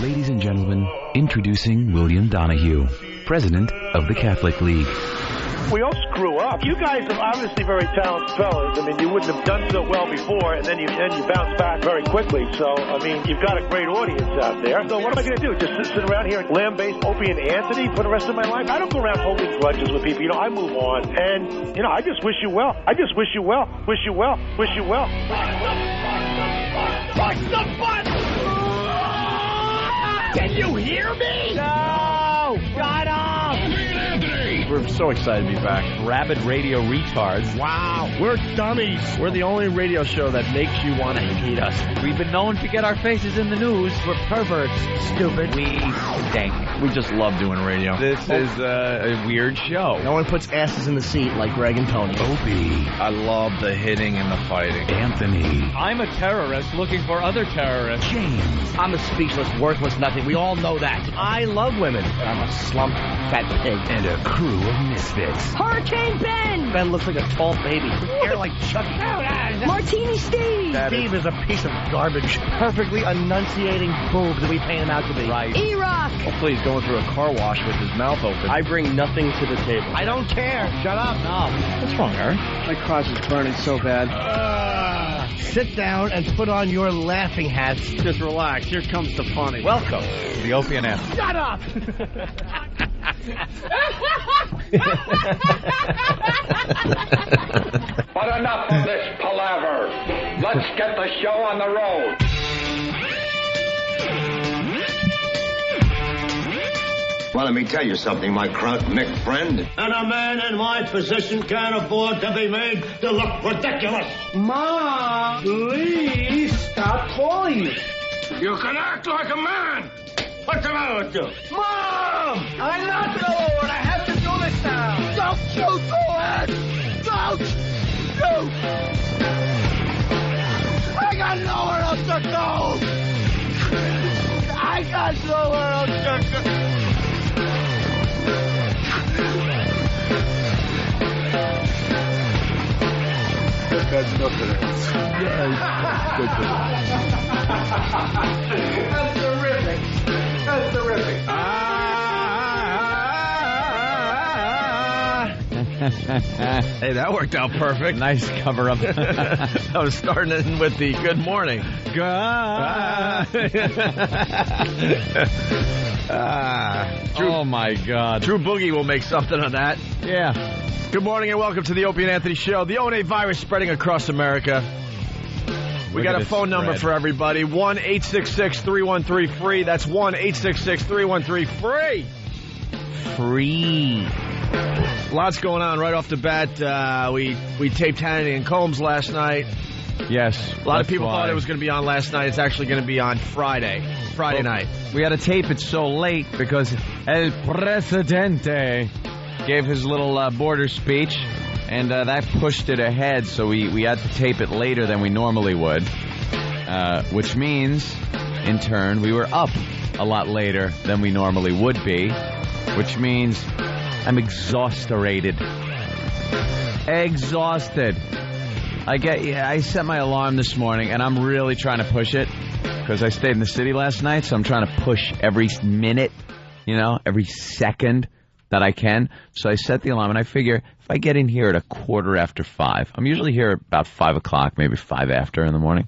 Ladies and gentlemen, introducing William Donahue, President of the Catholic League. We all screw up. You guys are obviously very talented fellas. I mean, you wouldn't have done so well before, and then you bounce back very quickly. So, I mean, you've got a great audience out there. So what am I going to do? Just sit around here and lambaste Opie and Anthony for the rest of my life? I don't go around holding grudges with people. You know, I move on. And, you know, I just wish you well. I just wish you well. Wish you well. Wish you well. Push the button! Can you hear me? No! Shut up! We're so excited to be back. Rabid radio retards. Wow, we're dummies. We're the only radio show that makes you want to hate us. We've been known to get our faces in the news. We're perverts. Stupid. We stink. We just love doing radio. This is a weird show. No one puts asses in the seat like Greg and Tony. Opie. I love the hitting and the fighting. Anthony. I'm a terrorist looking for other terrorists. James. I'm a speechless, worthless nothing. We all know that. I love women. I'm a slump fat pig. And a crew of misfits. Hurricane Ben! Ben looks like a tall baby. Hair like Chucky. Martini Steve! Steve is a piece of garbage. Perfectly enunciating boob that we paint him out to be. Right. E-Rock! Oh, please, going through a car wash with his mouth open. I bring nothing to the table. I don't care. Shut up. No. What's wrong, Harry? My crotch is burning so bad. Sit down and put on your laughing hats. Just relax. Here comes the funny. Welcome to the Opie and Anthony. Shut up! But enough of this palaver. Let's get the show on the road. Well, let me tell you something, my crout Mick friend. And a man in my position can't afford to be made to look ridiculous. Mom, please stop calling me. You can act like a man. What's the matter with you? Mom! I'm not the Lord. I have to do this now. Don't you do it! Don't you! I got nowhere else to go! I got nowhere else to go! That's nothing else. That's terrific. That's terrific. Hey, that worked out perfect. Nice cover up. I was starting in with the good morning. Oh, my God. True Boogie will make something of that. Yeah. Good morning and welcome to the Opie and Anthony Show. The O&A virus spreading across America. We got a phone number for everybody. 1-866-313-FREE. That's 1-866-313-FREE. Free. Lots going on right off the bat. We taped Hannity and Combs last night. Yes. A lot of people thought it was going to be on last night. It's actually going to be on Friday night. We had to tape it so late because El Presidente gave his little border speech, and that pushed it ahead, so we had to tape it later than we normally would, which means, in turn, we were up a lot later than we normally would be, which means I'm exhausted. I set my alarm this morning, and I'm really trying to push it because I stayed in the city last night, so I'm trying to push every minute, every second that I can. So I set the alarm, and I figure if I get in here at 5:15, I'm usually here about 5 o'clock, maybe 5 after in the morning.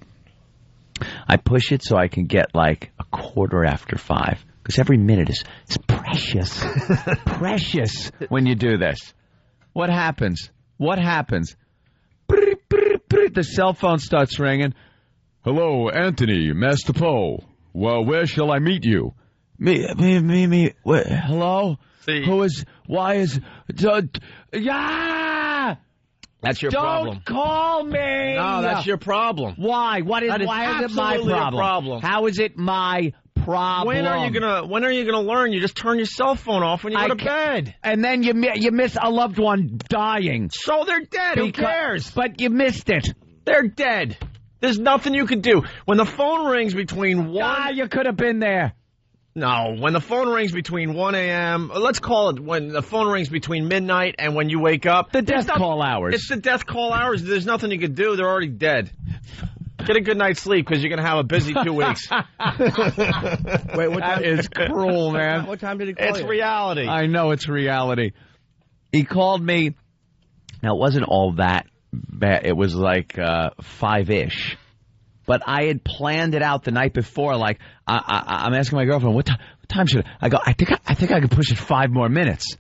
I push it so I can get like 5:15, because every minute is precious. Precious when you do this. What happens? The cell phone starts ringing. Hello, Anthony, Master Poe. Well, where shall I meet you? Me. What? Hello? See? Yeah! That's your problem. Don't call me! No, that's your problem. Why? Why is it my problem? How is it my problem? When are you gonna learn? You just turn your cell phone off when you go to bed. And then you miss a loved one dying. So they're dead. Who cares? But you missed it. They're dead. There's nothing you can do. When the phone rings between 1... you could have been there. No, when the phone rings between 1 a.m., let's call it when the phone rings between midnight and when you wake up. The death call hours. It's the death call hours. There's nothing you can do. They're already dead. Get a good night's sleep because you're going to have a busy 2 weeks. Wait, what That time is cruel, man. What time did he call It's you? reality. I know it's reality. He called me. Now, it wasn't all that bad. It was like 5-ish. But I had planned it out the night before. Like, I'm asking my girlfriend, what time should I go? I think I could push it 5 more minutes.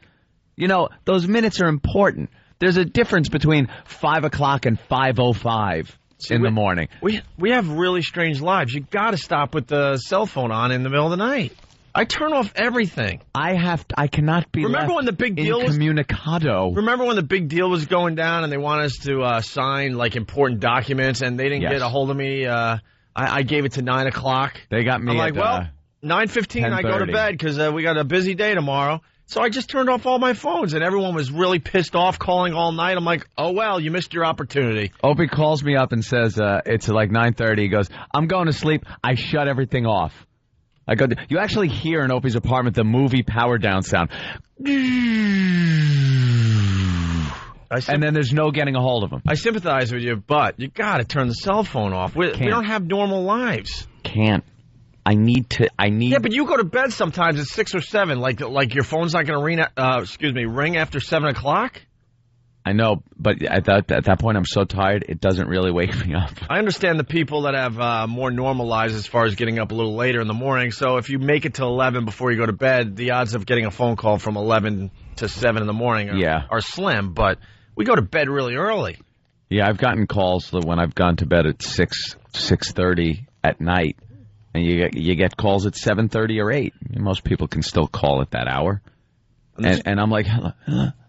You know, those minutes are important. There's a difference between 5 o'clock and 5:05 in the morning. We have really strange lives. You got to stop with the cell phone on in the middle of the night. I turn off everything. I cannot be. Remember when the big deal was incommunicado? Remember when the big deal was going down and they wanted us to sign like important documents and they didn't get a hold of me? I gave it to 9 o'clock. They got me. I'm like, well, 9:15 I go to bed because we got a busy day tomorrow. So I just turned off all my phones, and everyone was really pissed off, calling all night. I'm like, oh, well, you missed your opportunity. Opie calls me up and says, it's like 9:30. He goes, I'm going to sleep. I shut everything off. I go, you actually hear in Opie's apartment the movie power down sound. And then there's no getting a hold of him. I sympathize with you, but you got to turn the cell phone off. We don't have normal lives. Can't. I need. Yeah, but you go to bed sometimes at 6 or 7. Like your phone's not going to ring after 7 o'clock. I know, but at that point, I'm so tired, it doesn't really wake me up. I understand the people that have more normal lives as far as getting up a little later in the morning. So if you make it to 11 before you go to bed, the odds of getting a phone call from 11 to 7 in the morning are slim. But we go to bed really early. Yeah, I've gotten calls when I've gone to bed at 6:30 at night. And you get calls at 7:30 or 8. Most people can still call at that hour. And I'm like,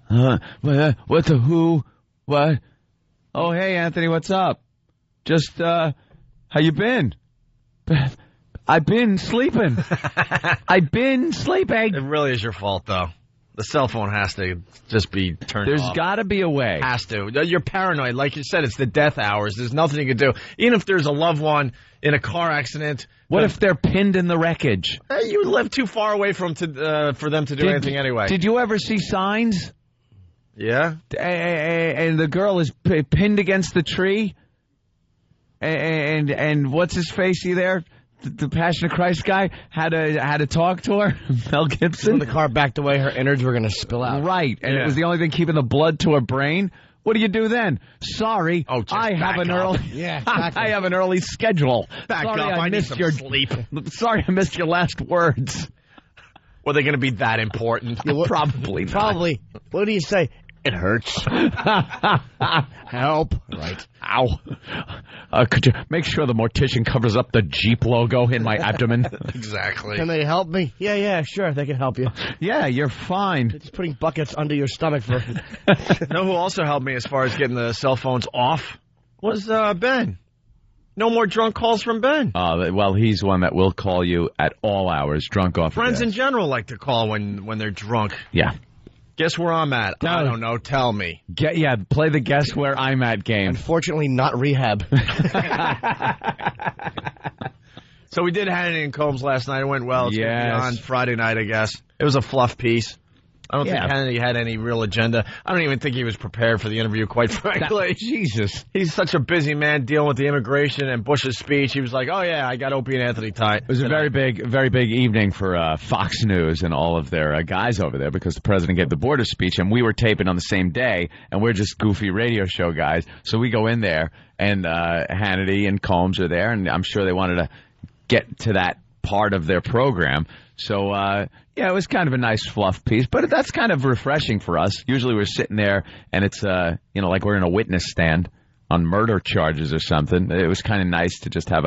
what the who? What? Oh, hey, Anthony, what's up? Just, how you been? I've been sleeping. I've been sleeping. It really is your fault, though. The cell phone has to just be turned off. There's got to be a way. Has to. You're paranoid. Like you said, it's the death hours. There's nothing you can do. Even if there's a loved one in a car accident. What if they're pinned in the wreckage? You live too far away for them to do anything anyway. Did you ever see Signs? Yeah. And the girl is pinned against the tree. And what's his face? You there? The Passion of Christ guy had to talk to her. Mel Gibson. When the car backed away, her innards were going to spill out. Right, and it was the only thing keeping the blood to her brain. What do you do then? Sorry, I have an early. Yeah, exactly. I have an early schedule. Back Sorry, up. I need some sleep. Sorry, I missed your last words. Were they going to be that important? Probably not. Probably. What do you say? It hurts. Help. Right. Ow. Could you make sure the mortician covers up the Jeep logo in my abdomen? Exactly. Can they help me? Yeah, sure. They can help you. Yeah, you're fine. They're just putting buckets under your stomach for... You know who also helped me as far as getting the cell phones off? Was Ben. No more drunk calls from Ben. Well, he's one that will call you at all hours, drunk off. Friends in general like to call when they're drunk. Yeah. Guess where I'm at? No. I don't know. Tell me. Play the guess where I'm at game. Unfortunately, not rehab. So we did Hannity and Combs last night. It went well. It's going to be Yes. on Friday night, I guess. It was a fluff piece. I don't think Hannity had any real agenda. I don't even think he was prepared for the interview, quite frankly. Jesus. He's such a busy man dealing with the immigration and Bush's speech. He was like, oh, yeah, I got Opie and Anthony tight. It was a very big evening for Fox News and all of their guys over there because the president gave the border speech, and we were taping on the same day, and we're just goofy radio show guys. So we go in there, and Hannity and Combs are there, and I'm sure they wanted to get to that part of their program. So, it was kind of a nice fluff piece, but that's kind of refreshing for us. Usually we're sitting there and it's, like we're in a witness stand on murder charges or something. It was kind of nice to just have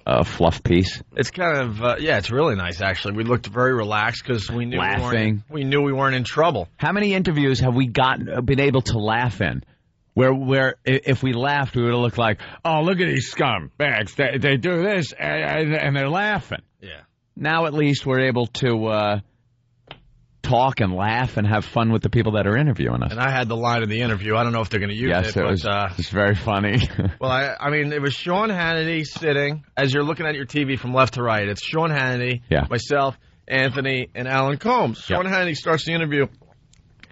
a fluff piece. It's kind of, it's really nice, actually. We looked very relaxed because we knew we knew we weren't in trouble. How many interviews have we been able to laugh in? Where if we laughed, we would have looked like, oh, look at these scumbags. They do this and they're laughing. Yeah. Now at least we're able to talk and laugh and have fun with the people that are interviewing us. And I had the line in the interview. I don't know if they're going to use it. Yes, it's very funny. Well, I mean, it was Sean Hannity sitting, as you're looking at your TV from left to right. It's Sean Hannity, myself, Anthony, and Alan Combs. Sean Hannity starts the interview,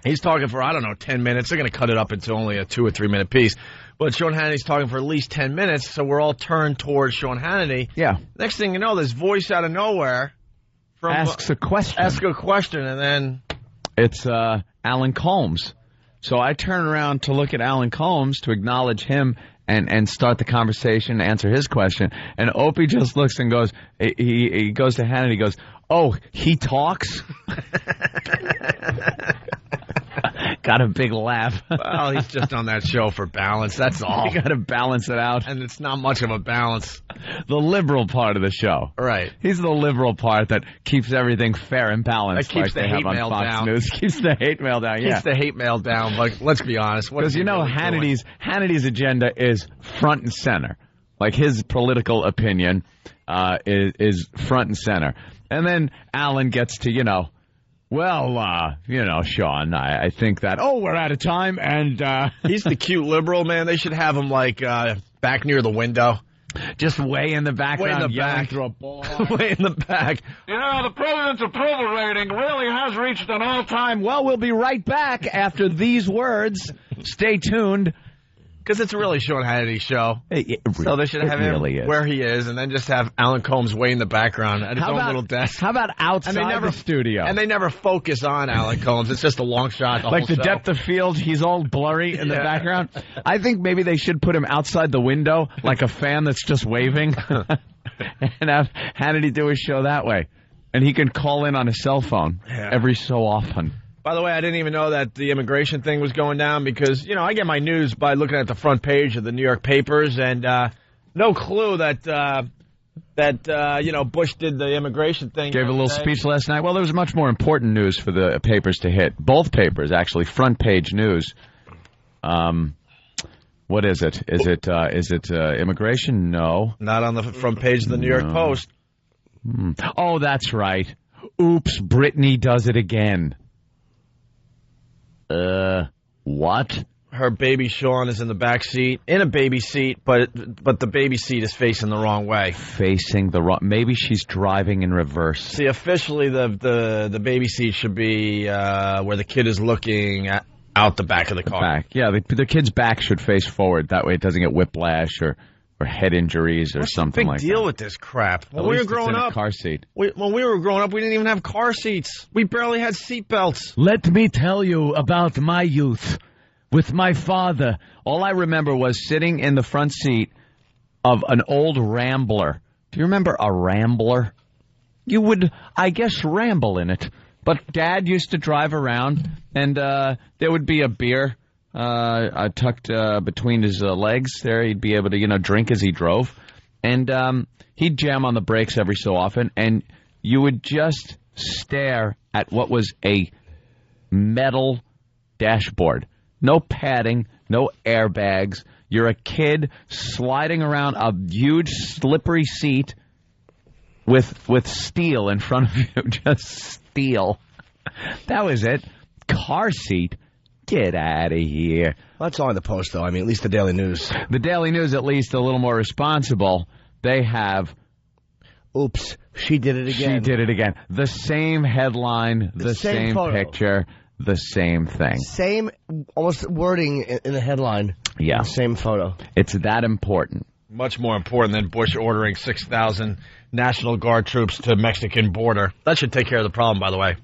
He's talking for, 10 minutes. They're going to cut it up into only a 2 or 3 minute piece. But Sean Hannity's talking for at least 10 minutes, so we're all turned towards Sean Hannity. Yeah. Next thing you know, this voice out of nowhere asks a question. And then it's Alan Colmes. So I turn around to look at Alan Colmes to acknowledge him and start the conversation, answer his question. And Opie just looks and goes, he goes to Hannity, he goes, "Oh, he talks?" Got a big laugh. Well, he's just on that show for balance, that's all. You got to balance it out. And it's not much of a balance. The liberal part of the show. Right. He's the liberal part that keeps everything fair and balanced. That keeps the hate mail down. News. Keeps the hate mail down, yeah. Keeps the hate mail down, but let's be honest. Because Hannity's agenda is front and center. Like his political opinion is front and center. And then Alan gets to, well, Sean, I think that, we're out of time, and he's the cute liberal, man. They should have him, back near the window. Just way in the background. Way in the back. Through a ball. Way in the back. The president's approval rating really has reached an all-time. Well, we'll be right back after these words. Stay tuned. Because it's really Sean Hannity's show. So they should have him where he is, and then just have Alan Colmes way in the background at his own little desk. How about outside the studio? And they never focus on Alan Colmes. It's just a long shot. Like the depth of field, he's all blurry in the background. I think maybe they should put him outside the window, like a fan that's just waving, and have Hannity do his show that way. And he can call in on a cell phone every so often. By the way, I didn't even know that the immigration thing was going down because, I get my news by looking at the front page of the New York papers, and no clue that Bush did the immigration thing. Gave a little speech last night. Well, there was much more important news for the papers to hit. Both papers, actually, front page news. What is it? Is it immigration? No. Not on the front page of the New York Post. Oh, that's right. Oops, Britney does it again. What? Her baby Sean is in the back seat, in a baby seat, but the baby seat is facing the wrong way. Facing the wrong. Maybe she's driving in reverse. See, officially the baby seat should be where the kid is looking out the back of the car. Back. Yeah, the kid's back should face forward. That way it doesn't get whiplash or head injuries or something like that. What's the big deal with this crap? When we were growing up, car seat. When we were growing up, we didn't even have car seats. We barely had seat belts. Let me tell you about my youth with my father. All I remember was sitting in the front seat of an old Rambler. Do you remember a Rambler? You would, I guess, ramble in it. But Dad used to drive around, and there would be a beer tucked between his legs there. He'd be able to, drink as he drove. And he'd jam on the brakes every so often, and you would just stare at what was a metal dashboard. No padding, no airbags. You're a kid sliding around a huge slippery seat with steel in front of you. Just steel. That was it. Car seat. Get out of here. Well, that's all in the Post, though. I mean, at least the Daily News. The Daily News, at least, a little more responsible. They have... Oops, she did it again. She did it again. The same headline, the same picture, the same thing. Same, almost wording in the headline. Yeah. The same photo. It's that important. Much more important than Bush ordering 6,000 National Guard troops to Mexican border. That should take care of the problem, by the way.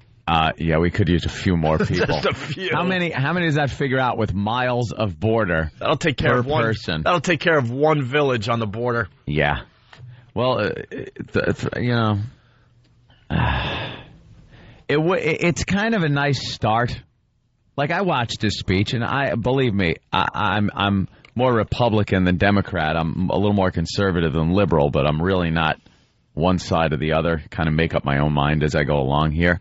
Yeah, we could use a few more people. Just a few. How many does that figure out with miles of border? That'll take care of one person. That'll take care of one village on the border. Yeah. Well, it's kind of a nice start. Like, I watched his speech, and believe me, I'm more Republican than Democrat. I'm a little more conservative than liberal, but I'm really not one side or the other. Kind of make up my own mind as I go along here.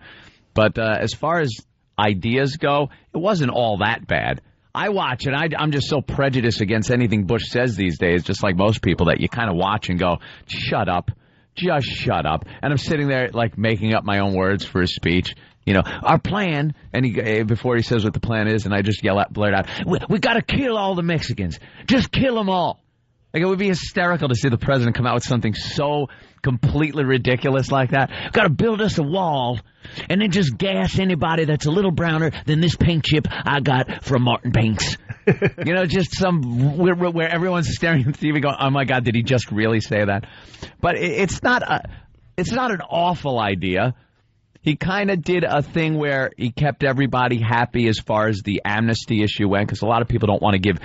But as far as ideas go, it wasn't all that bad. I watch it. I'm just so prejudiced against anything Bush says these days, just like most people, that you kind of watch and go, shut up. Just shut up. And I'm sitting there, like, making up my own words for his speech. Our plan, and before he says what the plan is, and I just blurt out, we got to kill all the Mexicans. Just kill them all. Like, it would be hysterical to see the president come out with something so completely ridiculous like that. Got to build us a wall and then just gas anybody that's a little browner than this paint chip I got from Martin Paints. You know, just where everyone's staring at the TV going, oh, my God, did he just really say that? But it's not an awful idea. He kind of did a thing where he kept everybody happy as far as the amnesty issue went, because a lot of people don't want to give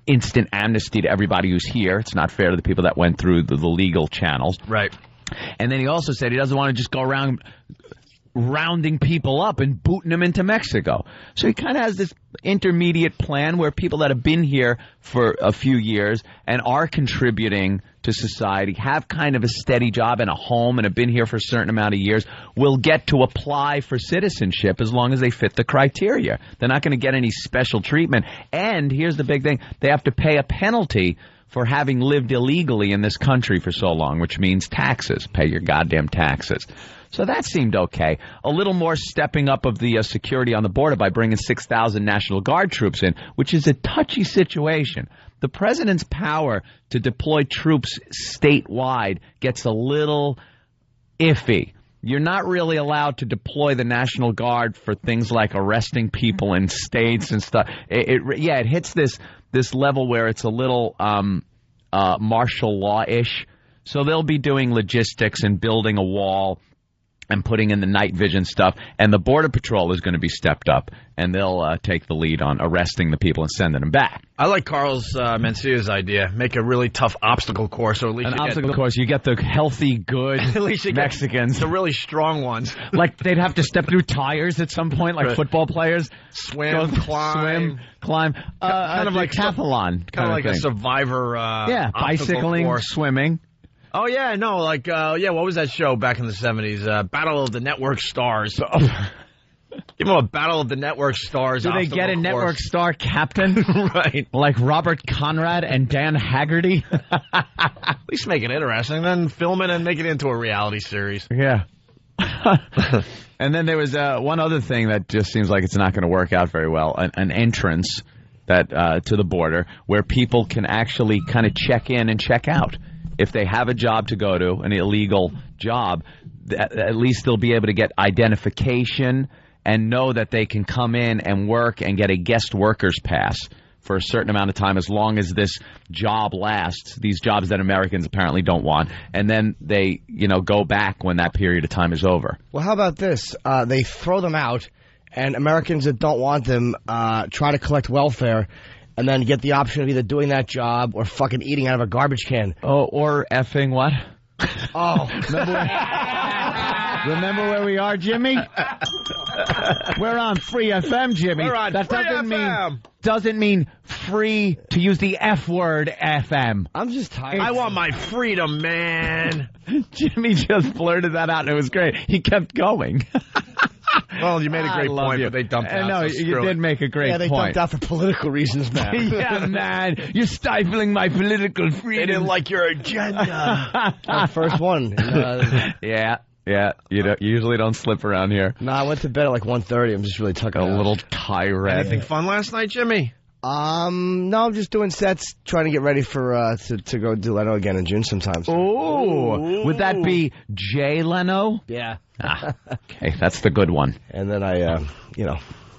instant amnesty to everybody who's here. It's not fair to the people that went through the legal channels. Right. And then he also said he doesn't want to just go around rounding people up and booting them into Mexico. So he kind of has this intermediate plan where people that have been here for a few years and are contributing to society, have kind of a steady job and a home and have been here for a certain amount of years, will get to apply for citizenship as long as they fit the criteria. They're not going to get any special treatment. And here's the big thing. They have to pay a penalty for having lived illegally in this country for so long, which means taxes. Pay your goddamn taxes. So that seemed okay. A little more stepping up of the security on the border by bringing 6,000 National Guard troops in, which is a touchy situation. The president's power to deploy troops statewide gets a little iffy. You're not really allowed to deploy the National Guard for things like arresting people in states and stuff. It hits this level where it's a little martial law-ish. So they'll be doing logistics and building a wall and putting in the night vision stuff, and the Border Patrol is going to be stepped up, and they'll take the lead on arresting the people and sending them back. I like Carlos Mencia's idea. Make a really tough obstacle course, or at least course. You get the healthy, good at least you Mexicans, get the really strong ones. Like they'd have to step through tires at some point, like football players. Climb. Kind of like decathlon, kind of like a Survivor. Bicycling, course. Swimming. Oh, yeah, no, like, what was that show back in the 70s? Battle of the Network Stars. Give them a Battle of the Network Stars. Do they get a Network Star captain? Right. Like Robert Conrad and Dan Haggerty? At least make it interesting, then film it and make it into a reality series. Yeah. And then there was one other thing that just seems like it's not going to work out very well, an entrance that to the border where people can actually kind of check in and check out. If they have a job to go to, an illegal job, at least they'll be able to get identification and know that they can come in and work and get a guest worker's pass for a certain amount of time as long as this job lasts, these jobs that Americans apparently don't want, and then they, go back when that period of time is over. Well, how about this? They throw them out, and Americans that don't want them try to collect welfare and then get the option of either doing that job or fucking eating out of a garbage can. Oh, or effing what? Oh. Remember where we are, Jimmy? We're on Free FM, Jimmy. We're on that Free FM. Doesn't mean free to use the F word, FM. I'm just tired. I want my freedom, man. Jimmy just blurted that out, and it was great. He kept going. Well, you made a great point, but they dumped out. No, so you did make a great point. Yeah, they dumped out for political reasons, man. Yeah, man. You're stifling my political freedom. They didn't like your agenda. First one. Yeah. You usually don't slip around here. No, I went to bed at like 1:30. I'm just really tucking a little tirade. Anything fun last night, Jimmy? No, I'm just doing sets, trying to get ready for to go do Leno again in June sometimes. Ooh. Would that be Jay Leno? Yeah. Okay, that's the good one. And then I,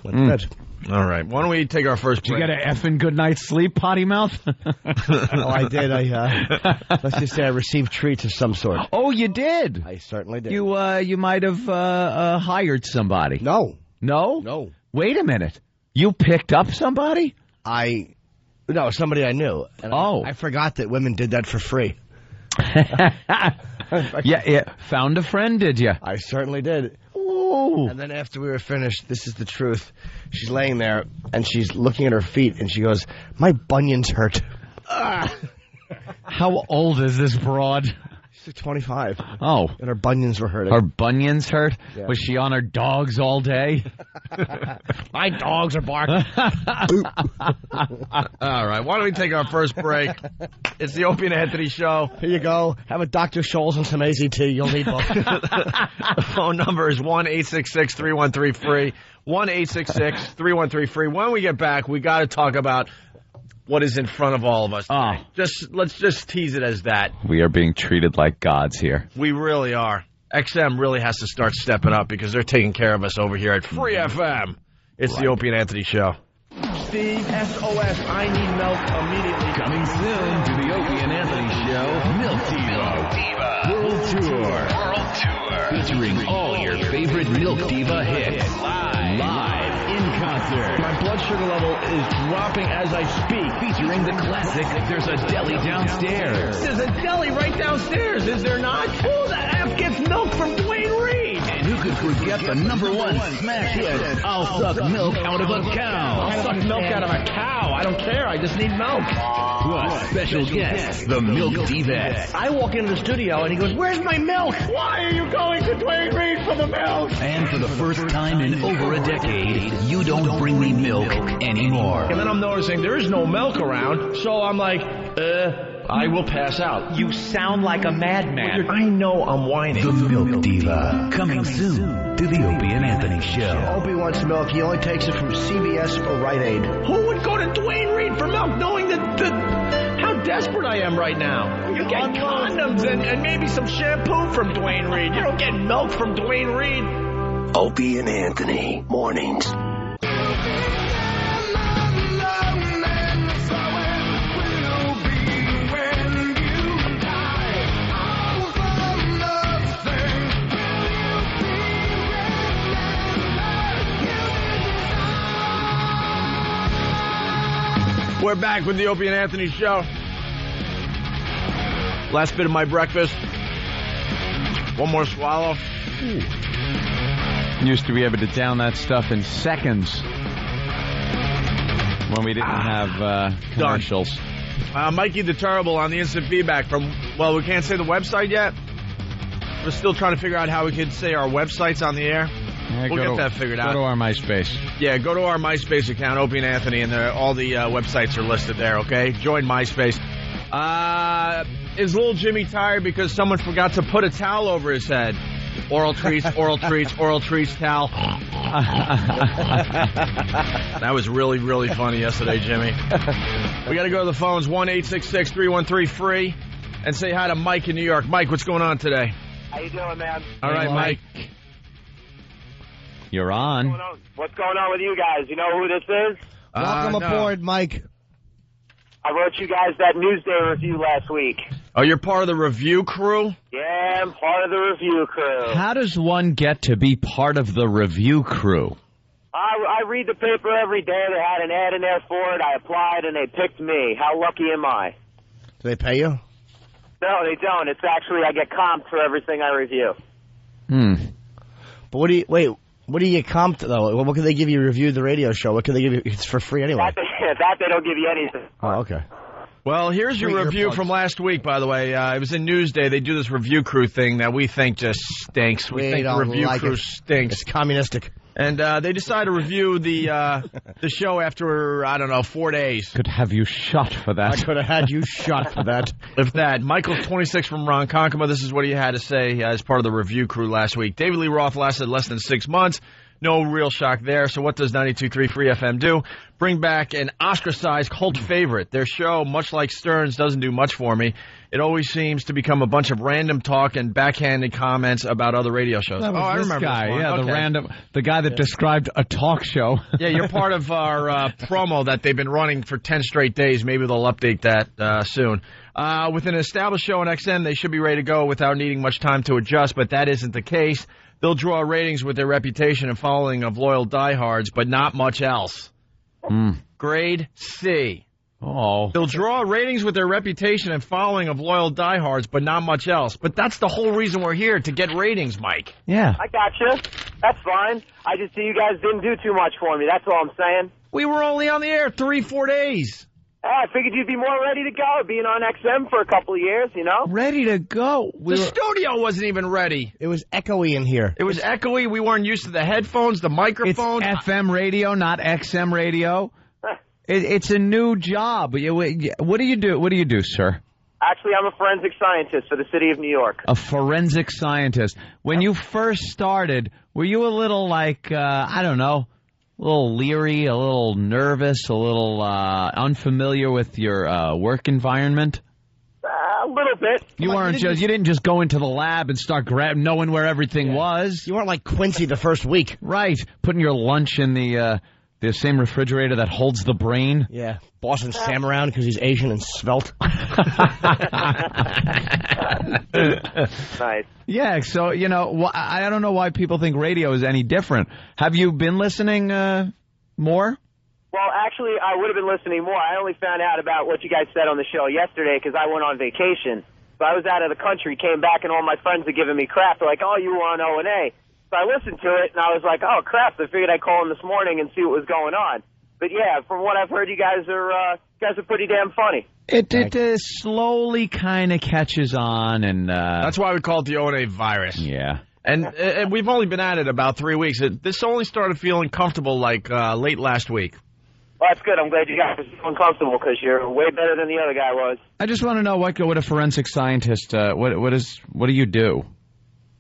went to bed. All right. Why don't we take our first break? Did you get an effing good night's sleep, potty mouth? Oh, I did. Let's just say I received treats of some sort. Oh, you did? I certainly did. You might have hired somebody. No. No? No. Wait a minute. You picked up somebody? No, somebody I knew. And I forgot that women did that for free. Yeah. Found a friend, did you? I certainly did. Ooh. And then after we were finished, this is the truth. She's laying there, and she's looking at her feet, and she goes, "My bunions hurt." How old is this broad? She's 25. Oh. And her bunions were hurting. Her bunions hurt? Yeah. Was she on her dogs all day? My dogs are barking. All right. Why don't we take our first break? It's the Opie and Anthony Show. Here you go. Have a Dr. Scholl's and some AZT. You'll need both. The phone number is 1-866-313-FREE. 1-866-313-FREE. When we get back, we got to talk about what is in front of all of us. Let's just tease it as that. We are being treated like gods here. We really are. XM really has to start stepping up because they're taking care of us over here at Free FM. It's the Opie and Anthony Show. Steve, SOS, I need milk immediately. Coming soon to the Opie and Anthony Show, Milk Diva World Tour. Featuring all your favorite Milk Diva hits. Live in concert. My blood sugar level is dropping as I speak. Featuring the classic, There's a Deli Downstairs. There's a deli right downstairs, is there not? Who the F gets milk from Dwayne Reed? And who could forget the #1 smash hit, I'll Suck Milk Out of a Cow. I'll suck milk out of a cow. I don't care. I just need milk. Plus, special guest, the Milk Divette. I walk into the studio and he goes, "Where's my milk? Why are you going to Dwayne Reed for the milk?" And for the first time in over a decade, You Don't Bring Me Milk Anymore. And then I'm noticing there is no milk around, so I'm like, I will pass out. You sound like a madman. I know I'm whining. The Milk Diva. Coming soon to the Opie and Anthony Show. Opie wants milk. He only takes it from CVS or Rite Aid. Who would go to Dwayne Reed for milk knowing that how desperate I am right now? You get condoms and maybe some shampoo from Dwayne Reed. You don't get milk from Dwayne Reed. Opie and Anthony, mornings. We're back with the Opie and Anthony Show. Last bit of my breakfast. One more swallow. Used to be able to down that stuff in seconds when we didn't have commercials. Mikey the Terrible on the instant feedback from, well, we can't say the website yet. We're still trying to figure out how we could say our websites on the air. Yeah, we'll get that figured out. Go to our MySpace. Yeah, go to our MySpace account, Opie and Anthony, and all the websites are listed there, okay? Join MySpace. Is little Jimmy tired because someone forgot to put a towel over his head? Oral treats, oral treats, oral treats, towel. That was really, really funny yesterday, Jimmy. We got to go to the phones, 1-866-313-FREE, and say hi to Mike in New York. Mike, what's going on today? How you doing, man? All right, Mike. You're on. What's going on with you guys? You know who this is? Welcome aboard, Mike. I wrote you guys that Newsday review last week. Oh, you're part of the review crew? Yeah, I'm part of the review crew. How does one get to be part of the review crew? I read the paper every day. They had an ad in there for it. I applied, and they picked me. How lucky am I? Do they pay you? No, they don't. It's actually, I get comped for everything I review. But what do you get comped, though? What can they give you review the radio show? What can they give you? It's for free anyway. That they don't give you anything. Oh, okay. Well, here's your review from last week, by the way. It was in Newsday. They do this review crew thing that we think just stinks. We think the review crew stinks. It's communistic. And they decided to review the show after, 4 days. Could have you shot for that. I could have had you shot for that. If that. Michael's 26 from Ronkonkoma. This is what he had to say as part of the review crew last week. David Lee Roth lasted less than 6 months. No real shock there. So what does 92.3 Free FM do? Bring back an ostracized cult favorite. Their show, much like Stern's, doesn't do much for me. It always seems to become a bunch of random talk and backhanded comments about other radio shows. I remember this guy. The guy that described a talk show. Yeah, you're part of our promo that they've been running for 10 straight days. Maybe they'll update that soon. With an established show on XM, they should be ready to go without needing much time to adjust, but that isn't the case. They'll draw ratings with their reputation and following of loyal diehards, but not much else. Grade C. Oh. They'll draw ratings with their reputation and following of loyal diehards, but not much else. But that's the whole reason we're here, to get ratings, Mike. Yeah. I gotcha. That's fine. I just see you guys didn't do too much for me. That's all I'm saying. We were only on the air 3-4 days. I figured you'd be more ready to go, being on XM for a couple of years, you know? Ready to go. The studio wasn't even ready. It was echoey in here. It was echoey. We weren't used to the headphones, the microphones. It's FM radio, not XM radio. It's a new job. What do you do? What do you do, sir? Actually, I'm a forensic scientist for the city of New York. A forensic scientist. When you first started, were you a little like, leery, a little nervous, a little unfamiliar with your work environment? A little bit. You didn't just go into the lab and start knowing where everything was. You weren't like Quincy the first week. Right. Putting your lunch in the same refrigerator that holds the brain. Yeah. Bossing Sam around because he's Asian and svelte. Nice. Yeah, so, I don't know why people think radio is any different. Have you been listening more? Well, actually, I would have been listening more. I only found out about what you guys said on the show yesterday because I went on vacation. So I was out of the country, came back, and all my friends were giving me crap. They're like, oh, you were on O&A. So I listened to it, and I was like, oh, crap. I figured I'd call in this morning and see what was going on. But, yeah, from what I've heard, you guys are pretty damn funny. It slowly kind of catches on, and that's why we call it the O&A virus. Yeah. And we've only been at it about 3 weeks. This only started feeling comfortable like late last week. Well, that's good. I'm glad you guys are feeling comfortable because you're way better than the other guy was. I just want to know what a forensic scientist, what do you do?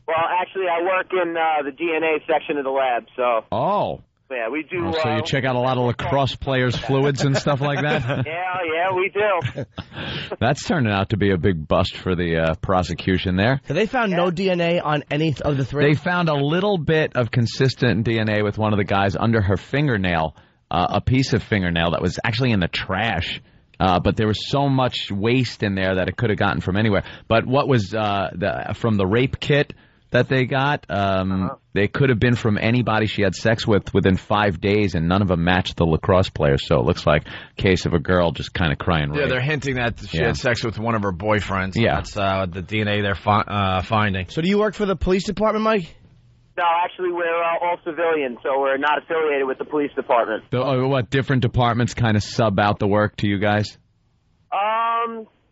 Well, actually, I work in the DNA section of the lab, so. Oh. Yeah, we do. So you check out a lot of lacrosse players' fluids and stuff like that? Yeah, we do. That's turning out to be a big bust for the prosecution there. So they found no DNA on any of the three? They found a little bit of consistent DNA with one of the guys under her fingernail, a piece of fingernail that was actually in the trash. But there was so much waste in there that it could have gotten from anywhere. But what was from the rape kit that they got, they could have been from anybody she had sex with within 5 days, and none of them matched the lacrosse players. So it looks like a case of a girl just kind of crying rape. Yeah, they're hinting that she had sex with one of her boyfriends. Yeah. That's the DNA they're finding. So do you work for the police department, Mike? No, actually, we're all civilians, so we're not affiliated with the police department. So, what, different departments kind of sub out the work to you guys?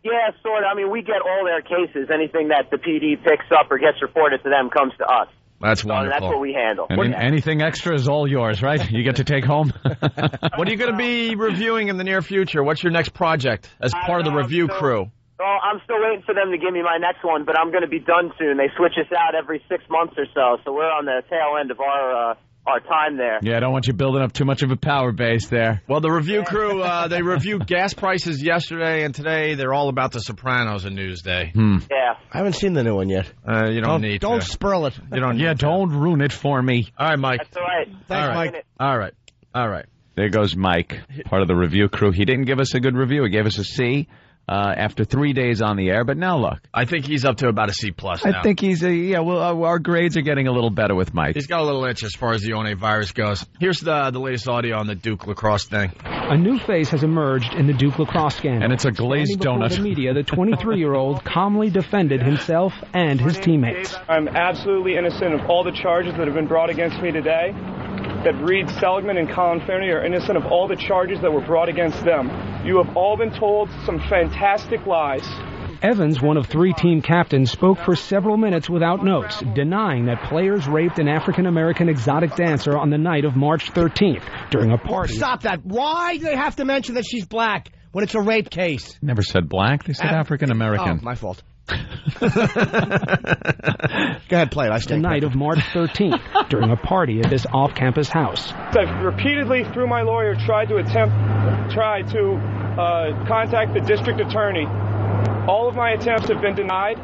Yeah, sort of. I mean, we get all their cases. Anything that the PD picks up or gets reported to them comes to us. That's wonderful. That's what we handle. Anything extra is all yours, right? You get to take home? What are you going to be reviewing in the near future? What's your next project as part of the review crew? Well, I'm still waiting for them to give me my next one, but I'm going to be done soon. They switch us out every 6 months or so we're on the tail end of our time there. Yeah, I don't want you building up too much of a power base there. Well, the review crew, they reviewed gas prices yesterday, and today they're all about The Sopranos on Newsday. Yeah. I haven't seen the new one yet. You don't need to. Don't spoil it. You don't. Don't ruin it for me. All right, Mike. That's all right. Thanks, Mike. All right. There goes Mike, part of the review crew. He didn't give us a good review. He gave us a C. After 3 days on the air, but now look. I think he's up to about a C+ now. I think he's our grades are getting a little better with Mike. He's got a little itch as far as the O&A virus goes. Here's the latest audio on the Duke lacrosse thing. A new face has emerged in the Duke lacrosse scandal. And it's a glazed donut. Before the media, the 23-year-old calmly defended himself and his teammates. I'm absolutely innocent of all the charges that have been brought against me today. That Reed Seligman and Colin Fairney are innocent of all the charges that were brought against them. You have all been told some fantastic lies. Evans, one of 3 team captains, spoke for several minutes without notes, denying that players raped an African-American exotic dancer on the night of March 13th during a party. Stop that. Why do they have to mention that she's black when it's a rape case? Never said black. They said African-American. Oh, my fault. Go ahead, play it. The night of March 13th during a party at this off-campus house. I've repeatedly, through my lawyer, tried to contact the district attorney. All of my attempts have been denied.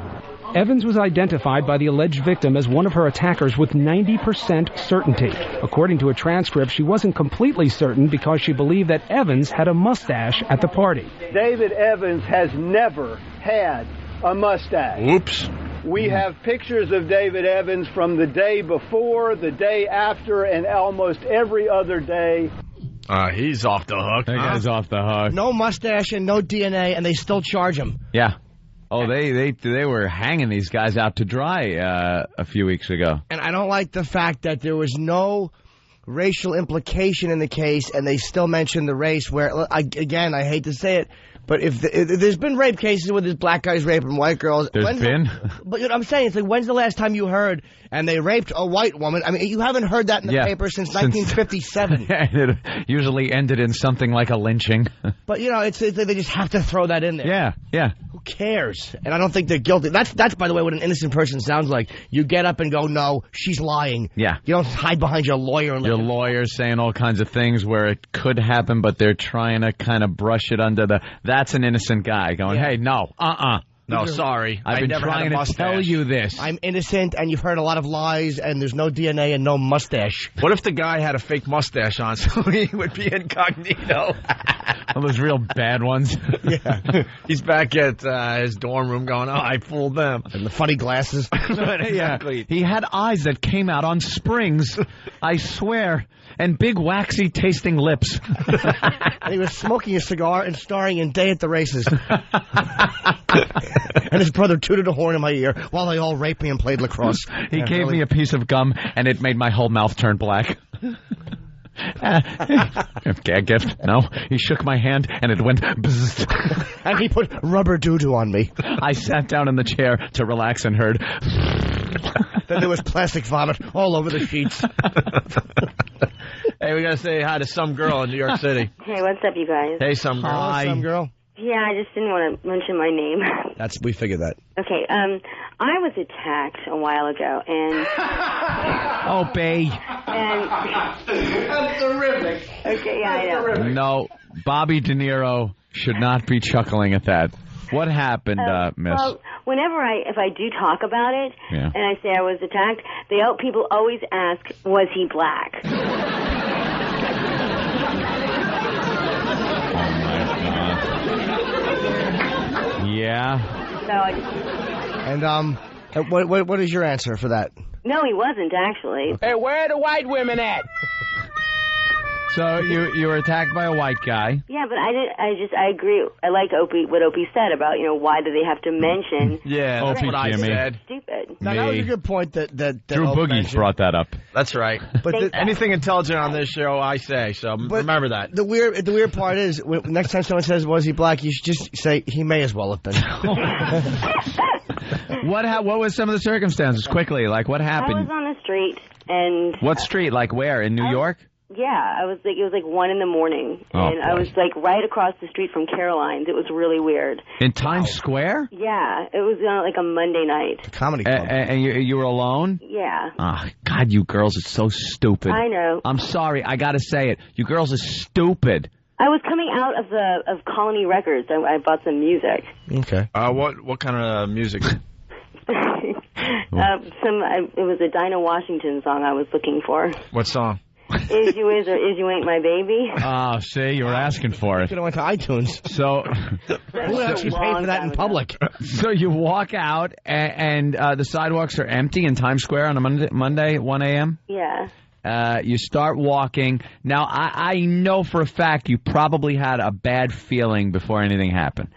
Evans was identified by the alleged victim as one of her attackers with 90% certainty. According to a transcript, she wasn't completely certain because she believed that Evans had a mustache at the party. David Evans has never had a mustache. Oops. We have pictures of David Evans from the day before, the day after, and almost every other day. He's off the hook. That guy's off the hook. No mustache and no DNA, and they still charge him. Yeah. Oh, they were hanging these guys out to dry a few weeks ago. And I don't like the fact that there was no racial implication in the case, and they still mentioned the race where, I hate to say it, but if there's been rape cases where there's black guys raping white girls. There's been? But I'm saying, it's like, when's the last time you heard, and they raped a white woman? I mean, you haven't heard that in the paper since 1957. It usually ended in something like a lynching. But, they just have to throw that in there. Yeah. Who cares? And I don't think they're guilty. That's by the way, what an innocent person sounds like. You get up and go, no, she's lying. Yeah. You don't hide behind your lawyer. And your lawyer's saying all kinds of things where it could happen, but they're trying to kind of brush it under the... That's an innocent guy going, hey, no, No, sorry. I've been trying to tell you this. I'm innocent, and you've heard a lot of lies, and there's no DNA and no mustache. What if the guy had a fake mustache on so he would be incognito? All those real bad ones. Yeah. He's back at his dorm room going, I fooled them. And the funny glasses. Exactly. Yeah. He had eyes that came out on springs, I swear, and big waxy tasting lips. And he was smoking a cigar and starring in Day at the Races. And his brother tooted a horn in my ear while they all raped me and played lacrosse. He gave me a piece of gum, and it made my whole mouth turn black. Gag gift? No. He shook my hand, and it went bzzzt. And he put rubber doo-doo on me. I sat down in the chair to relax and heard... Then there was plastic vomit all over the sheets. Hey, we got to say hi to some girl in New York City. Hey, what's up, you guys? Hey, some girl. Hi. Some girl. Yeah, I just didn't want to mention my name. We figured that. Okay, I was attacked a while ago, and... Oh, bae. That's terrific. Okay, yeah, I know. No, Bobby De Niro should not be chuckling at that. What happened, miss? Well, whenever if I do talk about it, and I say I was attacked, people always ask, was he black? Yeah. So I just... And what is your answer for that? No, he wasn't actually. Hey, where are the white women at? So you were attacked by a white guy. Yeah, but I agree. I like what Opie said about, why do they have to mention... Yeah, that's what I said. Stupid. Now, that was a good point that Drew Ope Boogie mentioned. brought that up. That's right. But anything intelligent on this show, I say. So remember that. The weird part is, next time someone says, was he black, you should just say, he may as well have been. What was some of the circumstances? Quickly, like what happened? I was on the street, and... What street? Like where? In New York? Yeah, it was like 1 in the morning, and I was like right across the street from Caroline's. It was really weird. In Times Square? Yeah, it was like a Monday night. The comedy club. And you were alone? Yeah. Oh, God, you girls are so stupid. I know. I'm sorry, I got to say it. You girls are stupid. I was coming out of Colony Records. I bought some music. Okay. What kind of music? It was a Dinah Washington song I was looking for. What song? Is You Is or Is You Ain't My Baby? Oh, see, you were asking for it. You could have went to iTunes. So, who actually paid for that in public? So you walk out, and the sidewalks are empty in Times Square on a Monday, 1 a.m.? Yeah. You start walking. Now, I know for a fact you probably had a bad feeling before anything happened.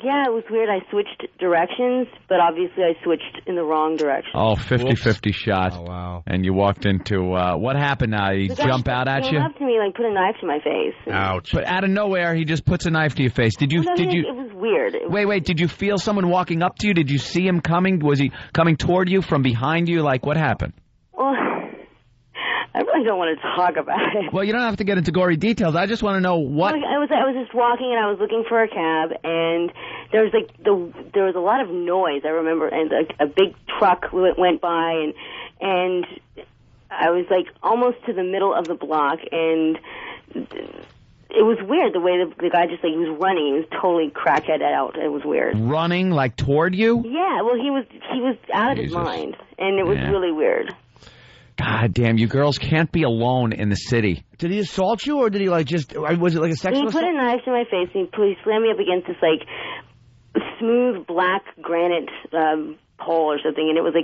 Yeah, it was weird. I switched directions, but obviously I switched in the wrong direction. Oh, 50-50 shot. Oh, wow. And you walked into, what happened now? He jump out at you? He came up to me, put a knife to my face. Ouch. But out of nowhere, he just puts a knife to your face. Did you? It was weird. Wait, did you feel someone walking up to you? Did you see him coming? Was he coming toward you from behind you? Like, what happened? Well, I really don't want to talk about it. Well, you don't have to get into gory details. I just want to know what... I was just walking, and I was looking for a cab, and there was a lot of noise, I remember, and a big truck went by, and I was like almost to the middle of the block, and it was weird the way the guy just he was running. He was totally crackhead out. It was weird. Running like toward you? Yeah. Well, he was out of his mind, and it was really weird. God damn, you girls can't be alone in the city. Did he assault you, or did he was it like a sexual assault? He put a knife to my face, and he slammed me up against this smooth black granite pole or something, and it was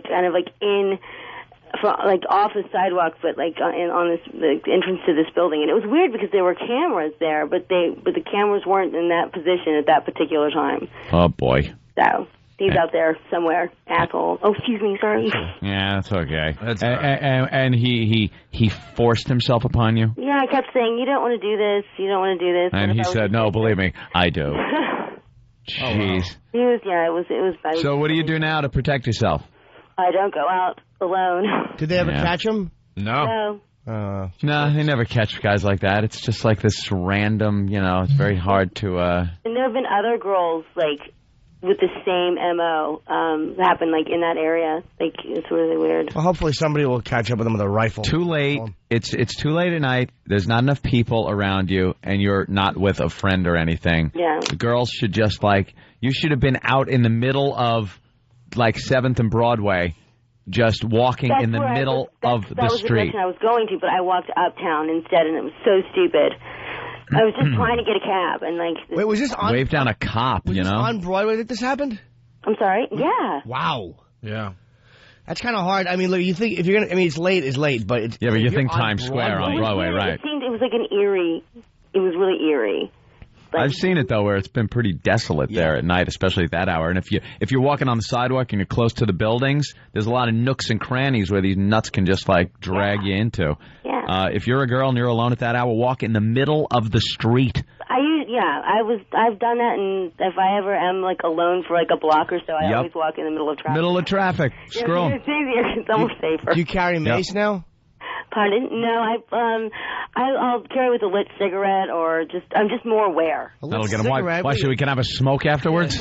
off the sidewalk, but on the entrance to this building. And it was weird because there were cameras there, but the cameras weren't in that position at that particular time. Oh boy. So he's out there somewhere, asshole. Oh, excuse me, sorry. Yeah, that's okay. That's and he forced himself upon you? Yeah, I kept saying, you don't want to do this, you don't want to do this. And he said, no, believe me, I do. Jeez. It was bad. So what do you do now to protect yourself? I don't go out alone. Did they ever catch him? No. No. No, they never catch guys like that. It's just like this random, it's very hard to... And there have been other girls, with the same MO happen, like, in that area. Like, it's really weird. Well, hopefully somebody will catch up with them with a rifle. Too late. It's too late at night. There's not enough people around you, and you're not with a friend or anything. Yeah. The girls should just, like, you should have been out in the middle of, like, 7th and Broadway, just walking in the middle of the street. That was the direction I was going to, but I walked uptown instead, and it was so stupid. I was just trying to get a cab, and like... Wait, was this on... Wave down a cop, was you this know? on Broadway that this happened? I'm sorry? Yeah. Wow. Yeah. That's kind of hard. I mean, look, you think if you're gonna... I mean, it's late, but... It's, yeah, but you think Times Square on Broadway, right? It was like an eerie... It was really eerie. Like, I've seen it, though, where it's been pretty desolate there at night, especially at that hour. And if you're walking on the sidewalk and you're close to the buildings, there's a lot of nooks and crannies where these nuts can just, like, drag you into. Yeah. If you're a girl and you're alone at that hour, walk in the middle of the street. I've done that, and if I ever am, like, alone for, like, a block or so, I always walk in the middle of traffic. Middle of traffic. Screw 'em. It's easier. It's almost safer. Do you carry mace now? Pardon? No, I'll carry with a lit cigarette, or I'm just more aware. That'll get them. Why should we can have a smoke afterwards?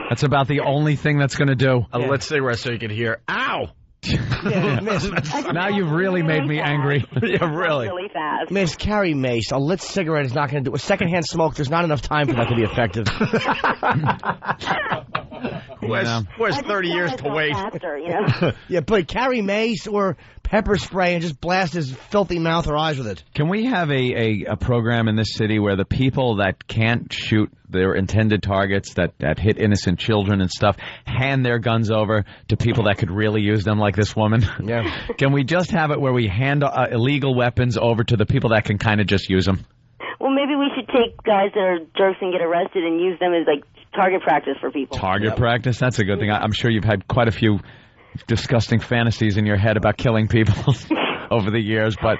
That's about the only thing that's going to do. A lit cigarette so you can hear, ow! Now you've really made me angry. Yeah, really. Really fast. Miss, carry mace. A lit cigarette is not going to do... A secondhand smoke, there's not enough time for that to be effective. Who has 30 years to wait? Faster, you know? Yeah, but carry mace or pepper spray and just blast his filthy mouth or eyes with it. Can we have a program in this city where the people that can't shoot their intended targets that hit innocent children and stuff hand their guns over to people that could really use them, like this woman? Yeah. Can we just have it where we hand illegal weapons over to the people that can kind of just use them? Well, maybe we should take guys that are jerks and get arrested and use them as, like, target practice for people. Target practice? That's a good thing. I'm sure you've had quite a few disgusting fantasies in your head about killing people over the years, but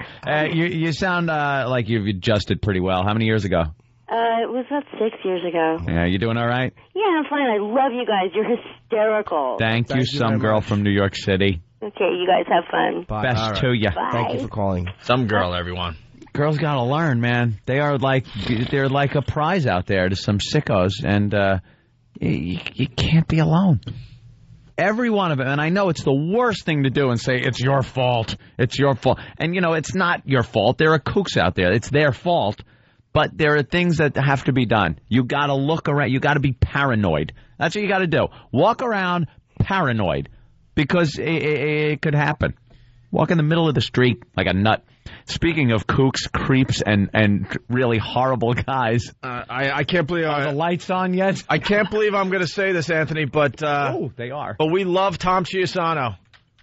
you sound like you've adjusted pretty well. How many years ago? It was about 6 years ago. Yeah, you doing all right? Yeah, I'm fine. I love you guys. You're hysterical. Thank you, some girl from New York City. Okay, you guys have fun. Bye. Best to you. Bye. Thank you for calling. Some girl, everyone. Girls gotta learn, man. They're like a prize out there to some sickos, and you can't be alone. Every one of them, and I know it's the worst thing to do and say, it's your fault. It's your fault. And, you know, it's not your fault. There are kooks out there. It's their fault. But there are things that have to be done. You got to look around. You got to be paranoid. That's what you got to do. Walk around paranoid because it could happen. Walk in the middle of the street like a nut. Speaking of kooks, creeps, and really horrible guys. I can't believe... Are the lights on yet? I can't believe I'm going to say this, Anthony, but... they are. But we love Tom Chiusano.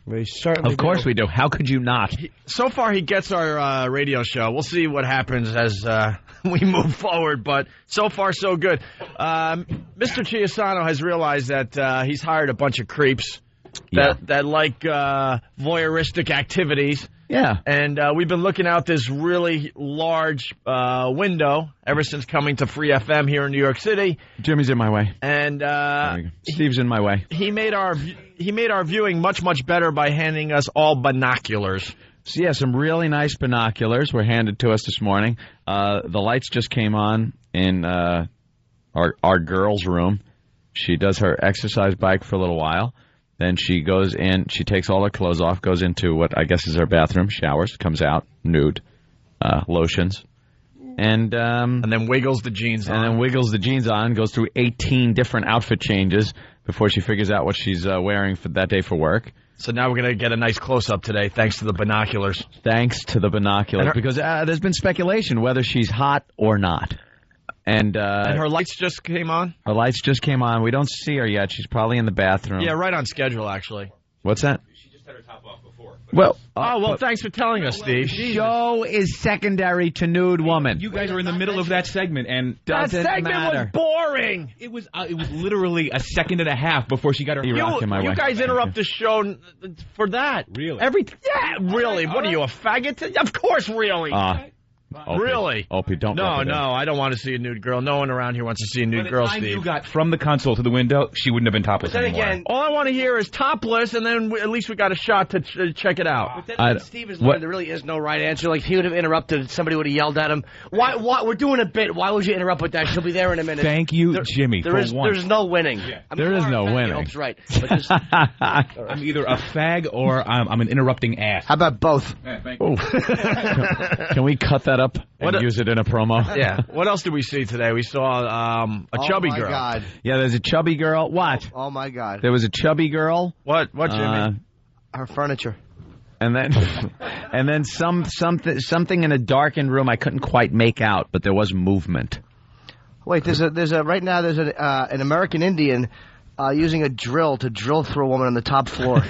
We certainly Of course we do. How could you not? So far, he gets our radio show. We'll see what happens as we move forward, but so far, so good. Mr. Chiusano has realized that he's hired a bunch of creeps that like voyeuristic activities. Yeah. And we've been looking out this really large window ever since coming to Free FM here in New York City. Jimmy's in my way. And Steve's in my way. He made our viewing much, much better by handing us all binoculars. So, yeah, some really nice binoculars were handed to us this morning. The lights just came on in our girls' room. She does her exercise bike for a little while. Then she goes in, she takes all her clothes off, goes into what I guess is her bathroom, showers, comes out, nude, lotions. And then wiggles the jeans on. And then wiggles the jeans on, goes through 18 different outfit changes before she figures out what she's wearing for that day for work. So now we're going to get a nice close-up today, thanks to the binoculars. Thanks to the binoculars, because there's been speculation whether she's hot or not. And her lights just came on? Her lights just came on. We don't see her yet. She's probably in the bathroom. Yeah, right on schedule, actually. What's that? She just had her top off before. Well, thanks for telling us, Steve. Show is secondary to nude woman. You guys are in the middle of that segment, and that segment was boring. It was literally a second and a half before she got her. You guys interrupt the show for that. Really? Yeah, really. What are you, a faggot? Of course, really. Really? Opie, don't. No, I don't want to see a nude girl. No one around here wants to see a nude girl, Steve. You got from the console to the window, she wouldn't have been topless anymore. Again, all I want to hear is topless, and then at least we got a shot to check it out. But then Steve is learning there really is no right answer. Like, if he would have interrupted, somebody would have yelled at him. Why? We're doing a bit. Why would you interrupt with that? She'll be there in a minute. Thank you, Jimmy, for once. There's no winning. Yeah. There is no winning. Hope's right. But I'm either a fag or I'm an interrupting ass. How about both? Yeah, thank you. Can we cut that up and use it in a promo? Yeah. What else did we see today? We saw a chubby girl. Oh, my God. Yeah, there's a chubby girl. What? Oh, my God. There was a chubby girl. What, Jimmy? Her furniture. And then something in a darkened room I couldn't quite make out, but there was movement. Wait, there's right now there's an American Indian using a drill to drill through a woman on the top floor.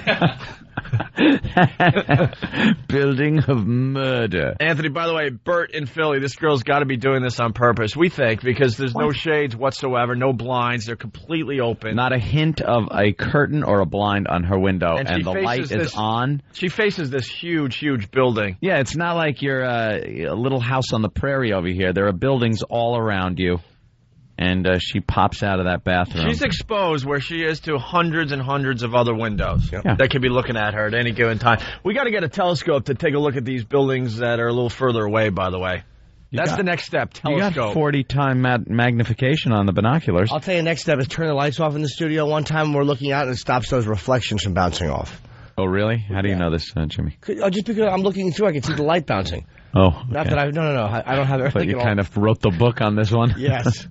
Building of murder. Anthony, by the way, Bert in Philly, this girl's got to be doing this on purpose, we think, because there's no shades whatsoever, no blinds, they're completely open. Not a hint of a curtain or a blind on her window, and the light is on. She faces this huge, huge building. Yeah, it's not like you're a little house on the prairie over here. There are buildings all around you. And she pops out of that bathroom. She's exposed where she is to hundreds and hundreds of other windows that could be looking at her at any given time. We got to get a telescope to take a look at these buildings that are a little further away, by the way. That's the next step, telescope. You got 40-time magnification on the binoculars. I'll tell you, next step is turn the lights off in the studio. One time we're looking out and it stops those reflections from bouncing off. Oh, really? How do you know this, Jimmy? Just because I'm looking through, I can see the light bouncing. Oh, okay. Not that I don't have everything. But you kind of wrote the book on this one? Yes.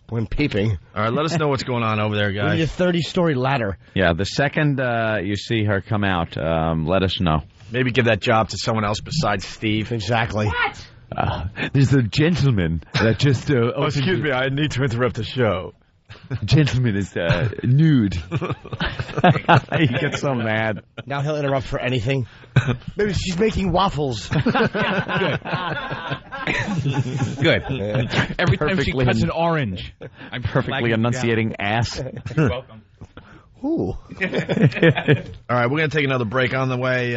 When peeping. All right, let us know what's going on over there, guys. We need a 30-story ladder. Yeah, the second you see her come out, let us know. Maybe give that job to someone else besides Steve. Exactly. What? There's a gentleman that just... excuse me, I need to interrupt the show. Gentleman is nude. He gets so mad. Now he'll interrupt for anything. Maybe she's making waffles. Good. Every time she cuts an orange, I'm perfectly enunciating ass. You're welcome. Ooh. All right, we're going to take another break. On the way,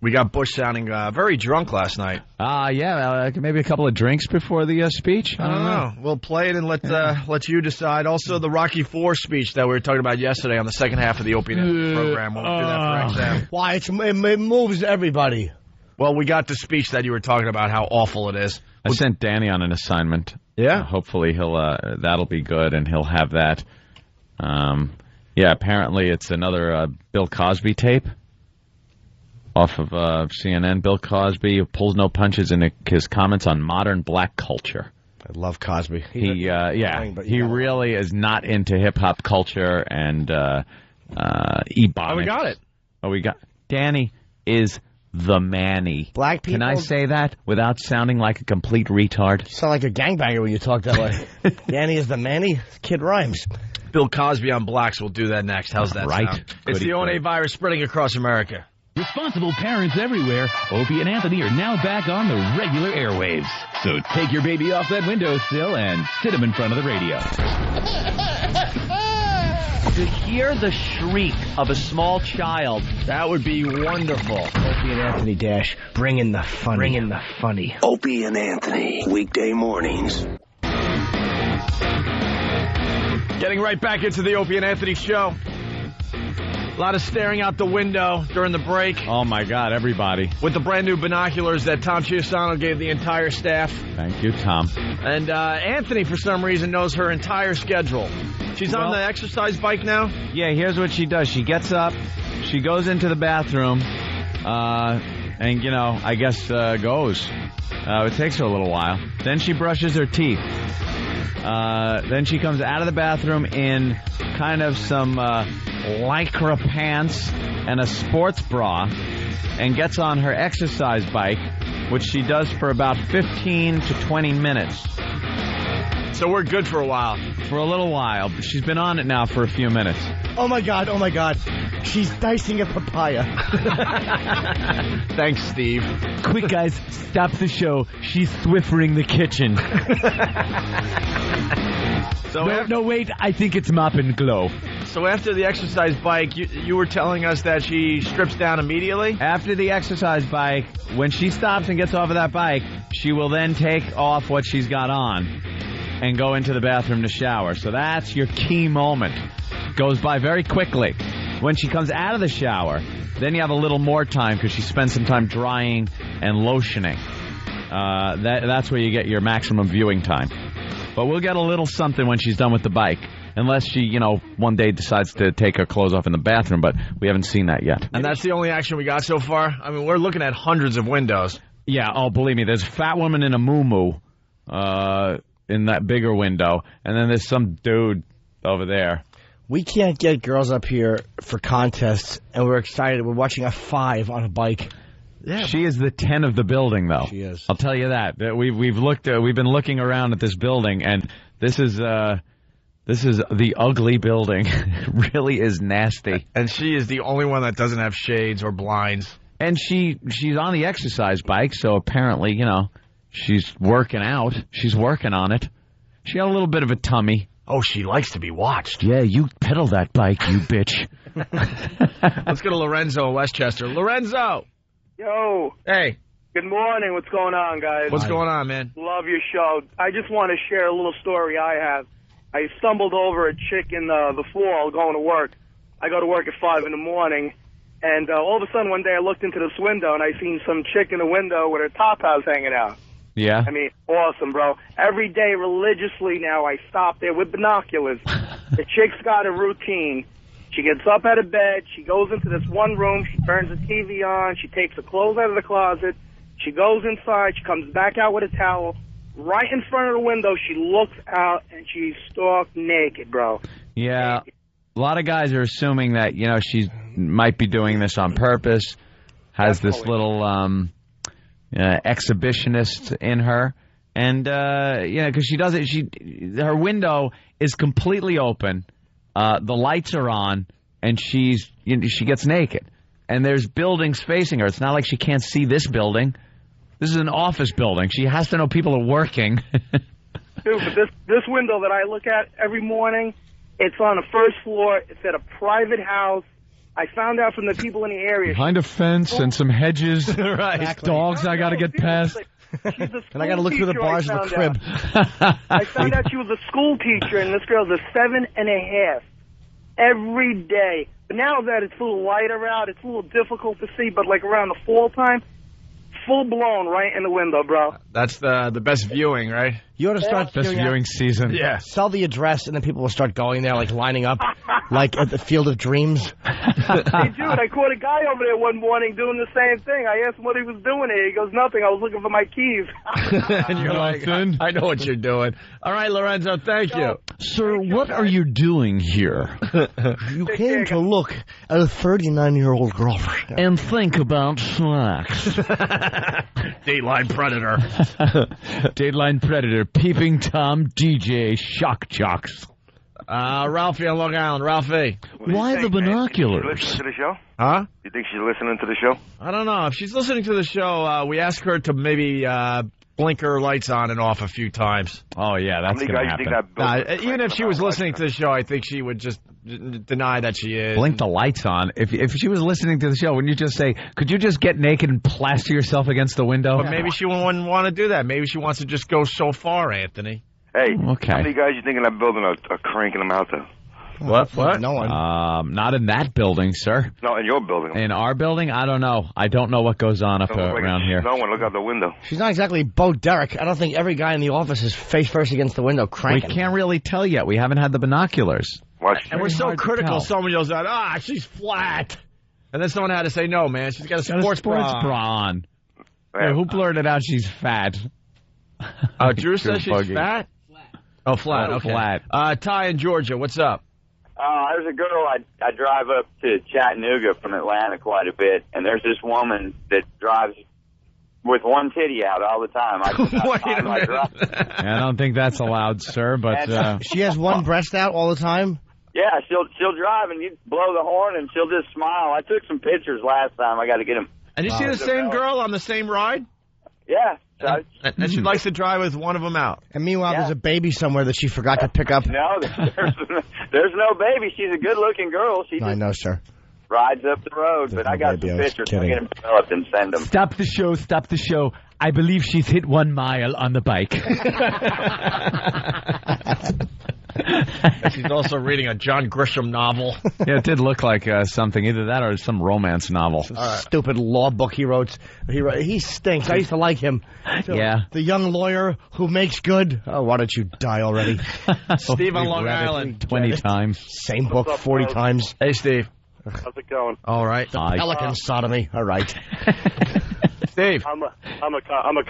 we got Bush sounding very drunk last night. Maybe a couple of drinks before the speech. I don't know. We'll play it and let you decide. Also, the Rocky IV speech that we were talking about yesterday on the second half of the Opie program. We'll do that for XM. Why? It moves everybody. Well, we got the speech that you were talking about, how awful it is. I sent Danny on an assignment. Yeah? Hopefully that'll be good, and he'll have that. Apparently it's another Bill Cosby tape off of CNN. Bill Cosby pulls no punches in his comments on modern black culture. I love Cosby. He really is not into hip-hop culture and ebonics. We got it. We got Danny is the Manny. Black people. Can I say that without sounding like a complete retard? You sound like a gangbanger when you talk that way. Danny is the Manny. Kid rhymes. Bill Cosby on blacks. We'll do that next. How's that sound? It's the ONA virus spreading across America. Responsible parents everywhere, Opie and Anthony are now back on the regular airwaves. So take your baby off that windowsill and sit him in front of the radio. To hear the shriek of a small child, that would be wonderful. Opie and Anthony Dash, bring in the funny. Bring in the funny. Opie and Anthony, weekday mornings. Getting right back into the Opie and Anthony show. A lot of staring out the window during the break. Oh, my God, everybody. With the brand new binoculars that Tom Chiusano gave the entire staff. Thank you, Tom. And Anthony, for some reason, knows her entire schedule. She's on the exercise bike now? Yeah, here's what she does. She gets up, she goes into the bathroom, and, I guess goes. It takes her a little while. Then she brushes her teeth. Then she comes out of the bathroom in kind of some Lycra pants and a sports bra and gets on her exercise bike, which she does for about 15 to 20 minutes. So we're good for a while. For a little while. She's been on it now for a few minutes. Oh, my God. She's dicing a papaya. Thanks, Steve. Quick, guys, stop the show. She's Swiffering the kitchen. So no, wait, I think it's Mop and Glow. So after the exercise bike, you were telling us that she strips down immediately? After the exercise bike, when she stops and gets off of that bike, she will then take off what she's got on and go into the bathroom to shower. So that's your key moment. Goes by very quickly. When she comes out of the shower, then you have a little more time because she spends some time drying and lotioning. That's where you get your maximum viewing time. But we'll get a little something when she's done with the bike. Unless she, one day decides to take her clothes off in the bathroom, but we haven't seen that yet. And that's the only action we got so far? I mean, we're looking at hundreds of windows. Yeah, believe me, there's a fat woman in a muumuu in that bigger window, and then there's some dude over there. We can't get girls up here for contests, and we're excited. We're watching a 5 on a bike. Yeah. She is the 10 of the building, though. She is. I'll tell you that. We've been looking around at this building, and this is the ugly building. It really is nasty. And she is the only one that doesn't have shades or blinds. And she's on the exercise bike, so apparently, she's working out. She's working on it. She got a little bit of a tummy. Oh, she likes to be watched. Yeah, you pedal that bike, you bitch. Let's go to Lorenzo in Westchester. Lorenzo! Yo. Hey. Good morning. What's going on, guys? What's going on, man? Love your show. I just want to share a little story I have. I stumbled over a chick in the fall going to work. I go to work at 5 in the morning, and all of a sudden one day I looked into this window, and I seen some chick in the window with her top house hanging out. Yeah. I mean, awesome, bro. Every day religiously now I stop there with binoculars. The chick's got a routine. She gets up out of bed. She goes into this one room. She turns the TV on. She takes her clothes out of the closet. She goes inside. She comes back out with a towel. Right in front of the window, she looks out, and she's stark naked, bro. Yeah. A lot of guys are assuming that, she might be doing this on purpose, has this little exhibitionist in her. And, because she does it, her window is completely open. The lights are on, and she gets naked. And there's buildings facing her. It's not like she can't see this building. This is an office building. She has to know people are working. Dude, but this window that I look at every morning, it's on the first floor. It's at a private house. I found out from the people in the area. Behind a fence and some hedges. Right. Exactly. Dogs I got to get past. And I got to look through the bars of the crib. I found out she was a school teacher, and this girl's a 7.5 every day. But now that it's a little lighter out, it's a little difficult to see, but like around the fall time, full blown right in the window, bro. That's the best viewing, right? You ought to start best viewing season. Yeah. Sell the address, and then people will start going there, like lining up, like at the Field of Dreams. Hey, dude, I caught a guy over there one morning doing the same thing. I asked him what he was doing here. He goes, nothing. I was looking for my keys. And you're like, I know what you're doing. All right, Lorenzo, thank you. Sir, what are you doing here? You came to look at a 39-year-old girlfriend. And think about snacks. Dateline Predator. Dateline Predator, Peeping Tom, DJ, Shock Jocks. Ralphie on Long Island. Ralphie. Why the binoculars? You listening to the show? Huh? You think she's listening to the show? I don't know. If she's listening to the show, we ask her to maybe blink her lights on and off a few times. Oh, yeah, that's going to happen. Even if she was listening to the show, I think she would just deny that she is. Blink the lights on. If she was listening to the show, wouldn't you just say, could you just get naked and plaster yourself against the window? But maybe she wouldn't want to do that. Maybe she wants to just go so far, Anthony. Hey, okay. How many guys you thinking I'm building are cranking them out there? What? No one. Not in that building, sir. No, in your building. In our building? I don't know. I don't know what goes on around here. No one. Look out the window. She's not exactly Bo Derek. I don't think every guy in the office is face first against the window cranking. We can't really tell yet. We haven't had the binoculars. And we're so critical. Someone yells out, she's flat. And then someone had to say, no, man, she's got a sports bra on. Hey, who blurted out she's fat? Drew says she's fat? Oh, flat. Okay. Flat. Ty in Georgia, what's up? There's a girl, I drive up to Chattanooga from Atlanta quite a bit, and there's this woman that drives with one titty out all the time. I don't think that's allowed, sir, but... She has one breast out all the time? Yeah, she'll drive, and you blow the horn, and she'll just smile. I took some pictures last time. I got to get them. And you see the same girl on the same ride? Yeah. And she likes to drive with one of them out. And meanwhile, there's a baby somewhere that she forgot to pick up. No, there's no baby. She's a good-looking girl. She I know, sir. rides up the road, but I got some pictures. I'll get them developed and send them. Stop the show, stop the show. I believe she's hit 1 mile on the bike. She's also reading a John Grisham novel. Yeah, it did look like something, either that or some romance novel. Stupid law book he wrote. He stinks. I used to like him. Yeah. The young lawyer who makes good. Oh, why don't you die already? Steve on Long Island. 20 times. Same book 40 times. Hey, Steve. How's it going? All right. The Pelican sodomy. All right. Steve. I'm a cop. I'm a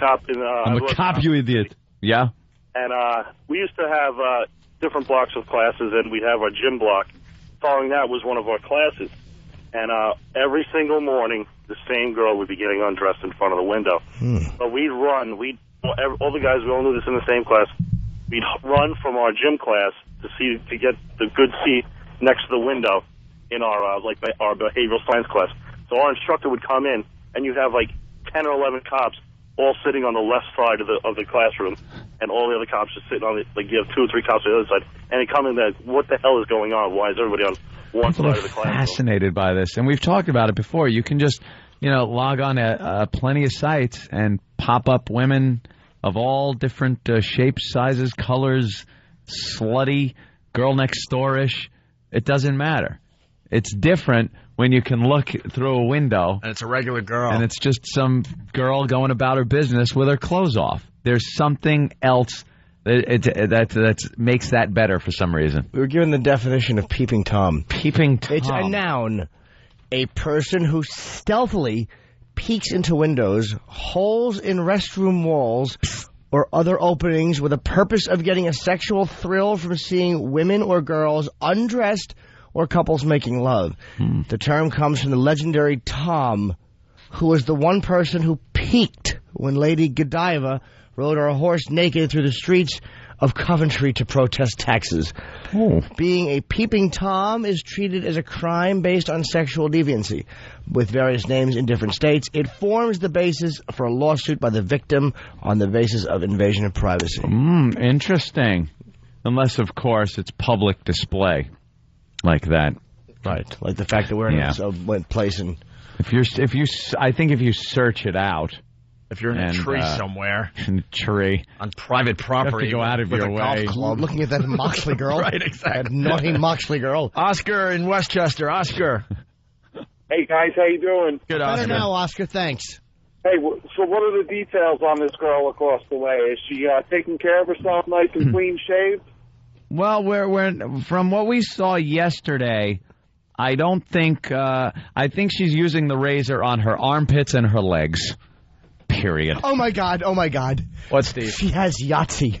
cop, you idiot. Yeah. And we used to have different blocks of classes, and we'd have our gym block. Following that was one of our classes. And every single morning, the same girl would be getting undressed in front of the window. But we'd run. All the guys, we all knew this in the same class. We'd run from our gym class to get the good seat next to the window in our our behavioral science class. So our instructor would come in, and you'd have like 10 or 11 cops all sitting on the left side of the classroom, and all the other cops just sitting on you have 2 or 3 cops on the other side, and they come in there, what the hell is going on? Why is everybody on one People side of the classroom? Fascinated by this, and we've talked about it before. You can just, log on to plenty of sites and pop up women of all different shapes, sizes, colors, slutty, girl next door-ish. It doesn't matter. It's different when you can look through a window. And it's a regular girl. And it's just some girl going about her business with her clothes off. There's something else that makes that better for some reason. We were given the definition of peeping Tom. Peeping Tom. It's a noun. A person who stealthily peeks into windows, holes in restroom walls, or other openings with a purpose of getting a sexual thrill from seeing women or girls undressed or couples making love. The term comes from the legendary Tom, who was the one person who peeked when Lady Godiva rode her horse naked through the streets of Coventry to protest taxes. Being a peeping Tom is treated as a crime based on sexual deviancy. With various names in different states, it forms the basis for a lawsuit by the victim on the basis of invasion of privacy. Interesting. Unless, of course, it's public display. Like that, right? Like the fact that we're in a place, and I think if you search it out, if you're in a tree somewhere, in a tree on private property, you have to go out of your way. Looking at that Moxley girl, right? Exactly. That naughty Moxley girl. Oscar in Westchester. Oscar. Hey guys, how you doing? Good, Better Oscar. now, Oscar. Thanks. Hey, so what are the details on this girl across the way? Is she taking care of herself, nice and clean shaved? Well, we're from what we saw yesterday, I don't think I think she's using the razor on her armpits and her legs. Period. Oh my God! Oh my God! What, Steve? She has Yahtzee.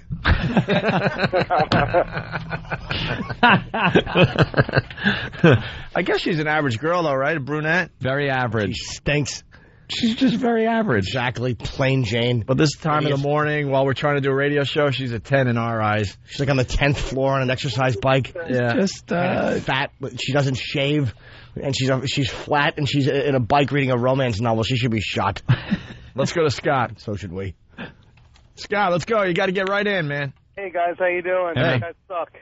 I guess she's an average girl, though, right? A brunette. Very average. She stinks. She's just very average. Exactly. Plain Jane. But this time of the morning, while we're trying to do a radio show, she's a 10 in our eyes. She's like on the 10th floor on an exercise bike. Yeah. Just fat. She doesn't shave. And she's flat, and she's in a bike reading a romance novel. She should be shot. Let's go to Scott. So should we. Scott, let's go. You got to get right in, man. Hey, guys. How you doing? Hey. You guys suck.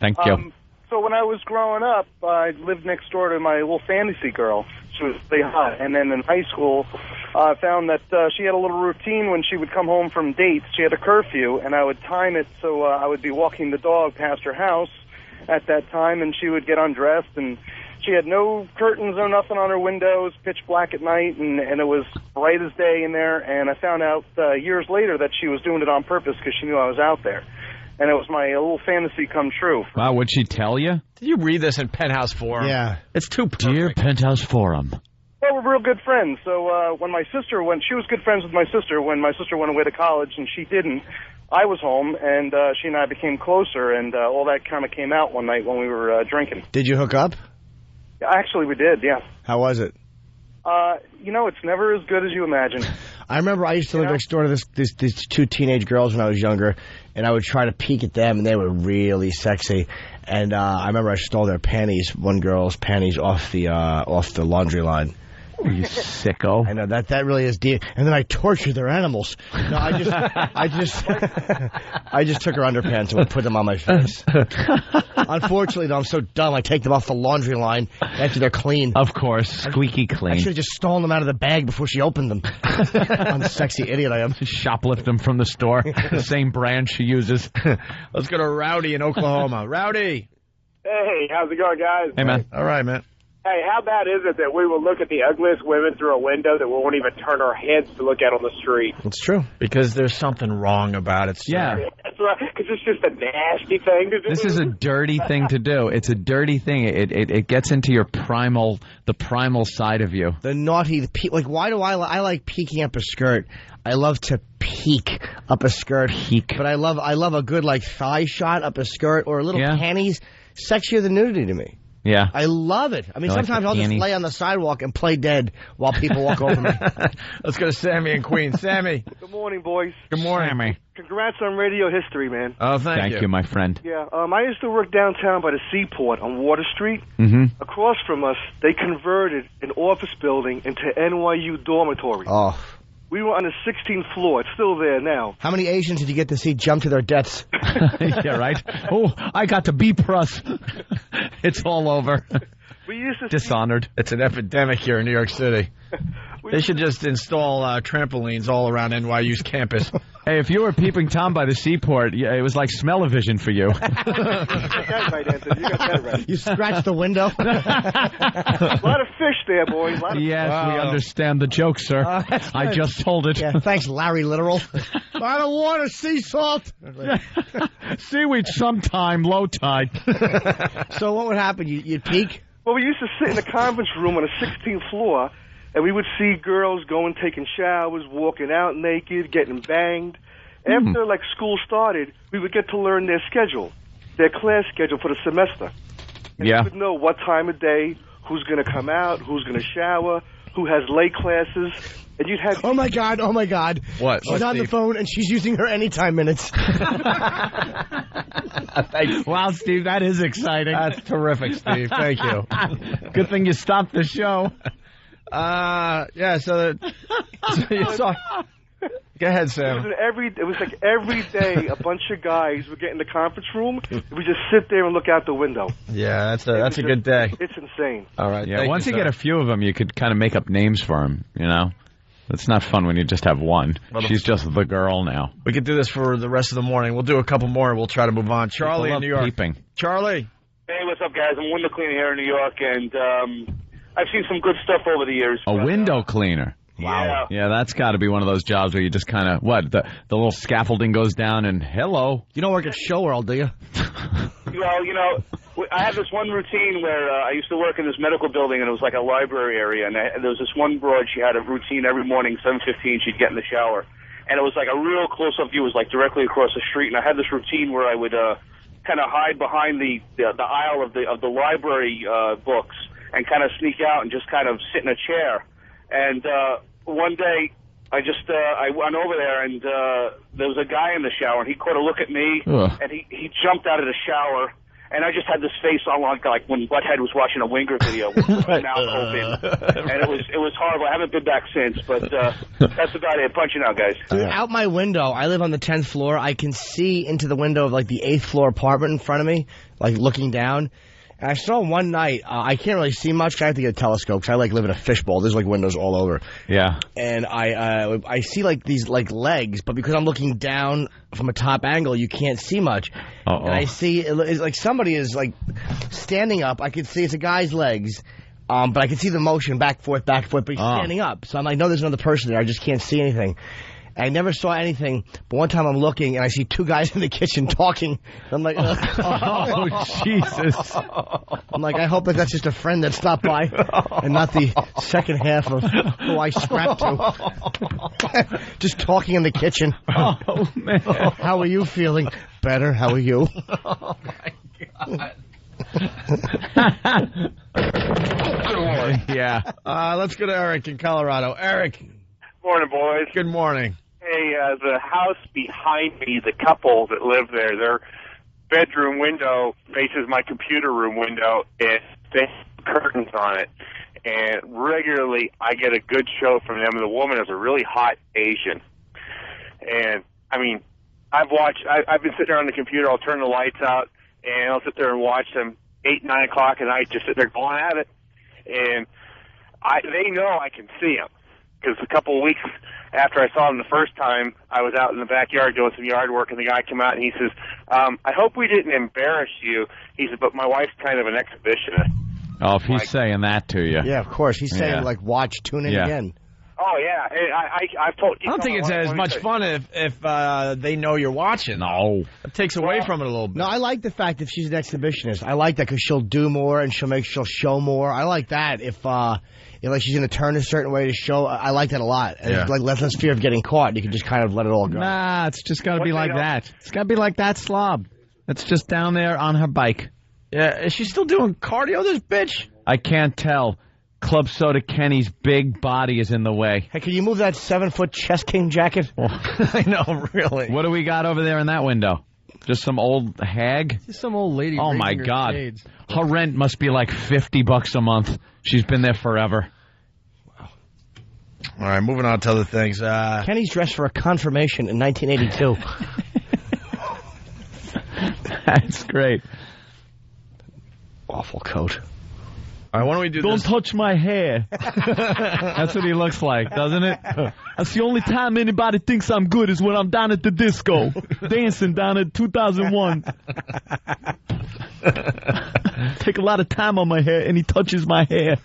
Thank you. So when I was growing up, I lived next door to my little fantasy girl. She was really hot. And then in high school, I found that she had a little routine when she would come home from dates. She had a curfew, and I would time it so I would be walking the dog past her house at that time, and she would get undressed, and she had no curtains or nothing on her windows, pitch black at night, and it was bright as day in there. And I found out years later that she was doing it on purpose because she knew I was out there. And it was my little fantasy come true. Wow, what'd she tell you? Did you read this in Penthouse Forum? Yeah. It's too perfect. Dear Penthouse Forum. Well, we're real good friends. So when my sister went, she was good friends with my sister. When my sister went away to college and she didn't, I was home, and she and I became closer, and all that kind of came out one night when we were drinking. Did you hook up? Actually, we did, yeah. How was it? It's never as good as you imagine. I remember I used to live next door to these 2 teenage girls when I was younger, and I would try to peek at them, and they were really sexy. And I remember I stole their panties, one girl's panties, off the laundry line. You sicko. I know that really is deep. And then I torture their animals. No, I just took her underpants and put them on my face. Unfortunately, though, I'm so dumb. I take them off the laundry line after they're clean. Of course, squeaky clean. I should have just stolen them out of the bag before she opened them. I'm a sexy idiot I am. Shoplift them from the store. The same brand she uses. Let's go to Rowdy in Oklahoma. Rowdy. Hey, how's it going, guys? Hey, man. All right, man. Hey, how bad is it that we will look at the ugliest women through a window that we won't even turn our heads to look at on the street? It's true. Because there's something wrong about it, sir. Yeah. That's right, because it's just a nasty thing to do. This is a dirty thing to do. It's a dirty thing. It gets into your the primal side of you. The naughty, like, why do I like peeking up a skirt? I love to peek up a skirt. Peek. But I love a good, like, thigh shot up a skirt or a little panties. Sexier than nudity to me. Yeah. I love it. I mean, sometimes I'll just lay on the sidewalk and play dead while people walk over me. Let's go to Sammy in Queens. Sammy. Good morning, boys. Good morning. Sammy. Congrats on radio history, man. Oh, thank you, my friend. Yeah, I used to work downtown by the Seaport on Water Street. Mm-hmm. Across from us, they converted an office building into NYU dormitory. Oh. We were on the 16th floor. It's still there now. How many Asians did you get to see jump to their deaths? Yeah, right? Oh, I got to B+. It's all over. We used to Dishonored. It's an epidemic here in New York City. They should just install trampolines all around NYU's campus. Hey, if you were peeping Tom by the Seaport, it was like smell-o-vision for you. You got that right, Anthony. You got that right. You scratched the window? A lot of fish there, boys. Yes, we understand the joke, sir. I just told it. Yeah, thanks, Larry Literal. I don't want to sea salt. Seaweed sometime, low tide. So what would happen? You'd peek? Well, we used to sit in the conference room on the 16th floor, and we would see girls going, taking showers, walking out naked, getting banged. After, school started, we would get to learn their schedule, their class schedule for the semester. And we would know what time of day, who's going to come out, who's going to shower, who has late classes. And you'd have... Oh, my God. What? She's on the phone, and she's using her anytime minutes. Wow, Steve, that is exciting. That's terrific, Steve. Thank you. Good thing you stopped the show. Yeah, so you saw... Go ahead, Sam. It was like every day a bunch of guys would get in the conference room, and we just sit there and look out the window. Yeah, that's a good day. It's insane. All right. Yeah, once you get a few of them, you could kind of make up names for them, you know? It's not fun when you just have one. She's just the girl now. We could do this for the rest of the morning. We'll do a couple more, and we'll try to move on. Charlie in New York. Peeping. Charlie. Hey, what's up, guys? I'm window cleaner here in New York, and I've seen some good stuff over the years. A window cleaner. Wow. Yeah, that's got to be one of those jobs where you just kind of, the little scaffolding goes down and hello. You don't work at Show World, do you? Well, I have this one routine where I used to work in this medical building, and it was like a library area, and there was this one broad, she had a routine every morning, 7:15, she'd get in the shower. And it was like a real close-up view, it was like directly across the street, and I had this routine where I would kind of hide behind the aisle of the library books and kind of sneak out and just kind of sit in a chair. And one day, I went over there, and there was a guy in the shower, and he caught a look at me, and he jumped out of the shower, and I just had this face on like when Butthead was watching a Winger video with his mouth open, and it was horrible. I haven't been back since, but that's about it. Punching out, guys. Dude, out my window, I live on the 10th floor. I can see into the window of the 8th floor apartment in front of me, looking down. And I saw one night, I can't really see much because I have to get a telescope because I live in a fishbowl. There's windows all over. Yeah. And I see these legs, but because I'm looking down from a top angle, you can't see much. Uh-oh. And I see it's like somebody is standing up. I can see it's a guy's legs, but I can see the motion back and forth, but he's standing up. So I'm like, no, there's another person there. I just can't see anything. I never saw anything, but one time I'm looking, and I see two guys in the kitchen talking. I'm like, oh, Jesus. I'm like, I hope that's just a friend that stopped by and not the second half of who I strapped to. Just talking in the kitchen. Oh, man. How are you feeling? Better. How are you? Oh, my God. Yeah. Let's go to Eric in Colorado. Eric. Morning, boys. Good morning. Hey, the house behind me, the couple that live there, their bedroom window faces my computer room window, and they have curtains on it. and regularly I get a good show from them. And the woman is a really hot Asian. And, I mean, I've been sitting there on the computer, I'll turn the lights out, and I'll sit there and watch them 8, 9 o'clock at night, just sit there going at it. And they know I can see them. Because a couple of weeks after I saw them the first time, I was out in the backyard doing some yard work, and the guy came out and he says, I hope we didn't embarrass you. He said, but my wife's kind of an exhibitionist. Oh, if he's saying that to you. Yeah, of course. He's saying, like, watch, tune in again. Oh, yeah. I've told you. I don't think it's as much fun if they know you're watching. No. It takes away from it a little bit. No, I like the fact that she's an exhibitionist. I like that because she'll do more and she'll show more. I like that. If like she's going to turn a certain way to show, I like that a lot. And it's like less fear of getting caught. You can just kind of let it all go. Nah, it's just got to be like that. It's got to be like that slob. It's just down there on her bike. Yeah, is she still doing cardio, this bitch? I can't tell. Club Soda Kenny's big body is in the way. Hey, can you move that 7-foot Chess King jacket? I know, really. What do we got over there in that window? Just some old hag? Just some old lady. Oh, my God. Her rent must be like $50 a month. She's been there forever. Wow. All right, moving on to other things. Kenny's dressed for a confirmation in 1982. That's great. Awful coat. All right, why don't we do Don't this? touch my hair. That's what he looks like, doesn't it? That's the only time anybody thinks I'm good is when I'm down at the disco, dancing down at 2001. Take a lot of time on my hair, and he touches my hair.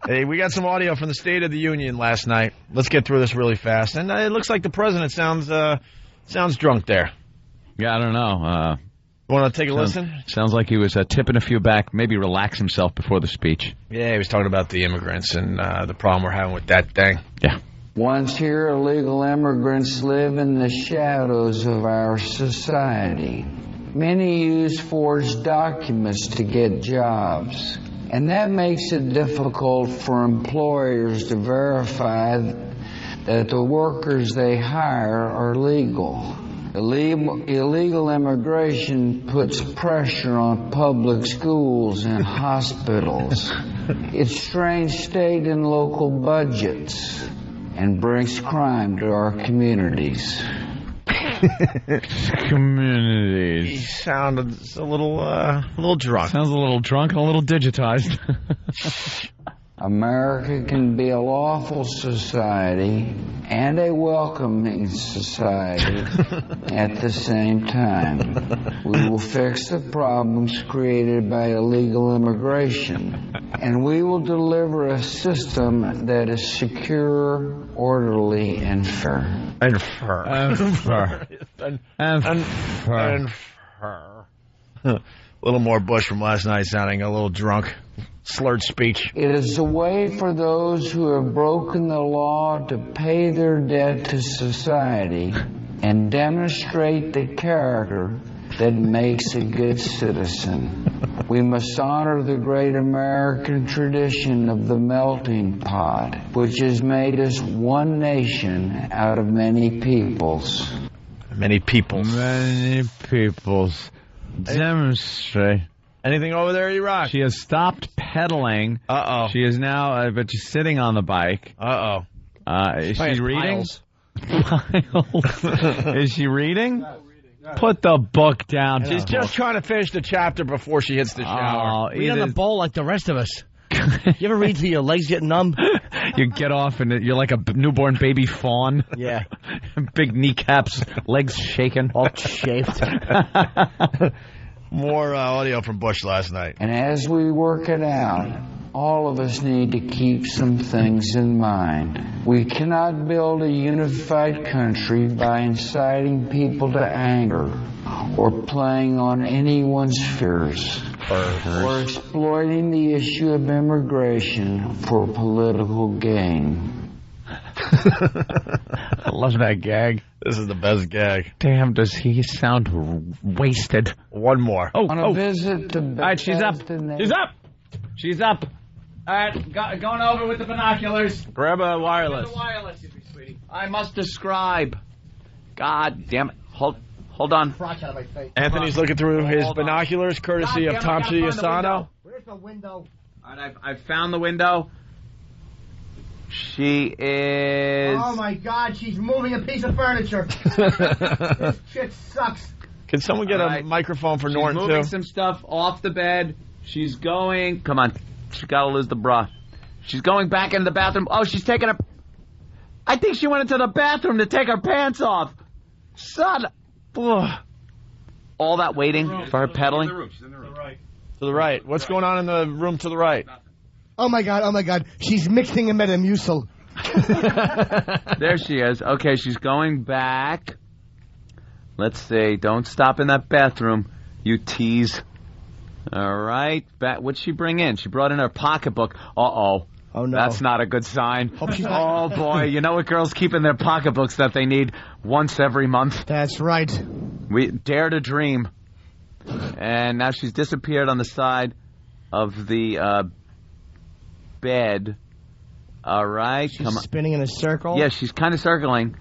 Hey, we got some audio from the State of the Union last night. Let's get through this really fast. And it looks like the president sounds drunk there. Yeah, I don't know. Want to take a listen? Sounds like he was tipping a few back, maybe relax himself before the speech. Yeah, he was talking about the immigrants and the problem we're having with that thing. Yeah. Once here, illegal immigrants live in the shadows of our society. Many use forged documents to get jobs, and that makes it difficult for employers to verify that the workers they hire are legal. Illegal immigration puts pressure on public schools and hospitals. It strains state and local budgets and brings crime to our communities. Communities. He sounded a little drunk. Sounds a little drunk and a little digitized. America can be a lawful society and a welcoming society at the same time. We will fix the problems created by illegal immigration, and we will deliver a system that is secure, orderly, and fair. And fair. And fair. A little more Bush from last night sounding a little drunk. Slurred speech. It is a way for those who have broken the law to pay their debt to society and demonstrate the character that makes a good citizen. We must honor the great American tradition of the melting pot, which has made us one nation out of many peoples. Many peoples. Many peoples. Demonstrate. Anything over there, E-Rock? She has stopped pedaling. Uh-oh. She is now, but she's sitting on the bike. Uh-oh. Is she reading? Piles. Is she reading? Put the book down. She's just trying to finish the chapter before she hits the shower. Read on the bowl like the rest of us. You ever read till your legs get numb? You get off and you're like a newborn baby fawn. Yeah. Big kneecaps, legs shaking. All chafed. More audio from Bush last night. And as we work it out, all of us need to keep some things in mind. We cannot build a unified country by inciting people to anger or playing on anyone's fears or exploiting the issue of immigration for political gain. I love that gag. This is the best gag. Damn, does he sound wasted? One more. On a visit to All right, she's up. She's up. She's up. All right, going over with the binoculars. Grab a wireless. Grab a wireless, sweetie. I must describe. God damn it. Hold on. Anthony's looking through his binoculars, courtesy of Tom Chiusano. Where's the window? All right, I've found the window. She is... Oh, my God, she's moving a piece of furniture. This shit sucks. Can someone get a microphone for Norton, too? She's moving some stuff off the bed. She's going... Come on. She's got to lose the bra. She's going back into the bathroom. Oh, she's taking her... I think she went into the bathroom to take her pants off. Son... Ugh. All that waiting for her pedaling? She's in the room. To the right. What's going on in the room to the right? Oh, my God. She's mixing a Metamucil. There she is. Okay, she's going back. Let's see. Don't stop in that bathroom, you tease. All right. What'd she bring in? She brought in her pocketbook. Uh-oh. Oh, no. That's not a good sign. Oh, boy. You know what girls keep in their pocketbooks that they need once every month? That's right. We dare to dream. And now she's disappeared on the side of the bed. All right. She's spinning in a circle? Yeah, she's kind of circling.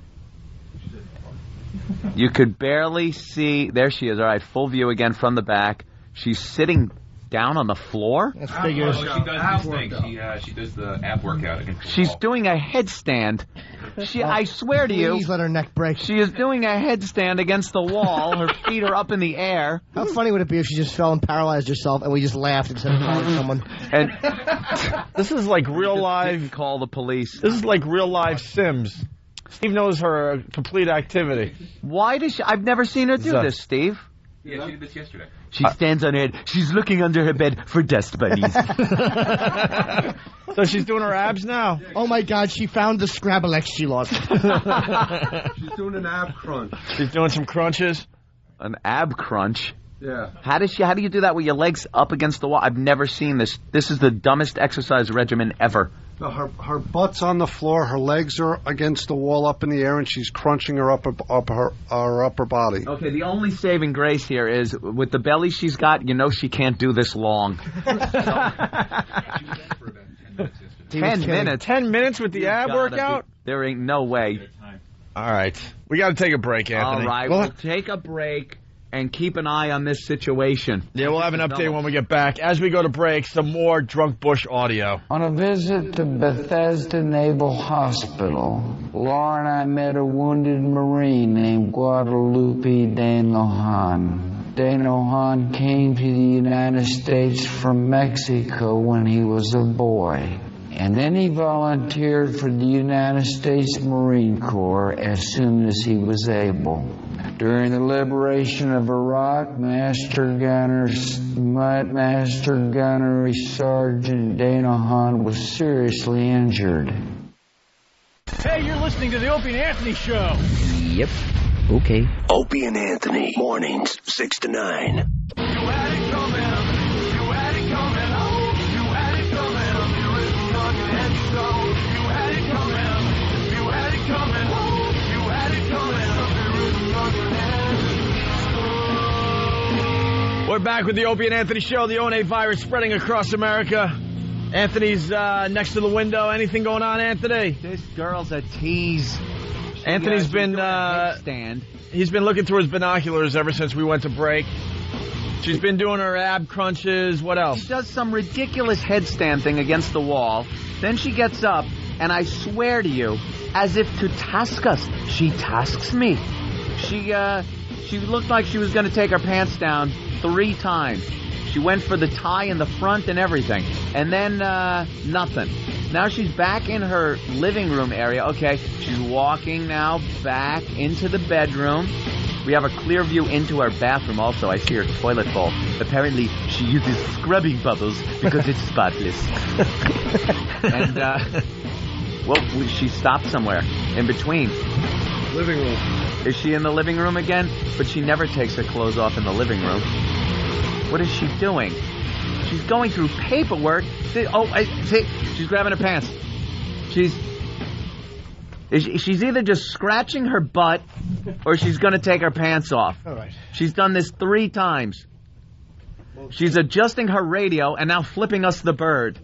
You could barely see. There she is. All right, full view again from the back. She's sitting down on the floor. That figures. She does this thing. She does the ab workout against the She's wall. doing a headstand. I swear to you. Please let her neck break. She is doing a headstand against the wall. Her feet are up in the air. How funny would it be if she just fell and paralyzed herself and we just laughed instead of calling someone? And this is like real live. Call the police. This is like real live Sims. Steve knows her complete activity. Why does she? I've never seen her do this, Steve. Yeah, she did this yesterday. She stands on her head. She's looking under her bed for dust bunnies. So she's doing her abs now. Oh, my God. She found the Scrabble X she lost. She's doing an ab crunch. She's doing some crunches. An ab crunch? Yeah. How do you do that with your legs up against the wall? I've never seen this. This is the dumbest exercise regimen ever. No, her butt's on the floor, her legs are against the wall up in the air, and she's crunching her upper body. Okay, the only saving grace here is with the belly she's got, you know she can't do this long. 10 minutes? 10 minutes with the ab workout? There ain't no way. All right. We got to take a break, Anthony. All right, we'll take a break and keep an eye on this situation. Yeah, we'll have an update when we get back. As we go to break, some more Drunk Bush audio. On a visit to Bethesda Naval Hospital, Laura and I met a wounded Marine named Guadalupe Danohan. Danohan came to the United States from Mexico when he was a boy. And then he volunteered for the United States Marine Corps as soon as he was able. During the liberation of Iraq, Master Gunnery Sergeant Danohan was seriously injured. Hey, you're listening to the Opie and Anthony Show. Yep. Okay. Opie and Anthony, mornings, 6 to 9. We're back with the Opie and Anthony Show. The ONA virus spreading across America. Anthony's next to the window. Anything going on, Anthony? This girl's a tease. Anthony's been he's been looking through his binoculars ever since we went to break. She's been doing her ab crunches. What else? She does some ridiculous headstand thing against the wall. Then she gets up, and I swear to you, as if to task us, she tasks me. She looked like she was going to take her pants down 3 times. She went for the tie in the front and everything. And then, nothing. Now she's back in her living room area. Okay, she's walking now back into the bedroom. We have a clear view into her bathroom also. I see her toilet bowl. Apparently, she uses scrubbing bubbles because it's spotless. And, she stopped somewhere in between. Living room. Is she in the living room again? But she never takes her clothes off in the living room. What is she doing? She's going through paperwork. She's grabbing her pants. She's either just scratching her butt or she's going to take her pants off. All right. She's done this 3 times. She's adjusting her radio and now flipping us the bird.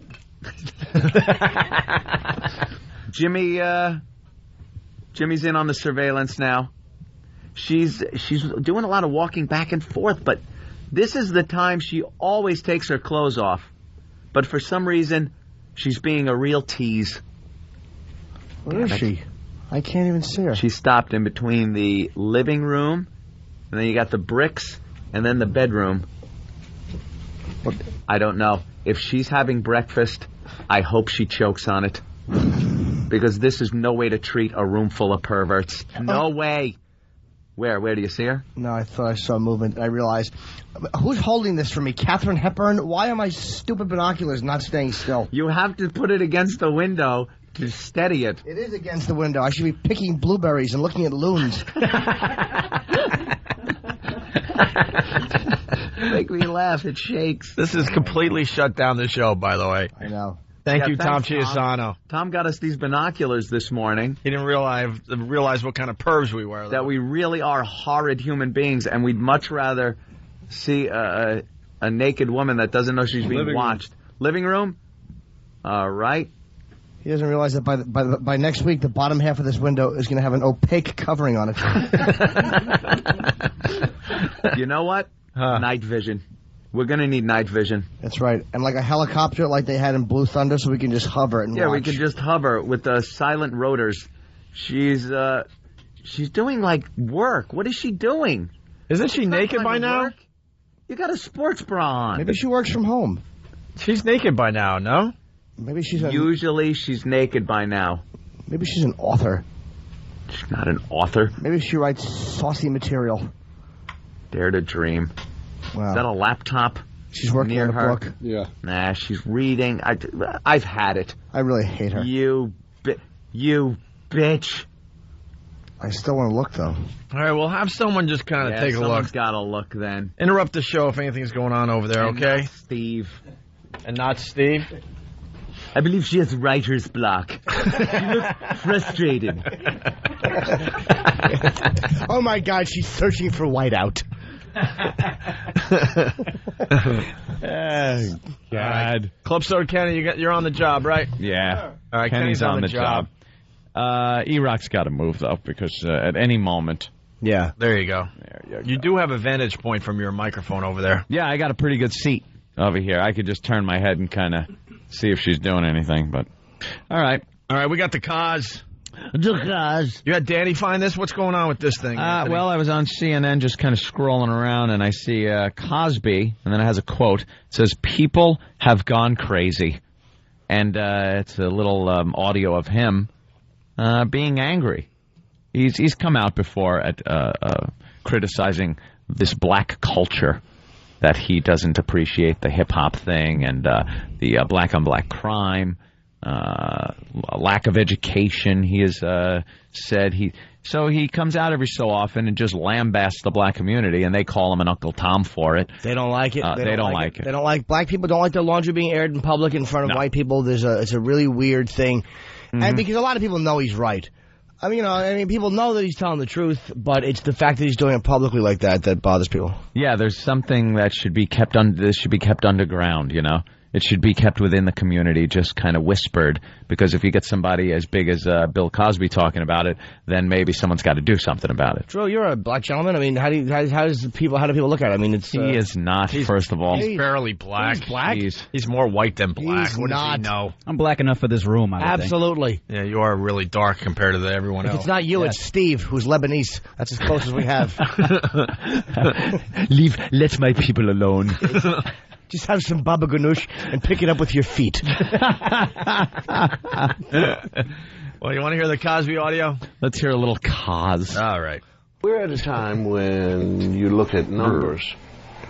Jimmy's in on the surveillance now. She's doing a lot of walking back and forth, but this is the time she always takes her clothes off. But for some reason, she's being a real tease. Where is she? I can't even see her. She stopped in between the living room, and then you got the bricks, and then the bedroom. I don't know. If she's having breakfast, I hope she chokes on it. Because this is no way to treat a room full of perverts. No way. Where do you see her? No, I thought I saw movement. I realized. Who's holding this for me? Katharine Hepburn? Why are my stupid binoculars not staying still? You have to put it against the window to steady it. It is against the window. I should be picking blueberries and looking at loons. Make me laugh. It shakes. This is completely shut down the show, by the way. I know. Thank you, Tom Chiasano. Tom got us these binoculars this morning. He didn't realize what kind of pervs we were. That we really are horrid human beings, and we'd much rather see a naked woman that doesn't know she's being watched. Living room? All right. He doesn't realize that by next week, the bottom half of this window is going to have an opaque covering on it. You know what? Night vision. We're going to need night vision. That's right. And like a helicopter like they had in Blue Thunder, so we can just hover and watch. We can just hover with the silent rotors. She's doing, like, work. What is she doing? Isn't she naked by now? Work. You got a sports bra on. Maybe she works from home. She's naked by now, no? Maybe she's Usually she's naked by now. Maybe she's an author. She's not an author. Maybe she writes saucy material. Dare to dream. Wow. Is that a laptop? She's working on a book. Yeah. Nah, she's reading. I've had it. I really hate her. You bitch. I still want to look, though. All right, we'll have someone just kind of take a look. Someone's got to look then. Interrupt the show if anything's going on over there, okay? Not Steve. And not Steve? I believe she has writer's block. She looks frustrated. Oh, my God, she's searching for whiteout. God. Club Soda Kenny, you're on the job, right? Yeah. All right, Kenny's on the job. E-Rock's got to move, though, because at any moment... Yeah. There you go. You do have a vantage point from your microphone over there. Yeah, I got a pretty good seat over here. I could just turn my head and kind of see if she's doing anything, but... All right, we got the cause. The cause. You had Danny find this? What's going on with this thing? Well, I was on CNN just kind of scrolling around, and I see Cosby, and then it has a quote. It says, "People have gone crazy." And it's a little audio of him being angry. He's come out before at criticizing this black culture, that he doesn't appreciate the hip-hop thing and the black-on-black crime, lack of education, he has said. So he comes out every so often and just lambasts the black community, and they call him an Uncle Tom for it. They don't like it. They don't like it. They don't like black people. Don't like their laundry being aired in public in front of white people. It's a really weird thing, and because a lot of people know he's right. I mean, people know that he's telling the truth, but it's the fact that he's doing it publicly like that bothers people. Yeah, there's something that should be kept this should be kept underground, you know? It should be kept within the community, just kind of whispered, because if you get somebody as big as Bill Cosby talking about it, then maybe someone's got to do something about it. Drew, you're a black gentleman. I mean, how do people look at it? I mean, he is not, first of all. He's barely black. He's black? He's more white than black. He's what not. does he know? I'm black enough for this room, I would Absolutely. Yeah, you are really dark compared to everyone else. If it's not you, it's Steve, who's Lebanese. That's as close as we have. Let my people alone. Just have some baba ganoush and pick it up with your feet. Well, you want to hear the Cosby audio? Let's hear a little Cos. All right. We're at a time when you look at numbers,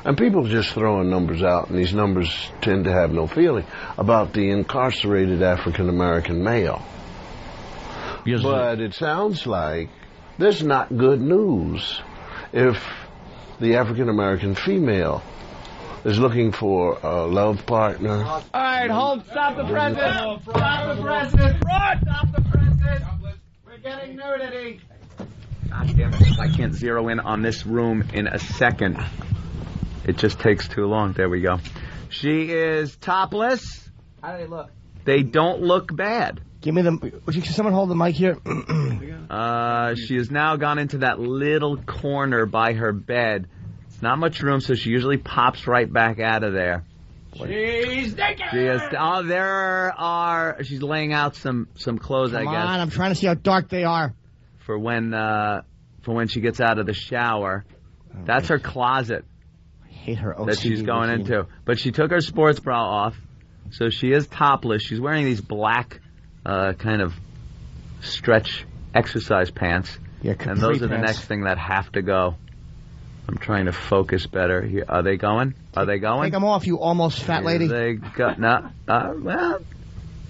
and people just throwing numbers out, and these numbers tend to have no feeling about the incarcerated African-American male. Yes, but it sounds like there's not good news if the African-American female is looking for a love partner. All right, hold. Stop the president. Stop the president. Stop the president. We're getting nudity. God damn it. I can't zero in on this room in a second. It just takes too long. There we go. She is topless. How do they look? They don't look bad. Give me the... Would you someone hold the mic here? She has now gone into that little corner by her bed. Not much room, so she usually pops right back out of there. She's naked. She is. Oh, there are. She's laying out some clothes. I guess. Come on, I'm trying to see how dark they are. For when she gets out of the shower. That's her closet. I hate her OCD that she's going routine. into. But she took her sports bra off, so she is topless. She's wearing these black kind of stretch exercise pants. Yeah, and those are the pants. next thing that have to go. I'm trying to focus better here. Are they going? Are they going? Take them off, you almost fat lady. They got well.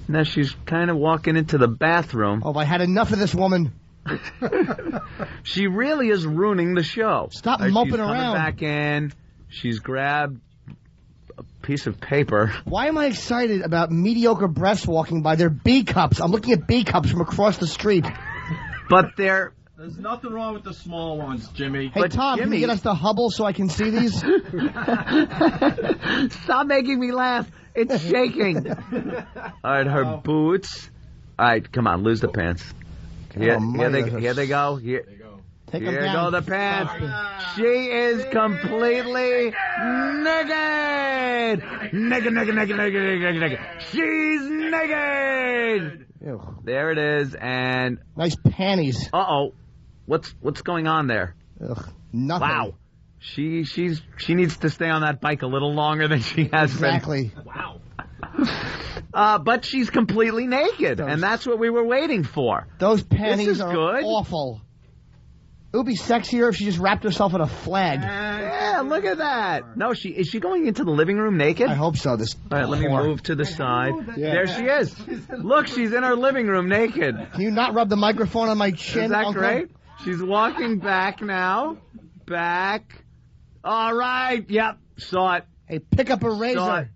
Now she's kind of walking into the bathroom. Oh, I had enough of this woman. She really is ruining the show. Stop She's moping coming around. back in. She's grabbed a piece of paper. Why am I excited about mediocre breasts walking by? They're B cups. I'm looking at B cups from across the street. But they're... There's nothing wrong with the small ones, Jimmy. Hey, Tom, can you get us the Hubble so I can see these? Stop making me laugh. It's shaking. All right, her boots. All right, come on, lose the pants. Here they go. Here Take them go down. the pants. She is completely naked. Naked. She's naked. Ew. There it is, and nice panties. Uh-oh. What's going on there? Ugh, nothing. Wow. She needs to stay on that bike a little longer than she has Exactly. been. Wow. But she's completely naked, and that's what we were waiting for. Those panties This is are good. awful. It would be sexier if she just wrapped herself in a flag. Yeah, look at that. No, is she going into the living room naked? I hope so. This. All right, let me move to the side. Yeah. There she is. Look, she's in her living room naked. Can you not rub the microphone on my chin? Is that Uncle? great? She's walking back now. Back. All right. Yep. Saw it. Hey, pick up a razor. Saw it.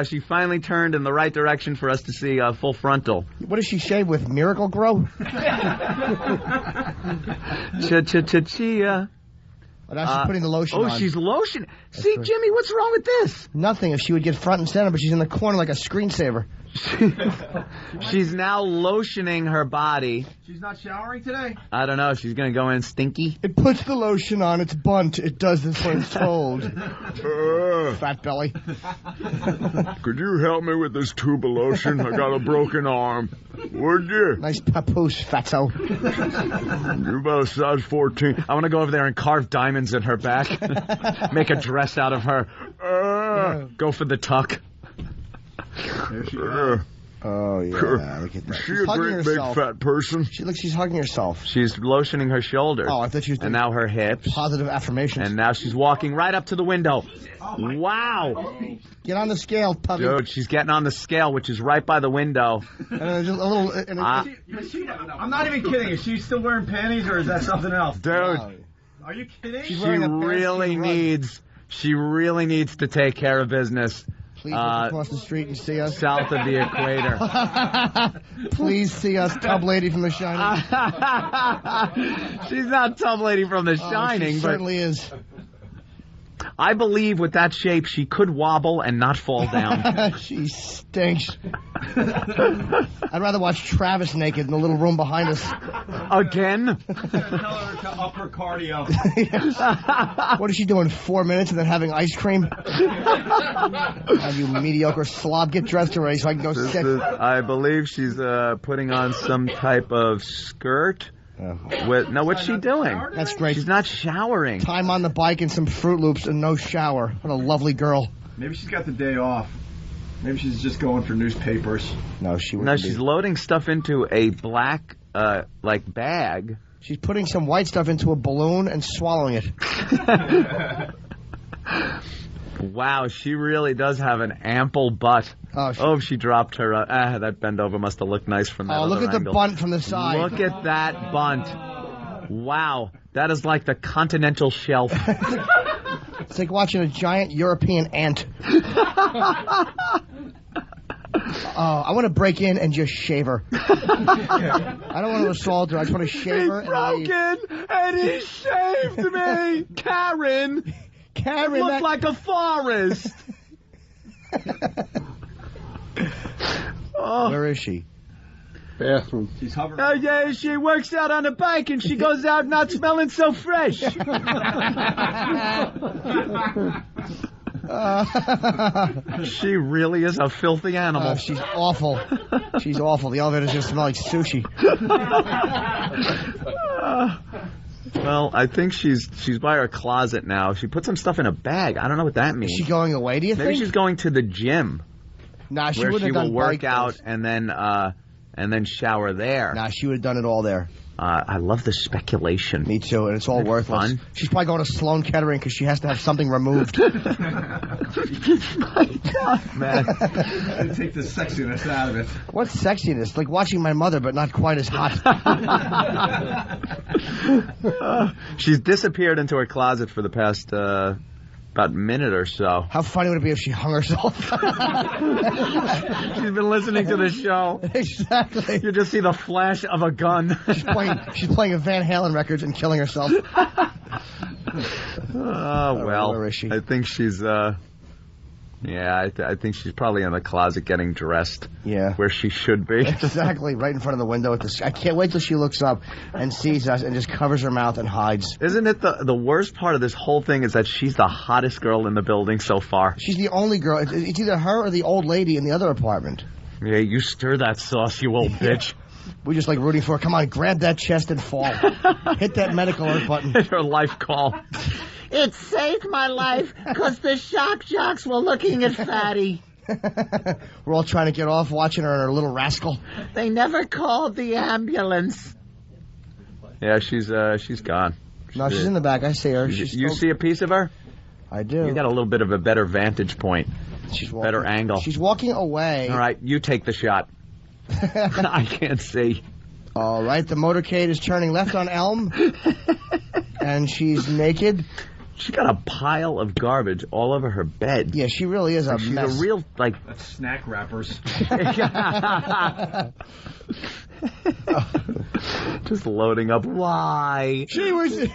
She finally turned in the right direction for us to see full frontal. What does she shave with? Miracle Grow? Chia. Oh, now she's putting the lotion on. Oh, she's lotion. See, Jimmy, what's wrong with this? Nothing. If she would get front and center, but she's in the corner like a screensaver. She's now lotioning her body. She's not showering today? I don't know. She's going to go in stinky. It puts the lotion on. It's bunt. It does this when it's told. Fat belly. Could you help me with this tube of lotion? I got a broken arm. Would you? Nice papoose, fatso. You about a size 14. I want to go over there and carve diamonds in her back. Make a dress out of her. Go for the tuck. There she goes. Oh, yeah. Look at that. Is she a great big fat person? She's hugging herself. She's lotioning her shoulders. Oh, I thought she was doing and now her hips. Positive affirmations. And now she's walking right up to the window. Wow. Get on the scale, puppy. Dude, she's getting on the scale, which is right by the window. And just a little. I'm not even kidding. Is she still wearing panties, or is that something else? Dude. Are you kidding? She's She wearing a really needs to take care of business. Please look across the street and see us. South of the equator. Please see us, tub lady from The Shining. She's not tub lady from The Shining, she but certainly is. I believe with that shape she could wobble and not fall down. She stinks. I'd rather watch Travis naked in the little room behind us. Again? Tell her to up her cardio. What is she doing, 4 minutes and then having ice cream? You mediocre slob, get dressed already so I can go sit. I believe she's putting on some type of skirt. What's she doing? That's great. She's not showering. Time on the bike and some Fruit Loops and no shower. What a lovely girl. Maybe she's got the day off. Maybe she's just going for newspapers. No, she's loading stuff into a black bag. She's putting some white stuff into a balloon and swallowing it. Wow, she really does have an ample butt. Oh, she dropped her. That bend over must have looked nice from that other look at angle. the bunt from the side. Look at that bunt. Wow, that is like the continental shelf. It's like watching a giant European ant. I want to break in and just shave her. I don't want to assault her. I just want to shave her. He's broken, and he shaved me. Karen, looked like a forest. Where is she? Bathroom. She's hovering. Oh, yeah, she works out on a bike and she goes out not smelling so fresh. She really is a filthy animal. She's awful. She's awful. The elevators just smell like sushi. Well, I think she's by her closet now. She put some stuff in a bag. I don't know what that means. Is she going away, do you think? Maybe she's going to the gym. Nah, she where would have done will work bike out first. and then shower there. Nah, she would have done it all there. I love the speculation. Me too, and it's all worthless. Fun? She's probably going to Sloan Kettering because she has to have something removed. My God, man. Take the sexiness out of it. What's sexiness? Like watching my mother, but not quite as hot. She's disappeared into her closet for the past about a minute or so. How funny would it be if she hung herself? She's been listening to the show. Exactly. You just see the flash of a gun. She's playing a Van Halen records and killing herself. Well, where is she? I think she's I think she's probably in the closet getting dressed. Yeah. Where she should be. Exactly, right in front of the window. I can't wait till she looks up and sees us and just covers her mouth and hides. Isn't it the worst part of this whole thing is that she's the hottest girl in the building so far? She's the only girl. It's either her or the old lady in the other apartment. Yeah, you stir that sauce, you old bitch. We're just like rooting for her. Come on, grab that chest and fall. Hit that medical alert button. Hit her life call. It saved my life because the shock jocks were looking at Fatty. We're all trying to get off watching her and her little rascal. They never called the ambulance. Yeah, she's gone. No, she's in the back. I see her. You see a piece of her? I do. You got a little bit of a better vantage point. She's walking, better angle. She's walking away. All right, you take the shot. I can't see. All right, the motorcade is turning left on Elm, and she's naked. She got a pile of garbage all over her bed. Yeah, she really is a she's mess. a real, like... That's snack wrappers. Just loading up. Why? She was...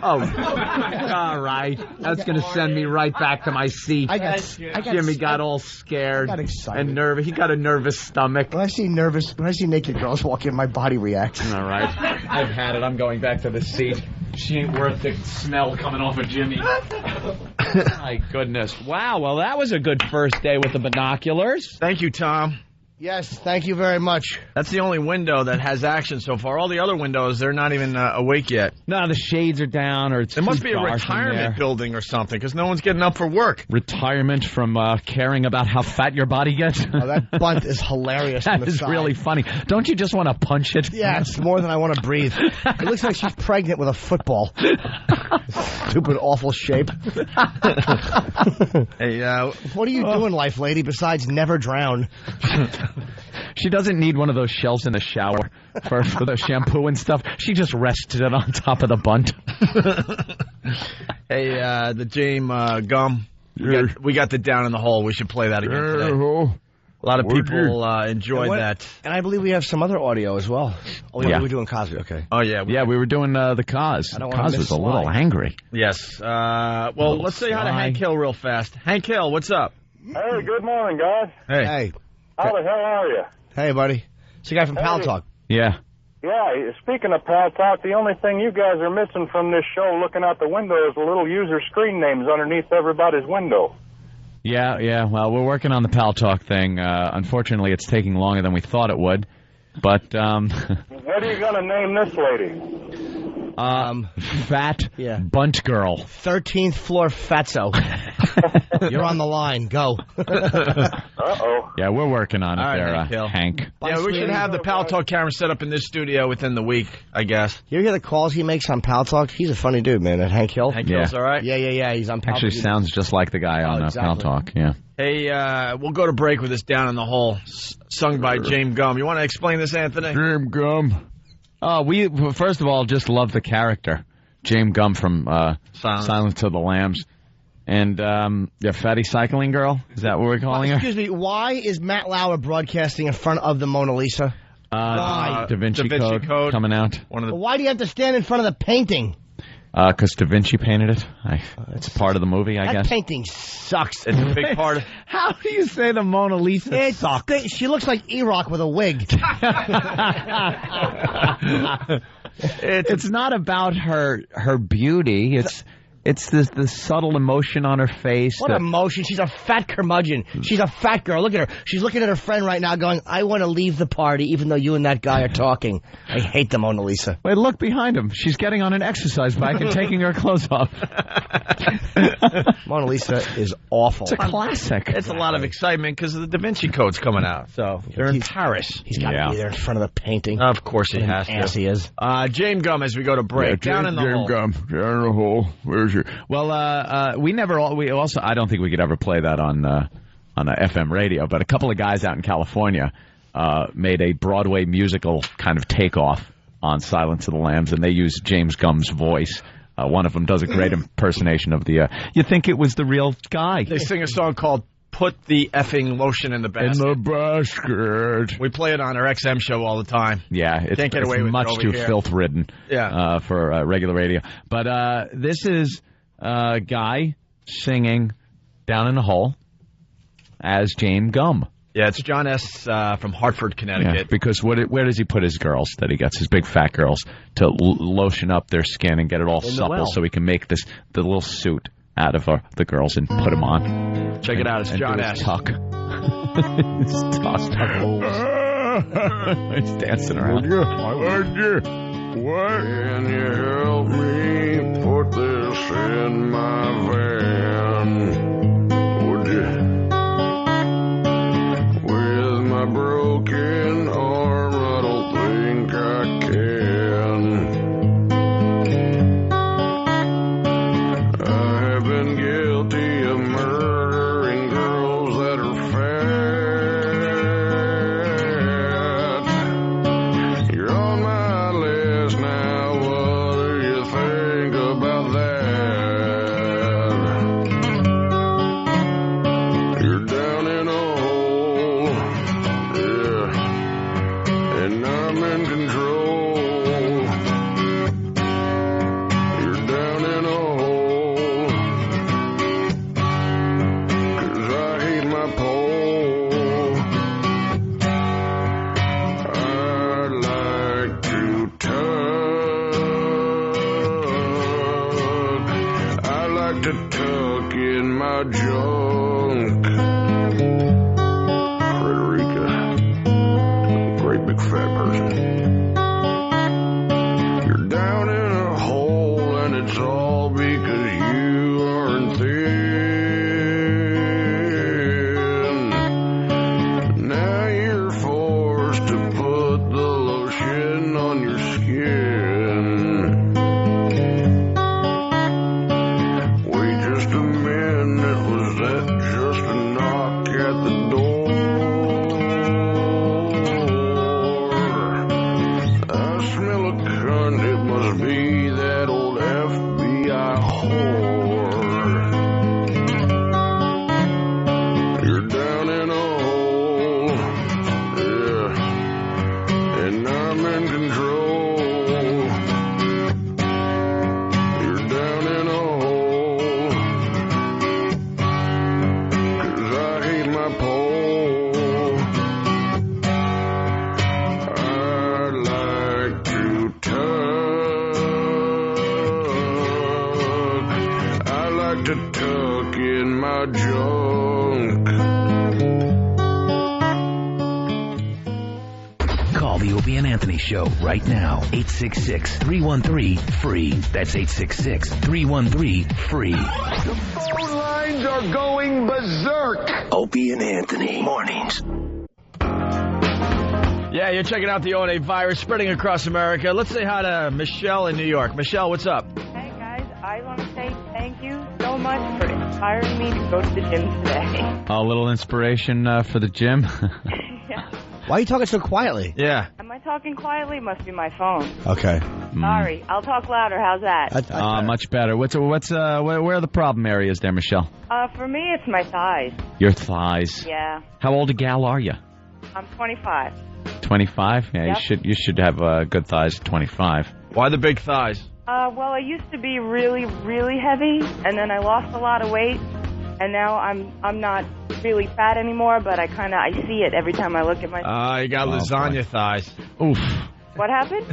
Oh, all right. That's going to send me right back to my seat. Jimmy got all scared. I got excited. And nervous. He got a nervous stomach. When I see naked girls walk in, my body reacts. All right. I've had it. I'm going back to the seat. She ain't worth the smell coming off of Jimmy. My goodness. Wow, well, that was a good first day with the binoculars. Thank you, Tom. Yes, thank you very much. That's the only window that has action so far. All the other windows, they're not even awake yet. No, the shades are down, or it's It must too be a dark in retirement there. building or something, because no one's getting up for work. Retirement from caring about how fat your body gets? Oh, that bunt is hilarious. That on the is side. really funny. Don't you just want to punch it? Yeah, it's more than I want to breathe. It looks like she's pregnant with a football. Stupid, awful shape. Hey, what do you do in life, lady, besides never drown? She doesn't need one of those shelves in the shower for the shampoo and stuff. She just rests it on top of the bunt. Hey, the James Gum. We got the Down in the Hole. We should play that again today. A lot of people enjoyed that. And I believe we have some other audio as well. Oh, yeah. We're doing Cosby, okay. Oh, yeah. We were doing the Cos. I don't wanna Cos miss was a little Sly. angry. Yes. Well, let's say hi to Hank Hill real fast. Hank Hill, what's up? Hey, good morning, guys. Hey. How the hell are you? Hey, buddy. It's the guy from Pal Talk. Yeah. Yeah, speaking of Pal Talk, the only thing you guys are missing from this show looking out the window is the little user screen names underneath everybody's window. Yeah. Well, we're working on the Pal Talk thing. Unfortunately, it's taking longer than we thought it would. But, What are you going to name this lady? Fat Bunt Girl. 13th floor fatso. You're on the line. Go. Uh-oh. Yeah, we're working on it All right, there, Hank Hill. Hank. Yeah, we should have the Pal Talk camera set up in this studio within the week, I guess. You hear the calls he makes on Pal Talk? He's a funny dude, man. That Hank Hill. Hank Hill's all right? Yeah. He's on Pal Actually Talk. sounds just like the guy on Pal exactly. Talk, yeah. Hey, we'll go to break with this Down in the Hole, sung by James Gum. You want to explain this, Anthony? James Gum. We first of all just love the character, James Gum from Silence of the Lambs, and Fatty Cycling Girl. Is that what we're calling her? Excuse me. Why is Matt Lauer broadcasting in front of the Mona Lisa? Da Vinci Code coming out. Why do you have to stand in front of the painting? Because Da Vinci painted it. It's part of the movie, I guess. That painting sucks. It's a big part of... How do you say the Mona Lisa sucks? She looks like E-Rock with a wig. It's not about her beauty. It's the subtle emotion on her face. What emotion? She's a fat curmudgeon. She's a fat girl. Look at her. She's looking at her friend right now going, I want to leave the party even though you and that guy are talking. I hate the Mona Lisa. Wait, look behind him. She's getting on an exercise bike and taking her clothes off. Mona Lisa is awful. It's a classic. It's a lot of excitement because the Da Vinci Code's coming out. So they're in Paris. He's got to be there in front of the painting. Of course he has to. Yes, he is. James Gum as we go to break. Down in the hole. Gum. Down in the hole. Where's your... Well, we also I don't think we could ever play that on a FM radio, but a couple of guys out in California made a Broadway musical kind of takeoff on Silence of the Lambs, and they used James Gum's voice. One of them does a great impersonation of the... you think it was the real guy. They sing a song called Put the Effing Lotion in the Basket. In the basket. We play it on our XM show all the time. Yeah, Can't get away with much it over too here. filth-ridden Yeah. for regular radio. But this is a guy singing Down in the Hole as James Gum. Yeah, it's John S. From Hartford, Connecticut. Yeah, because where does he put his girls that he gets, his big fat girls, to lotion up their skin and get it all supple so he can make the little suit out of the girls and put them on. Check it out. It's John S. Tuck. His tuck holes. He's dancing around. Would you? What? Can you help me put this in my van? Would you? With my broken arm, I don't think I can. I have been guilty of murdering girls that are fat. You're on my list now, what do you think about that? You're down in a hole, yeah, and I'm in control. You're down in a hole, 'cause I hate my pole. I'd like to tug. I like to tuck in my junk. Frederica, great big fat person. You're down in a hole, and it's all because you aren't thin. Now you're forced to put the lotion on your skin. Wait just a minute, was that just a knock at the door? I smell a cunt, it must be that old FBI whore. You're down in a hole, yeah, and I'm in control. You're down in a hole, 'cause I hate my pole. I'd like to tug. I like to tuck in my junk. Call the Opie and Anthony Show right now. 866-313-FREE. That's 866-313-FREE. The phone lines are going berserk. Opie and Anthony. Mornings. Yeah, you're checking out the O&A virus spreading across America. Let's say hi to Michelle in New York. Michelle, what's up? Hey, guys. I want to say thank you so much for inspiring me to go to the gym today. A little inspiration for the gym. Yeah. Why are you talking so quietly? Yeah. Am I talking quietly? Must be my phone. Okay. Sorry. I'll talk louder. How's that? Much better. Where are the problem areas there, Michelle? For me, it's my thighs. Your thighs. Yeah. How old a gal are you? I'm 25. 25? Yeah, Yep. you should have good thighs at 25. Why the big thighs? Well, I used to be really, really heavy, and then I lost a lot of weight, and now I'm not really fat anymore, but I see it every time I look at myself. You got lasagna thighs. Oof. What happened?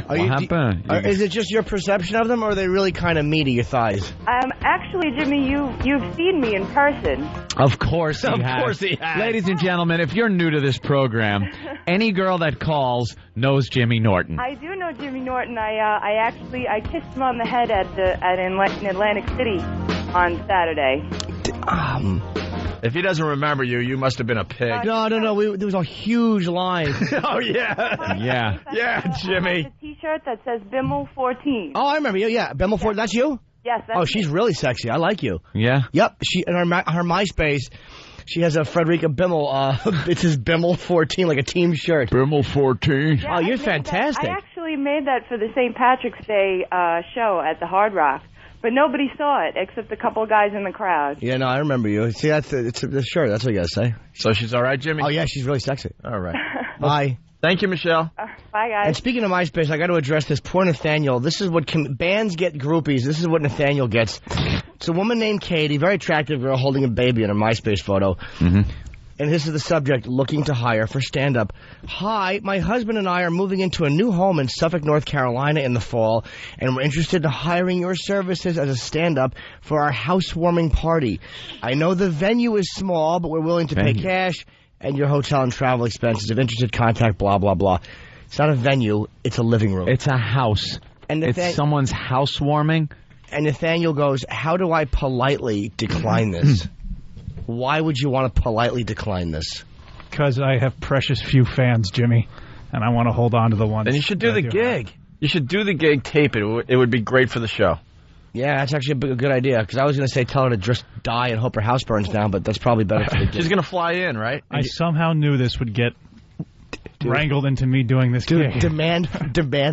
What happened? Is it just your perception of them, or are they really kind of meaty, your thighs? Actually, Jimmy, you've seen me in person. Of course he has. Of course he has. Ladies and gentlemen, if you're new to this program, any girl that calls knows Jimmy Norton. I do know Jimmy Norton. I kissed him on the head in Atlantic City on Saturday. If he doesn't remember you, you must have been a pig. No. There was a huge line. Oh, yeah. Yeah, Jimmy. A T-shirt that says Bimmel 14. Oh, I remember you. Yeah, Bimmel 14. That's you? Yes, that's she's really sexy. I like you. Yeah? Yep. She in her MySpace, she has a Frederica Bimmel. It says Bimmel 14, like a team shirt. Bimmel 14. Yeah, you're fantastic. I actually made that for the St. Patrick's Day show at the Hard Rock. But nobody saw it except a couple of guys in the crowd. Yeah, no, I remember you. See, it's the shirt. That's what you got to say. So she's all right, Jimmy? Oh, yeah, she's really sexy. All right. Bye. Thank you, Michelle. Bye, guys. And speaking of MySpace, I got to address this. Poor Nathaniel. This is what bands get groupies. This is what Nathaniel gets. It's a woman named Katie, very attractive girl holding a baby in her MySpace photo. Mm-hmm. And this is the subject, looking to hire for stand-up. Hi, my husband and I are moving into a new home in Suffolk, North Carolina in the fall, and we're interested in hiring your services as a stand-up for our housewarming party. I know the venue is small, but we're willing to pay cash and your hotel and travel expenses. If interested, contact blah, blah, blah. It's not a venue, it's a living room. It's a house. And it's someone's housewarming. And Nathaniel goes, how do I politely decline this? Why would you want to politely decline this? Because I have precious few fans, Jimmy, and I want to hold on to the ones. Then you should do the gig. You should do the gig, tape it. It would be great for the show. Yeah, that's actually a good idea, because I was going to say tell her to just die and hope her house burns down, but that's probably better for the gig. She's going to fly in, right? I somehow knew this would get wrangled into me doing this gig. Demand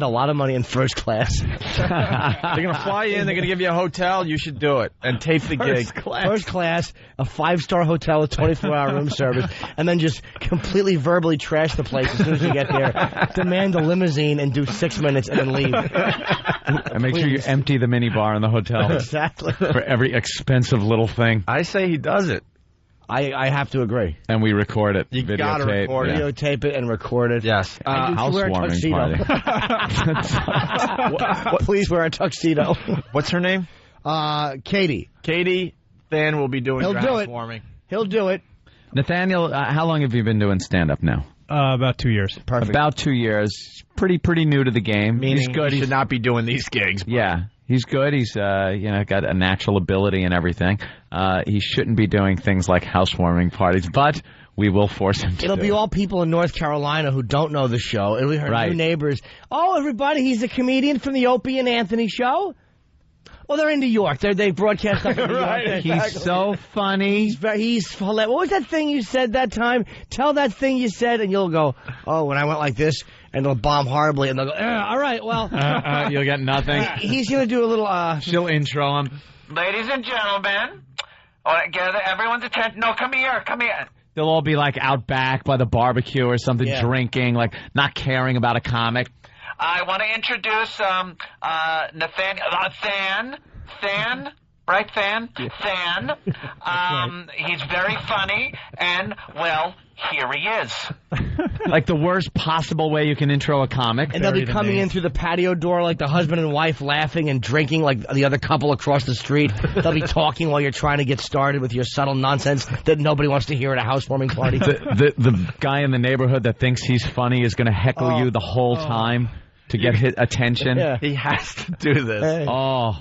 a lot of money in first class. They're going to fly in. They're going to give you a hotel. You should do it and tape the gig. First class, a 5-star hotel with 24-hour room service, and then just completely verbally trash the place as soon as you get there. Demand a limousine and do 6 minutes and then leave. And make sure you empty the minibar in the hotel. Exactly. For every expensive little thing. I say he does it. I have to agree. And we record it. You got to record it. Videotape it and record it. Yes. Housewarming party. Please wear a tuxedo. What's her name? Katie. Katie Than will be doing housewarming. He'll do it. Nathaniel, how long have you been doing stand-up now? About 2 years. Perfect. About 2 years. Pretty new to the game. Meaning he's good. He should not be doing these gigs. But. Yeah. He's good. He's got a natural ability and everything. He shouldn't be doing things like housewarming parties, but we will force him to. It'll be all people in North Carolina who don't know the show. It'll be her new neighbors. Oh, everybody, he's a comedian from the Opie and Anthony show. Well, they're in New York. They broadcast up in New York. He's so funny. He's hilarious. What was that thing you said that time? Tell that thing you said, and you'll go, oh, when I went like this. And they'll bomb horribly, and they'll go, all right, well. You'll get nothing. He's going to do a little. She'll intro him. Ladies and gentlemen, gather everyone's attention. No, come here. They'll all be like out back by the barbecue or something, drinking, like not caring about a comic. I want to introduce Nathaniel. Than. Right, Than? Than. He's very funny, and, well, here he is. Like the worst possible way you can intro a comic. And they'll be coming in through the patio door like the husband and wife laughing and drinking like the other couple across the street. They'll be talking while you're trying to get started with your subtle nonsense that nobody wants to hear at a housewarming party. The guy in the neighborhood that thinks he's funny is going to heckle you the whole time. To get his attention. Yeah. He has to do this.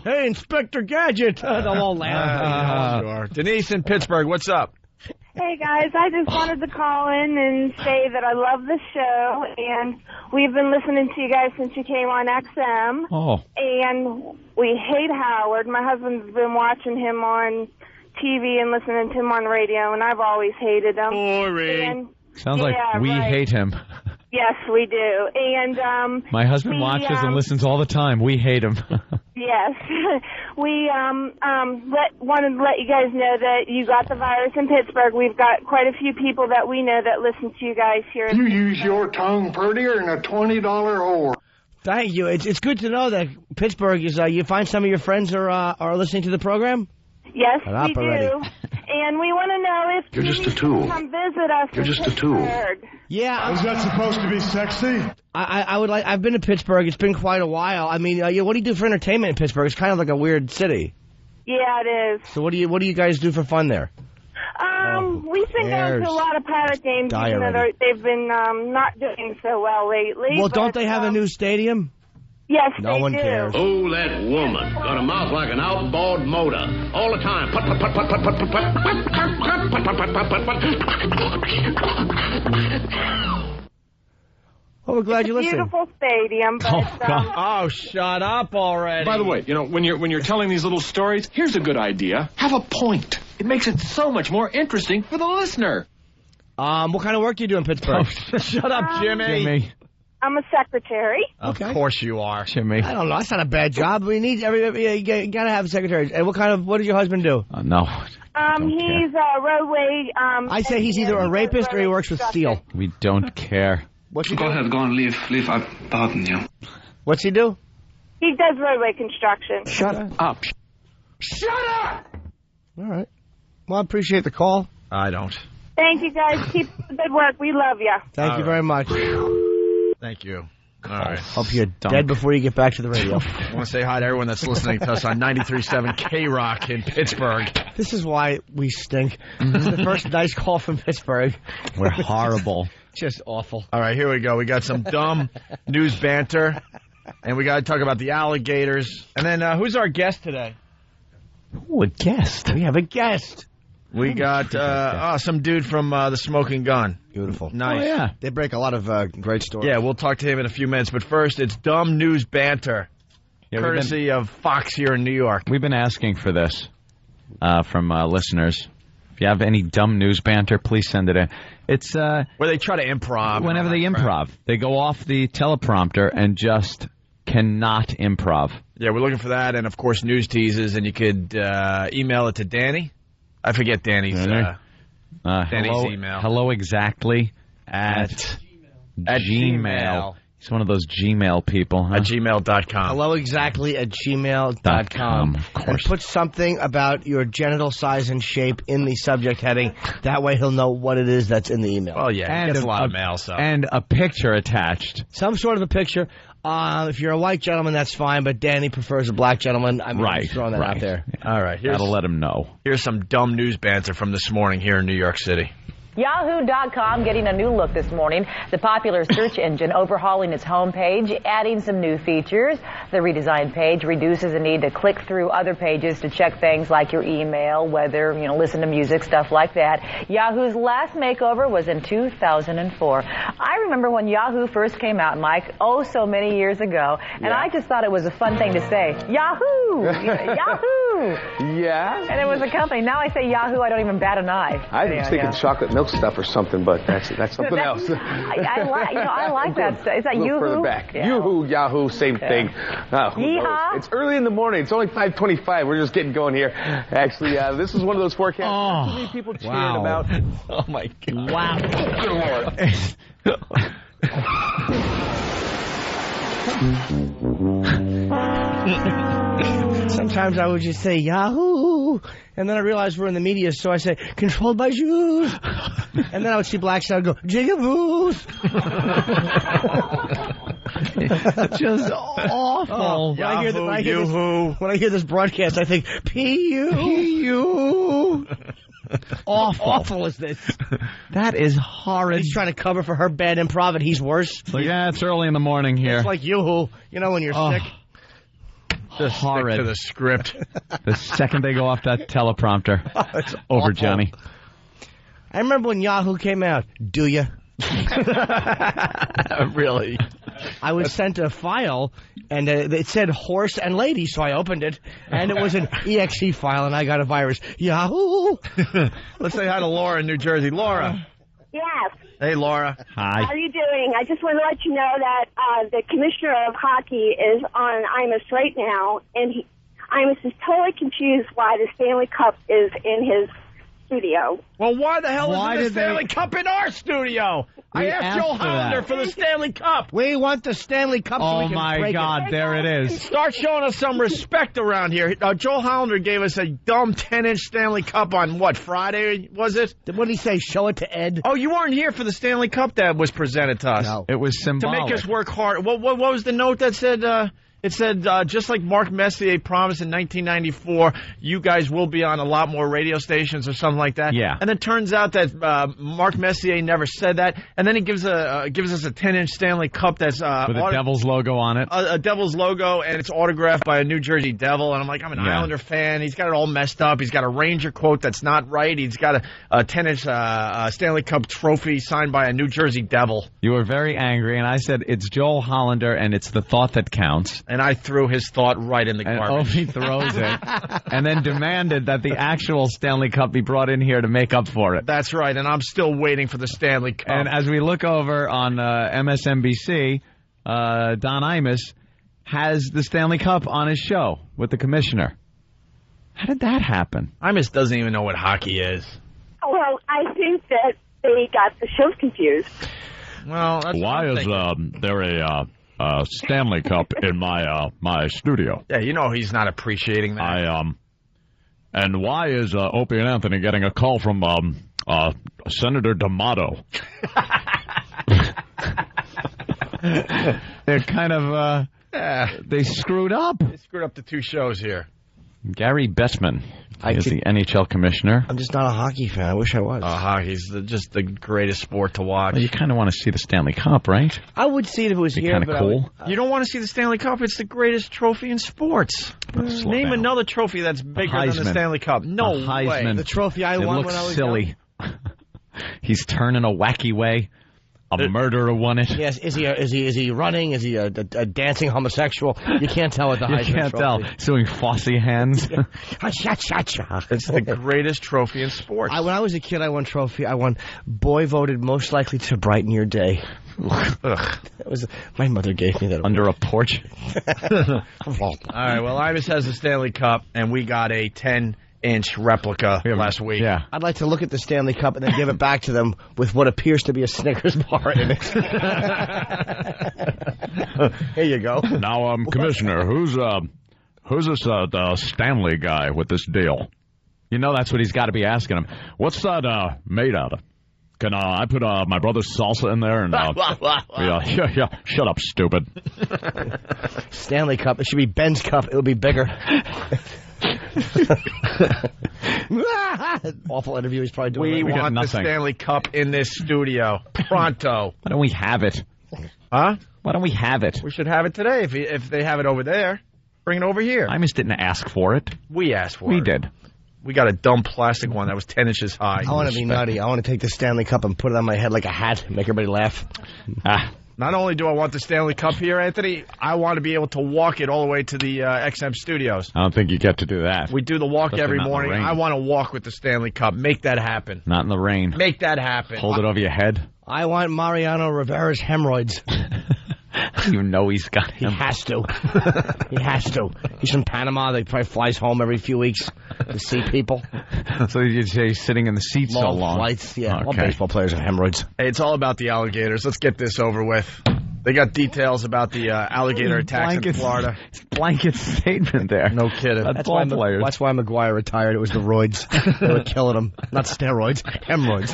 Hey, Inspector Gadget. They'll all laugh. Sure. Denise in Pittsburgh, what's up? Hey, guys. I just wanted to call in and say that I love the show, and we've been listening to you guys since you came on XM. Oh. And we hate Howard. My husband's been watching him on TV and listening to him on radio, and I've always hated him. Boring. Sounds like we hate him. Yes, we do. And my husband watches and listens all the time. We hate him. Yes. We wanted to let you guys know that you got the virus in Pittsburgh. We've got quite a few people that we know that listen to you guys here. You use your tongue prettier than a $20 whore. Thank you. It's good to know that Pittsburgh is. You find some of your friends are listening to the program. Yes, we do. And we want to know if you're just a tool. Come visit us. You're just a tool. Yeah. Is that supposed to be sexy? I would like. I've been to Pittsburgh. It's been quite a while. I mean, what do you do for entertainment in Pittsburgh? It's kind of like a weird city. Yeah, it is. So what do you guys do for fun there? We've been going to a lot of Pirate games, even though they've been not doing so well lately. Well, don't they have a new stadium? Yes, no one cares. Oh, that woman. Got a mouth like an outboard motor. All the time. Put, put, put, put, put, put, put, put, put, put, put, put, put. Well, we're glad you listened. Beautiful stadium, but shut up already. By the way, when you're telling these little stories, here's a good idea. Have a point. It makes it so much more interesting for the listener. What kind of work do you do in Pittsburgh? Shut up, Jimmy. I'm a secretary. Of course you are, Jimmy. I don't know. That's not a bad job. We need you gotta have a secretary. And what does your husband do? No. He's a roadway. I say he's either a rapist or he works with steel. We don't care. What's he Go ahead, go and leave out pardon you. What's he do? He does roadway construction. Shut up. Shut up! All right. Well, I appreciate the call. I don't. Thank you, guys. Keep up the good work. We love you. Thank you very much. Thank you. All right. Hope you're dead before you get back to the radio. I want to say hi to everyone that's listening to us on 93.7 K-Rock in Pittsburgh. This is why we stink. This is the first nice call from Pittsburgh. We're horrible. Just awful. All right, here we go. We got some dumb news banter, and we got to talk about the alligators. And then who's our guest today? Ooh, a guest. We have a guest. We got some dude from the Smoking Gun. Beautiful. Nice. Oh, yeah. They break a lot of great stories. Yeah, we'll talk to him in a few minutes. But first, it's dumb news banter, courtesy of Fox here in New York. We've been asking for this from listeners. If you have any dumb news banter, please send it in. It's where they try to improv. Whenever they improv, they go off the teleprompter and just cannot improv. Yeah, we're looking for that, and of course, news teases. And you could email it to Danny. I forget Danny's Danny's email. Hello exactly at Gmail. He's one of those Gmail people. Huh? At gmail.com. Hello exactly at gmail.com. Of course. And put something about your genital size and shape in the subject heading. That way he'll know what it is that's in the email. Oh, yeah. And gets a lot of mail. So. And a picture attached. Some sort of a picture. If you're a white gentleman, that's fine, but Danny prefers a black gentleman. I'm just throwing that out there. All right. That'll let him know. Here's some dumb news banter from this morning here in New York City. Yahoo.com getting a new look this morning. The popular search engine overhauling its homepage, adding some new features. The redesigned page reduces the need to click through other pages to check things like your email, weather, listen to music, stuff like that. Yahoo's last makeover was in 2004. I remember when Yahoo first came out, Mike, so many years ago, and I just thought it was a fun thing to say. Yahoo! Yahoo! Yeah. And it was a company. Now I say Yahoo, I don't even bat an eye. I was thinking chocolate milk stuff or something, but that's something else. I like that stuff. Is that Yoo-hoo? Further back. Yeah. Yoo-hoo, Yahoo, same thing. Yeehaw. It's early in the morning. It's only 5:25. We're just getting going here. Actually, this is one of those forecasts. Too many people cheering about. Oh, my God. Wow. Good Lord. Sometimes I would just say Yahoo, and then I realized we're in the media, so I say controlled by Jews, and then I would see Black Star go Jigaboos. Just awful. When I hear this broadcast, I think P-U. Awful is this? That is horrid. He's trying to cover for her bad improv, and he's worse. So it's early in the morning here. It's like Yoo-hoo, when you're sick. Just horrid. Stick to the script. The second they go off that teleprompter, it's over, awful. Johnny. I remember when Yahoo came out. Do you? Really? I was sent a file, and it said horse and lady, so I opened it, and it was an exe file, and I got a virus. Yahoo! Let's say hi to Laura in New Jersey. Laura. Yes. Hey, Laura. Hi. How are you doing? I just want to let you know that the commissioner of hockey is on Imus right now, and Imus is totally confused why the Stanley Cup is in his studio. Well, why the hell Why is the did Stanley Cup in our studio? I We asked asked Joe for Hollander that. for the Stanley Cup. We want the Stanley Cup so we Oh can my break God, it. there it is. Start showing us some respect around here. Joe Hollander gave us a dumb 10-inch Stanley Cup on, what, Friday, was it? What did he say? Show it to Ed? Oh, you weren't here for the Stanley Cup that was presented to us. No. It was To symbolic. make us work hard. What was the note that said... It said, just like Mark Messier promised in 1994, you guys will be on a lot more radio stations or something like that. Yeah. And it turns out that Mark Messier never said that. And then he gives us a 10-inch Stanley Cup that's... with a Devils logo on it. A Devils logo, and it's autographed by a New Jersey Devil. And I'm like, I'm an Islander fan. He's got it all messed up. He's got a Ranger quote that's not right. He's got a 10-inch Stanley Cup trophy signed by a New Jersey Devil. You were very angry, and I said, it's Joel Hollander, and it's the thought that counts. And I threw his thought right in the And garbage. Opie throws it, and then demanded that the actual Stanley Cup be brought in here to make up for it. That's right, and I'm still waiting for the Stanley Cup. And as we look over on MSNBC, Don Imus has the Stanley Cup on his show with the commissioner. How did that happen? Imus doesn't even know what hockey is. Well, I think that they got the shows confused. Well, that's Why is there a Stanley Cup in my studio? Yeah, you know he's not appreciating that. And why is Opie and Anthony getting a call from Senator D'Amato? They're kind of they screwed up. They screwed up the two shows here. Gary Bettman is the NHL commissioner. I'm just not a hockey fan. I wish I was. Hockey's just the greatest sport to watch. Well, you kind of want to see the Stanley Cup, right? I would see it if it was Be here. kind but of I would- cool. You don't want to see the Stanley Cup? It's the greatest trophy in sports. Slow Name down. another trophy that's bigger than the Heisman. Stanley Cup. No The Heisman. way. The trophy I It won looks when I was silly. He's turning a wacky way. A murderer won it. Yes, is he running? Is he a dancing homosexual? You can't tell with the You Heisman can't trophy. tell. He's doing Fosse hands. It's the greatest trophy in sports. When I was a kid, I won trophy. I won boy voted most likely to brighten your day. That was my mother gave me that Under a porch. All right, well, Imus has the Stanley Cup, and we got a 10-inch replica last week. Yeah. I'd like to look at the Stanley Cup and then give it back to them with what appears to be a Snickers bar in it. Here you go. Now, Commissioner, who's this the Stanley guy with this deal? You know that's what he's got to be asking him. What's that made out of? Can I put my brother's salsa in there? And yeah, shut up, stupid. Stanley Cup. It should be Ben's Cup. It'll be bigger. Awful interview he's probably doing. We right now. want the Stanley Cup in this studio. Pronto. Why don't we have it? Huh? Why don't we have it? We should have it today if they have it over there. Bring it over here. I just didn't ask for it. We asked for it. We did. We got a dumb plastic one that was 10 inches high. I want to be nutty. I want to take the Stanley Cup and put it on my head like a hat and make everybody laugh. Not only do I want the Stanley Cup here, Anthony, I want to be able to walk it all the way to the XM studios. I don't think you get to do that. We do the walk Especially every not in the morning. rain. I want to walk with the Stanley Cup. Make that happen. Not in the rain. Make that happen. Hold it over your head. I want Mariano Rivera's hemorrhoids. You know he's got He him. has to. He has to. He's from Panama. He probably flies home every few weeks to see people. So you'd say he's sitting in the seat so long. Flights, yeah. All Okay. baseball players have hemorrhoids. Hey, it's all about the alligators. Let's get this over with. They got details about the alligator attacks in Florida. Blanket statement there. No kidding. That's why McGuire retired. It was the roids. They were killing him. Not steroids. Hemorrhoids.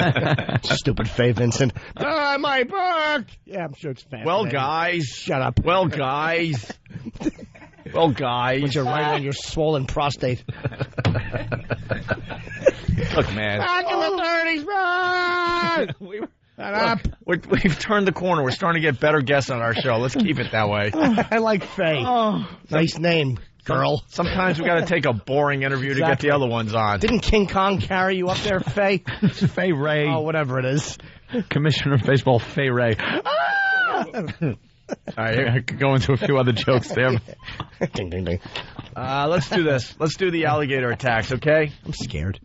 Stupid Faye Vincent. Ah, my back! Yeah, I'm sure it's fast. Well, guys. Shut up. Well, guys. Well, guys. Put your right on your swollen prostate. Look, man. Back in the 30s, man! Shut up. We've turned the corner. We're starting to get better guests on our show. Let's keep it that way. I like Faye. Nice name, girl. Sometimes we got to take a boring interview to get the other ones on. Didn't King Kong carry you up there, Faye? Faye Ray. Oh, whatever it is. Commissioner of Baseball, Faye Ray. All right, I could go into a few other jokes there. Ding, ding, ding. let's do this. Let's do the alligator attacks, okay? I'm scared.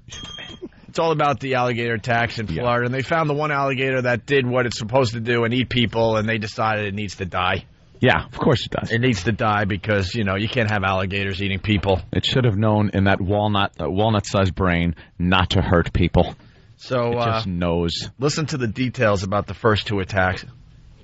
It's all about the alligator attacks in Florida, and they found the one alligator that did what it's supposed to do and eat people, and they decided it needs to die. Yeah, of course it does. It needs to die because, you can't have alligators eating people. It should have known in that walnut-sized brain not to hurt people. So, it just knows. Listen to the details about the first 2 attacks.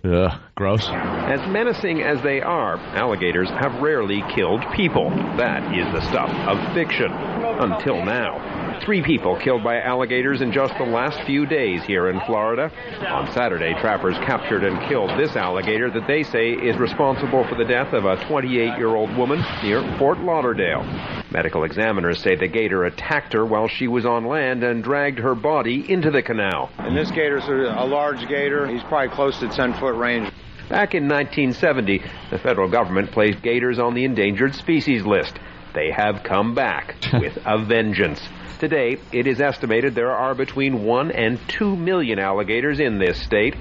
Ugh, gross. As menacing as they are, alligators have rarely killed people. That is the stuff of fiction. Until now. 3 people killed by alligators in just the last few days here in Florida. On Saturday, trappers captured and killed this alligator that they say is responsible for the death of a 28-year-old woman near Fort Lauderdale. Medical examiners say the gator attacked her while she was on land and dragged her body into the canal. And this gator's a large gator. He's probably close to 10-foot range. Back in 1970, the federal government placed gators on the endangered species list. They have come back with a vengeance. Today, it is estimated there are between 1 and 2 million alligators in this state.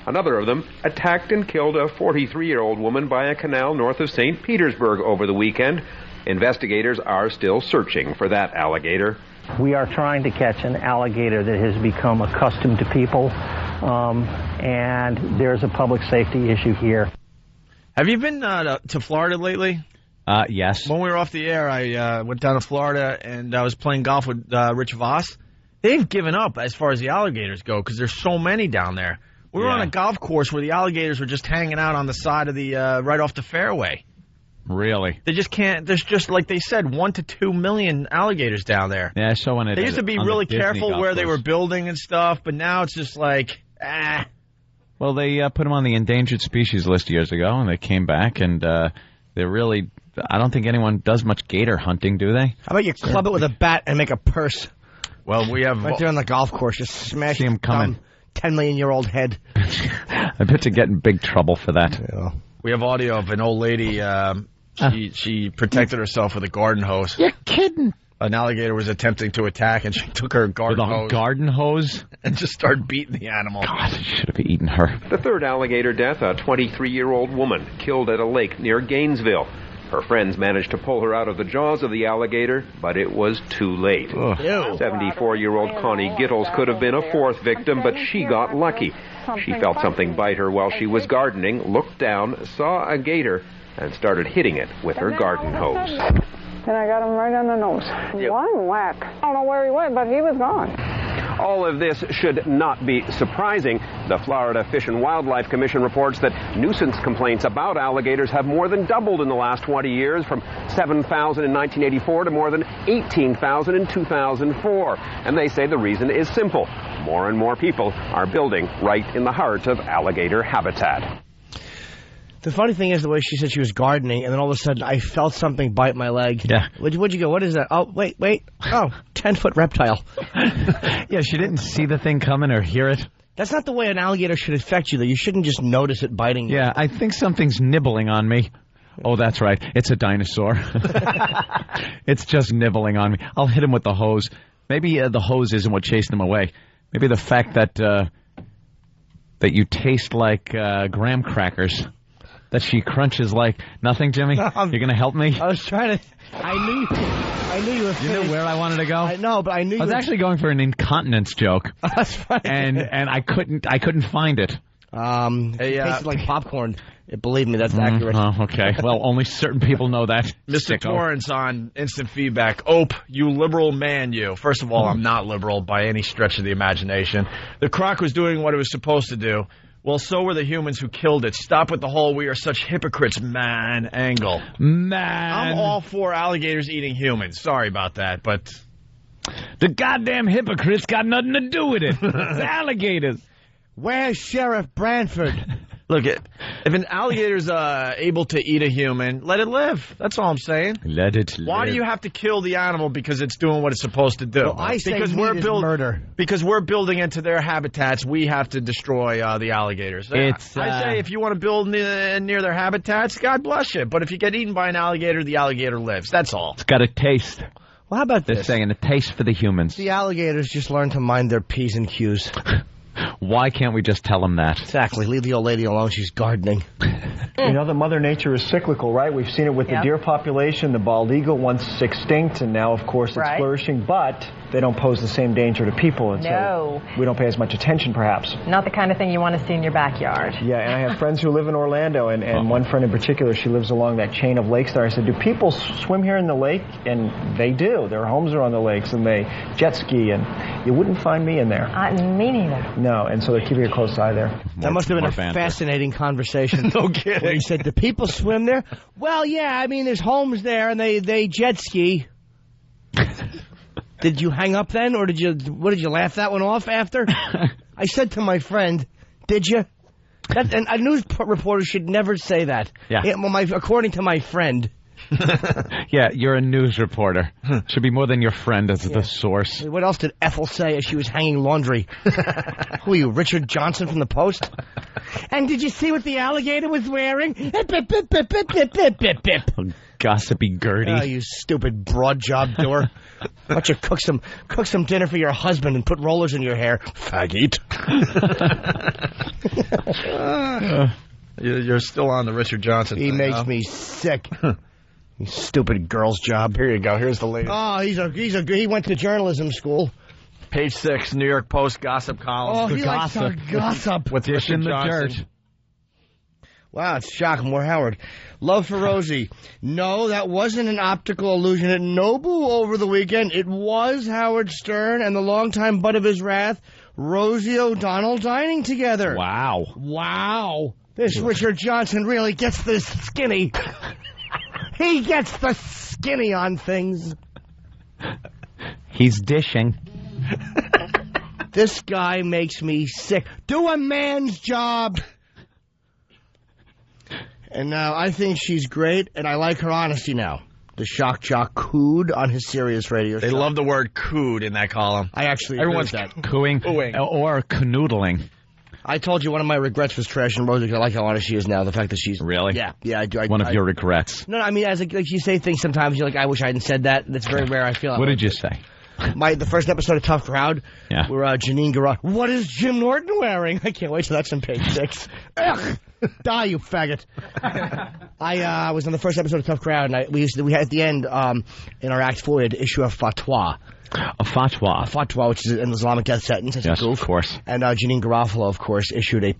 Another of them attacked and killed a 43-year-old woman by a canal north of St. Petersburg over the weekend. Investigators are still searching for that alligator. We are trying to catch an alligator that has become accustomed to people, and there's a public safety issue here. Have you been to Florida lately? Yes. When we were off the air, I went down to Florida, and I was playing golf with Rich Voss. They've given up as far as the alligators go because there's so many down there. We were on a golf course where the alligators were just hanging out on the side of the right off the fairway. Really? They just can't. There's just, like they said, 1 to 2 million alligators down there. Yeah, I saw one. They used to be really careful where they were building and stuff, but now it's just like, Well, they put them on the endangered species list years ago, and they came back, and they're really. I don't think anyone does much gator hunting, do they? How about you club it with a bat and make a purse? Well, we have right there on the golf course, just smash him coming. 10-million-year-old head. I bet you get in big trouble for that. Yeah. We have audio of an old lady. She protected herself with a garden hose. You're kidding. An alligator was attempting to attack, and she took her garden hose and just started beating the animal. God, should have eaten her. The third alligator death, a 23-year-old woman killed at a lake near Gainesville. Her friends managed to pull her out of the jaws of the alligator, but it was too late. 74-year-old Connie Gittles could have been a 4th victim, but she got lucky. She felt something bite her while she was gardening, looked down, saw a gator, and started hitting it with her garden hose. And I got him right on the nose. One whack. I don't know where he went, but he was gone. All of this should not be surprising. The Florida Fish and Wildlife Commission reports that nuisance complaints about alligators have more than doubled in the last 20 years, from 7,000 in 1984 to more than 18,000 in 2004. And they say the reason is simple. More and more people are building right in the heart of alligator habitat. The funny thing is the way she said she was gardening, and then all of a sudden I felt something bite my leg. Yeah. Where'd you go? What is that? Oh, wait. Oh, 10-foot reptile. Yeah, she didn't see the thing coming or hear it. That's not the way an alligator should affect you, though. You shouldn't just notice it biting you. Yeah, I think something's nibbling on me. Oh, that's right. It's a dinosaur. It's just nibbling on me. I'll hit him with the hose. Maybe the hose isn't what chased him away. Maybe the fact that you taste like graham crackers. That she crunches like nothing, Jimmy? You're going to help me? I was trying to... I knew you were finished. You knew where I wanted to go? I know, but I knew I was actually going for an incontinence joke. That's funny. And I couldn't find it. It tasted like popcorn. Believe me, that's accurate. Okay. Well, only certain people know that. Mr. Torrance on Instant Feedback. Ope, you liberal man, you. First of all, I'm not liberal by any stretch of the imagination. The croc was doing what it was supposed to do. Well, so were the humans who killed it. Stop with the whole "we are such hypocrites, man" angle. Man. I'm all for alligators eating humans. Sorry about that, but... The goddamn hypocrites got nothing to do with it. It's alligators. Where's Sheriff Branford? Look, if an alligator's able to eat a human, let it live. That's all I'm saying. Let it live. Why do you have to kill the animal because it's doing what it's supposed to do? Well, I say murder. Because we're building into their habitats, we have to destroy the alligators. I say if you want to build near their habitats, God bless you. But if you get eaten by an alligator, the alligator lives. That's all. It's got a taste. Well, how about this? They're saying a taste for the humans. The alligators just learn to mind their P's and Q's. Why can't we just tell them that? Exactly. Leave the old lady alone. She's gardening. You know, the Mother Nature is cyclical, right? We've seen it with the deer population, the bald eagle once extinct, and now, of course, it's flourishing. But they don't pose the same danger to people, and No. so we don't pay as much attention, perhaps. Not the kind of thing you want to see in your backyard. Yeah, and I have friends who live in Orlando, and one friend in particular, she lives along that chain of lakes there. I said, do people swim here in the lake? And they do. Their homes are on the lakes, and they jet ski, and you wouldn't find me in there. Me neither. No, and so they're keeping a close eye there. That must have been a fascinating conversation. No kidding. When he said, do people swim there? Well, yeah, I mean, there's homes there, and they jet ski. Did you hang up then, or did you laugh that one off after? I said to my friend, did you? And a news reporter should never say that. Yeah. Well, according to my friend. Yeah, you're a news reporter. Should be more than your friend as the source. What else did Ethel say as she was hanging laundry? Who are you, Richard Johnson from the Post? And did you see what the alligator was wearing? Gossipy Gertie. Oh, you stupid broad job doer. Why don't you cook some dinner for your husband and put rollers in your hair, faggot. You're still on the Richard Johnson He thing, makes me sick. You stupid girl's job. Here you go. Here's the latest. Oh, he went to journalism school. Page 6, New York Post gossip column. Oh, he likes to gossip. With Dish in Richard the Johnson. dirt. Wow, it's shocking. More Howard. Love for Rosie. No, that wasn't an optical illusion at Nobu over the weekend. It was Howard Stern and the longtime butt of his wrath, Rosie O'Donnell, dining together. Wow. This Richard Johnson really gets this skinny. He gets the skinny on things. He's dishing. This guy makes me sick. Do a man's job. And now I think she's great, and I like her honesty now. The shock jock cooed on his Sirius radio show. They love the word cooed in that column. I actually Everyone's that. Cooing or canoodling. I told you one of my regrets was Trash and Rosie because I like how honest she is now. The fact that she's... Really? Yeah, I do. One of your regrets. No, I mean, as like you say things sometimes, you're like, I wish I hadn't said that. That's very rare, I feel. What did you say? The first episode of Tough Crowd, yeah, where Janine Garage, what is Jim Norton wearing? I can't wait till that's on page 6. Ugh, die, you faggot. I was on the first episode of Tough Crowd, and we had at the end, in our Act 4, we had to issue a fatwa. A fatwa. A fatwa, which is an Islamic death sentence. Yes, of course. And Janine Garofalo, of course, issued a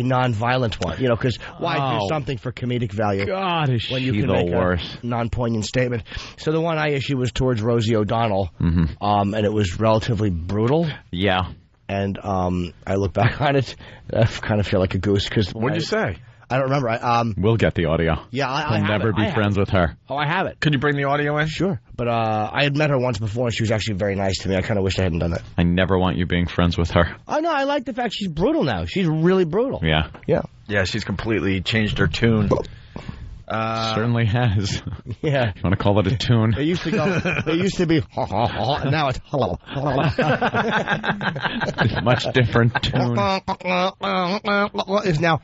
non-violent one. You know, because why do something for comedic value? God, is when you she can the make worst? A non-poignant statement. So the one I issued was towards Rosie O'Donnell, and it was relatively brutal. Yeah. And I look back on it, I kind of feel like a goose. Cause what'd you say? I don't remember. We'll get the audio. Yeah, I We'll never be friends with her. Oh, I have it. Could you bring the audio in? Sure. But I had met her once before, and she was actually very nice to me. I kind of wish I hadn't done that. I never want you being friends with her. Oh, no, I like the fact she's brutal now. She's really brutal. Yeah. Yeah. Yeah, she's completely changed her tune. Certainly has. Yeah. You want to call it a tune? They used to go. They used to be. And now it's. Much different tune. It's now.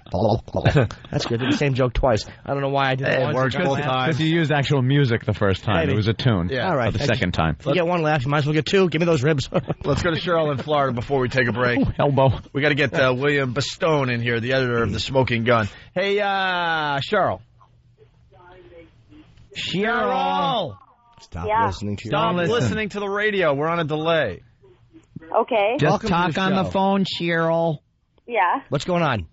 That's good. Did the same joke twice. I don't know why I did it. It works both times. Because you used actual music the first time. Maybe. It was a tune. Yeah. All right. The second time. If you get one laugh, you might as well get two. Give me those ribs. Let's go to Cheryl in Florida before we take a break. Ooh, elbow. We got to get William Bastone in here, the editor of The Smoking Gun. Hey, Cheryl. Cheryl! Stop listening to your Stop listening to the radio. We're on a delay. Okay. Just talk on the phone, Cheryl. Yeah. What's going on?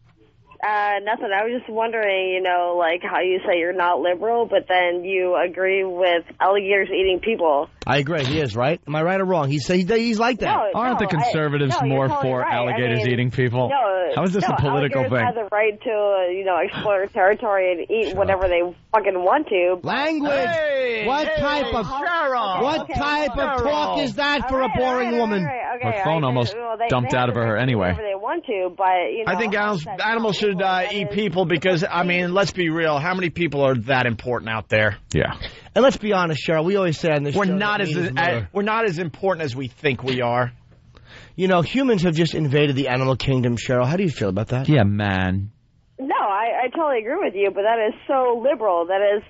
Nothing. I was just wondering, you know, like how you say you're not liberal, but then you agree with alligators eating people. I agree. He is, right? Am I right or wrong? He's like that. Aren't the conservatives more for right. alligators eating people? How is this a political thing? Alligators have the right to, explore territory and eat whatever they fucking want to. Language. Hey, what type of talk is that for a boring woman? Her phone almost dumped out of her anyway. Whatever they want to, but I think animals should eat people because, I mean, let's be real. How many people are that important out there? Yeah. And let's be honest, Cheryl. We always say on this show we're not as important as we think we are. You know, humans have just invaded the animal kingdom, Cheryl. How do you feel about that? Yeah, man. No, I totally agree with you, but that is so liberal. That is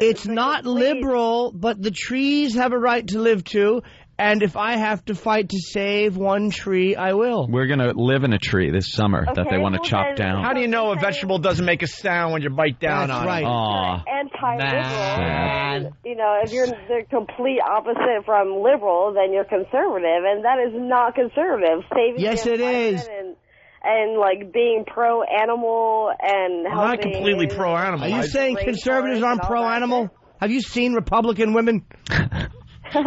It's not liberal, but the trees have a right to live too, And if I have to fight to save one tree, I will. We're going to live in a tree this summer that they want to well chop then- down. How do you know a vegetable doesn't make a sound when you bite down That's on right. it? Aw. Anti-liberal. And, you know, if you're the complete opposite from liberal, then you're conservative, and that is not conservative. Saving Yes, the it is. environment and like being pro-animal and I'm not helping. completely pro-animal. Are you I- saying rainforest conservatives aren't and all that pro-animal? Have you seen Republican women? Shut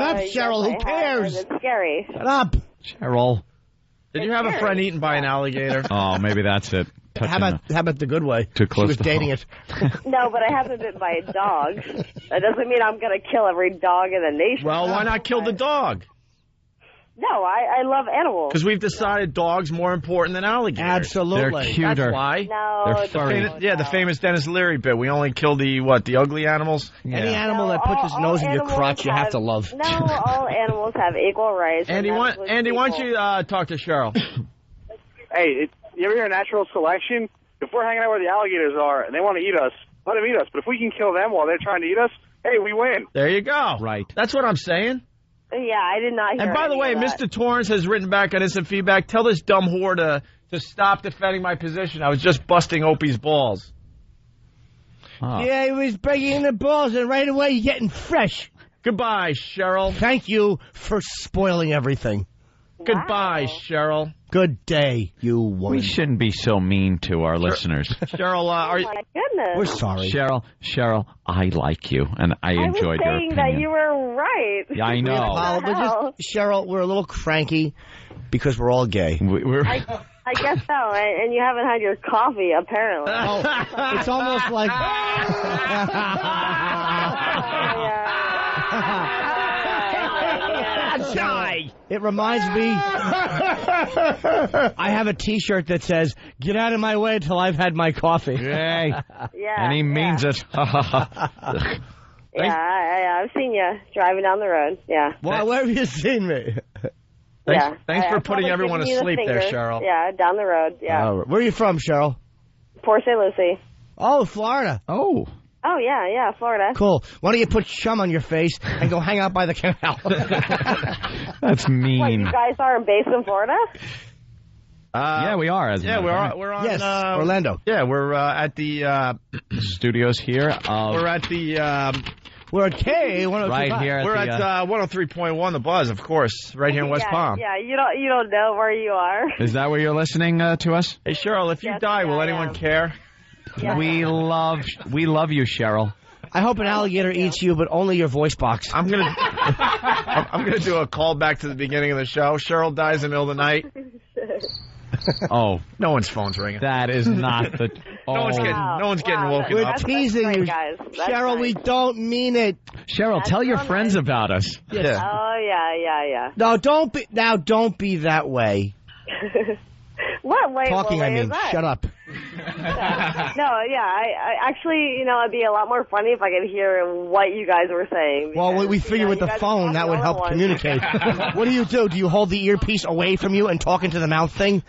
up, Cheryl. Who cares? It's scary. Shut up. Cheryl. Did you have a friend eaten by an alligator? Oh, maybe that's it. How about the good way? Too close She was to dating home. it. No, but I haven't been by a dog. That doesn't mean I'm going to kill every dog in the nation. Well, why not kill the dog? No, I love animals. Because we've decided dogs more important than alligators. Absolutely. They're cuter. That's why. No, They're furry. The famous Dennis Leary bit. We only kill the ugly animals. Any animal No, that puts his all nose in your animals crotch, you have to love. No, all animals have equal rights. Andy, and why that's what don't you people- talk to Cheryl? Hey, you ever hear of natural selection? If we're hanging out where the alligators are and they want to eat us, let them eat us. But if we can kill them while they're trying to eat us, hey, we win. There you go. Right. That's what I'm saying. Yeah, I did not hear. And by the any way, of that. Mr. Torrance has written back on instant feedback. Tell this dumb whore to stop defending my position. I was just busting Opie's balls. Oh. Yeah, he was breaking the balls, and right away you're getting fresh. Goodbye, Cheryl. Thank you for spoiling everything. Goodbye, Cheryl. Good day, you woman. We shouldn't be so mean to our listeners. Cheryl, Oh my goodness. We're sorry. Cheryl, I like you, and I enjoyed your I was saying opinion. that you were right. Yeah, I know. What the hell? Cheryl, we're a little cranky because we're all gay. I guess so, and you haven't had your coffee, apparently. Oh, it's almost like... It reminds me, I have a T-shirt that says, "Get out of my way until I've had my coffee." Yay. Yeah, And he means it. Yeah, I've seen you driving down the road. Yeah. Well, where have you seen me? Thanks for putting everyone to sleep there, Cheryl. Yeah, down the road. Yeah. Where are you from, Cheryl? Port St. Lucie. Oh, Florida. Oh. Oh, yeah, Florida. Cool. Why don't you put chum on your face and go hang out by the canal? That's mean. What, you guys are based in Florida? Yeah, we are. As a matter of fact. We're on. Yes, Orlando. Yeah, we're at the studios here. We're at the. We're at K103.5. Right here. We're at 103.1 The Buzz, of course, right here in West Palm. Yeah, you don't know where you are. Is that where you're listening to us? Hey, Cheryl, if you die, will anyone care? Yeah. We love you, Cheryl. I hope an alligator eats you, but only your voice box. I'm gonna do a call back to the beginning of the show. Cheryl dies in the middle of the night. Oh, no one's phone's ringing. That is not the. No one's getting woken We're up. teasing you, Cheryl. We don't mean it. Cheryl, tell your friends about us. Yes. Oh, yeah. No, don't be that way. What way? Talking, what way I mean. is that? Shut up. No, yeah, I actually, it'd be a lot more funny if I could hear what you guys were saying. Well, because, we figure with you the guys phone, are that the would only help ones. communicate. What do? Do you hold the earpiece away from you and talk into the mouth thing?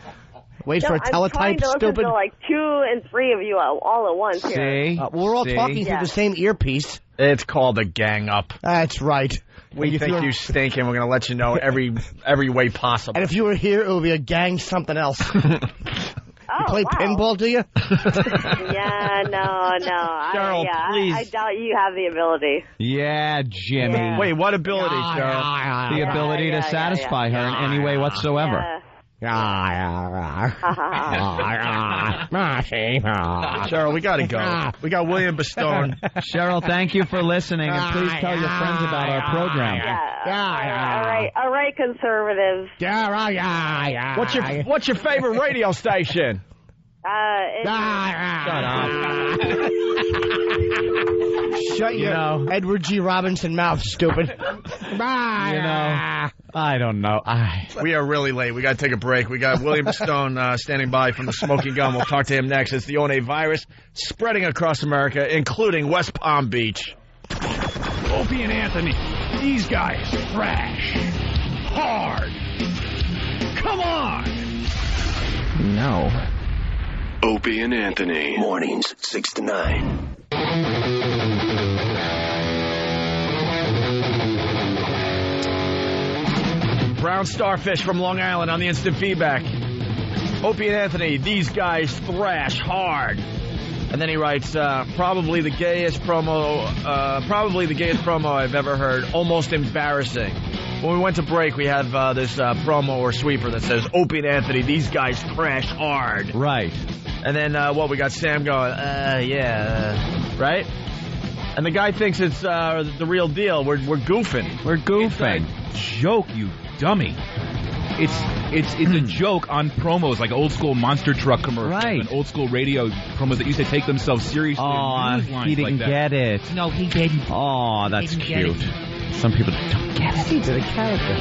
Wait for a I'm trying teletype, to listen stupid? to like 2 and 3 of you all at once here. We're all talking through the same earpiece. It's called a gang up. That's right. We think you stink, and we're going to let you know every way possible. And if you were here, it would be a gang something else. You play pinball, do you? Yeah, no. Cheryl, please. I doubt you have the ability. Yeah, Jimmy. Yeah. Wait, what ability, Cheryl? The ability to satisfy her in any way whatsoever. Cheryl, we got to go. We got William Bastone. Cheryl, thank you for listening, and please tell your friends about our program. All right, conservatives. What's your favorite radio station? Shut your Edward G. Robinson mouth, stupid. I don't know. We are really late. We got to take a break. We got William Stone standing by from the Smoking Gun. We'll talk to him next. It's the One virus spreading across America, including West Palm Beach. Opie and Anthony, these guys trash. Hard. Come on. No. Opie and Anthony. Mornings, 6 to 9. Brown Starfish from Long Island on the instant feedback. Opie and Anthony, these guys thrash hard. And then he writes, probably the gayest promo I've ever heard. Almost embarrassing. When we went to break, we have this promo or sweeper that says, Opie and Anthony, these guys crash hard. Right. And then, we got Sam going, right? And the guy thinks it's the real deal. We're goofing. We're goofing. It's a joke, you dummy. It's a joke on promos, like old school monster truck commercials and old school radio promos that used to take themselves seriously. Oh, he didn't get it. No, he didn't. Oh, that's cute. Some people don't get it. He's a character.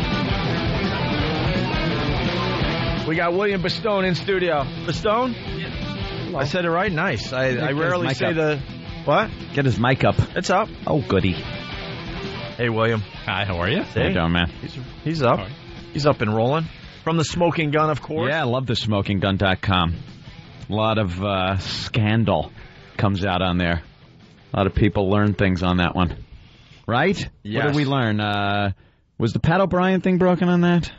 We got William Bastone in studio. Bastone? Yes. I said it right. Nice. I rarely say the... What? Get his mic up. It's up. Oh, goody. Hey, William. Hi, how are you? How you doing, man? He's up. Right. He's up and rolling. From the Smoking Gun, of course. Yeah, I love the SmokingGun.com. A lot of scandal comes out on there. A lot of people learn things on that one. Right? Yes. What did we learn? Was the Pat O'Brien thing broken on that?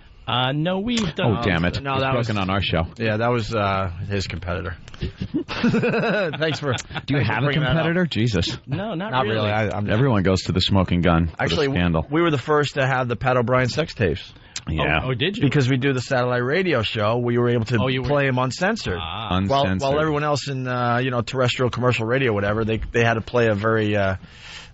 No, we've done... Oh, damn it. No, it was broken on our show. Yeah, that was his competitor. Thanks for... Do you have a competitor? Jesus. No, not really. Everyone goes to the Smoking Gun. Actually, we were the first to have the Pat O'Brien sex tapes. Yeah. Oh, did you? Because we do the satellite radio show, we were able to play them uncensored. Uncensored. While everyone else in terrestrial commercial radio, whatever, they had to play a very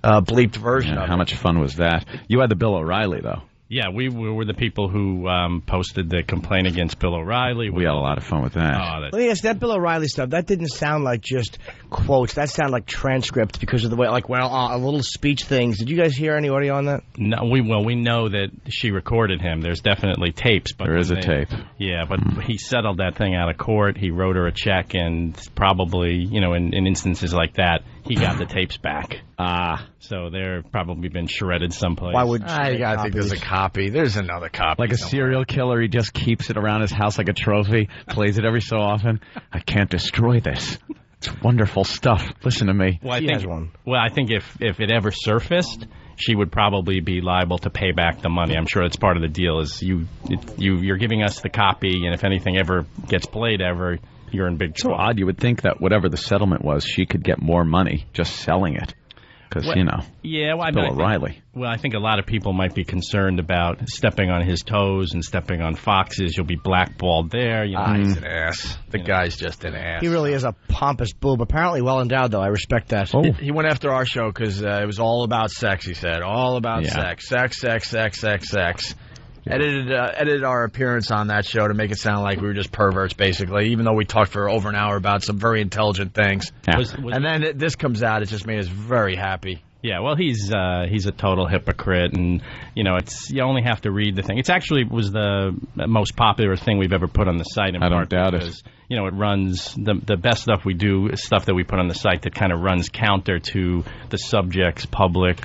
bleeped version of it. How much fun was that? You had the Bill O'Reilly, though. Yeah, we were the people who posted the complaint against Bill O'Reilly. We had a lot of fun with that. Let me ask, that Bill O'Reilly stuff, that didn't sound like just quotes. That sounded like transcript because of the way, a little speech things. Did you guys hear any audio on that? No, we know that she recorded him. There's definitely tapes. But there is a tape. Yeah, but he settled that thing out of court. He wrote her a check, and probably, in instances like that, he got the tapes back. So they're probably been shredded someplace. Why would I gotta think there's a copy. There's another copy. Like a serial killer, he just keeps it around his house like a trophy, plays it every so often. I can't destroy this. It's wonderful stuff. Listen to me. Well, I think if it ever surfaced, she would probably be liable to pay back the money. I'm sure it's part of the deal. Is you're giving us the copy, and if anything ever gets played ever, you're in big trouble. So odd. You would think that whatever the settlement was, she could get more money just selling it. Because, yeah, well, Bill O'Reilly. I think a lot of people might be concerned about stepping on his toes and stepping on Fox's. You'll be blackballed there. He's an ass. The guy's just an ass. He really is a pompous boob. Apparently well endowed, though. I respect that. Oh. He went after our show because it was all about sex, he said. All about sex. Sex. Edited our appearance on that show to make it sound like we were just perverts, basically, even though we talked for over an hour about some very intelligent things. Yeah. And then this comes out. It just made us very happy. Yeah, well, he's a total hypocrite, and you only have to read the thing. It actually was the most popular thing we've ever put on the site. I don't doubt it. It runs the best stuff we do is stuff that we put on the site that kind of runs counter to the subject's public,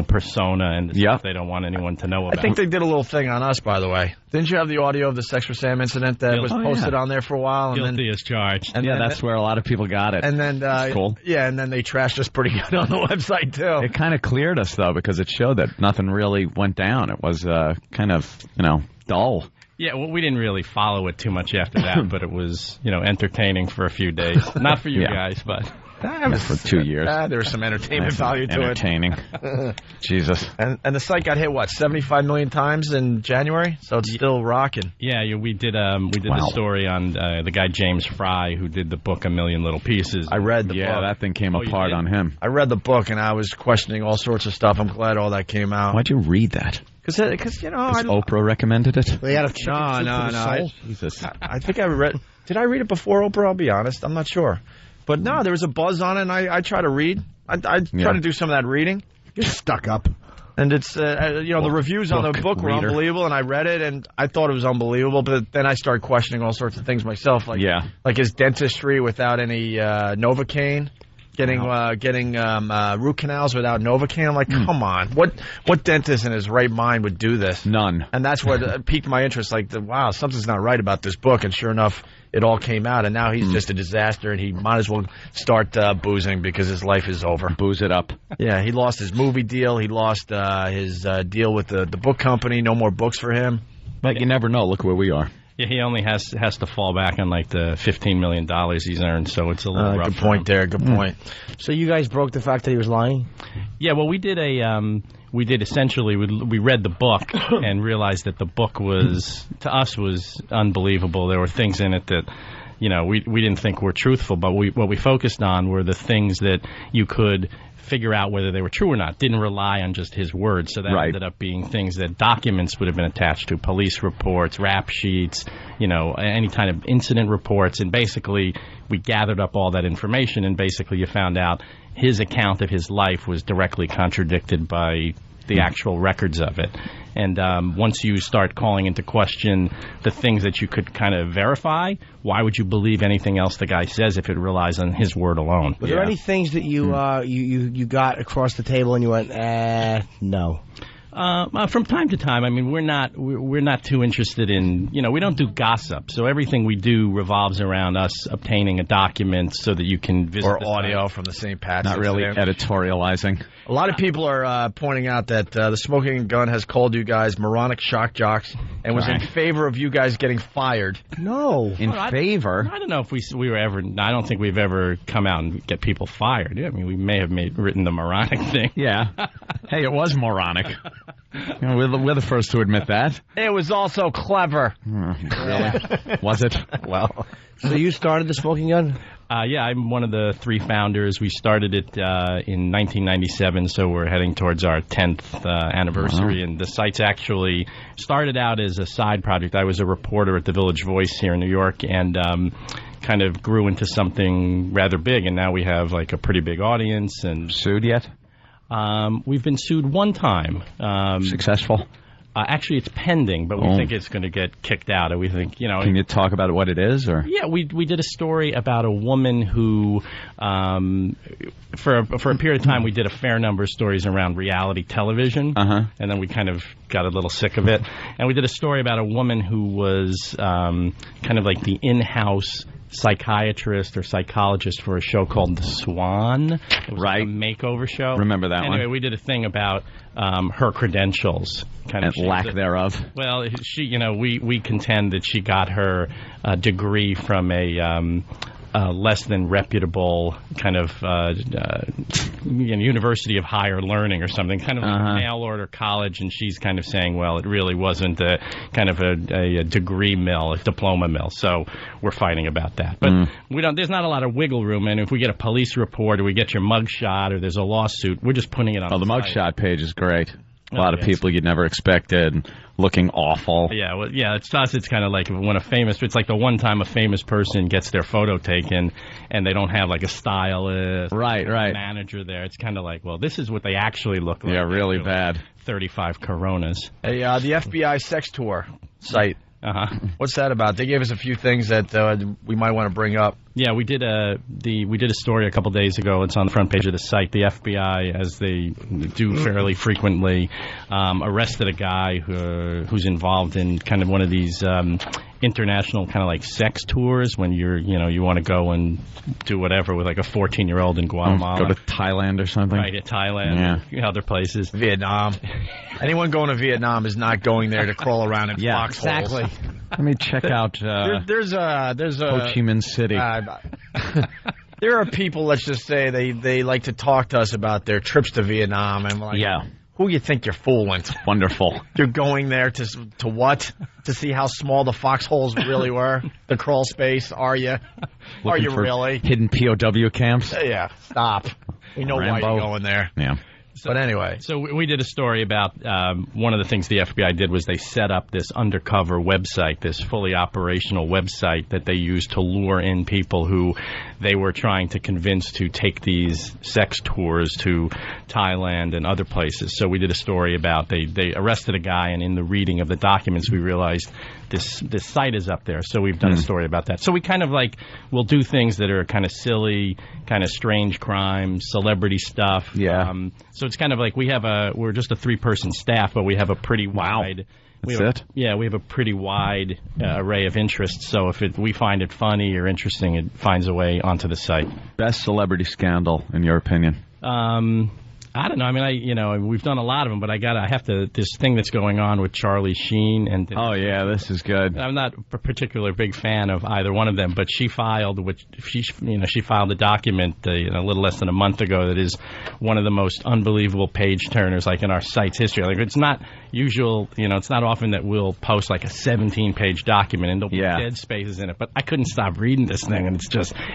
persona and the stuff they don't want anyone to know about. I think they did a little thing on us, by the way. Didn't you have the audio of the Sex for Sam incident that was posted on there for a while? Guilty as charged. And that's where a lot of people got it. And then, that's cool. Yeah, and then they trashed us pretty good on the website, too. It kind of cleared us, though, because it showed that nothing really went down. It was kind of, dull. Yeah, well, we didn't really follow it too much after that, but it was, entertaining for a few days. Not for you guys, but... For 2 years. There was some entertainment value to entertaining. Jesus. And the site got hit, 75 million times in January? So it's still rocking. Yeah, we did the story on the guy James Fry, who did the book A Million Little Pieces. I read the book. Yeah, that thing came apart on him. I read the book, and I was questioning all sorts of stuff. I'm glad all that came out. Why'd you read that? Because Oprah recommended it? They had a No. Jesus. I think I read... Did I read it before Oprah? I'll be honest. I'm not sure. But no, there was a buzz on it, and I try to read. I try to do some of that reading. You're stuck up. And it's, the reviews on the book were unbelievable, and I read it, and I thought it was unbelievable, but then I started questioning all sorts of things myself, like his dentistry without any Novocaine, getting root canals without Novocaine. I'm like, come on. What dentist in his right mind would do this? None. And that's what piqued my interest, wow, something's not right about this book, and sure enough, it all came out, and now he's just a disaster, and he might as well start boozing because his life is over. Booze it up. Yeah, he lost his movie deal. He lost his deal with the book company. No more books for him. But you never know. Look where we are. Yeah, he only has to fall back on like the $15 million he's earned, so it's a little rough. Good point there. Good point. So you guys broke the fact that he was lying? Yeah, well, we did essentially, we read the book and realized that the book was unbelievable. There were things in it that, we didn't think were truthful, but what we focused on were the things that you could figure out whether they were true or not. Didn't rely on just his words, so that ended up being things that documents would have been attached to, police reports, rap sheets, any kind of incident reports, and basically we gathered up all that information, and basically you found out his account of his life was directly contradicted by the actual records of it. And once you start calling into question the things that you could kind of verify, why would you believe anything else the guy says if it relies on his word alone? Were there any things that you got across the table and you went, no? From time to time. I mean, we're not too interested in, we don't do gossip. So everything we do revolves around us obtaining a document so that you can visit or audio from the St. Pat's. Not really editorializing. A lot of people are pointing out that the Smoking Gun has called you guys moronic shock jocks and was in favor of you guys getting fired. No. In favor? I don't know if we were ever, I don't think we've ever come out and get people fired. I mean, we may have written the moronic thing. Yeah. Hey, it was moronic. We're the first to admit that. It was also clever. Really? Was it? Well. So you started the Smoking Gun? Yeah, I'm one of the 3 founders. We started it in 1997, so we're heading towards our 10th anniversary. And the site's actually started out as a side project. I was a reporter at the Village Voice here in New York, and kind of grew into something rather big. And now we have like a pretty big audience. And sued yet? We've been sued one time. Successful? Actually, it's pending, but we think it's going to get kicked out. And we think, Can you talk about what it is, or? Yeah, we did a story about a woman who, for a period of time, we did a fair number of stories around reality television, and then we kind of got a little sick of it. And we did a story about a woman who was kind of like the in-house psychiatrist or psychologist for a show called The Swan. It was like a makeover show. Remember that one. Anyway, we did a thing about her credentials. And lack thereof. Well, we contend that she got her degree from a less than reputable kind of University of Higher Learning or something, kind of like a mail order college, and she's kind of saying, well, it really wasn't a kind of a degree mill, a diploma mill. So we're fighting about that. But there's not a lot of wiggle room, and if we get a police report or we get your mugshot or there's a lawsuit, we're just putting it on the mugshot page is great. A lot of people you'd never expected looking awful. Yeah, well, it's us. It's kind of like when it's like the one time a famous person gets their photo taken and they don't have like a stylist, right, manager there. It's kind of like, well, this is what they actually look like. Yeah, really bad. 35 Coronas. Hey, the FBI sex tour site. What's that about? They gave us a few things that we might want to bring up. Yeah, we did a story a couple days ago. It's on the front page of the site. The FBI, as they do fairly frequently, arrested a guy who's involved in kind of one of these international kind of like sex tours when you want to go and do whatever with like a 14-year-old in Guatemala. Go to Thailand or something. Right, Thailand, other places. Vietnam. Anyone going to Vietnam is not going there to crawl around in foxholes. Exactly. Let me check out there's a Ho Chi Minh City. There are people, let's just say, they like to talk to us about their trips to Vietnam, and we're like, who you think you're fooling? Wonderful. You're going there to what? To see how small the foxholes really were? The crawl space? Are you? Are you really? Hidden POW camps? Yeah. Stop. We know why you're going there. Yeah. But anyway. So we did a story about one of the things the FBI did was they set up this undercover website, this fully operational website that they used to lure in people who they were trying to convince to take these sex tours to Thailand and other places. So we did a story about they arrested a guy, and in the reading of the documents we realized this site is up there. So we've done a story about that. So we kind of we'll do things that are kind of silly, kind of strange crimes, celebrity stuff. Yeah. So it's kind of like we're just a 3-person staff, but we have a pretty wide. That's it? Yeah, we have a pretty wide array of interests. So if we find it funny or interesting, it finds a way onto the site. Best celebrity scandal, in your opinion? I don't know. I mean, we've done a lot of them, but I have to. This thing that's going on with Charlie Sheen and this is good. I'm not a particular big fan of either one of them, but she filed a document a little less than a month ago that is one of the most unbelievable page turners like in our site's history. Like it's not usual, it's not often that we'll post like a 17-page document and there'll be dead spaces in it. But I couldn't stop reading this thing, and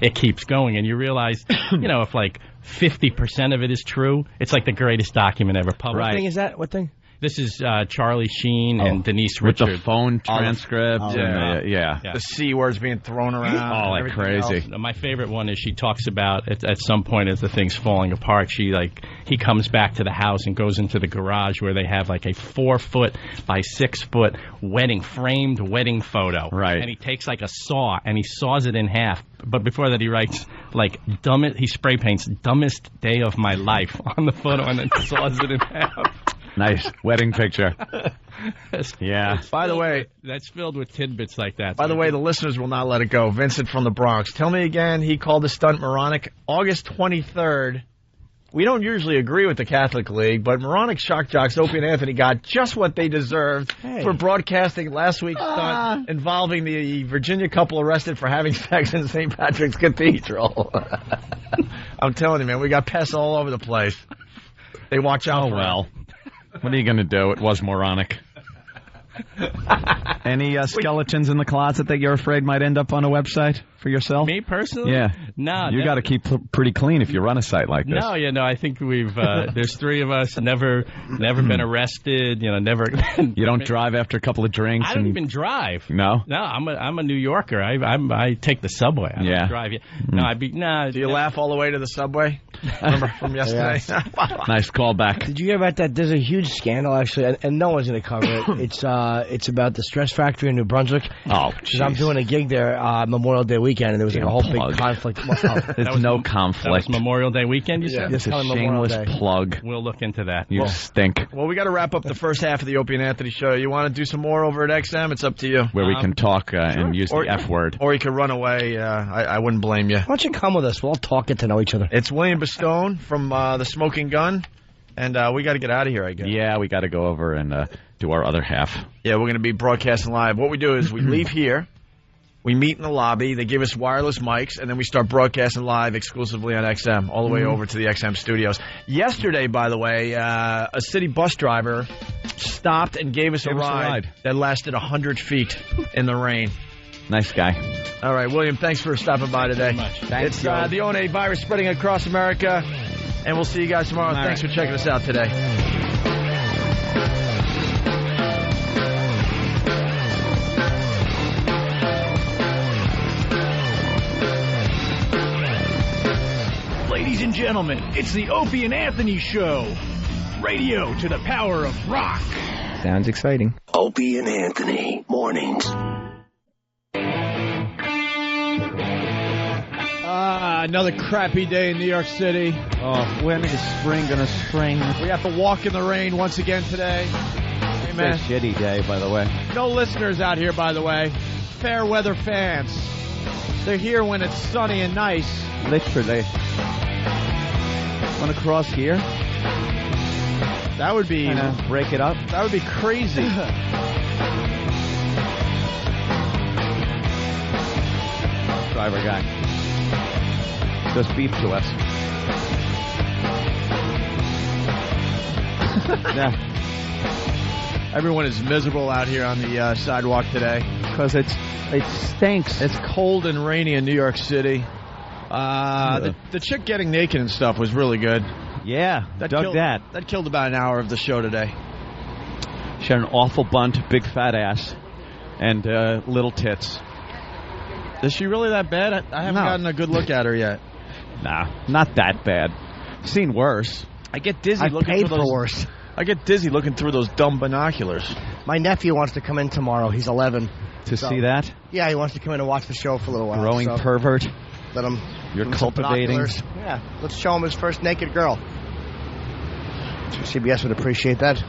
it keeps going, and you realize, if like 50% of it is true, it's like the greatest document ever published. What thing is that? What thing? This is Charlie Sheen and Denise Richards. With the phone transcript. The C words being thrown around. Oh, like crazy. Else. My favorite one is she talks about at some point as the thing's falling apart, he comes back to the house and goes into the garage where they have like a 4-foot by 6-foot framed wedding photo. Right. And he takes like a saw and he saws it in half. But before that, he writes he spray paints dumbest day of my life on the photo and then saws it in half. Nice wedding picture. Yeah. By the way, that's filled with tidbits like that. By the way, the listeners will not let it go. Vincent from the Bronx. Tell me again, he called the stunt moronic. August 23rd. We don't usually agree with the Catholic League, but moronic shock jocks Opie and Anthony got just what they deserved for broadcasting last week's stunt involving the Virginia couple arrested for having sex in St. Patrick's Cathedral. I'm telling you, man, we got pests all over the place. They watch out for well. What are you going to do? It was moronic. Any skeletons in the closet that you're afraid might end up on a website for yourself? Me personally? Yeah. No. You got to keep pretty clean if you run a site like this. No, I think we've there's 3 of us, never been arrested, never. You don't drive after a couple of drinks? I don't even drive. No? No, I'm a New Yorker. I take the subway. I don't drive. No, Do you laugh all the way to the subway? Remember from yesterday? Nice callback. Did you hear about that? There's a huge scandal, actually, and no one's going to cover it. It's about the Stress Factory in New Brunswick. Oh, because I'm doing a gig there Memorial Day weekend, and there was a whole big conflict. There's no conflict. That was Memorial Day weekend, you said? It's a shameless plug. We'll look into that. You stink. Well, we got to wrap up the first half of the Opie and Anthony show. You want to do some more over at XM? It's up to you. Where we can talk and use the F word. Or you can run away. I wouldn't blame you. Why don't you come with us? We'll all talk, get to know each other. It's William Bastone from The Smoking Gun. And we got to get out of here, I guess. Yeah, we got to go over and do our other half. Yeah, we're going to be broadcasting live. What we do is we leave here, we meet in the lobby, they give us wireless mics, and then we start broadcasting live exclusively on XM, all the way over to the XM studios. Yesterday, by the way, a city bus driver stopped and gave us a ride that lasted 100 feet in the rain. Nice guy. All right, William, thanks for stopping by today. Thanks, it's the ONA virus spreading across America. And we'll see you guys tomorrow. Thanks for checking us out today. Ladies and gentlemen, it's the Opie and Anthony Show. Radio to the power of rock. Sounds exciting. Opie and Anthony, mornings. Another crappy day in New York City. Oh, when is spring gonna spring? We have to walk in the rain once again today. Hey, man. It's a shitty day, by the way. No listeners out here, by the way. Fair weather fans. They're here when it's sunny and nice. Literally. Want to cross here? That would be... break it up? That would be crazy. Driver guy. Just beep to us. Yeah. Everyone is miserable out here on the sidewalk today. Because it stinks. It's cold and rainy in New York City. The chick getting naked and stuff was really good. Yeah, That killed about an hour of the show today. She had an awful bunt, big fat ass, and little tits. Is she really that bad? I haven't gotten a good look at her yet. Nah, not that bad. Seen worse. I get dizzy I've looking paid through for those. worse. I get dizzy looking through those dumb binoculars. My nephew wants to come in tomorrow. He's 11. To see that? Yeah, he wants to come in and watch the show for a little while. Growing pervert. Let him. You're cultivating. Yeah, let's show him his first naked girl. CBS would appreciate that.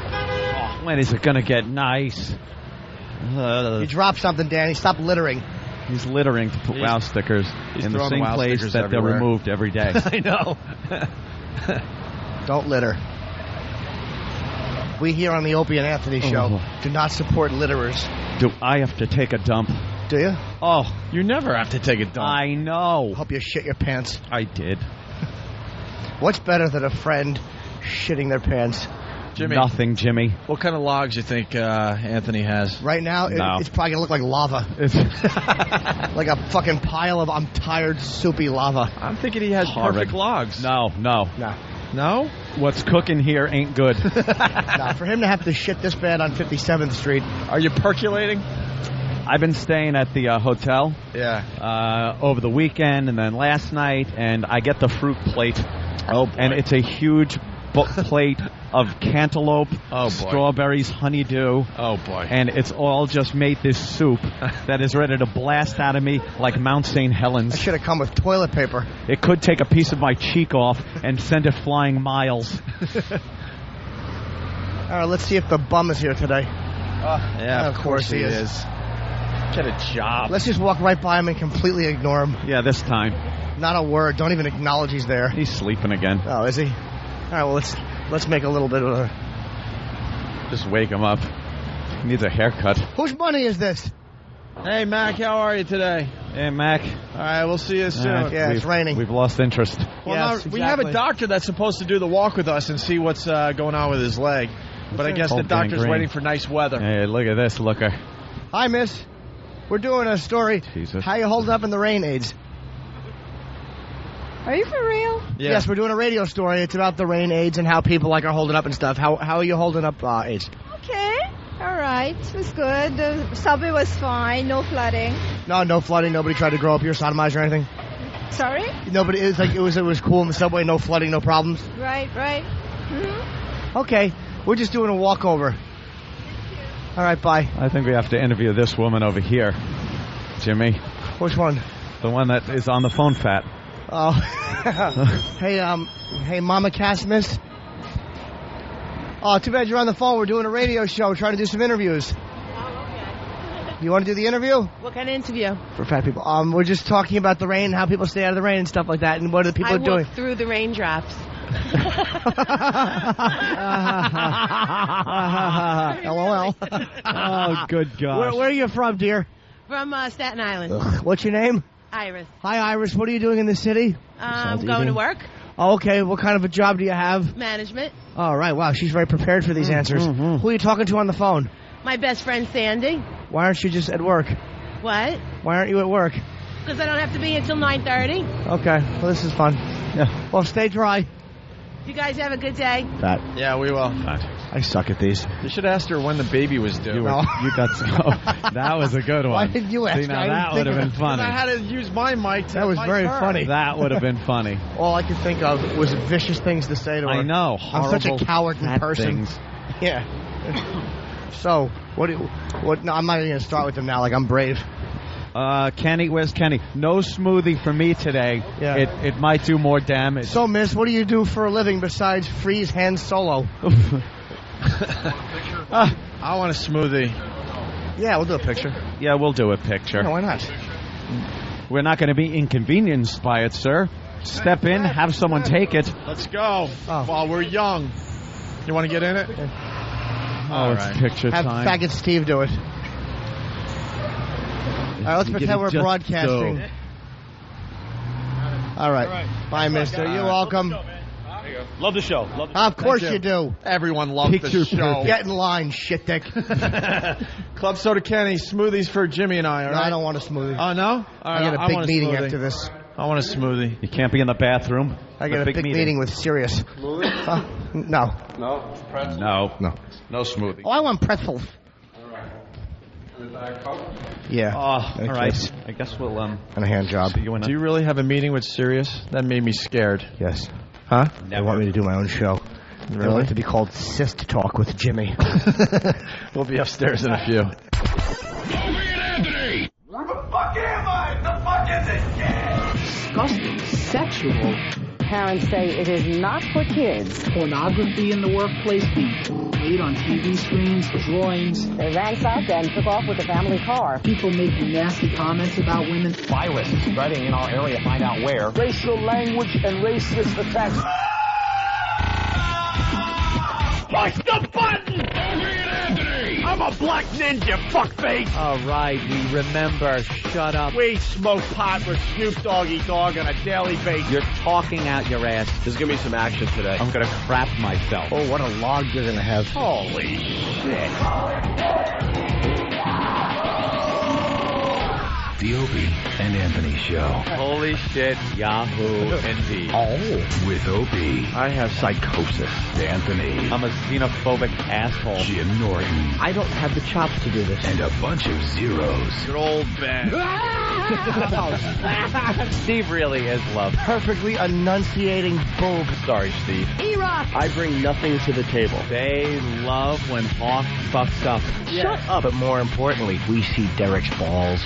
Oh, when is it going to get nice? You dropped something, Danny. Stop littering. He's littering to put wow stickers in the same place that they're removed every day. I know. Don't litter. We here on the Opie and Anthony show do not support litterers. Do I have to take a dump? Do you? Oh, you never have to take a dump. I know. Hope you shit your pants. I did. What's better than a friend shitting their pants? Jimmy. Nothing, Jimmy. What kind of logs you think Anthony has? Right now, it's probably going to look like lava. Like a fucking pile of I'm tired, soupy lava. I'm thinking he has perfect logs. No. No? What's cooking here ain't good. Nah, for him to have to shit this bad on 57th Street. Are you percolating? I've been staying at the hotel. Yeah. Over the weekend and then last night, and I get the fruit plate. Oh, boy. And it's a huge plate of cantaloupe, strawberries, honeydew. Oh, boy. And it's all just made this soup that is ready to blast out of me like Mount St. Helens. I should have come with toilet paper. It could take a piece of my cheek off and send it flying miles. All right, let's see if the bum is here today. Yeah, of course he is. Get a job. Let's just walk right by him and completely ignore him. Yeah, this time. Not a word. Don't even acknowledge he's there. He's sleeping again. Oh, is he? All right, well, let's make a little bit of a... Just wake him up. He needs a haircut. Whose money is this? Hey, Mac, how are you today? Hey, Mac. All right, we'll see you soon. Yeah, it's raining. We've lost interest. Well, yes, we have a doctor that's supposed to do the walk with us and see what's going on with his leg. But I guess the doctor's waiting for nice weather. Hey, look at this looker. Hi, miss. We're doing a story. Jesus. How you holding up in the rain, AIDS? Are you for real? Yeah. Yes, we're doing a radio story. It's about the rain, AIDS, and how people are holding up and stuff. How are you holding up, AIDS? Okay. All right. It was good. The subway was fine. No flooding. No flooding. Nobody tried to grow up here, sodomize or anything. Sorry? Nobody. It's like it was cool in the subway. No flooding. No problems. Right. Mm-hmm. Okay. We're just doing a walkover. All right. Bye. I think we have to interview this woman over here, Jimmy. Which one? The one that is on the phone fat. Oh. Hey, Mama Cass, miss. Oh, too bad you're on the phone. We're doing a radio show. We're trying to do some interviews. Oh, okay. You want to do the interview? What kind of interview? For fat people. We're just talking about the rain, how people stay out of the rain and stuff like that, and what are the people doing. I walk through the raindrops. LOL. Oh, good gosh. Where are you from, dear? From Staten Island. Ugh. What's your name? Iris. Hi, Iris. What are you doing in the city? I'm going to work. Oh, okay. What kind of a job do you have? Management. All right. Wow, she's very prepared for these answers. Mm-hmm. Who are you talking to on the phone? My best friend, Sandy. Why aren't you just at work? What? Why aren't you at work? Because I don't have to be until 9:30. Okay. Well, this is fun. Yeah. Well, stay dry. You guys have a good day. Fat. Yeah, we will. I suck at these. You should ask her when the baby was due. You got that was a good one. Why didn't you ask? See, now that would have been funny. I had to use my mic. That was very funny. That would have been funny. All I could think of was vicious things to say to her. I know. I'm such a coward in person. Things. Yeah. So, no, I'm not even going to start with them now like I'm brave. Kenny, where's Kenny? No smoothie for me today. Yeah. It might do more damage. So, miss, what do you do for a living besides freeze Han Solo? I want a smoothie. Yeah, we'll do a picture. Yeah, we'll do a picture. No, why not? We're not going to be inconvenienced by it, sir. Step in, have someone take it. Let's go while we're young. You want to get in it? All right. Picture have time. Faggot Steve do it. All right, let's pretend we're broadcasting. All right. Bye, mister. You're welcome. Love the show. Of course you do. Everyone loves the show. Get in line, shit dick. Club Soda Kenny, smoothies for Jimmy and I, all right? No, I don't want a smoothie. Oh, no? All right, I got a big meeting after this. I want a smoothie. You can't be in the bathroom. I got a big meeting with Sirius. Smoothie? No. No? Pretzel? No smoothie. Oh, I want pretzels. Yeah. All right. I guess we'll and a hand job. Do you really have a meeting with Sirius? That made me scared. Yes. Huh? They want me to do my own show. Really? They want it to be called Cyst Talk with Jimmy. We'll be upstairs in a few. Where the fuck am I? The fuck is this shit? Disgusting. Sexual. Parents say it is not for kids. Pornography in the workplace being played on TV screens, drawings. They ransacked and took off with the family car. People making nasty comments about women. Virus spreading in our area. Find out where. Racial language and racist attacks. Push the button! I'm a black ninja, fuckface! All right, we remember. Shut up. We smoke pot with Snoop Doggy Dogg on a daily basis. You're talking out your ass. There's going to be some action today. I'm going to crap myself. Oh, what a log you're going to have. Holy shit. The Opie and Anthony Show. Holy shit, Yahoo, indeed. Oh. With Opie. I have psychosis. Anthony. I'm a xenophobic asshole. Jim Norton. I don't have the chops to do this. And a bunch of zeros. Good old Ben. Steve really is love. Perfectly enunciating boob. Sorry, Steve. E-Rock! I bring nothing to the table. They love when Hawk fucks up. Shut up. But more importantly, we see Derek's balls.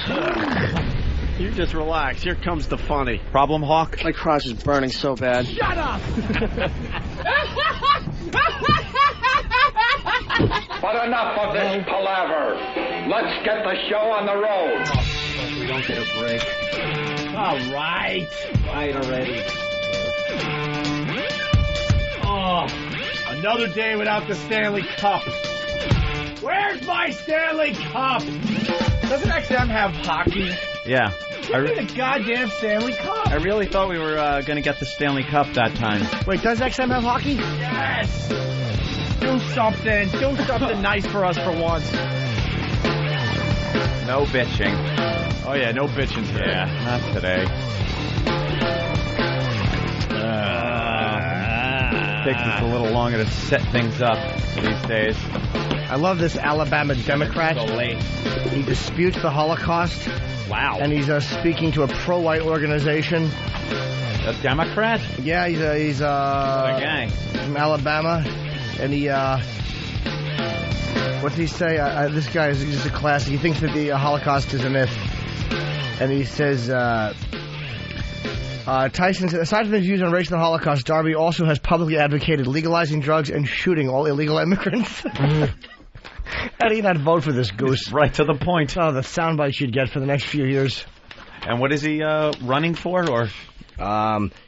You just relax. Here comes the funny. Problem, Hawk? My crotch is burning so bad. Shut up! But enough of this palaver. Let's get the show on the road. Oh, we don't get a break. All right. Right already. Oh, another day without the Stanley Cup. Where's my Stanley Cup? Doesn't XM have hockey? Yeah. Give me the goddamn Stanley Cup. I really thought we were going to get the Stanley Cup that time. Wait, does XM have hockey? Yes. Do something. Do something nice for us for once. No bitching. Oh, yeah, no bitching today. Yeah, not today. Takes us a little longer to set things up these days. I love this Alabama Democrat. So late. He disputes the Holocaust. Wow. And he's speaking to a pro-white organization. A Democrat? Yeah, he's what a guy. From Alabama. And he, what did he say? This guy is just a classic. He thinks that the Holocaust is a myth. And he says, Tyson said, aside from his views on race and the Holocaust, Darby also has publicly advocated legalizing drugs and shooting all illegal immigrants. How do you not vote for this goose? Right to the point. Oh, the soundbite you'd get for the next few years. And what is he running for? Or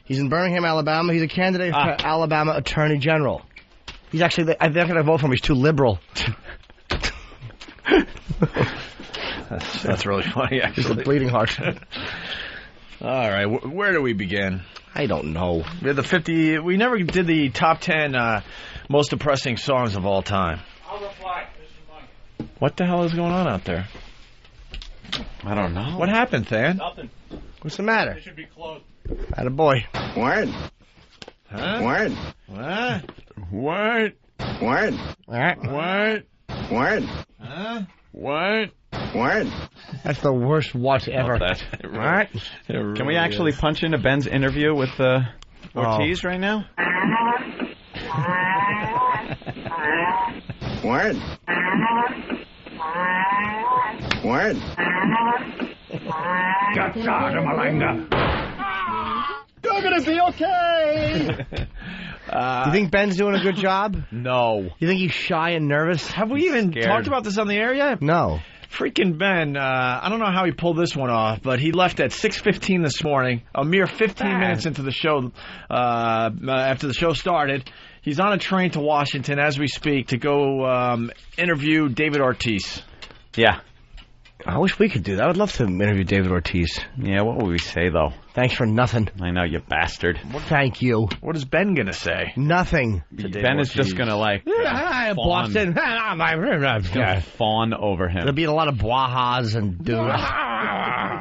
he's in Birmingham, Alabama. He's a candidate for Alabama Attorney General. He's actually, I'm not going to vote for him. He's too liberal. That's really funny, actually. He's a bleeding heart. All right, where do we begin? I don't know. We had the 50. We never did the top 10 most depressing songs of all time. I'll reply. What the hell is going on out there? I don't know. What happened, Than? Nothing. What's the matter? They should be closed. Attaboy. Word. Huh? Word. What? Word. What? What? Word. Huh? What? Word. That's the worst what ever. Right? Really Can we actually punch into Ben's interview with Ortiz right now? Word. Word. You're gonna be okay. You think Ben's doing a good job? No. You think he's shy and nervous? Have we even talked about this on the air yet? No. Freaking Ben, I don't know how he pulled this one off, but he left at 6:15 this morning, a mere 15 minutes into the show, after the show started. He's on a train to Washington as we speak to go interview David Ortiz. Yeah. I wish we could do that. I would love to interview David Ortiz. Yeah, what would we say, though? Thanks for nothing. I know, you bastard. Thank you. What is Ben going to say? Nothing. Ben is just going to, like, Boston. fawn over him. There'll be a lot of bwahas and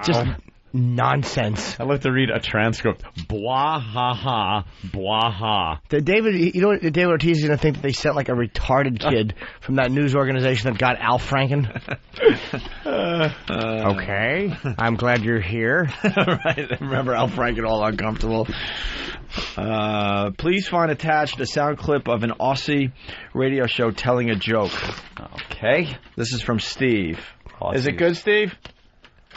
just nonsense. I'd like to read a transcript. Bwahaha, bwaha. David, you know what David Ortiz is going to think that they sent like a retarded kid from that news organization that got Al Franken? Okay. I'm glad you're here. Right. Remember Al Franken, all uncomfortable. Please find attached a sound clip of an Aussie radio show telling a joke. Okay. This is from Steve. Aussies. Is it good, Steve?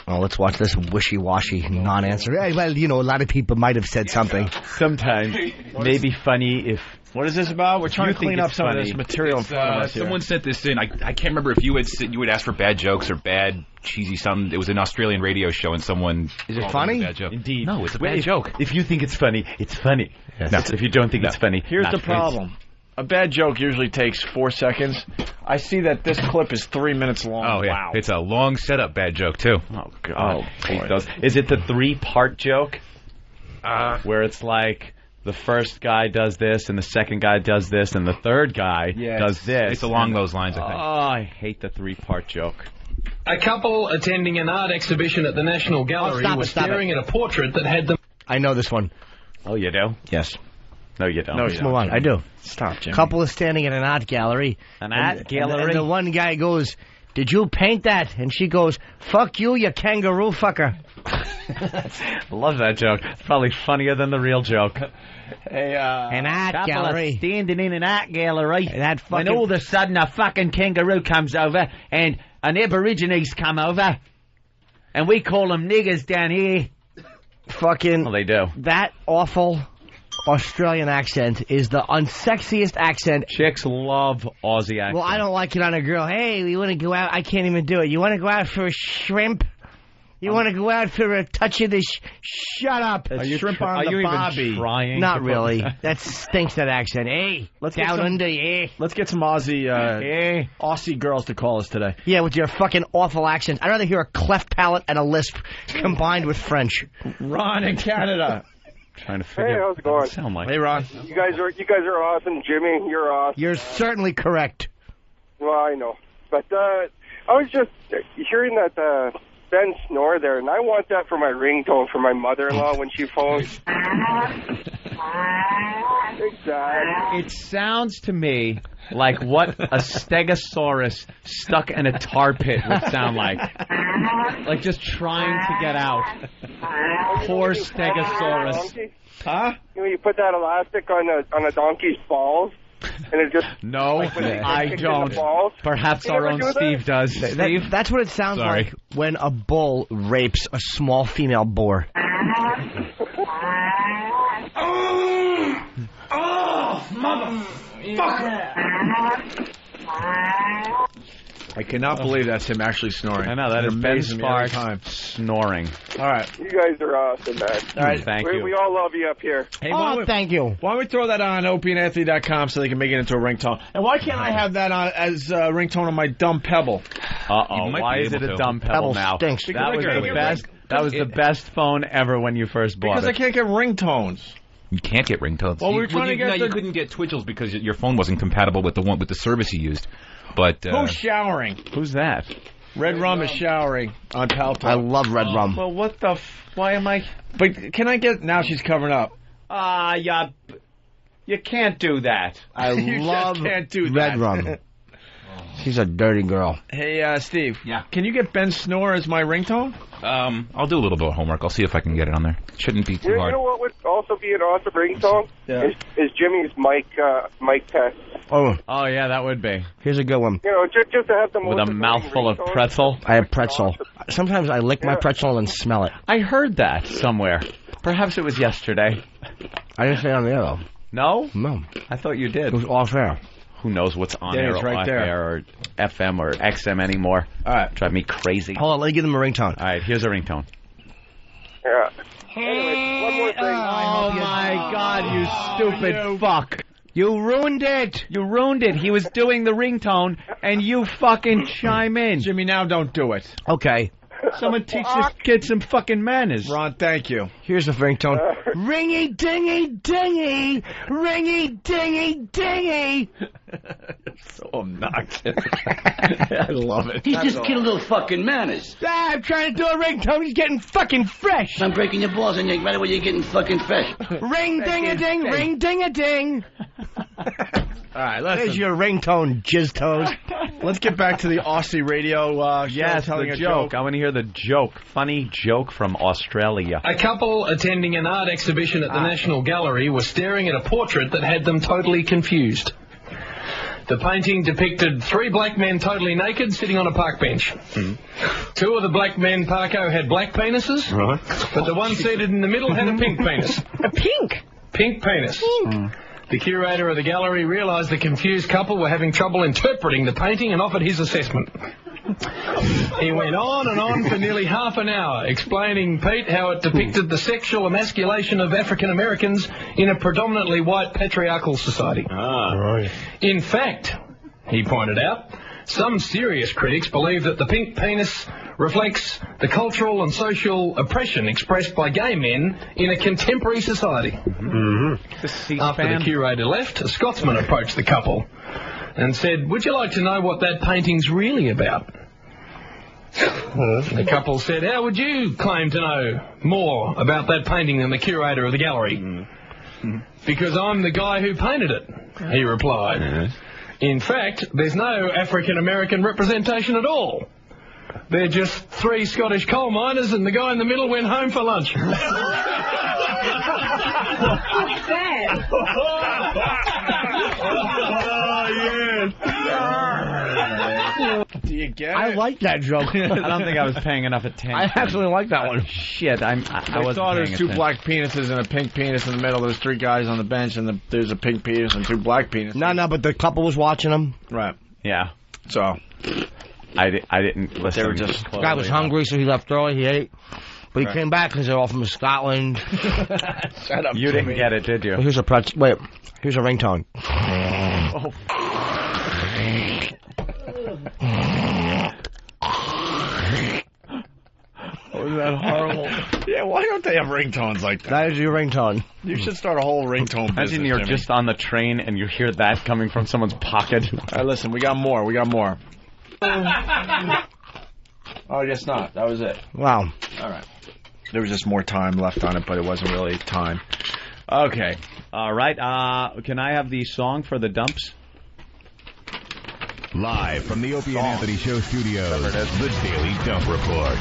Oh, let's watch this wishy-washy non-answer. Well, you know, a lot of people might have said something. Sometimes. Maybe funny if... What is this about? We're trying to clean up some of this material in front of us here. Someone sent this in. I can't remember if you had asked for bad jokes or bad cheesy something. It was an Australian radio show, and someone... Is it funny? Bad joke. Indeed. No, it's a bad joke. If you think it's funny, it's funny. Yes. No, if you don't think it's funny, Here's not the funny. problem. A bad joke usually takes 4 seconds. I see that this clip is 3 minutes long. Oh, yeah. Wow. It's a long setup bad joke, too. Oh, God. Is it the 3-part joke? Where it's like the first guy does this, and the second guy does this, and the third guy does this. It's along those lines, I think. Oh, I hate the 3-part joke. A couple attending an art exhibition at the National Gallery was staring at a portrait that had them... I know this one. Oh, you do? Yes. No, you don't. Let's move on. I do. Stop, Jimmy. Couple is standing at an art gallery. An art gallery? And the one guy goes, "Did you paint that?" And she goes, "Fuck you, you kangaroo fucker." I love that joke. It's probably funnier than the real joke. Hey, an art couple gallery. Standing in an art gallery. That fucking... When all of a sudden a fucking kangaroo comes over and an Aborigines come over, and we call them niggers down here. Fucking... Well, they do. That awful Australian accent is the unsexiest accent. Chicks love Aussie accent. Well, I don't like it on a girl. Hey, we want to go out. I can't even do it. You want to go out for a shrimp? You want to go out for a touch of the shut up. Are you shrimp on the bobby? Even trying? Not really. That stinks, that accent. Hey, let's down under, yeah. Let's get some Aussie girls to call us today. Yeah, with your fucking awful accent. I'd rather hear a cleft palate and a lisp combined with French. Ron in Canada. Trying to figure out how's it going? Sound like. Hey, Ron. You guys are awesome, Jimmy. You're awesome. You're certainly correct. Well, I know, but I was just hearing that Ben snore there, and I want that for my ringtone for my mother-in-law when she phones. Exactly. It sounds to me like what a stegosaurus stuck in a tar pit would sound like. Like just trying to get out. Poor stegosaurus. Huh? You know, you put that elastic on a donkey's balls, and it just... No, I don't. Perhaps our own Steve does. Steve? That's what it sounds like when a bull rapes a small female boar. Oh, motherfucker! I cannot believe that's him actually snoring. I know, that is Ben Sparks snoring. All right. You guys are awesome, man. All right, thank you. We all love you up here. Hey, thank you. Why don't we throw that on opieandanthony.com so they can make it into a ringtone? And why can't I have that on as a ringtone on my dumb Pebble? Uh-oh, why is it a dumb Pebble now? Stinks. That was the best. That was the best phone ever when you first bought Because it. I can't get ringtones. You can't get ringtones. Well, we were trying to get you couldn't get Twitchels because your phone wasn't compatible with the service you used. But who's showering? Who's that? Red Rum is showering on Paltalk. I love Red Rum. Well, what the... why am I... But can I get... Now she's covering up. Yeah. You can't do that. I love can't do Red that. Rum. She's a dirty girl. Hey, Steve. Yeah. Can you get Ben Snore as my ringtone? I'll do a little bit of homework. I'll see if I can get it on there. Shouldn't be too hard. You know what would also be an awesome ringtone? Yeah. Is Jimmy's mic test. Oh, yeah, that would be. Here's a good one. You know, just to have them with a mouthful of pretzel. I have pretzel. Sometimes I lick my pretzel and smell it. I heard that somewhere. Perhaps it was yesterday. I didn't say it on the air, though. No? No. I thought you did. It was off air. Who knows what's on Yeah, air it's or right off there. air or FM or XM anymore. All right. Drive me crazy. Hold on, let me give them a ringtone. All right, here's a ringtone. Yeah. Anyway, one more thing. Oh, my God, you stupid fuck. You ruined it. You ruined it. He was doing the ringtone, and you fucking chime in. Jimmy, now don't do it. Okay. Someone teach this kid some fucking manners. Ron, thank you. Here's the ringtone. Ringy dingy dingy, ringy dingy dingy. So obnoxious. I love it. He's just getting a little fucking manners. I'm trying to do a ringtone. He's getting fucking fresh. I'm breaking your balls and you're right away you're getting fucking fresh. Ring ding a ding, ring ding a ding. All right, listen. There's your ringtone, jizz toes. Let's get back to the Aussie radio yes, telling the a joke. I want to hear the joke. Funny joke from Australia. A couple attending an art exhibition at the National Gallery were staring at a portrait that had them totally confused. The painting depicted 3 black men totally naked sitting on a park bench. 2 of the black men, Parko, had black penises, but the one seated in the middle had a pink penis. A pink? Pink penis. The curator of the gallery realised the confused couple were having trouble interpreting the painting and offered his assessment. He went on and on for nearly half an hour, explaining, Pete, how it depicted the sexual emasculation of African Americans in a predominantly white patriarchal society. Right. In fact, he pointed out, some serious critics believe that the pink penis reflects the cultural and social oppression expressed by gay men in a contemporary society. After the curator left, a Scotsman approached the couple and said, would you like to know what that painting's really about? The couple said, how would you claim to know more about that painting than the curator of the gallery? Because I'm the guy who painted it, he replied. In fact, there's no African-American representation at all. They're just 3 Scottish coal miners and the guy in the middle went home for lunch. What's that? Do you get it? I like that joke. I don't think I was paying enough attention. I actually like that one. Shit, I thought there's 2 black penises and a pink penis in the middle. There's 3 guys on the bench, and there's a pink penis and 2 black penises. No, but the couple was watching them. Right. Yeah. So I didn't listen. They were just the guy was hungry, so he left early. He ate. But he came back because they're all from Scotland. Shut up. You didn't get it, did you? Well, here's a here's a ringtone. Oh. Was that horrible? Yeah, why don't they have ringtones like that? That is your ringtone. You should start a whole ringtone business. Imagine you're just on the train and you hear that coming from someone's pocket. All right, listen, we got more. Oh, I guess not. That was it. Wow. All right. There was just more time left on it, but it wasn't really time. Okay. All right. Can I have the song for the dumps? Live from the Opie and Anthony Show studios, the Daily Dump Report.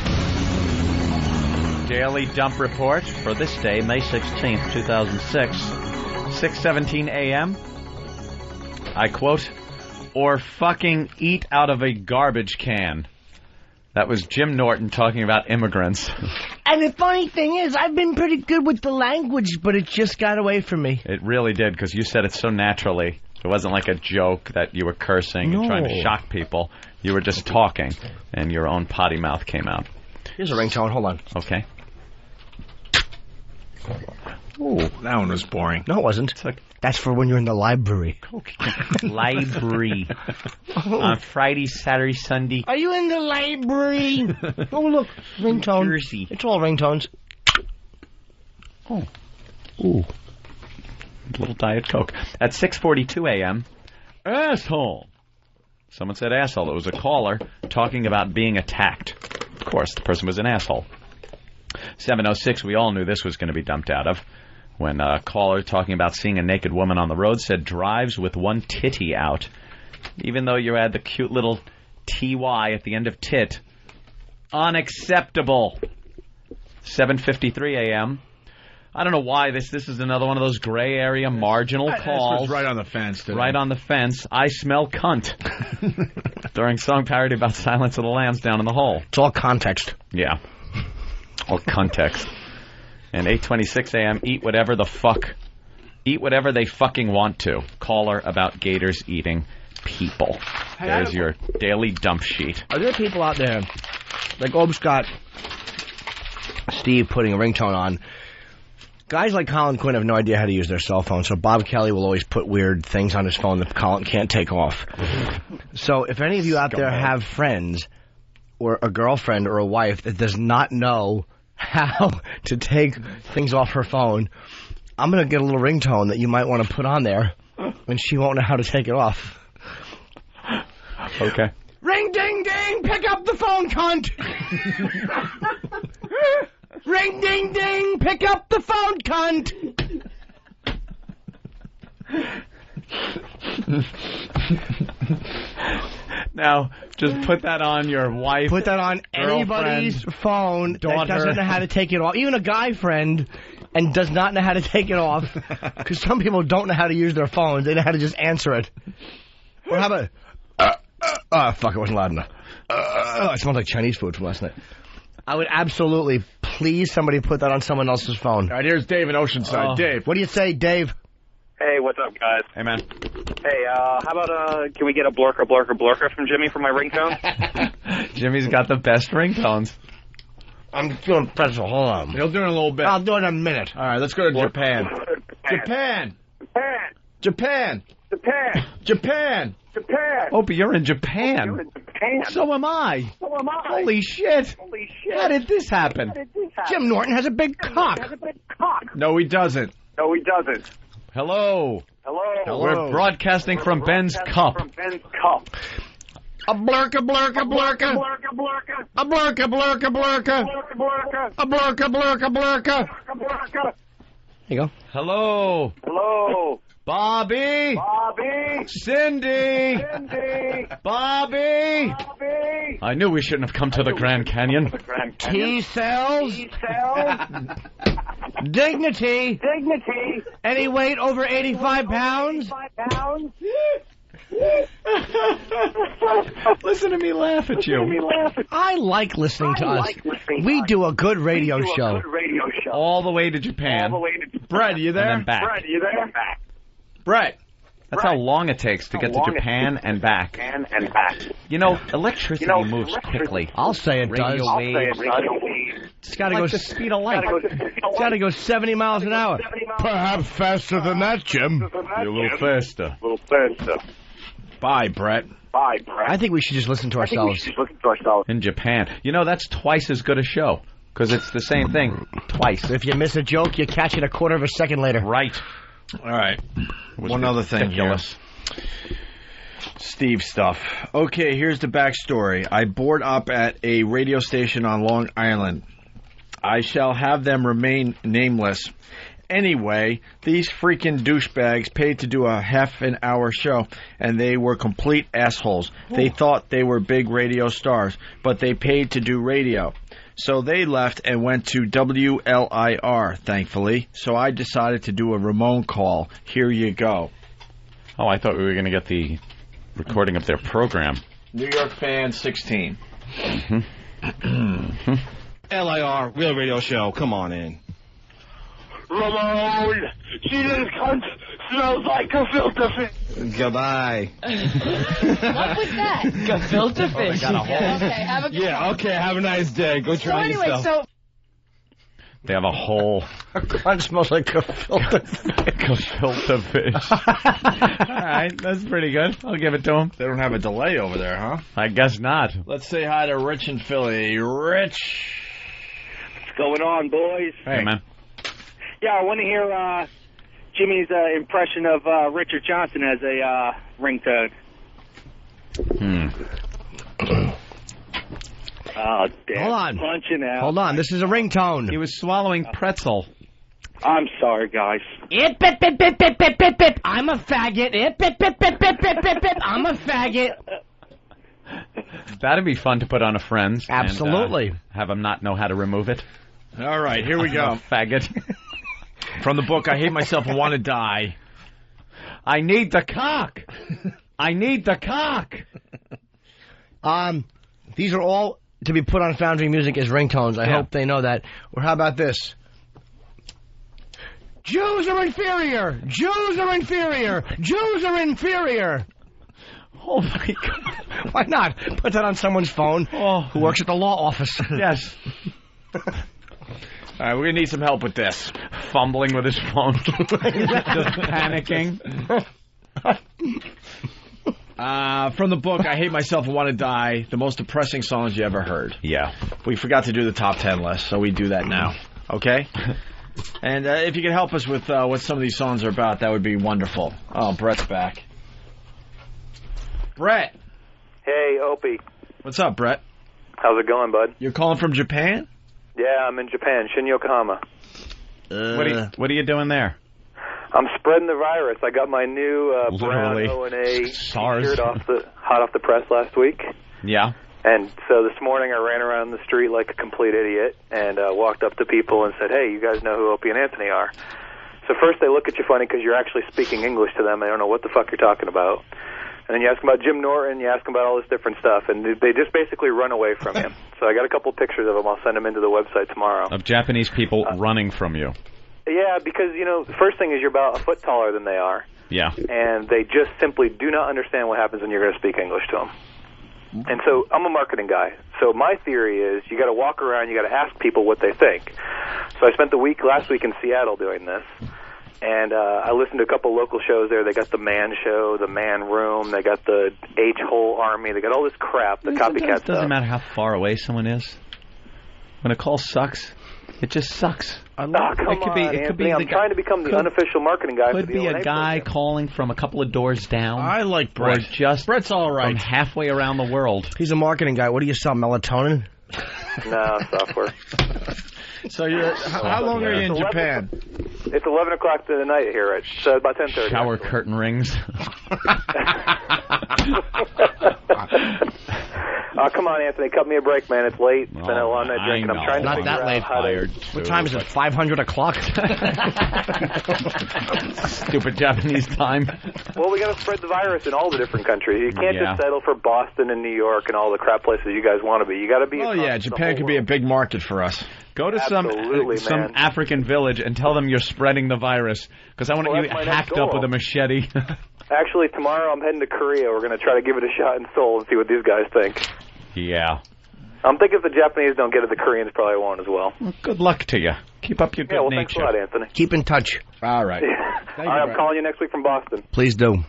Daily Dump Report for this day, May 16th, 2006, 6:17 a.m. I quote, or fucking eat out of a garbage can. That was Jim Norton talking about immigrants. And the funny thing is, I've been pretty good with the language, but it just got away from me. It really did, because you said it so naturally. It wasn't like a joke that you were cursing and trying to shock people. You were just talking, and your own potty mouth came out. Here's a ringtone. Hold on. Okay. Ooh, that one was boring. No, it wasn't. That's for when you're in the library. Library. On Friday, Saturday, Sunday. Are you in the library? Oh, look. Ringtone. Jersey. It's all ringtones. Oh. Ooh. Little Diet Coke. At 6:42 a.m., asshole. Someone said asshole. It was a caller talking about being attacked. Of course, the person was an asshole. 7:06, we all knew this was going to be dumped out of. When a caller talking about seeing a naked woman on the road said drives with one titty out. Even though you had the cute little TY at the end of tit. Unacceptable. 7:53 a.m., I don't know why this is another one of those gray area marginal calls. This was right on the fence today. Right on the fence. I smell cunt. During song parody about Silence of the Lambs down in the hole. It's all context. Yeah. All context. And 8:26 a.m. Eat whatever they fucking want to. Caller about gators eating people. There's your daily dump sheet. Are there people out there like Ob's got Steve putting a ringtone on? Guys like Colin Quinn have no idea how to use their cell phone, so Bob Kelly will always put weird things on his phone that Colin can't take off. So if any of you out there have friends or a girlfriend or a wife that does not know how to take things off her phone, I'm going to get a little ringtone that you might want to put on there, and she won't know how to take it off. Okay. Ring, ding, ding, pick up the phone, cunt! Ring, ding, ding, pick up the phone, cunt! Now, just put that on your wife. Put that on anybody's phone that doesn't know how to take it off. Even a guy friend and does not know how to take it off. Because some people don't know how to use their phones. They know how to just answer it. Or how about... fuck, it wasn't loud enough. It smelled like Chinese food from last night. I would absolutely please somebody put that on someone else's phone. All right, here's Dave in Oceanside. Dave. What do you say, Dave? Hey, what's up, guys? Hey, man. Hey, how about, can we get a blurker, blurker, blurker from Jimmy for my ringtone? Jimmy's got the best ringtones. I'm feeling pretzel. Hold on. He'll do it in a little bit. I'll do it in a minute. All right, let's go to Japan. Japan. Japan. Japan. Japan. Japan. Opie, you're in Japan. You're in Japan. So am I. So am I. Holy shit. Holy shit. How did this happen? Jim Norton has a big cock. No, he doesn't. No, he doesn't. Hello. Hello. We're broadcasting from Ben's Cup. From Ben's Cup. A blurka, blurka, blurka. Blurka, blurka. A blurka, blurka, blurka. Blurka, blurka. A blurka, blurka, blurka. Blurka. There you go. Hello. Hello. Bobby. Bobby. Cindy. Cindy. Bobby. Bobby. I knew we shouldn't have come to the Grand Canyon. T-cells. T-cells. Dignity. Dignity. Any weight over 85 pounds? 85 pounds. Listen to me laugh at you. I like listening to us. We do a good radio show. All the way to Japan. Brett, you there? And then back. Brett, you there? Brett. That's how long it takes to get to Japan and back. And back. You know, electricity moves quickly. I'll say it does. I'll say it does. It's got to Like go the speed of light. It's got to go 70 miles an hour. Perhaps faster than that, Jim. You're a little faster. A little faster. Bye, Brett. Bye, Brett. I think we should just listen to ourselves. In Japan. You know, that's twice as good a show. Because it's the same thing. Twice. If you miss a joke, you catch it a quarter of a second later. Right. All right. One other thing here. Steve stuff. Okay, here's the backstory. I board up at a radio station on Long Island. I shall have them remain nameless. Anyway, these freaking douchebags paid to do a half an hour show, and they were complete assholes. They thought they were big radio stars, but they paid to do radio. So they left and went to WLIR, thankfully. So I decided to do a Ramon call. Here you go. Oh, I thought we were going to get the recording of their program. New York fan 16. LIR, Real Radio Show. Come on in. Ramon, see this cunt smells like a filter fish. Goodbye. What was that? Gefilte fish. Okay, have a nice day. Go try yourself. They have a whole... A cunt smells like gefilte fish. Gefilte fish. All right, that's pretty good. I'll give it to them. They don't have a delay over there, huh? I guess not. Let's say hi to Rich in Philly. Rich. What's going on, boys? Hey, man. Yeah, I want to hear Jimmy's impression of Richard Johnson as a ringtone. Oh, damn. Hold on. Punching out. Hold on. This is a ringtone. He was swallowing pretzel. I'm sorry, guys. It bip bip bip bip bip bip bip. I'm a faggot. It bip bip bip bip bip bip bip. I'm a faggot. That'd be fun to put on a Friends. Absolutely. And, have them not know how to remove it. All right, here we go. Faggot. From the book, I Hate Myself and Want to Die. I need the cock. I need the cock. These are all to be put on Foundry Music as ringtones. I hope they know that. Or how about this? Jews are inferior. Jews are inferior. Jews are inferior. Oh, my God. Why not? Put that on someone's phone who works at the law office. Yes. All right, we're going to need some help with this. Fumbling with his phone. Just panicking. From the book, I Hate Myself and Want to Die, the most depressing songs you ever heard. Yeah. We forgot to do the top 10 list, so we do that now. Okay? And if you could help us with what some of these songs are about, that would be wonderful. Oh, Brett's back. Brett. Hey, Opie. What's up, Brett? How's it going, bud? You're calling from Japan? Yeah, I'm in Japan, Shin Yokohama. What are you doing there? I'm spreading the virus. I got my new brown O&A SARS shirt hot off the press last week. Yeah. And so this morning I ran around the street like a complete idiot and walked up to people and said, hey, you guys know who Opie and Anthony are. So first they look at you funny because you're actually speaking English to them. They don't know what the fuck you're talking about. And then you ask them about Jim Norton, you ask them about all this different stuff, and they just basically run away from him. So I got a couple pictures of them. I'll send them into the website tomorrow. Of Japanese people running from you. Yeah, because, the first thing is you're about a foot taller than they are. Yeah. And they just simply do not understand what happens when you're going to speak English to them. And so I'm a marketing guy. So my theory is you got to walk around, you got to ask people what they think. So I spent last week in Seattle doing this. And I listened to a couple local shows there. They got the Man Show, the Man Room. They got the H-Hole Army. They got all this crap, the copycat stuff. It doesn't matter how far away someone is. When a call sucks, it just sucks. Come on, Anthony. I'm trying to become the unofficial marketing guy for the Could be a guy calling from a couple of doors down. I like Brett. Or just Brett's all right. From halfway around the world. He's a marketing guy. What do you sell, melatonin? No, software. So how long are you in Japan? It's 11 o'clock tonight here. It's about 10:30. Shower curtain rings. Oh, come on, Anthony. Cut me a break, man. It's late. It's been a long night drinking. I'm trying to Not figure that out late. how to... What time is it? 500 o'clock? Stupid Japanese time. Well, we got to spread the virus in all the different countries. You can't just settle for Boston and New York and all the crap places you guys want to be. You got to be... Oh, yeah. Japan could be a big market for us. Go to some African village and tell them you're spreading the virus. Because I want you hacked up with a machete. Actually, tomorrow I'm heading to Korea. We're going to try to give it a shot in Seoul and see what these guys think. Yeah. I'm thinking if the Japanese don't get it, the Koreans probably won't as well. Good luck to you. Keep up your good nature. Thanks a lot, Anthony. Keep in touch. All right. All right, I'm calling you next week from Boston. Please do.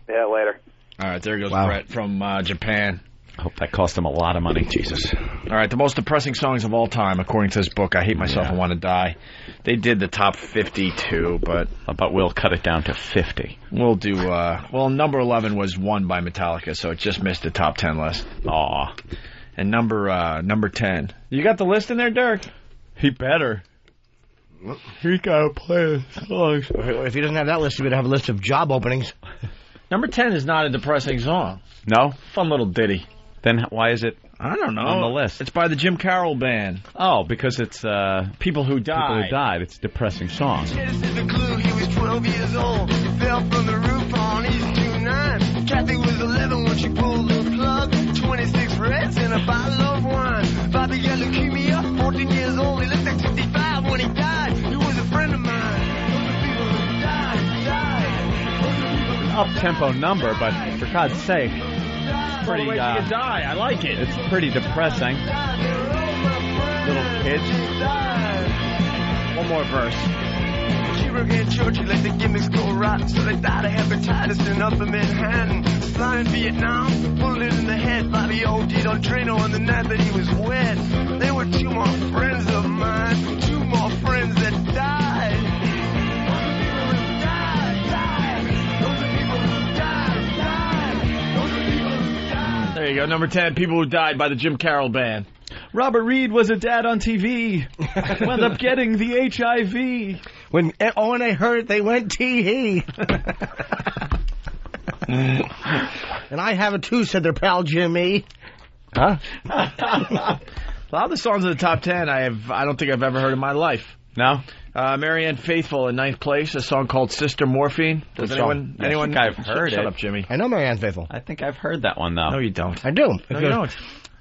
Yeah, later. All right, there goes Brett from Japan. I hope that cost him a lot of money. Jesus. All right, the most depressing songs of all time, according to this book, I Hate Myself and Want to Die. They did the top 52, but we'll cut it down to 50. We'll do, number 11 was One by Metallica, so it just missed the top 10 list. Aw. And number 10. You got the list in there, Dirk? He better. He gotta play the songs. If he doesn't have that list, he would have a list of job openings. Number 10 is not a depressing song. No? Fun little ditty. Then why is it I don't know. on the list? It's by the Jim Carroll Band. Oh, because it's People Who Died. People Who Died. It's a depressing song. The clue, he was 12 years old. He fell from the roof on East 29. Kathy was 11 when she pulled the plug. 26 reds and a bottle of wine. Bobby got leukemia, 14 years old. He looked like 65 when he died. He was a friend of mine. Those are people who died. Up-tempo number, but for God's sake, it's pretty. You die. I like it. It's pretty depressing. Little kids. One more verse. She worked in church, she let the gimmicks go rotten, so they died of hepatitis in Upper Manhattan. Flying Vietnam, bullet in the head. Bobby OD'd on Drano on the night that he was wet. There were two more friends of mine, two more friends that died. There you go, number 10, People Who Died by the Jim Carroll Band. Robert Reed was a dad on TV. Wound up getting the HIV. When they heard it, they went tee-hee. And I have it too, said their pal Jimmy. Huh? A lot of the songs in the top 10 I don't think I've ever heard in my life. No? Marianne Faithfull in 9th place, a song called Sister Morphine. Does anyone? I think I've heard Shut it. up, Jimmy. I know Marianne Faithfull. I think I've heard that one, though. No, you don't. I do. No, you don't.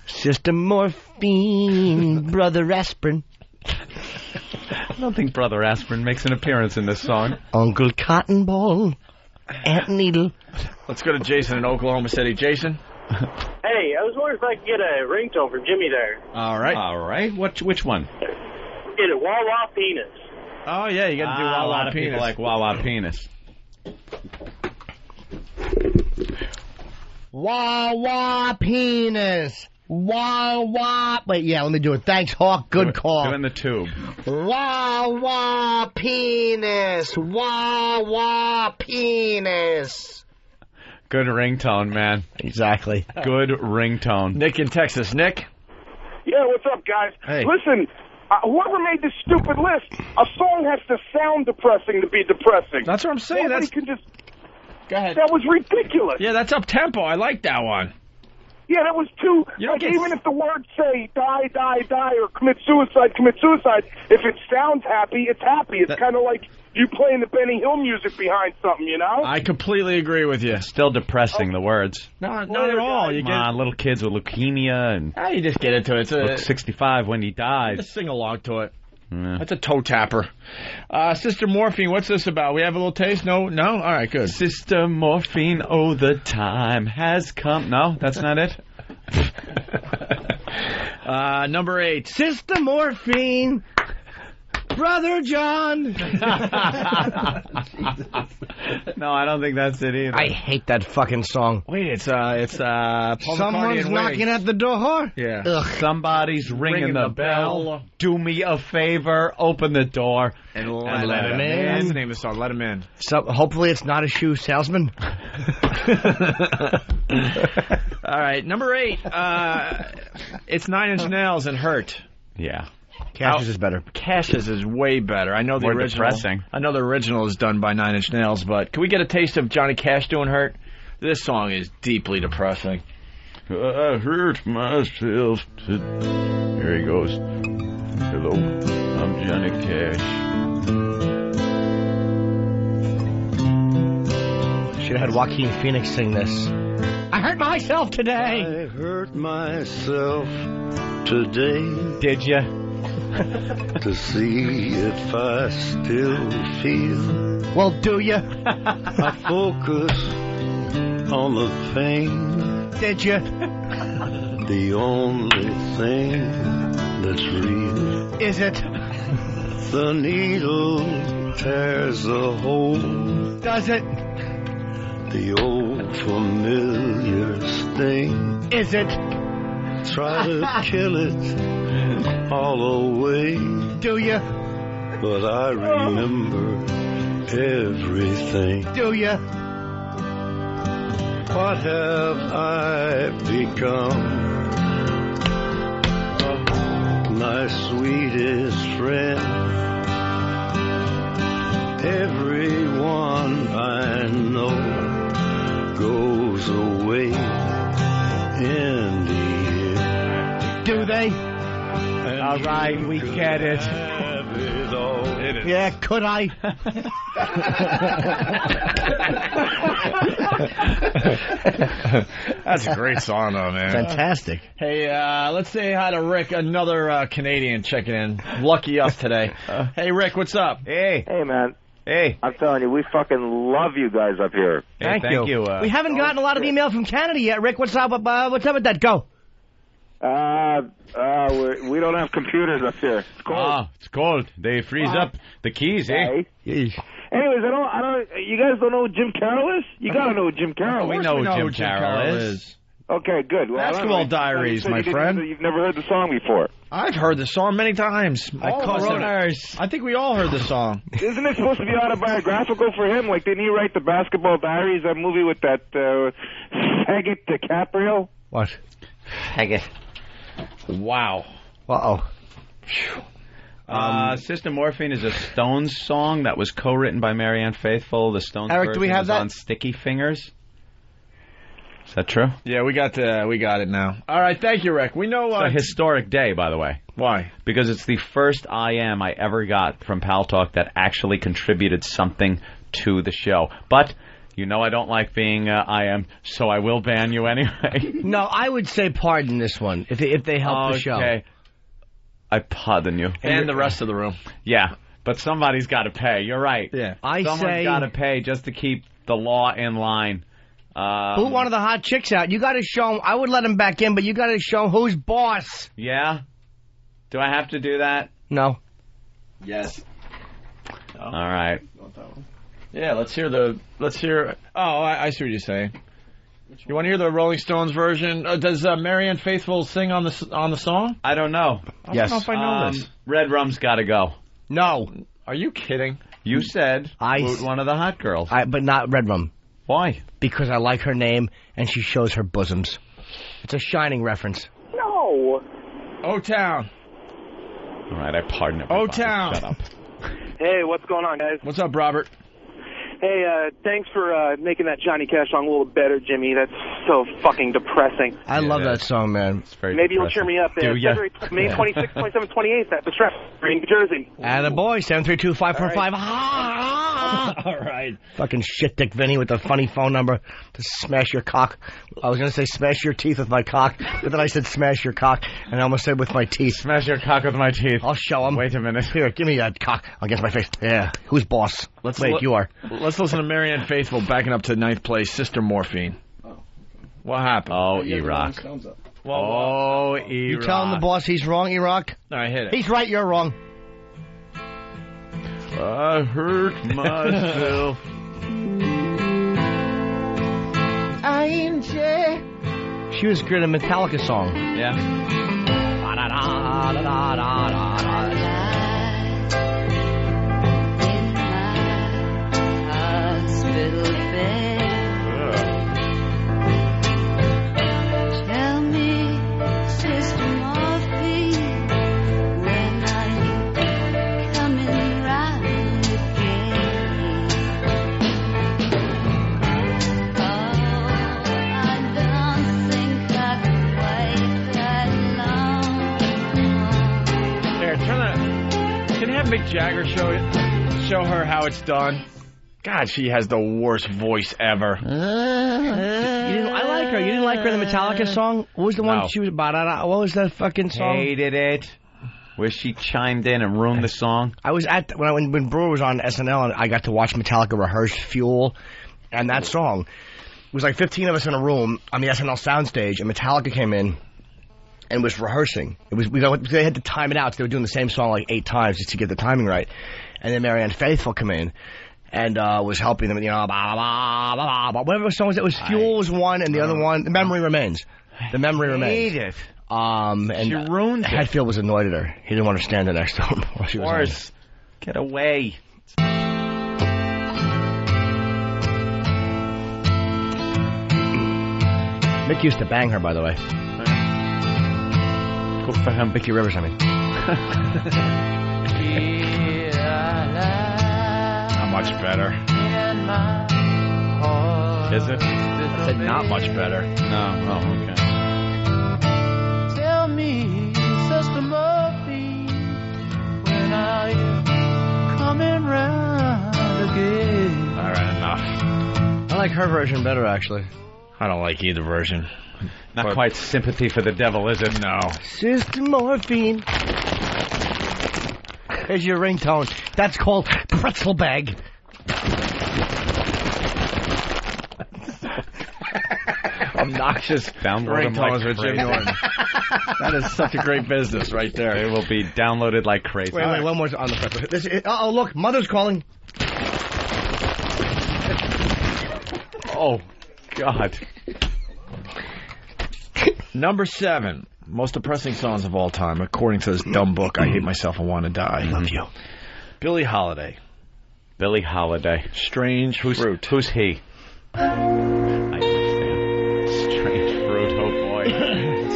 Sister Morphine, Brother Aspirin. I don't think Brother Aspirin makes an appearance in this song. Uncle Cotton Ball, Aunt Needle. Let's go to Jason in Oklahoma City. Jason? Hey, I was wondering if I could get a ringtone for Jimmy there. All right. All right. Which one? Get it, Wah Wah Penis. Oh, yeah, you got to do Wah Wah Penis. A lot of people like Wah Wah Penis. Wah Wah Penis. Wah Wah. Wait, yeah, let me do it. Thanks, Hawk. Good call. Do it in the tube. Wah Wah Penis. Wah Wah Penis. Good ringtone, man. Exactly. Good ringtone. Nick in Texas. Nick? Yeah, what's up, guys? Hey. Listen, whoever made this stupid list, a song has to sound depressing to be depressing. That's what I'm saying. Nobody can just... Go ahead. That was ridiculous. Yeah, that's up-tempo. I like that one. Yeah, that was too... Like, even if the words say die, die, die, or commit suicide, if it sounds happy, it's happy. It's kind of like you playing the Benny Hill music behind something, you know? I completely agree with you. Still depressing, the words. No, not at all. You get little kids with leukemia and... you just get into it. Look 65 when he died. Just sing along to it. That's a toe tapper. Sister Morphine, what's this about? We have a little taste? No? All right, good. Sister Morphine, oh, the time has come. No, that's not it? Number 8. Sister Morphine, Brother John. No, I don't think that's it either. I hate that fucking song. Wait, it's Paul Someone's knocking at the door. Yeah. Ugh. Somebody's ringing the bell. Do me a favor, open the door and let him in. That's the name of the song. Let him in. So hopefully it's not a shoe salesman. All right, number 8. It's 9 Inch Nails and Hurt. Yeah. Cash's is better. Cash's is way better. I know the More original. depressing. I know the original is done by 9 Inch Nails, but can we get a taste of Johnny Cash doing Hurt? This song is deeply depressing. I hurt myself. Here he goes. Hello, I'm Johnny Cash. Should have had Joaquin Phoenix sing this. I hurt myself today. I hurt myself today. Did you? To see if I still feel. Well, do you? I focus on the pain. Did you? The only thing that's real. Is it? The needle tears a hole. Does it? The old familiar sting. Is it? Try to kill it all away. Do you? But I remember everything. Do you? What have I become? My sweetest friend. Everyone I know goes away in the end. Do they? And all right, we get it. Yeah, could I? That's a great song, though, man. Fantastic. Hey, let's say hi to Rick, another Canadian checking in. Lucky us today. Hey, Rick, what's up? Hey. Hey, man. Hey. I'm telling you, we fucking love you guys up here. Hey, thank you. We haven't gotten a lot of email from Canada yet, Rick. What's up with that? Go. We don't have computers up here. It's cold. Ah, it's cold. They freeze up the keys, eh? Anyways, I don't. You guys don't know who Jim Carroll is? You gotta know who Jim Carroll is. We know who Jim Carroll is. Okay, good. Well, Basketball Diaries, my friend. You've never heard the song before. I've heard the song many times. I think we all heard the song. Isn't it supposed to be autobiographical for him? Like, didn't he write the Basketball Diaries, that movie with that faggot DiCaprio? What? Faggot. Wow. Uh-oh. Sister Morphine is a Stones song that was co-written by Marianne Faithfull. The Stones Eric, version do we have is that? on Sticky Fingers. Is that true? Yeah, we got it now. All right, thank you, Rick. We know it's a historic day, by the way. Why? Because it's the first IM I ever got from Pal Talk that actually contributed something to the show. But you know I don't like being IM, so I will ban you anyway. No, I would say pardon this one if they help the show. Okay. I pardon you. And the rest of the room. Yeah, but somebody's got to pay. You're right. Yeah. Someone's got to pay just to keep the law in line. Who wanted the hot chicks out? You got to show them. I would let them back in, but you got to show 'em who's boss. Yeah? Do I have to do that? No. Yes. No. All right. Yeah, let's hear. Oh, I see what you're saying. You want to hear the Rolling Stones version? Does Marianne Faithfull sing on the song? I don't know. I don't know if I know this. Red Rum's got to go. No. Are you kidding? You said one of the hot girls. But not Red Rum. Why? Because I like her name and she shows her bosoms. It's a Shining reference. No. O-Town. All right, I pardon everybody. O-Town. Shut up. Hey, what's going on, guys? What's up, Robert? Hey, thanks for making that Johnny Cash song a little better, Jimmy. That's so fucking depressing. I love that song, man. It's very Maybe you'll cheer me up. Do ya? May 26th, 27th, 28th at the Strap in New Jersey. Attaboy, 732-545. All right. Fucking shit dick Vinny with the funny phone number to smash your cock. I was going to say smash your teeth with my cock, but then I said smash your cock, and I almost said with my teeth. Smash your cock with my teeth. I'll show him. Wait a minute. Here, give me that cock against my face. Yeah. Who's boss? Wait, you are. Let's listen to Marianne Faithfull backing up to 9th place, Sister Morphine. What happened? Oh, E-Rock. Oh, E-Rock. You telling the boss he's wrong, E-Rock? All right, hit it. He's right, you're wrong. I hurt myself. She was good at a Metallica song. Yeah. Tell me, Sister Morphine, when are you coming round again? Oh, I don't think I can wait that long. Here, can you have Mick Jagger show her how it's done? God, she has the worst voice ever. I like her. You didn't like her in the Metallica song? What was the one she was about? What was that fucking song? Hated it. Where she chimed in and ruined the song. I was at when Brewer was on SNL, and I got to watch Metallica rehearse Fuel, and that song. It was like 15 of us in a room on the SNL soundstage, and Metallica came in and was rehearsing. They had to time it out, so they were doing the same song like 8 times just to get the timing right. And then Marianne Faithfull came in and was helping them, blah, blah, blah, blah, blah. Whatever song was it? Was Fuel was one, and the other one, The Memory Remains. The Memory Remains. Hate it. And she ruined it. Hetfield was annoyed at her. He didn't want to stand next to him while she was on it. Get away. Mick used to bang her, by the way. Good for him. Mickey Rivers, I mean. Not much better. Is it? I said not much better. No. Oh, okay. Tell me, Sister Morphine, when are you coming round again? All right, enough. I like her version better, actually. I don't like either version. Not quite sympathy for the devil, is it? No. Sister Morphine. There's your ringtone. That's called pretzel bag. Obnoxious ringtones with Jim Norton. That is such a great business right there. It will be downloaded like crazy. Wait, one more on the pretzel. Uh-oh, look, Mother's calling. Oh, God. Number 7, most depressing songs of all time, according to this dumb book, I Hate Myself and Want to Die. I love you. Billie Holiday. Billie Holiday. Strange Fruit. Who's he? I understand. Strange Fruit, oh boy.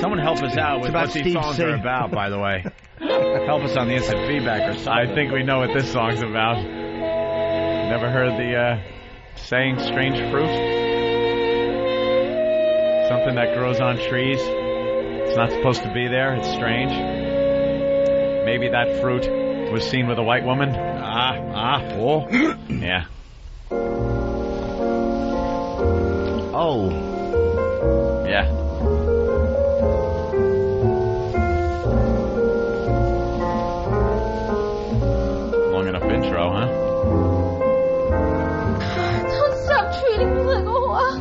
Someone help us out with what these songs are about, by the way. Help us on the instant feedback or something. I think we know what this song's about. Never heard the saying strange fruit? Something that grows on trees. It's not supposed to be there. It's strange. Maybe that fruit was seen with a white woman. Oh. Yeah. Oh. Yeah. Long enough intro, huh? Don't stop treating me like a whore.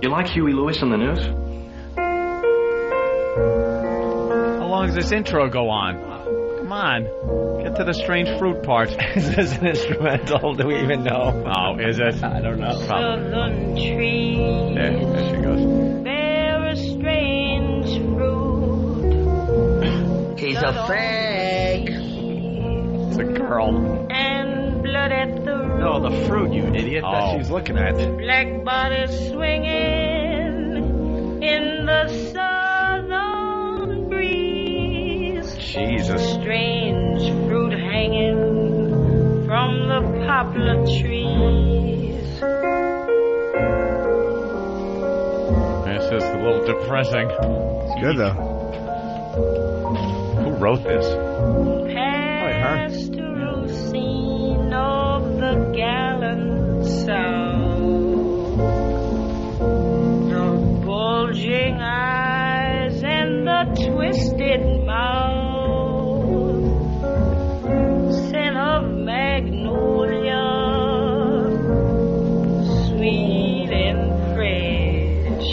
You like Huey Lewis on the news? How long does this intro go on? Come on. Get to the strange fruit part. Is this an instrumental? Do we even know? Oh, is it? I don't know. Probably. Trees. There she goes. Bear a strange fruit. He's a fake. It's a girl. And blood at the root. No, the fruit, you idiot. That she's looking at. Black bodies swinging in the southern breeze. Jesus. Strange fruit hanging from the poplar trees. This is a little depressing. It's good, though. Who wrote this? Pastoral scene of the gallant South. The bulging eyes and the twisted mouth. Scent of magnolia, sweet and fresh.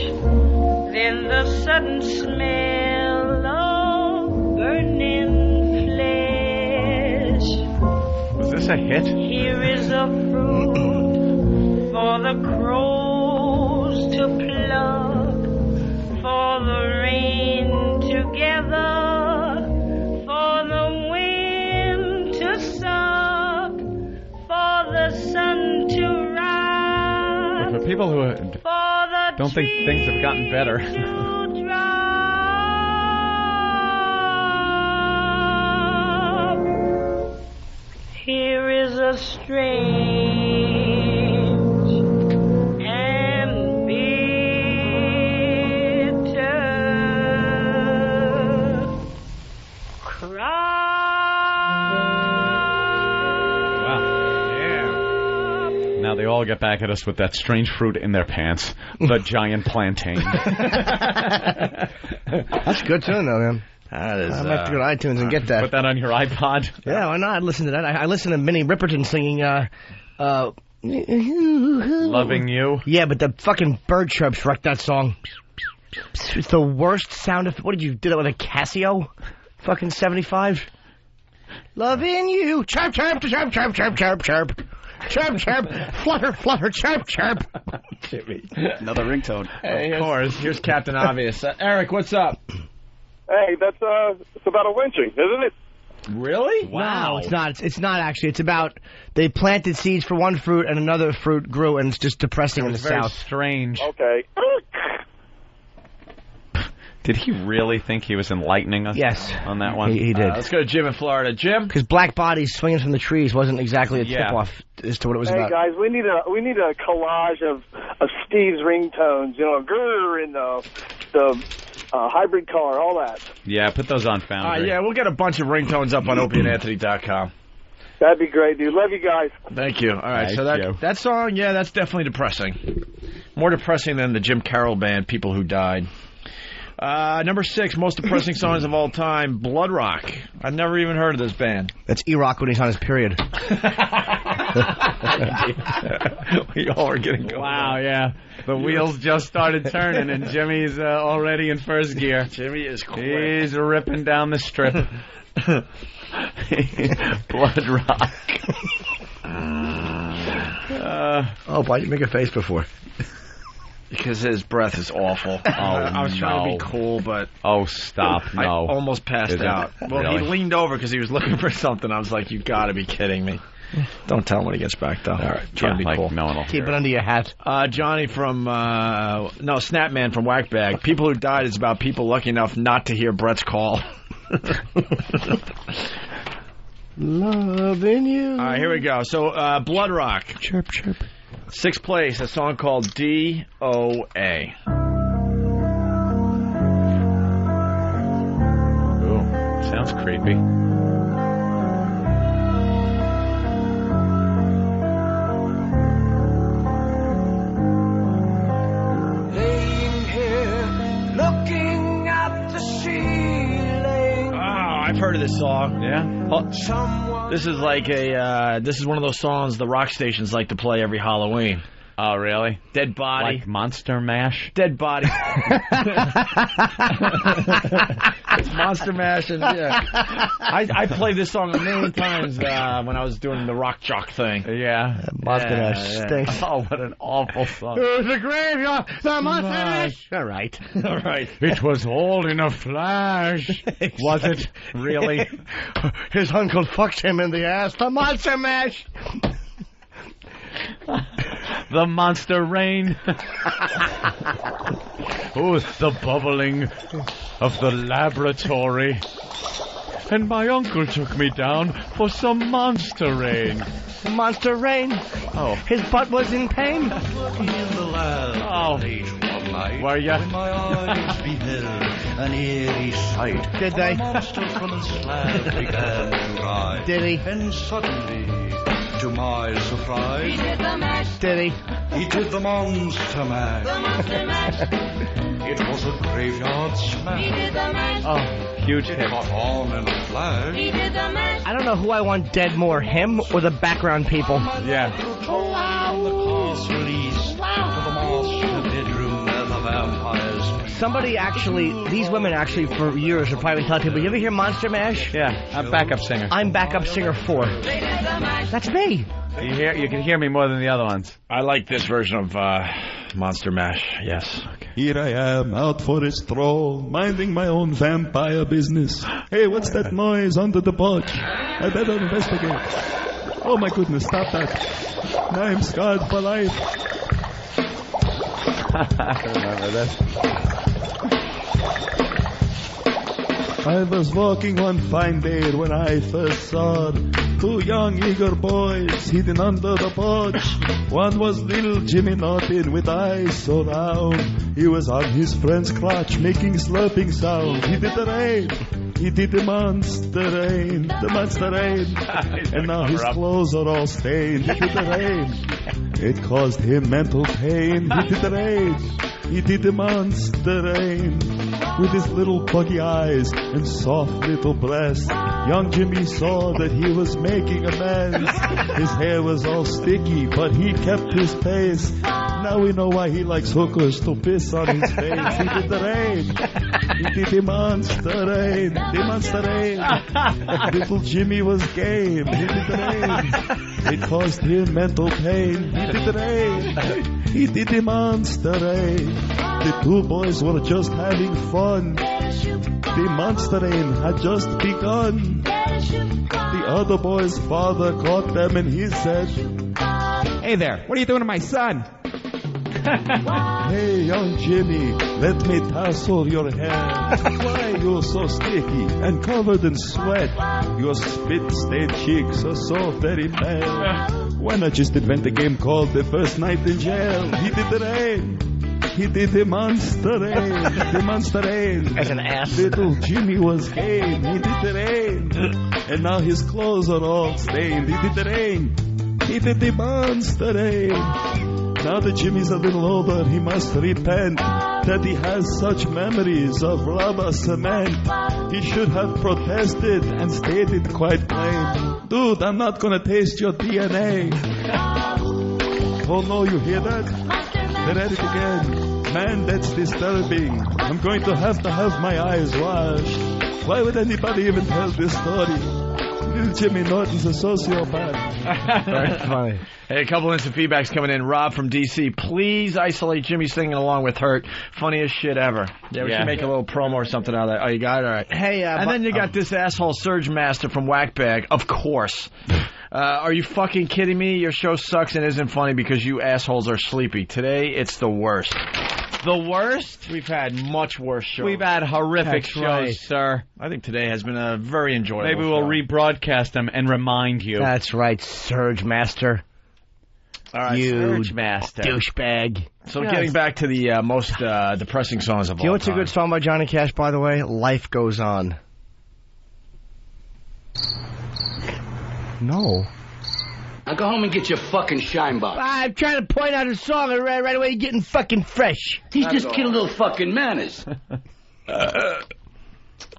Then the sudden smell of burning flesh. Was this a hit? Here is a fruit for the crows to pluck, for the rain to gather, for the wind to suck, for the sun to rise. For people who don't think things have gotten better. Here is a strange and bitter cry. Now they all get back at us with that strange fruit in their pants. The giant plantain. That's a good tune, though, man. That is, I'm going to have to go to iTunes and get that. Put that on your iPod. Yeah, why not? Listen to that. I listen to Minnie Riperton singing, Loving You. Yeah, but the fucking bird chirps wrecked that song. It's the worst sound of... What did you do that with a Casio? Fucking 75? Loving you. Chirp, chirp, chirp, chirp, chirp, chirp, chirp. Chirp, chirp. Flutter, flutter, chirp, chirp. Jimmy. Another ringtone. Hey, of course. Here's Captain Obvious. Eric, what's up? Hey, that's it's about a lynching, isn't it? Really? Wow. No, it's not. It's not actually. It's about they planted seeds for one fruit and another fruit grew, and it's just depressing in the South. Strange. Okay. Did he really think he was enlightening us? Yes. On that one? He did. Let's go to Jim in Florida. Jim? Because black bodies swinging from the trees wasn't exactly a tip-off as to what it was about. Hey, guys, we need a collage of Steve's ringtones, grrr, and the hybrid car, all that. Yeah, put those on Foundry. Yeah, we'll get a bunch of ringtones up on OpieandAnthony.com. That'd be great, dude. Love you guys. Thank you. All right, Thank so you. that song, yeah, that's definitely depressing. More depressing than the Jim Carroll Band, People Who Died. Number 6, most depressing songs of all time, Blood Rock. I've never even heard of this band. That's E-Rock when he's on his period. We all are getting going. Wow, yeah. The wheels just started turning, and Jimmy's already in first gear. Jimmy is quick. He's ripping down the strip. Blood Rock. Why'd you make a face before? Because his breath is awful. I was trying to be cool, but... Oh, stop. No. I almost passed out. Well, really? He leaned over because he was looking for something. I was like, you got to be kidding me. Don't tell him when he gets back, though. All right. Trying to be cool. No one will Keep it under your hat. Johnny from... Snapman from Whackbag. People Who Died is about people lucky enough not to hear Brett's call. Loving you. All right, here we go. So, Blood Rock. Chirp, chirp. 6th place, a song called D.O.A. Ooh, sounds creepy. Laying here, looking at the ceiling. Oh, I've heard of this song. Yeah? This is like this is one of those songs the rock stations like to play every Halloween. Oh, really? Dead Body. Like Monster Mash? Dead Body. It's Monster Mash. And, yeah. I played this song a million times when I was doing the rock jock thing. Yeah. Monster Mash stinks. Oh, what an awful song. The graveyard, the Monster Mash. All right. All right. It was all in a flash. Was it? Really? His uncle fucked him in the ass. The Monster Mash. The monster rain. Oh, the bubbling of the laboratory. and my uncle took me down for some monster rain. Monster rain? Oh. His butt was in pain? Oh. Were ya? My eyes beheld an eerie sight. Did they? A monster from the slab began to rise. Did he? And suddenly, to my surprise, He did the mash. Did he? He did the monster mash. The monster mash. It was a graveyard He smash. did the mash. Oh, huge It hit. caught on in a flash. He did the mash. I don't know who I want dead more, him or the background people. Yeah. From the castle east to the master bedroom where the vampires feast. Somebody actually, these women actually for years have probably been telling people, you ever hear Monster Mash? Yeah, I'm backup singer. I'm backup singer 4. They did the mash. That's me. You can hear me more than the other ones. I like this version of Monster Mash. Yes. Here I am, out for a stroll, minding my own vampire business. Hey, what's that noise under the porch? I better investigate. Oh my goodness, stop that. Now I'm scarred for life. I remember this. I was walking one fine day when I first saw 2 young eager boys hidden under the porch. One was little Jimmy Norton with eyes so round. He was on his friend's crotch making slurping sound. He did the rain. He did the monster rain. The monster rain. And now his clothes are all stained. He did the rain. It caused him mental pain. He did the rain. He did the monster rain. With his little buggy eyes and soft little breasts, young Jimmy saw that he was making a mess. His hair was all sticky, but he kept his pace. Now we know why he likes hookers to piss on his face. He did the rain. He did the monster rain. The monster rain. Little Jimmy was game. He did the rain. It caused him mental pain. He did the rain. He did the monster rain. The 2 boys were just having fun. The monster rain had just begun. The other boy's father caught them and he said, Hey there, what are you doing to my son? Hey, young Jimmy, let me tassel your hair. Why you so sticky and covered in sweat? Your spit-stained cheeks are so very pale. Why not just invent a game called The First Night in Jail? He did the rain. He did the monster rain. The monster rain. As an ass. Little Jimmy was game. He did the rain. And now his clothes are all stained. He did the rain. He did the monster rain. Now that Jimmy's a little older, he must repent that he has such memories of rubber cement. He should have protested and stated quite plain, dude, I'm not gonna taste your DNA. Oh no, you hear that? They're at it again. Man, that's disturbing. I'm going to have my eyes washed. Why would anybody even tell this story? Little Jimmy Norton's a sociopath. Very funny. Hey, a couple instant feedbacks coming in. Rob from D.C. Please isolate Jimmy singing along with Hurt. Funniest shit ever. Yeah, we should make a little promo or something out of that. Oh, you got it? All right. Hey, and then you got this asshole Surge Master from Whackbag. Of course. Are you fucking kidding me? Your show sucks and isn't funny because you assholes are sleepy. Today, it's the worst. The worst? We've had much worse shows. We've had horrific That's shows, right. sir. I think today has been a very enjoyable Maybe we'll rebroadcast them and remind you. That's right, Surge Master. All right, you Surge Master. douchebag. So getting back to the most depressing songs of all Do you know what's time. a good song by Johnny Cash, by the way? Life Goes On. No. Now go home and get your fucking shine box. I'm trying to point out a song and right away you're getting fucking fresh. He's just kidding little fucking manners. All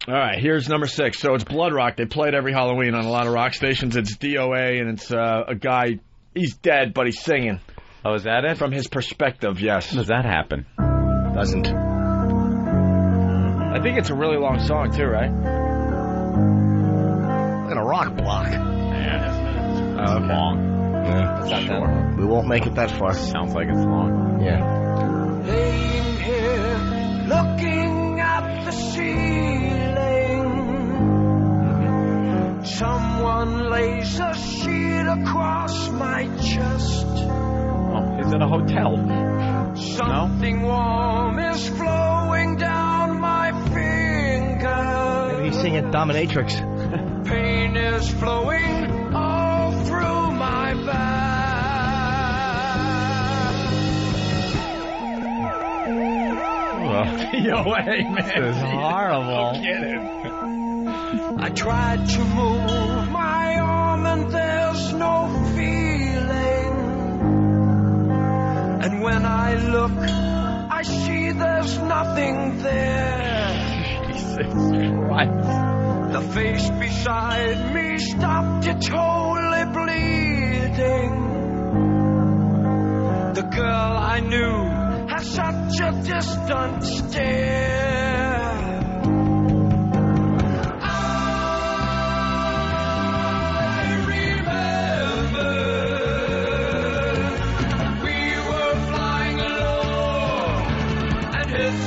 right, here's number 6. So it's Blood Rock. They play it every Halloween on a lot of rock stations. It's DOA, and it's a guy. He's dead, but he's singing. Oh, is that it? From his perspective, yes. How does that happen? Doesn't. I think it's a really long song, too, right? In a rock block. Oh, okay. Long. Yeah, Is that sure. that? We won't make it that far. Sounds like it's long. Yeah. Laying here, looking at the ceiling. Someone lays a sheet across my chest. Oh, is it a hotel? Something warm is flowing down my fingers. Maybe he's singing Dominatrix. tears flowing all through my back. Yo, hey, man. This is horrible. Don't get it. I tried to move my arm and there's no feeling. And when I look, I see there's nothing there. Jesus Christ. The face beside me stopped, it's wholly bleeding. The girl I knew has such a distant stare.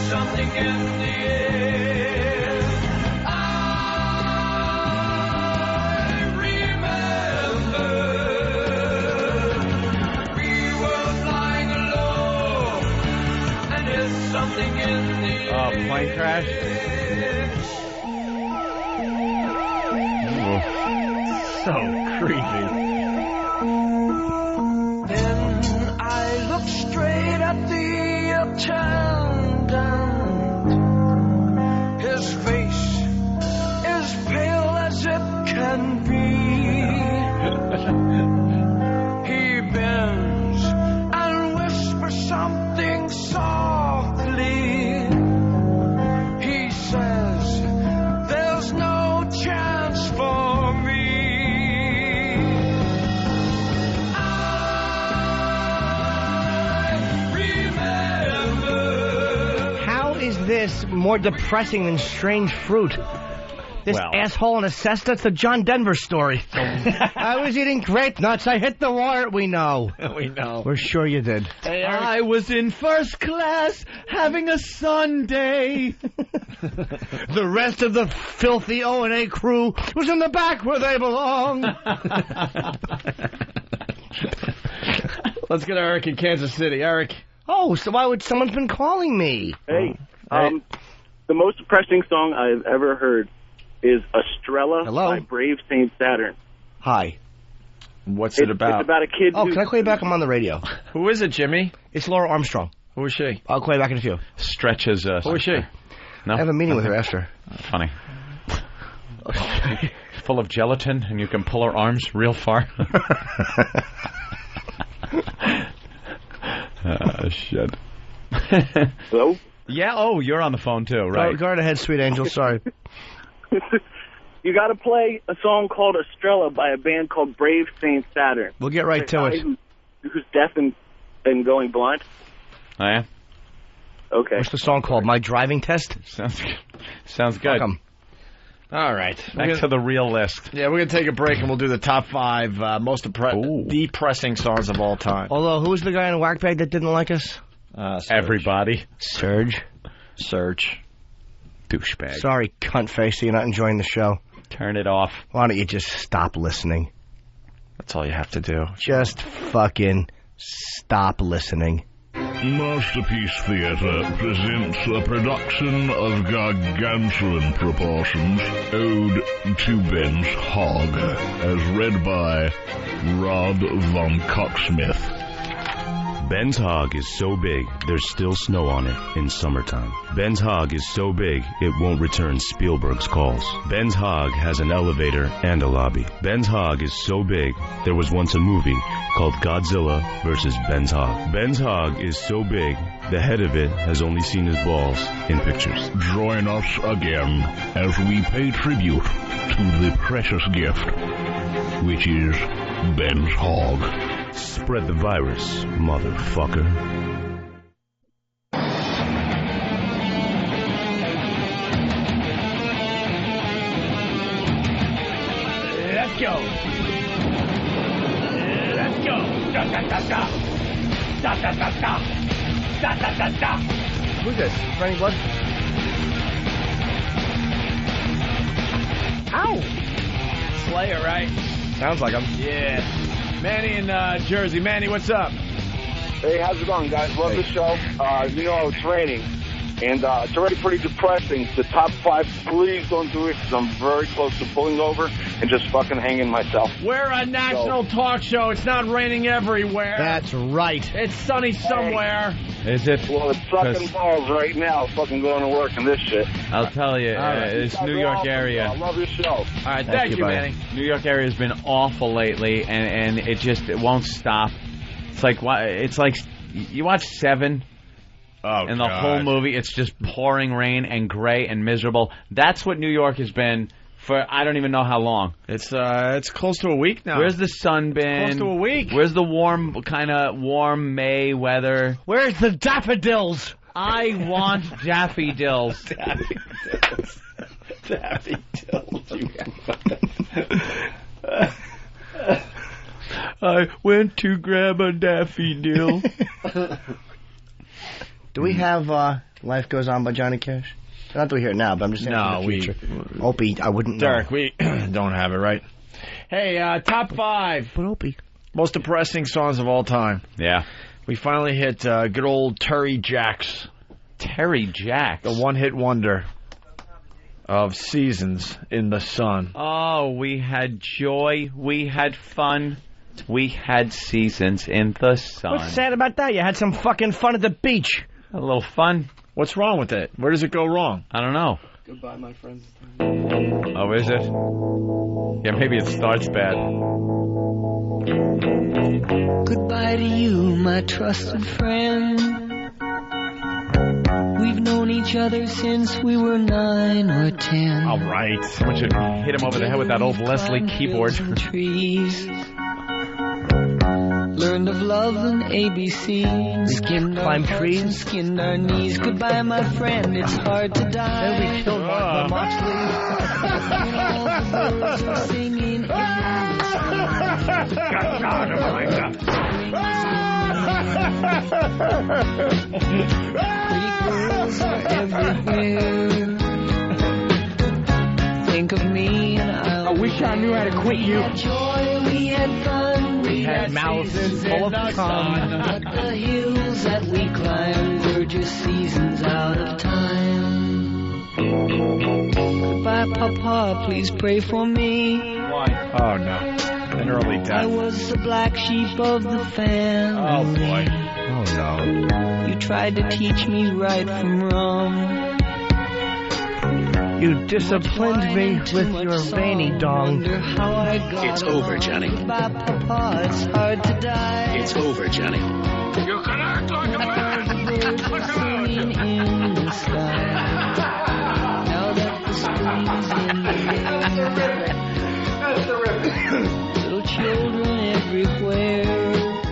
Something in the air. I remember we were flying low, and there's something in the air. Oh, plane crash? So creepy. Then I looked straight at the attendant. His face is pale as it can be. He bends and whispers something softly. He says, there's no chance for me. Is this more depressing than Strange Fruit? This asshole in a Cessna? It's the John Denver story. I was eating grape nuts. I hit the water. We know. We know. We're sure you did. Hey, I was in first class having a Sunday. The rest of the filthy O&A crew was in the back where they belong. Let's get Eric in Kansas City. Eric. Oh, so why would someone's been calling me? Hey, the most depressing song I've ever heard is Estrella by Brave Saint Saturn. Hi. What's it about? It's about a kid can I call you back? I'm on the radio. Who is it, Jimmy? It's Laura Armstrong. Who is she? I'll call you back in a few. Stretches. Who is she? No? I have a meeting with her after. Funny. Full of gelatin, and you can pull her arms real far. Shit. Hello? Yeah, oh, you're on the phone too, right? Go right ahead, sweet angel, sorry. You got to play a song called Estrella by a band called Brave Saint Saturn. We'll get right to it. Who's deaf and going blind? Oh, yeah? Okay. What's the song called? My Driving Test? Sounds good. Welcome. All right. Back to the real list. Yeah, we're going to take a break and we'll do the top 5 most depressing songs of all time. Although, who was the guy in Whackbag that didn't like us? Everybody. Serge. Douchebag. Sorry, cunt face, you're not enjoying the show. Turn it off. Why don't you just stop listening? That's all you have to do. Just fucking stop listening. Masterpiece Theatre presents a production of gargantuan proportions, Ode to Ben's Hog, as read by Rod Von Cocksmith. Ben's hog is so big, there's still snow on it in summertime. Ben's hog is so big, it won't return Spielberg's calls. Ben's hog has an elevator and a lobby. Ben's hog is so big, there was once a movie called Godzilla vs. Ben's hog. Ben's hog is so big, the head of it has only seen his balls in pictures. Join us again as we pay tribute to the precious gift, which is Ben's hog. Spread the virus, motherfucker. Let's go. Let's go. Da da da da. Da da da da. Da da da da. Who's this? Frank Blood? Ow! Slayer, right? Sounds like him. Yeah. Manny in Jersey. Manny, what's up? Hey, how's it going, guys? Love the show. It's raining, and it's already pretty depressing. The top 5, please don't do it, because I'm very close to pulling over and just fucking hanging myself. We're a national talk show. It's not raining everywhere. That's right. It's sunny somewhere. Is it? Well, it's sucking balls right now, fucking going to work and this shit. I'll tell you, it's New York area. I love your show. All right, thank you, Manny. New York area has been awful lately, and it won't stop. It's like you watch Seven. Oh, and the whole movie, it's just pouring rain and gray and miserable. That's what New York has been for I don't even know how long. It's close to a week now. Where's the sun been? Close to a week. Where's the warm May weather? Where's the daffodils? I want daffodils. Daffodils. I went to grab a daffodil. Do we have Life Goes On by Johnny Cash? Not that we hear it now, but I'm just saying in the future. Opie, I wouldn't know. Derek, we don't have it, right? Hey, top 5. But Opie. Most depressing songs of all time. Yeah. We finally hit good old Terry Jacks. Terry Jacks? The one-hit wonder of Seasons in the Sun. Oh, we had joy. We had fun. We had seasons in the sun. What's sad about that? You had some fucking fun at the beach. A little fun. What's wrong with it? Where does it go wrong? I don't know. Goodbye, my friends. Oh, is it? Yeah, maybe it starts bad. Goodbye to you, my trusted friend. We've known each other since we were 9 or 10. All right. Someone should hit him over the head with that old Leslie keyboard. Trees. Learned of love and ABC. Skinned our trees and skinned our knees. Goodbye, my friend. It's hard to die. Then we killed Mark Moxley. All the birds are singing in the Pretty girls are everywhere. Think of me and I wish I knew how to quit you. We had joy, we had fun, we had mouths full of cum. But the hills that we climbed were just seasons out of time. Goodbye, Papa, please pray for me. Why? Oh, no. An early death. I was the black sheep of the family. Oh, boy. Oh, no. You tried to teach me right from wrong. You disciplined me with your veiny dong. It's over, Johnny. Goodbye, Papa, it's hard to die. It's over, Johnny. You can act like a man. Birds are singing in the sky. Now that the spring is in the air. That's terrific. Little children everywhere.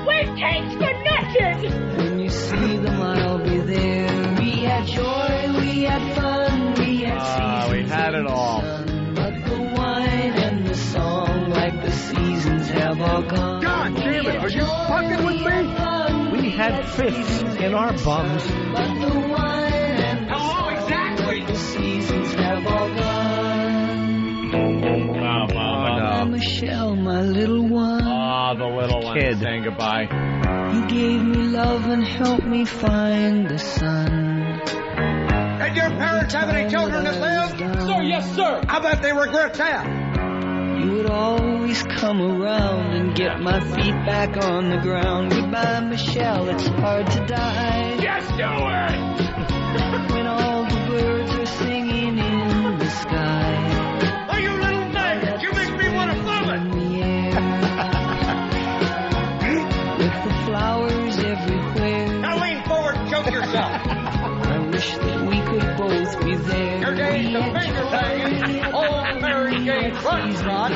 Sweet cakes for nothing. When you see them, I'll be there. We had joy, we had fun, we had seasons. We had it all. But the wine and the song, like the seasons, have all gone. God damn it, are you fucking with me? We had fists in our bums. But the wine and the song, exactly. the seasons have all gone. Oh, Mama, no. Michelle, my little one. Oh, the little one saying goodbye. You gave me love and helped me find the sun. Did your parents have any children that lived? Sir, yes, sir. I bet they regret that. You would always come around and get my feet back on the ground. Goodbye, Michelle, it's hard to die. Yes, do it! When all the birds are singing in the sky. Oh, you little maggot, you make me want to vomit. With the flowers everywhere. Now lean forward and choke yourself. I wish that we could both be there. Your days of finger banging, old Mary Jane Crunchbot,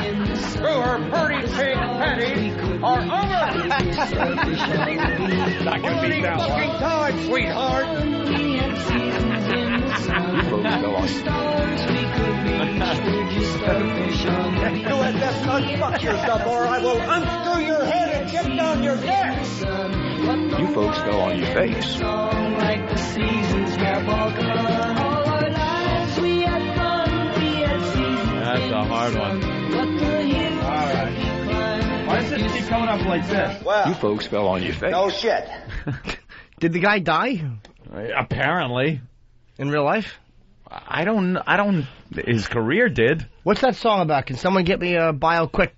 through her pretty pink panties, are over. Not gonna be that fucking time, sweetheart. You had best unfuck yourself, or I will unscrew your head and get down your neck. You folks fell on your face. Like the seasons have all gone. All our lives we had fun, we had seasons. That's a hard one. All right. Why does it keep coming up like this? You folks fell on your face. No shit. Did the guy die? Apparently. In real life? I don't His career did. What's that song about? Can someone get me a bio quick?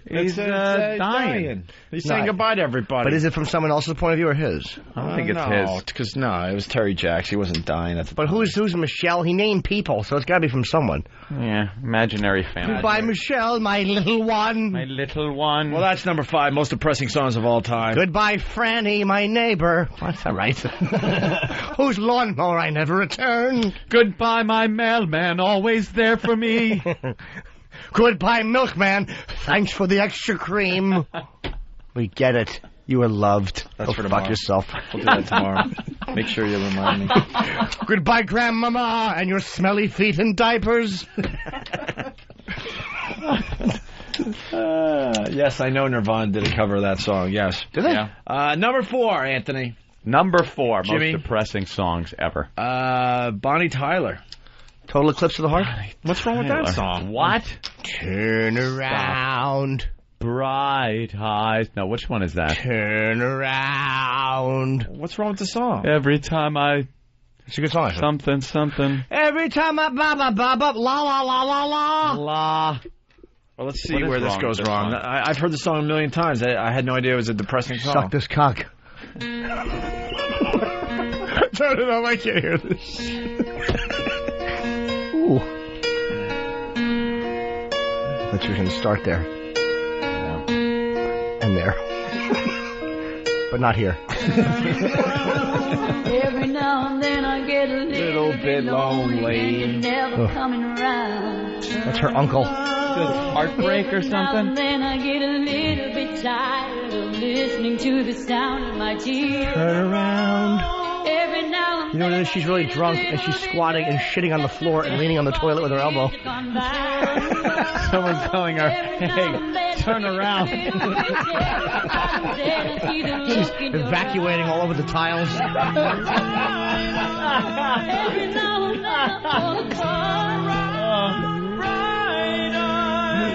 He's dying. He's saying goodbye to everybody. But is it from someone else's point of view or his? I don't think it's his. Because it was Terry Jacks. He wasn't dying at the But time. who's Michelle? He named people, so it's got to be from someone. Yeah, imaginary family. Goodbye, Michelle, my little one. My little one. Well, that's number 5, most depressing songs of all time. Goodbye, Franny, my neighbor. That's all right. Whose lawnmower I never return. Goodbye, my mailman, always there for me. Goodbye, milkman. Thanks for the extra cream. We get it. You are loved. That's Go for fuck tomorrow. yourself. We'll do that tomorrow. Make sure you remind me. Goodbye, grandmama, and your smelly feet in diapers. Yes, I know Nirvana did a cover of that song. Yes. Did they? Yeah. Number 4, Anthony. Number 4, Jimmy? most depressing songs ever. Bonnie Tyler. Total Eclipse of the Heart? What's wrong with that song? What? Turn around. Bright eyes. No, which one is that? Turn around. What's wrong with the song? Every time It's a good song. something. Every time I ba ba ba ba la la la la la. La. Well, let's see What is where this wrong goes with this wrong. song? I've heard the song a million times. I had no idea it was a depressing song. Suck this cock. Turn it off. I can't hear this. Ooh. Thought you were going to start there. And there. But not here. Every now and then I get a little bit lonely. You're never coming around. That's her uncle. Heartbreak or Every now something? and then I get a little bit tired of listening to the sound of my tears. Turn around. Every now and You know what it is? She's really drunk and she's squatting and shitting on the floor and leaning on the toilet with her elbow. Someone's telling her, hey, turn around. She's evacuating all over the tiles. Every now and then I fall apart.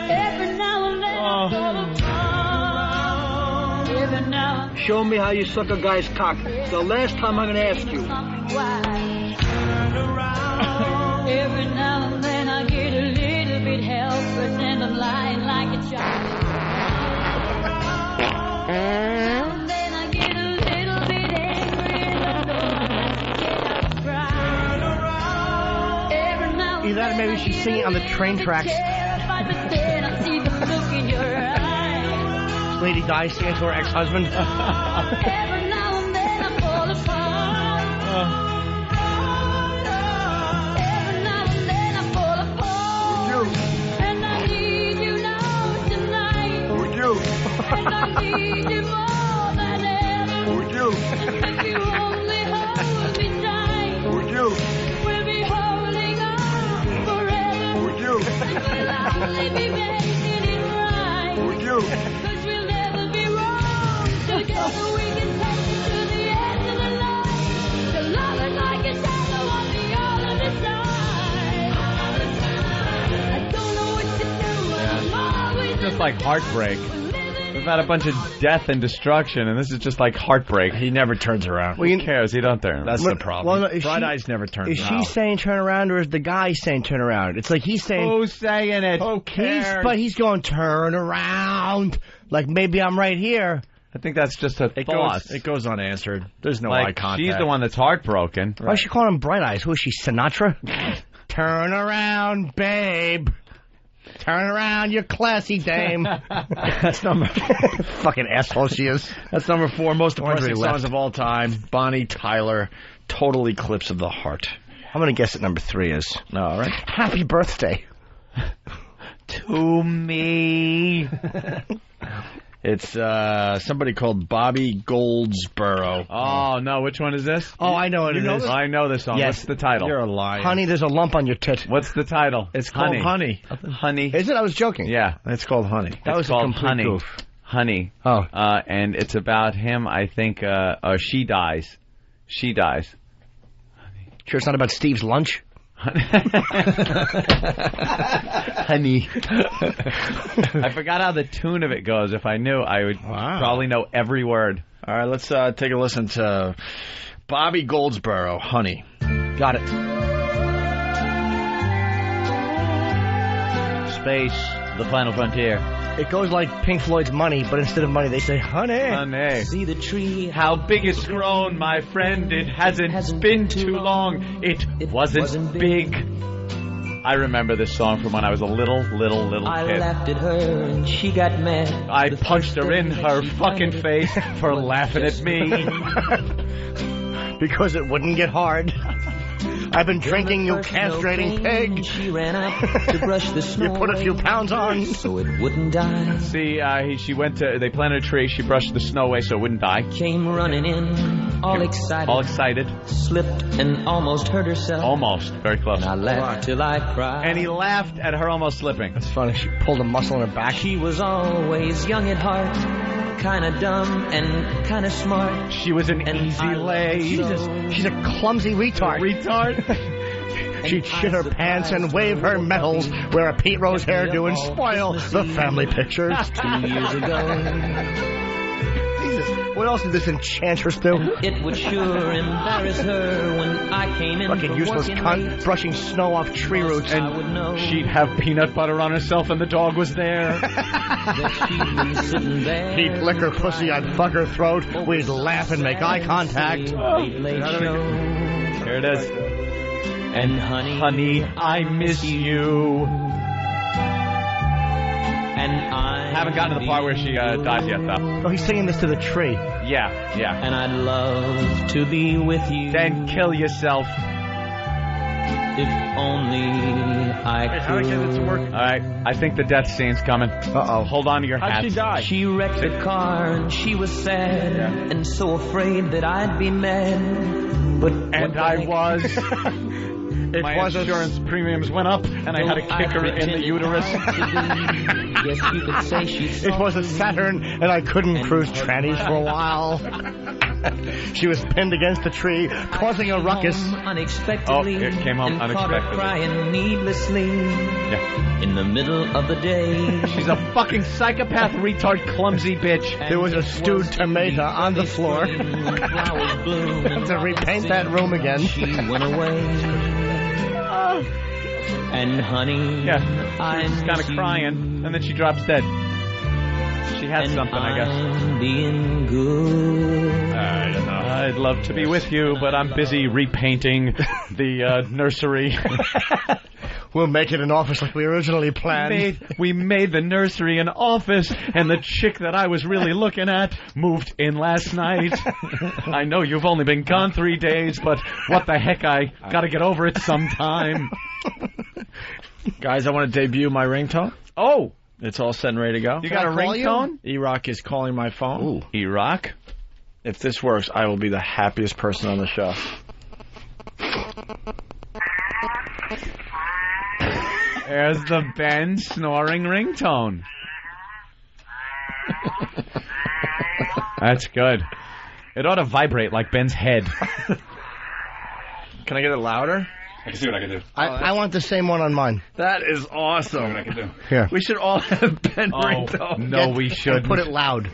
Every now and then I fall apart. Every now and Show me how you suck a guy's cock. It's the last time I'm going to ask you. Every now and then I get a little bit helpless and I'm lying like a child. And then I get a little bit angry and I don't cry. Every now and Either that or maybe she's singing on the train tracks. terrified, but then I see the look in your eyes. Lady Di singing to her ex-husband. Every now and then I fall apart. Every now and then I fall apart. And I need you now tonight. Would you? And I need you more than ever. Would you? And if you only hold me tight, Would you? we'll be holding on forever. Would you? And we'll only be making it right. Would you? 'Cause we'll never be wrong. Together we can take it to the end of the line. The love is like a shadow on the other side. I don't know what to do. I'm always Just like heartbreak. We've had a bunch of death and destruction, and this is just like heartbreak. He never turns around. Who cares? He don't turn around. That's the problem. Well, no, is Bright she- Eyes never turns Is around. she saying turn around or is the guy saying turn around? It's like he's saying... Who's saying it? Who cares? But he's going turn around. Like maybe I'm right here. I think that's just a thought. It goes unanswered. There's no eye like, contact. she's the one that's heartbroken. Why is she calling him Bright Eyes? Who is she, Sinatra? Turn around, babe. Turn around, you classy dame. That's number Fucking asshole she is. That's number 4, most Wonder depressing he left. songs of all time. Bonnie Tyler, Total Eclipse of the Heart. I'm going to guess that number 3 is. All right. Happy birthday. To me. It's somebody called Bobby Goldsboro. Oh, no. Which one is this? Oh, I know what it is. I know this song. Yes. What's the title? You're a liar. Honey, there's a lump on your tit. What's the title? It's called Honey. Honey. Is it? I was joking. Yeah. It's called Honey. That It's was a called complete Honey. goof. Honey. Oh. And it's about him, I think, she dies. She dies. Sure it's not about Steve's lunch? Honey. I forgot how the tune of it goes. If I knew, I would probably know every word. All right, let's take a listen to Bobby Goldsboro, Honey. Got it. space, the final frontier. It goes like Pink Floyd's Money, but instead of money, they say honey. Honey. See the tree. How big it's grown, my friend. It hasn't been too long. It wasn't big. I remember this song from when I was a little kid. I laughed at her and she got mad. I punched her in her fucking face for laughing at me. Because it wouldn't get hard. I've been drinking, you castrating pig. She ran up to brush the snow. You put a few pounds on. So it wouldn't die. See, she went to, they planted a tree, she brushed the snow away so it wouldn't die. Came running in, all excited. All excited. Slipped and almost hurt herself. Almost. Very close. And I laughed till I cried. And he laughed at her almost slipping. That's funny. She pulled a muscle in her back. She was always young at heart. Kind of dumb and kind of smart. She was an easy lay. She's a clumsy retard. She'd shit her pants and wave her medals, wear a Pete Rose hairdo, and spoil the family pictures. 2 years ago. Jesus, what else did this enchantress do? It would sure embarrass her when I came in. Fucking useless cunt, brushing snow off tree roots. And she'd have peanut butter on herself and the dog was there. He'd lick her pussy, I'd fuck her throat. We'd laugh and make eye contact. Here it is. And honey, I miss you. And I haven't gotten to the part where she dies yet, though. Oh, he's singing this to the tree. Yeah. And I'd love to be with you. Then kill yourself. If only I could. How to get it to work? All right, I think the death scene's coming. Uh-oh. Hold on to your hats. How'd she die? She wrecked her car and she was sad and so afraid that I'd be mad. But and I was. My insurance premiums went up, and I had to kick her in the uterus. Yes, you could say she's It was a Saturn, and I couldn't cruise trannies for a while. She was pinned against a tree, causing a ruckus. Unexpectedly, it came home and unexpectedly. Caught her crying needlessly in the middle of the day. She's a fucking psychopath, retard, clumsy bitch. There was a stewed tomato on the floor. Flowers bloom. Have to repaint that room again. She went away. And honey, she was kind of crying, and then she drops dead. She had something, I guess. I'm being good. I don't know. I'd love to be with you, but I'm busy repainting the nursery. We'll make it an office like we originally planned. We made the nursery an office, and the chick that I was really looking at moved in last night. I know you've only been gone 3 days, but what the heck, I gotta get over it sometime. Guys, I want to debut my ringtone. Oh! It's all set and ready to go. You got a ringtone? E-Rock is calling my phone. Ooh. E-Rock? If this works, I will be the happiest person on the show. There's the Ben snoring ringtone. That's good. It ought to vibrate like Ben's head. Can I get it louder? I can see what I can do. I want the same one on mine. That is awesome. What I can do. Here. We should all have Ben ringtone. No, we shouldn't. Put it loud.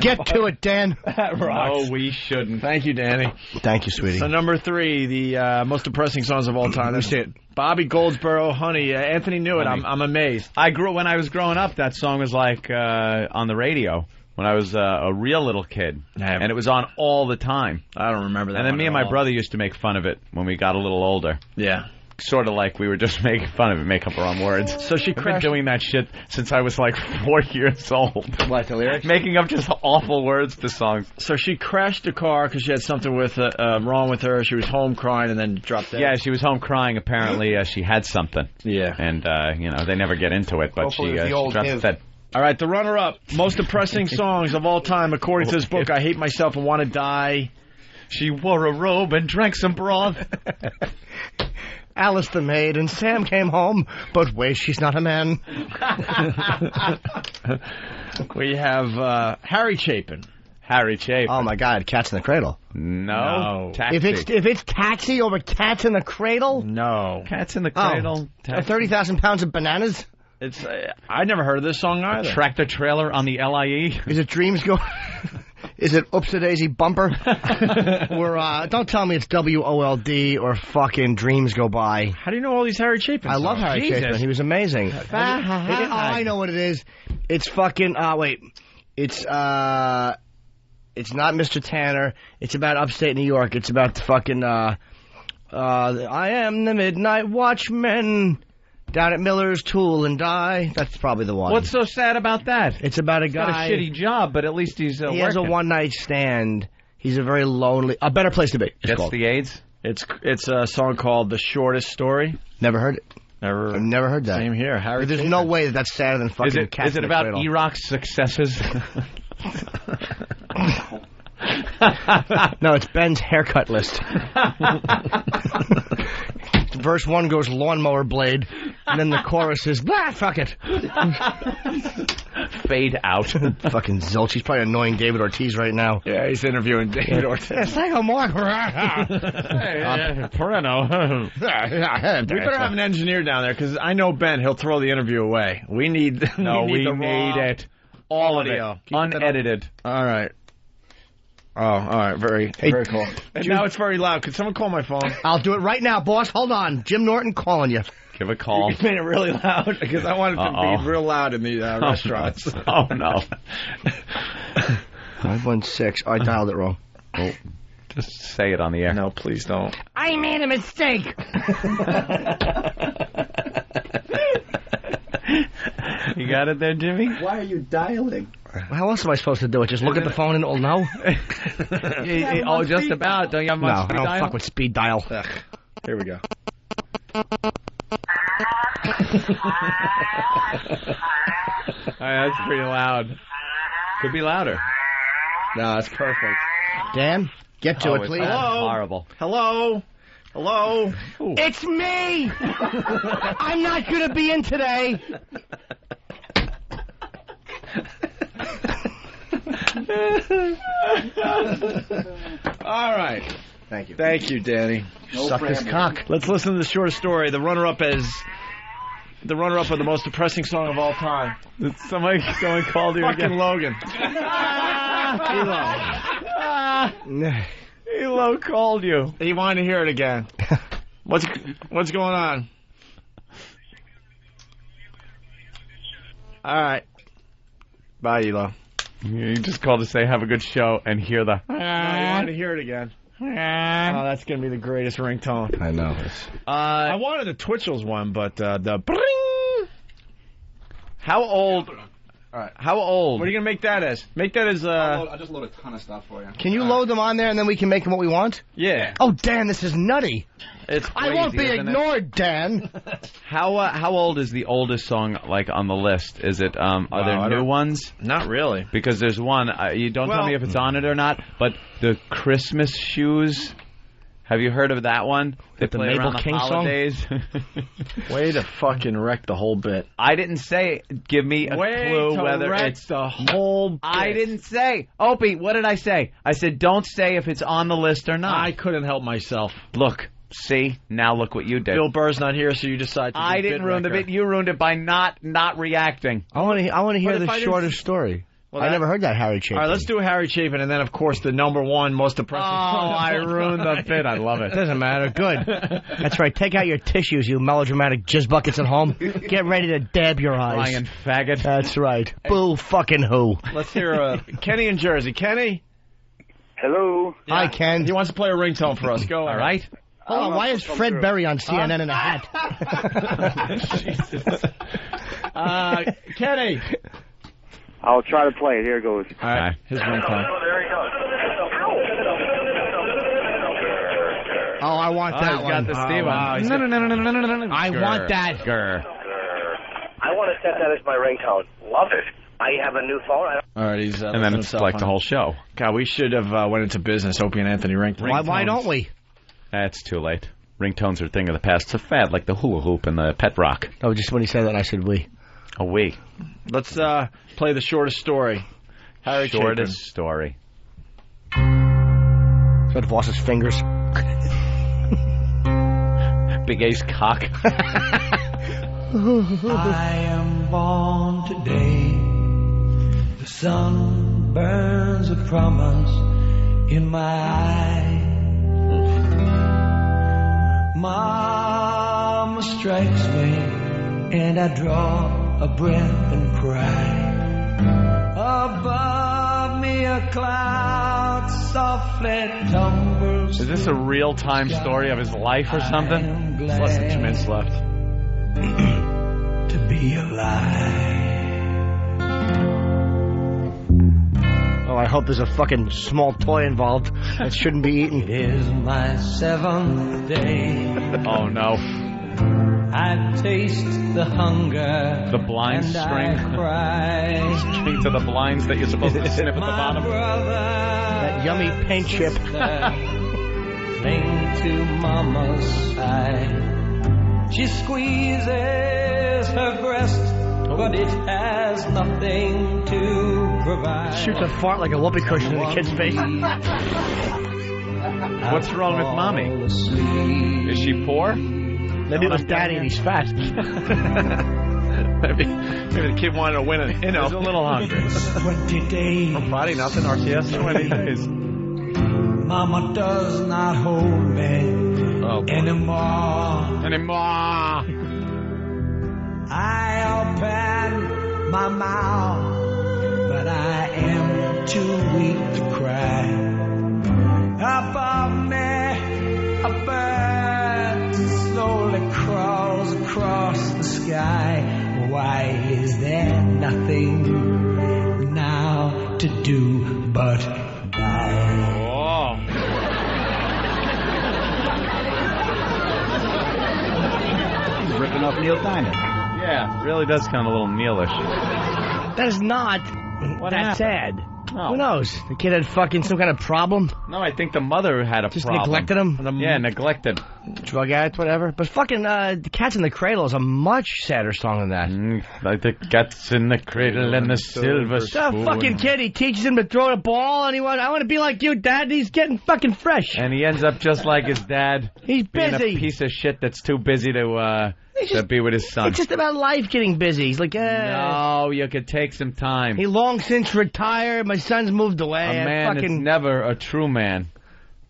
Get to it, Dan. That rocks. No, we shouldn't. Thank you, Danny. Thank you, sweetie. So number 3, the most depressing songs of all time. That's it. Bobby Goldsboro, Honey. Anthony knew it. I'm amazed. When I was growing up, that song was like on the radio. When I was a real little kid, and it was on all the time. I don't remember that. And then me and my brother used to make fun of it when we got a little older. Yeah. Sort of like we were just making fun of it, make up our own words. So she I've been doing that shit since I was like 4 years old. What, the lyrics? Making up just awful words to songs. So she crashed a car because she had something wrong with her. She was home crying and then dropped dead. Yeah, she was home crying. Apparently, she had something. Yeah. And, they never get into it, but Hopefully she dropped dead. All right, the runner-up, most depressing songs of all time, according to this book, I Hate Myself and Want to Die. She wore a robe and drank some broth. Alice the maid and Sam came home, but wait, she's not a man. We have Harry Chapin. Harry Chapin. Oh, my God, Cats in the Cradle. No. Taxi. If it's Taxi over Cats in the Cradle? No. Cats in the Cradle. 30,000 pounds of bananas? It's I never heard of this song either. A tractor trailer on the LIE. Is it Dreams Go... Is it Oops-a-Daisy Bumper? Or don't tell me it's WOLD or fucking Dreams Go By. How do you know all these Harry Chapin I songs? love Harry Chapin. He was amazing. I know what it is. It's fucking. Wait. It's not Mr. Tanner. It's about upstate New York. It's about the fucking. I am the Midnight Watchman. Down at Miller's Tool and Die. That's probably the one. What's so sad about that? It's about a He's guy. got a shitty job, but at least he's He has a one-night stand. He's a very lonely. A Better Place to Be. Gets the AIDS? It's a song called The Shortest Story. Never heard it. I've never heard that. Same here. Harry There's Chapin. no way that's sadder than fucking Cats Is it in the about Cradle. E-Rock's successes? No, it's Ben's haircut list. Verse 1 goes lawnmower blade, and then the chorus is, blah, fuck it. Fade out. Fucking zilch. He's probably annoying David Ortiz right now. Yeah, he's interviewing David Ortiz. It's like a mark. Pereno. We better have an engineer down there, because I know Ben, he'll throw the interview away. We need We the raw need it. All audio. of it. Unedited. All right. Oh, all right. Very cool. And now it's very loud. Could someone call my phone? I'll do it right now, boss. Hold on. Jim Norton calling you. Give a call. You made it really loud, because I want it to be real loud in the restaurants. Oh, no. 516. I dialed it wrong. Oh. Just say it on the air. No, please don't. I made a mistake. You got it there, Jimmy? Why are you dialing? How else am I supposed to do it? Just look at the phone and it'll know? Oh, just about. Don't you have much No, I speed don't dial? fuck with speed dial. Ugh. Here we go. That's pretty loud. Could be louder. No, that's perfect. Dan, get to it, it's please. horrible. Hello? Hello? Ooh. It's me! I'm not going to be in today. All right. Thank you. Thank you, Danny. Suck his cock. Let's listen to the shortest story. The runner-up of the most depressing song of all time. Someone called you Fucking again. Logan. Elo called you. He wanted to hear it again. What's going on? All right. Bye, Elo. You just called to say have a good show and hear the... No, he wanted to hear it again. Oh, that's going to be the greatest ringtone. I know. I wanted the Twitchell's one, but the bring. How old... All right. How old? What are you going to make that as? Make that as... I'll just load a ton of stuff for you. Can you load them on there and then we can make them what we want? Yeah. Oh, Dan, this is nutty. It's crazy, I won't be isn't it? ignored, Dan. How old is the oldest song like on the list? Is it are I there new don't- ones? Not really. Because there's one. You don't tell Well- me if it's on it or not. But the Christmas shoes. Have you heard of that one? They The play Mabel around the King song? holidays. Way to fucking wreck the whole bit. I didn't say. Give me a Way clue to whether wreck it's the whole bit. I didn't say. Opie, what did I say? I said don't say if it's on the list or not. I couldn't help myself. Look. See? Now look what you did. Bill Burr's not here, so you decide to do I didn't ruin the wrecker. bit. You ruined it by not reacting. I want to hear But if the I didn't- shortest story. Well, I that- never heard that Harry Chapin. All right, let's do Harry Chapin, and then, of course, the number one most depressing song. I ruined the bit. I love it. Doesn't matter. Good. That's right. Take out your tissues, you melodramatic jizz buckets at home. Get ready to dab your eyes. Lying faggot. That's right. Boo fucking who. Let's hear Kenny in Jersey. Kenny? Hello. Hi, Ken. He wants to play a ringtone for us. Go All right. Hold on. Why is Fred Berry on CNN in a hat? Jesus. Kenny. I'll try to play it. Here it goes. All right. His ringtone. There he goes. Oh, I want that he's one. got the Steve wow, on. he's No. I want that. Grr. I want to set that as my ringtone. Love it. I have a new phone. All right, he's And then it's like the whole show. God, we should have went into business. Opie and Anthony ringtone. Why don't we? That's too late. Ringtones are a thing of the past. It's a fad like the hula hoop and the pet rock. Oh, just when he said that, I said we. Oh, we. Let's play the shortest story. Harry Shortest story. Fred Voss's fingers. Big Ace cock. I am born today. The sun burns a promise in my eye. Mama strikes me, and I draw a breath and cry. Above me a cloud softly tumbles. Is this a real-time story of his life or something? There's less than 2 minutes left. To be alive. Oh, I hope there's a fucking small toy involved that shouldn't be eaten. It is my 7th day. Oh, no. I taste the hunger. The blind and string. I cry. String to the blinds that you're supposed to sniff at the bottom. That yummy paint chip. Cling to Mama's side. She squeezes her breast, but it has nothing to provide. Shoots a fart like a whoopee cushion in the kid's face. What's wrong with Mommy? Is she poor? Maybe it was Daddy and he's fat. Maybe the kid wanted to win it. You know, he's a little hungry. 20 days. From Friday, nothing. RCS. 20 days. Mama does not hold me anymore. I open my mouth, but I am too weak to cry. Above me, a bird slowly crawls across the sky. Why is there nothing now to do but die? Oh. He's ripping off Neil Diamond. Yeah, really does sound a little Neilish. That is not that sad. No. Who knows? The kid had fucking some kind of problem. No, I think the mother had a Just problem. neglected him? Yeah, neglected. Drug addict, whatever. But fucking The Cats in the Cradle is a much sadder song than that. Like the cats in the cradle and the silver spoon. The fucking kid, he teaches him to throw the ball, and I want to be like you, Dad. He's getting fucking fresh. And he ends up just like his dad. He's being busy. a piece of shit that's too busy to be with his son. It's just about life getting busy. He's like, no, you could take some time. He long since retired. My son's moved away. A man is never a true man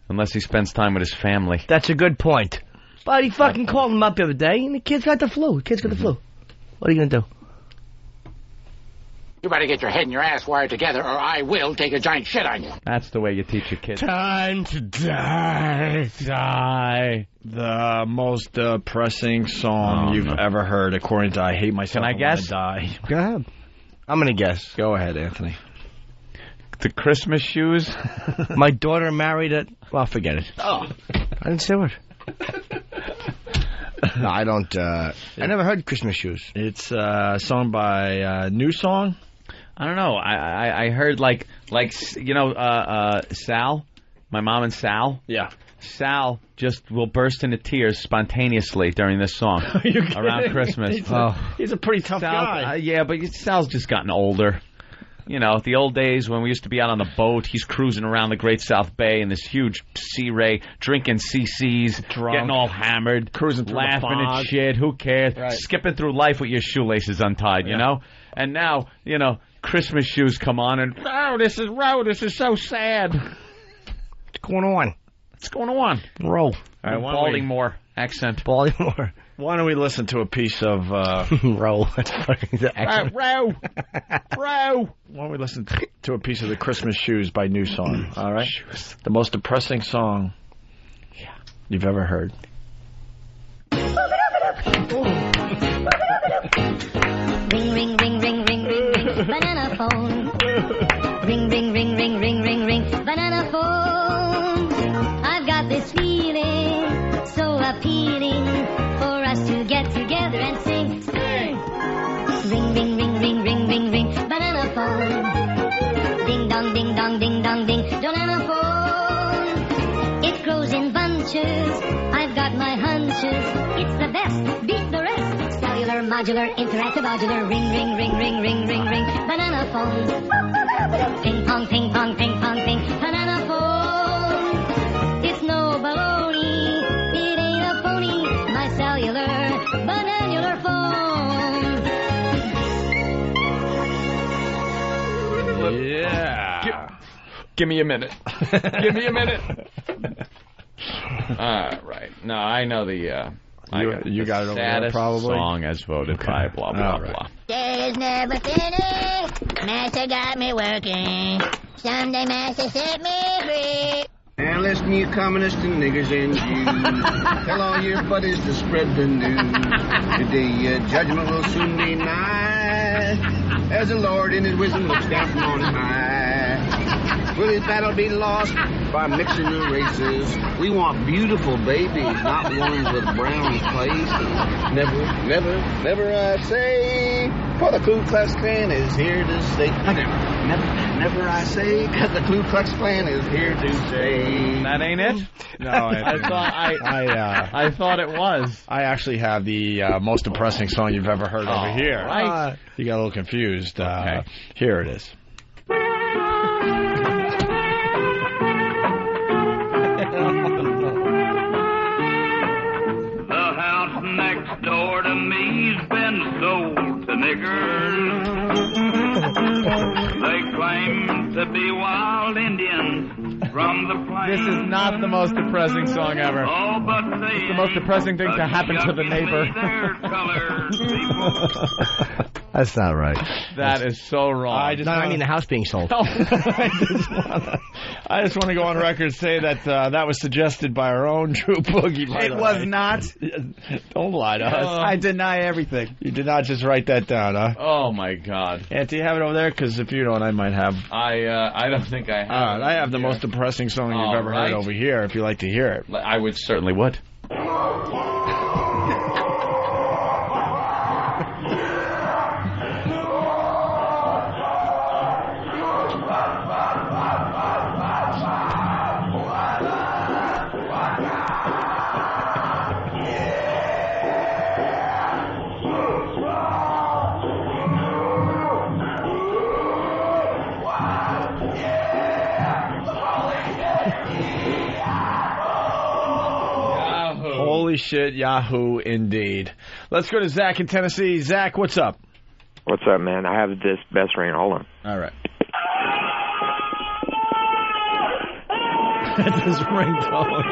unless he spends time with his family. That's a good point. But he fucking called him up the other day, and the kid's got the flu. The kid's got the flu. What are you going to do? You better get your head and your ass wired together, or I will take a giant shit on you. That's the way you teach your kids. Time to die. Die. The most depressing song you've ever heard, according to I Hate Myself. Can I guess? Die. Go ahead. I'm going to guess. Go ahead, Anthony. The Christmas shoes? My daughter married it. Well, forget it. Oh. I didn't say what. No, I don't. I never heard Christmas shoes. It's a song by New Song. I don't know. I heard like Sal, my mom and Sal. Yeah. Sal just will burst into tears spontaneously during this song around Christmas. He's a pretty tough guy. Yeah, but Sal's just gotten older. You know, the old days when we used to be out on the boat, he's cruising around the Great South Bay in this huge Sea Ray, drinking CCs, getting all hammered, cruising through laughing the fog. at shit. Who cares? Right. Skipping through life with your shoelaces untied, you know? And now, Christmas shoes come on and, this is so sad. What's going on? What's going on? Roll. All right, Baltimore accent. Baltimore. Why don't we listen to a piece of... Row. That's fucking the accent. Row. Why don't we listen to a piece of the Christmas Shoes by New Song, all right? Shoes. The most depressing song you've ever heard. Ring, ring, ring, ring, ring, ring, ring, banana phone. Ring, ring, ring, ring, ring, ring, ring, banana phone. I've got this feeling so appealing for us to get together and sing, sing. Ring, ring, ring, ring, ring, ring, ring, banana phone. Ding dong, ding dong, ding dong, ding, banana phone. It grows in bunches. I've got my hunches. It's the best. Beat the rest. Cellular, modular, interactive, modular. Ring, ring, ring, ring, ring, ring, ring, banana phone. Ping pong, ping pong, ping pong, ping, banana phone. It's no baloney. It ain't a phony. My cellular, bananular phone. Yeah. Give me a minute. Give me a minute. All right. No, I know the... you got it over there, saddest probably? song as voted by blah, blah, blah. Day is never finished. Master got me working. Someday Master set me free. And listen, you communists and niggers and Jews, tell all your buddies to spread the news. Today, judgment will soon be nigh, as the Lord in his wisdom looks down from on high. Will his battle be lost by mixing the races? We want beautiful babies, not ones with brown faces. Never, never, never I say, for the Ku Klux Klan is here to stay. Never I say, because the Ku Klux Klan is here to stay. That ain't it? No, I thought it was. I actually have the most depressing song you've ever heard over here. Right. You got a little confused. Okay. Here it is. The house next door to me's been sold to niggers. They claim to be wild Indians from the plains. This is not the most depressing song ever. Oh, but they It's the most depressing thing to happen to the neighbor. That's not right. That is so wrong. I mean the house being sold. I just want to go on record and say that that was suggested by our own Drew Boogie. It was not. Don't lie to us. I deny everything. You did not just write that down, huh? Oh, my God. Aunt, do you have it over there? Because if you don't, I might have. I don't think I have. All right, I have the most depressing song you've ever heard over here, if you like to hear it. I would certainly would. Holy shit, Yahoo, indeed. Let's go to Zach in Tennessee. Zach, what's up? What's up, man? I have this best ring. Hold on. All right. That's his ringtone.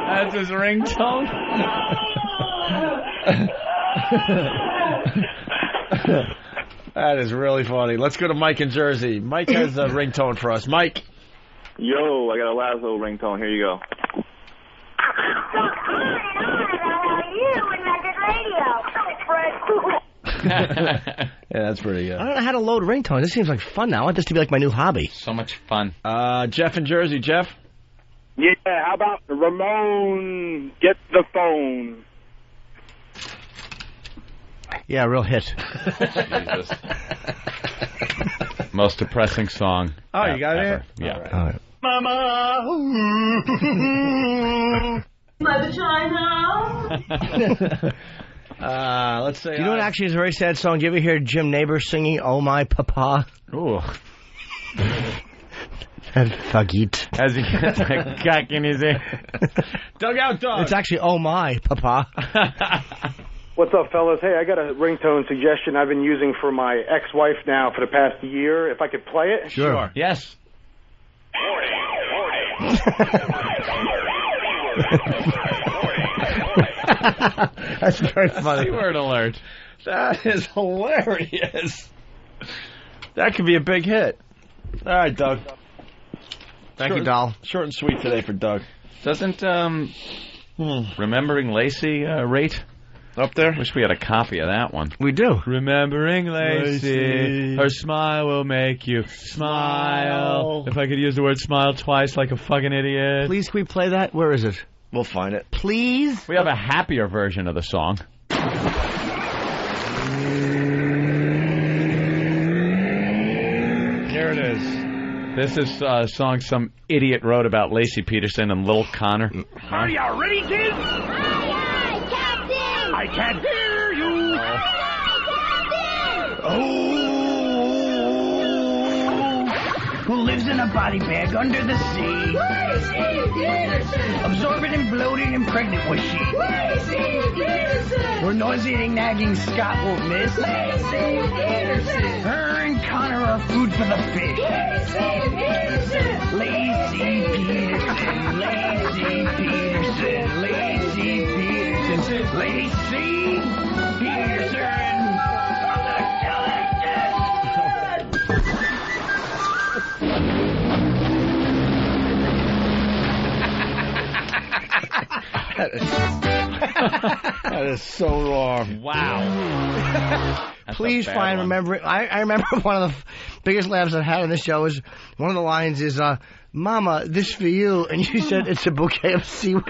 That's his ringtone? That is really funny. Let's go to Mike in Jersey. Mike has a ringtone for us. Mike. Yo, I got a Lazo ringtone. Here you go. Yeah, that's pretty good. I don't know how to load ringtones. This seems like fun now. I want this to be like my new hobby. So much fun. Jeff in Jersey. Jeff? Yeah, how about Ramon Get the Phone? Yeah, real hit. Jesus. Most depressing song. Oh, you got ever. it? Yeah. All right. Mama, my vagina. Let's say. You know what actually is a very sad song? Do you ever hear Jim Neighbor singing "Oh My Papa"? Ooh. That thuggeet. As he gets a cock in his ear. Dug out dog. It's actually "Oh My Papa." What's up, fellas? Hey, I got a ringtone suggestion I've been using for my ex-wife now for the past year. If I could play it? Sure. Yes. That's very funny. Keyword alert. That is hilarious. That could be a big hit. All right, Doug. Thank you, doll. Short and sweet today for Doug. Doesn't Remembering Lacey rate up there? Wish we had a copy of that one. We do. Remembering Lacey, her smile will make you smile. If I could use the word smile twice like a fucking idiot. Please, can we play that? Where is it? We'll find it. Please? We have a happier version of the song. Here it is. This is a song some idiot wrote about Lacey Peterson and Lil Connor. Are you ready, kids? Aye, aye, Captain! I can't hear you! Aye, aye, Captain! who lives in a body bag under the sea. Lacey Peterson! Absorbent and bloated and pregnant was she. Lacey Peterson! Her nauseating, nagging Scott won't miss. Lacey Peterson! Her and Connor are food for the fish. Lacey Peterson! Lacey Peterson, Lacey Peterson, Lacey Peterson, Lacey Peterson. That is so wrong. Wow. Please find remembering. I remember one of the biggest laughs I've had on this show is one of the lines is, "Mama, this for you," and you said it's a bouquet of seaweed.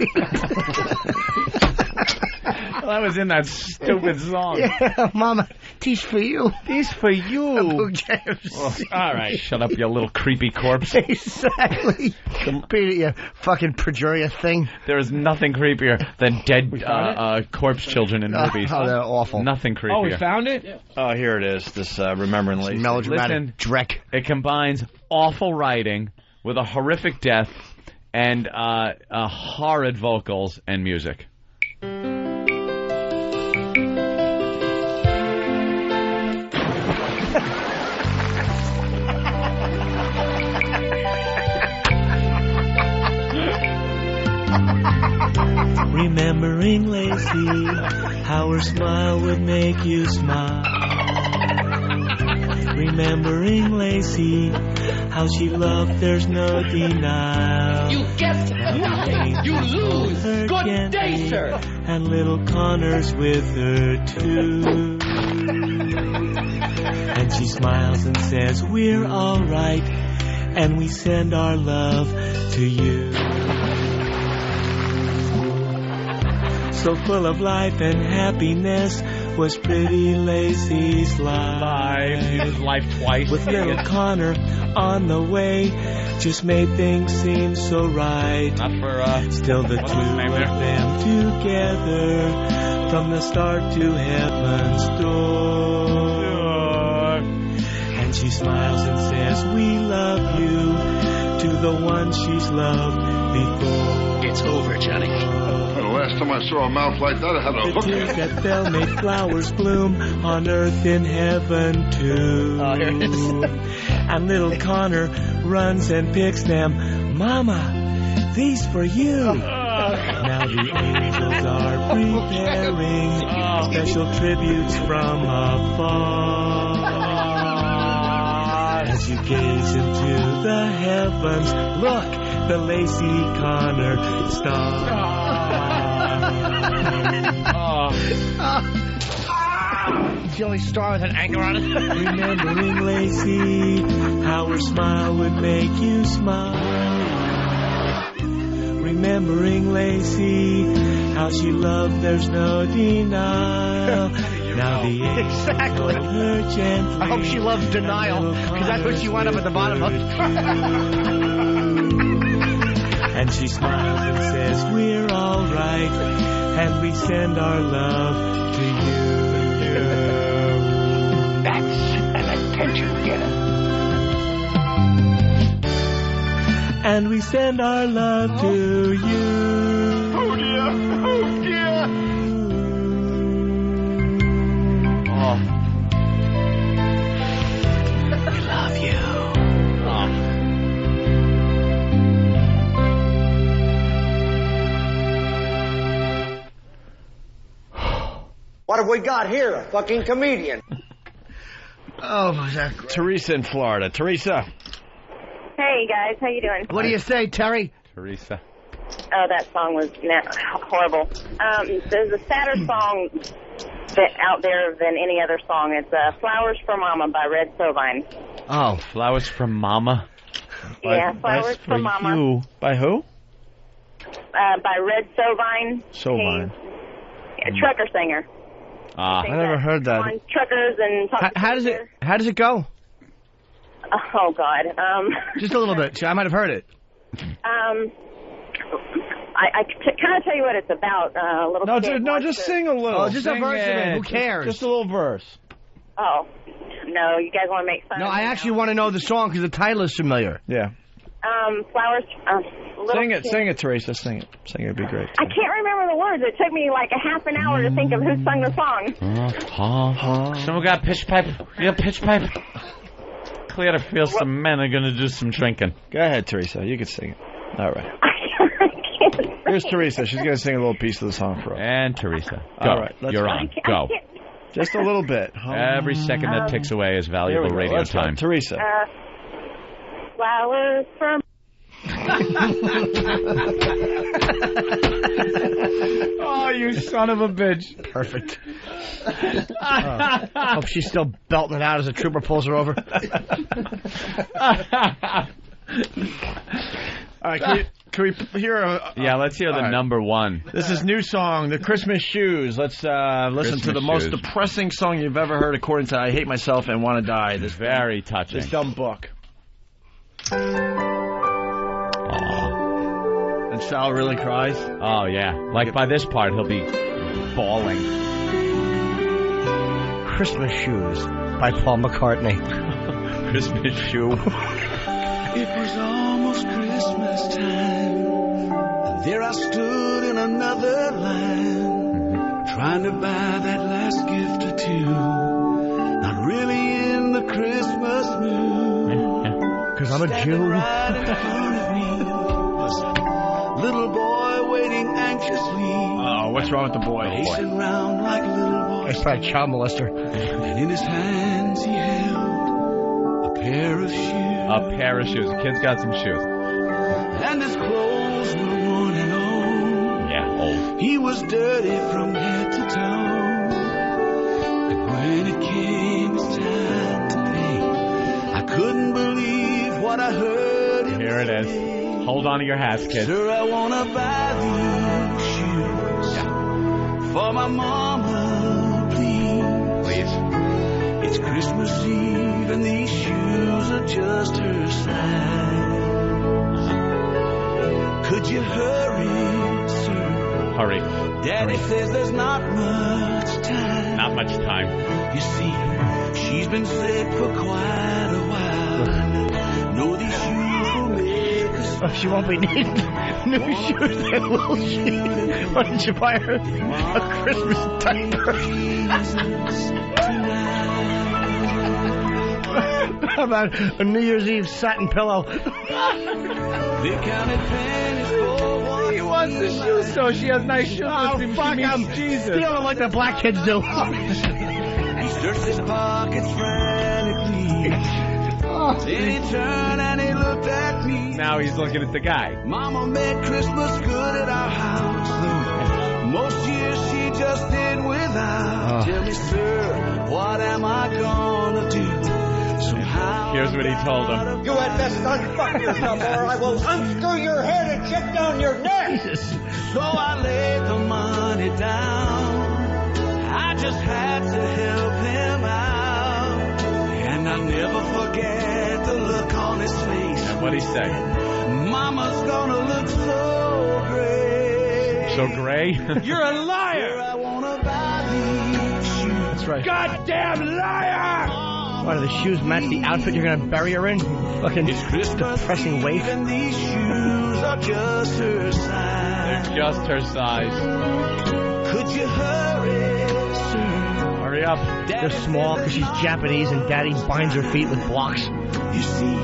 Well, that was in that stupid song. Yeah, Mama, these for you. These for you. A bouquet of seaweed. All right, shut up, you little creepy corpse. Exactly. Peter, you fucking perjuria thing. There is nothing creepier than dead corpse children in movies. Oh, they're awful. Nothing creepier. Oh, we found it? Yeah. Oh, here it is. This Remembering Lacey. Melodramatic dreck. It combines awful writing with a horrific death and horrid vocals and music. Remembering Lacey, how her smile would make you smile. Remembering Lacey, how she loved, there's no denial. You get nothing, you lose. Good day, sir. And little Connor's with her too. And she smiles and says, we're alright, and we send our love to you. So full of life and happiness was pretty Lacey's life. She was life twice. With little Connor on the way, just made things seem so right. Not for still the two of them together from the start to heaven's door. And she smiles and says, we love you, to the one she's loved before. It's over, Johnny. The last time I saw a mouth like that, I had a hook. The tears that fell made flowers bloom on earth in heaven too. Oh, here it is. And little Connor runs and picks them. Mama, these for you. Now the angels are preparing special tributes from afar. As you gaze into the heavens, look, the Lacey Connor star. It's the only star with an anchor on it. Remembering Lacey, how her smile would make you smile. Remembering Lacey, how she loved, there's no denial. Now the exactly. Her gently. I hope she loves denial, because that's what she wound up at the bottom of. And she smiles and says, we're all right, and we send our love to you. That's an attention getter. And we send our love to you. Oh, dear. Oh, dear. Oh. We love you. What have we got here? A fucking comedian. Oh, was that great. Teresa in Florida. Teresa. Hey, guys. How you doing? What do you say, Terry? Teresa. Oh, that song was horrible. There's a sadder song out there than any other song. It's Flowers for Mama by Red Sovine. Oh, Flowers for Mama? Yeah, Flowers for Mama. You. By who? By Red Sovine. Sovine. A trucker singer. I never heard that. On truckers and how does it go? Oh God. Just a little bit. I might have heard it. I kind of tell you what it's about. A little. No, just sing a little. Oh, just a verse of it. Who cares? Just a little verse. Oh, no, you guys want to make fun No, of me? I actually want to know the song because the title is familiar. Yeah. Flowers. Sing it, Teresa. Sing it. It'd be great. I can't remember the words. It took me like a half an hour to think of who sung the song. Someone got a pitch pipe. You got a pitch pipe? Clear to feel some men are going to do some drinking. Go ahead, Teresa. You can sing it. All right. Here's Teresa. She's going to sing a little piece of the song for us. And Teresa. Go. All right. You're on. Go. Just a little bit. Every second that ticks away is valuable radio time. Teresa. Flowers from... Oh, you son of a bitch. Perfect. Hope she's still belting it out as a trooper pulls her over. All right, can we hear yeah, let's hear the number one. This is new song, The Christmas Shoes. Let's listen to the most depressing song you've ever heard according to I Hate Myself and Want to Die. This very touching. This dumb book. And Sal really cries? Oh, yeah. Like by this part, he'll be bawling. Christmas Shoes by Paul McCartney. Christmas shoe. It was almost Christmas time, and there I stood in another line, trying to buy that last gift or two, not really in the Christmas mood. Because I'm a Jew. Right in front of me was a little boy waiting anxiously. Oh, what's wrong with the boy? Pacing round like little boys. He's probably a child molester. And in his hands he held a pair of shoes. A pair of shoes. The kid's got some shoes. And his clothes were worn and old. Yeah, old. He was dirty from head to toe. And when it came his time to pay, I couldn't believe what I heard him Here it is. Hold on to your hats, kid. Sir, I want to buy these shoes for my mama, please. It's Christmas Eve and these shoes are just her size. Could you hurry, sir? Hurry. Daddy says there's not much time. Not much time. You see, she's been sick for quite a while. And I know these shoes will make us Oh, she won't be needing new shoes, then will she? Why didn't you buy her a Christmas diaper? How about a New Year's Eve satin pillow? They counted pennies for He wants the shoes so she has nice shoes. Oh, fuck, I'm Jesus. stealing like the black kids do. He searched his pockets frantically. Then he turned and he looked at me. Now he's looking at the guy. Mama made Christmas good at our house. Most years she just did without. Tell me, sir, what am I gonna do? Somehow. Here's what he told him. You had best unfuck yourself, or I will unscrew your head and check down your neck. So I laid the money down. I just had to help him out. And I never forget the look on his face. And what'd he say? Mama's gonna look so great. So gray? You're a liar. I wanna buy these shoes. That's right. Goddamn liar! Why do the shoes match the outfit you're going to bury her in? Fucking depressing waif. And these shoes are just her size. They're just her size. Could you hurry, sir? Hurry up. They're small because she's Japanese and Daddy binds her feet with blocks. You see,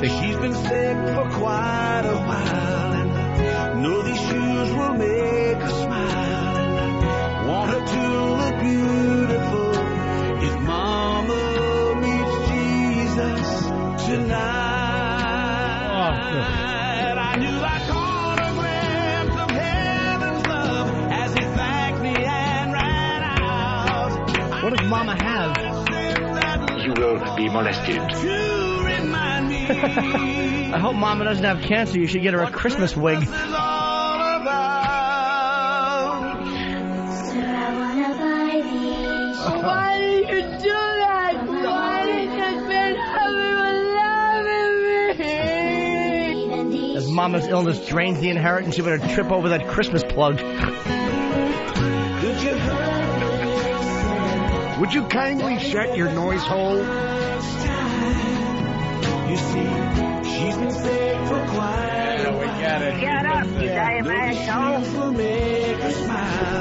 she's been sick for quite a while, and I know these shoes will make her smile, and I want her to look beautiful if Mama meets Jesus tonight. Oh, I knew I caught a glimpse of heaven's love as he thanked me and ran out. What does Mama have? You will be molested. I hope Mama doesn't have cancer. You should get her a Christmas wig. This is all about. Sir, I wanna buy these. Why did you do that? Why did you spend loving me? As Mama's illness drains the inheritance, you better trip over that Christmas plug. Could you hurry, sir? Would you kindly shut your noise hole? You see, she's been sick for quite a while. We get it. Shut up, you damn asshole. Will make her smile.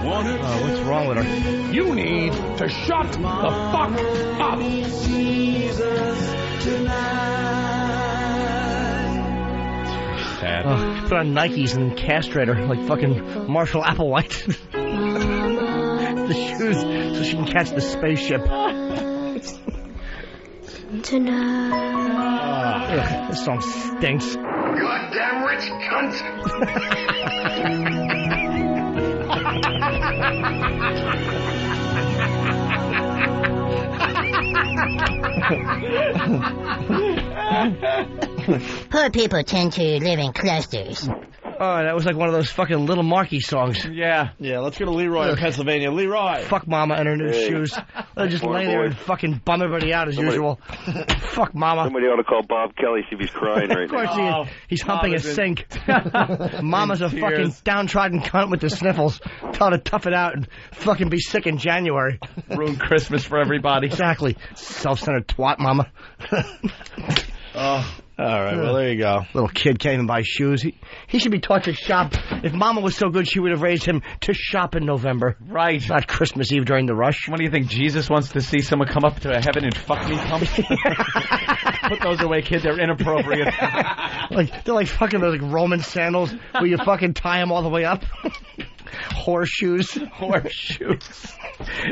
Oh, what's wrong with her? You need to shut the fuck up. Jesus tonight. Sad. Put on Nikes and castrate her like fucking Marshall Applewhite. The shoes so she can catch the spaceship. Tonight. Ugh, this song stinks. Goddamn rich cunt! Poor people tend to live in clusters. Oh, that was like one of those fucking Little Marky songs. Yeah, let's go to Leroy in Pennsylvania. Leroy. Fuck Mama and her new shoes. They'll just lay there and fucking bum everybody out as usual. Fuck Mama. Somebody ought to call Bob Kelly, see if he's crying right now. Of course he's humping a sink. Mama's a fucking downtrodden cunt with the sniffles. Tell her to tough it out and fucking be sick in January. Ruin Christmas for everybody. Exactly. Self-centered twat, Mama. All right, well, there you go. Little kid can't even buy shoes. He should be taught to shop. If Mama was so good, she would have raised him to shop in November. Right. Not Christmas Eve during the rush. What do you think, Jesus wants to see someone come up to heaven and fuck me, come? Put those away, kid. They're inappropriate. They're like fucking those like Roman sandals where you fucking tie them all the way up. Horseshoes.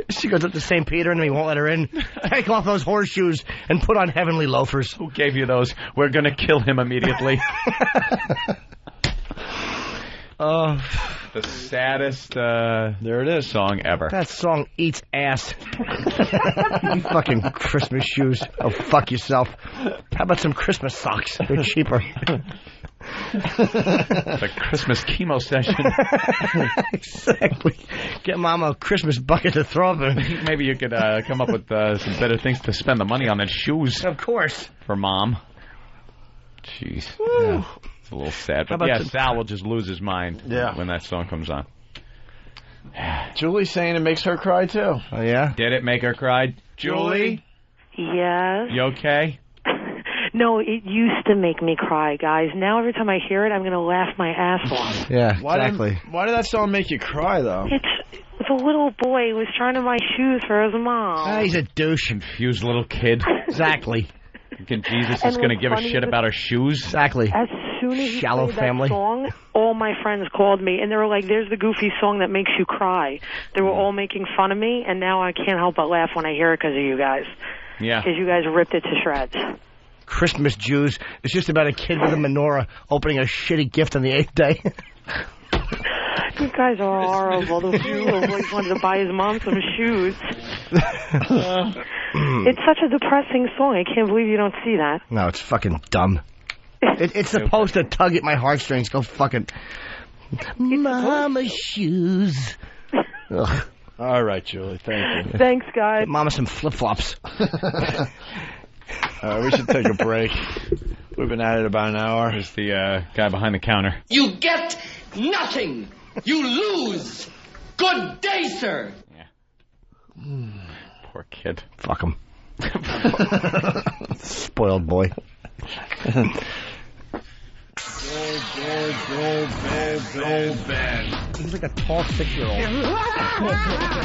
She goes up to St. Peter and he won't let her in. Take off those horseshoes and put on heavenly loafers. Who gave you those? We're going to kill him immediately. The saddest there it is song ever. That song eats ass. Fucking Christmas shoes. Oh, fuck yourself. How about some Christmas socks? They're cheaper. The Christmas chemo session. Exactly. Get Mama a Christmas bucket to throw up in. Maybe you could come up with some better things to spend the money on than shoes. Of course. For Mom. Jeez. Yeah. It's a little sad. But yeah, Sal will just lose his mind when that song comes on. Julie's saying it makes her cry, too. Oh, yeah? Did it make her cry? Julie? Yes. You okay? No, it used to make me cry, guys. Now every time I hear it, I'm going to laugh my ass off. Yeah, exactly. Why did that song make you cry, though? It's a little boy who was trying to buy shoes for his mom. He's a douche. Confused little kid. Exactly. Thinking Jesus is going to give a shit about her shoes? Exactly. As soon as you Shallow played family. that song, all my friends called me, and they were like, there's the goofy song that makes you cry. They were all making fun of me, and now I can't help but laugh when I hear it because of you guys. Yeah. Because you guys ripped it to shreds. Christmas Jews. It's just about a kid with a menorah opening a shitty gift on the 8th day. You guys are horrible. The fool always wanted to buy his mom some shoes. It's such a depressing song. I can't believe you don't see that. No, it's fucking dumb. It's supposed to tug at my heartstrings. Go fucking... Mama shoes. Ugh. All right, Julie. Thank you. Thanks, guys. Get Mama some flip-flops. We should take a break. We've been at it about an hour. There's the guy behind the counter. You get nothing. You lose. Good day, sir. Yeah. Poor kid. Fuck him. Spoiled boy. Go, Ben. He's like a tall 6-year-old.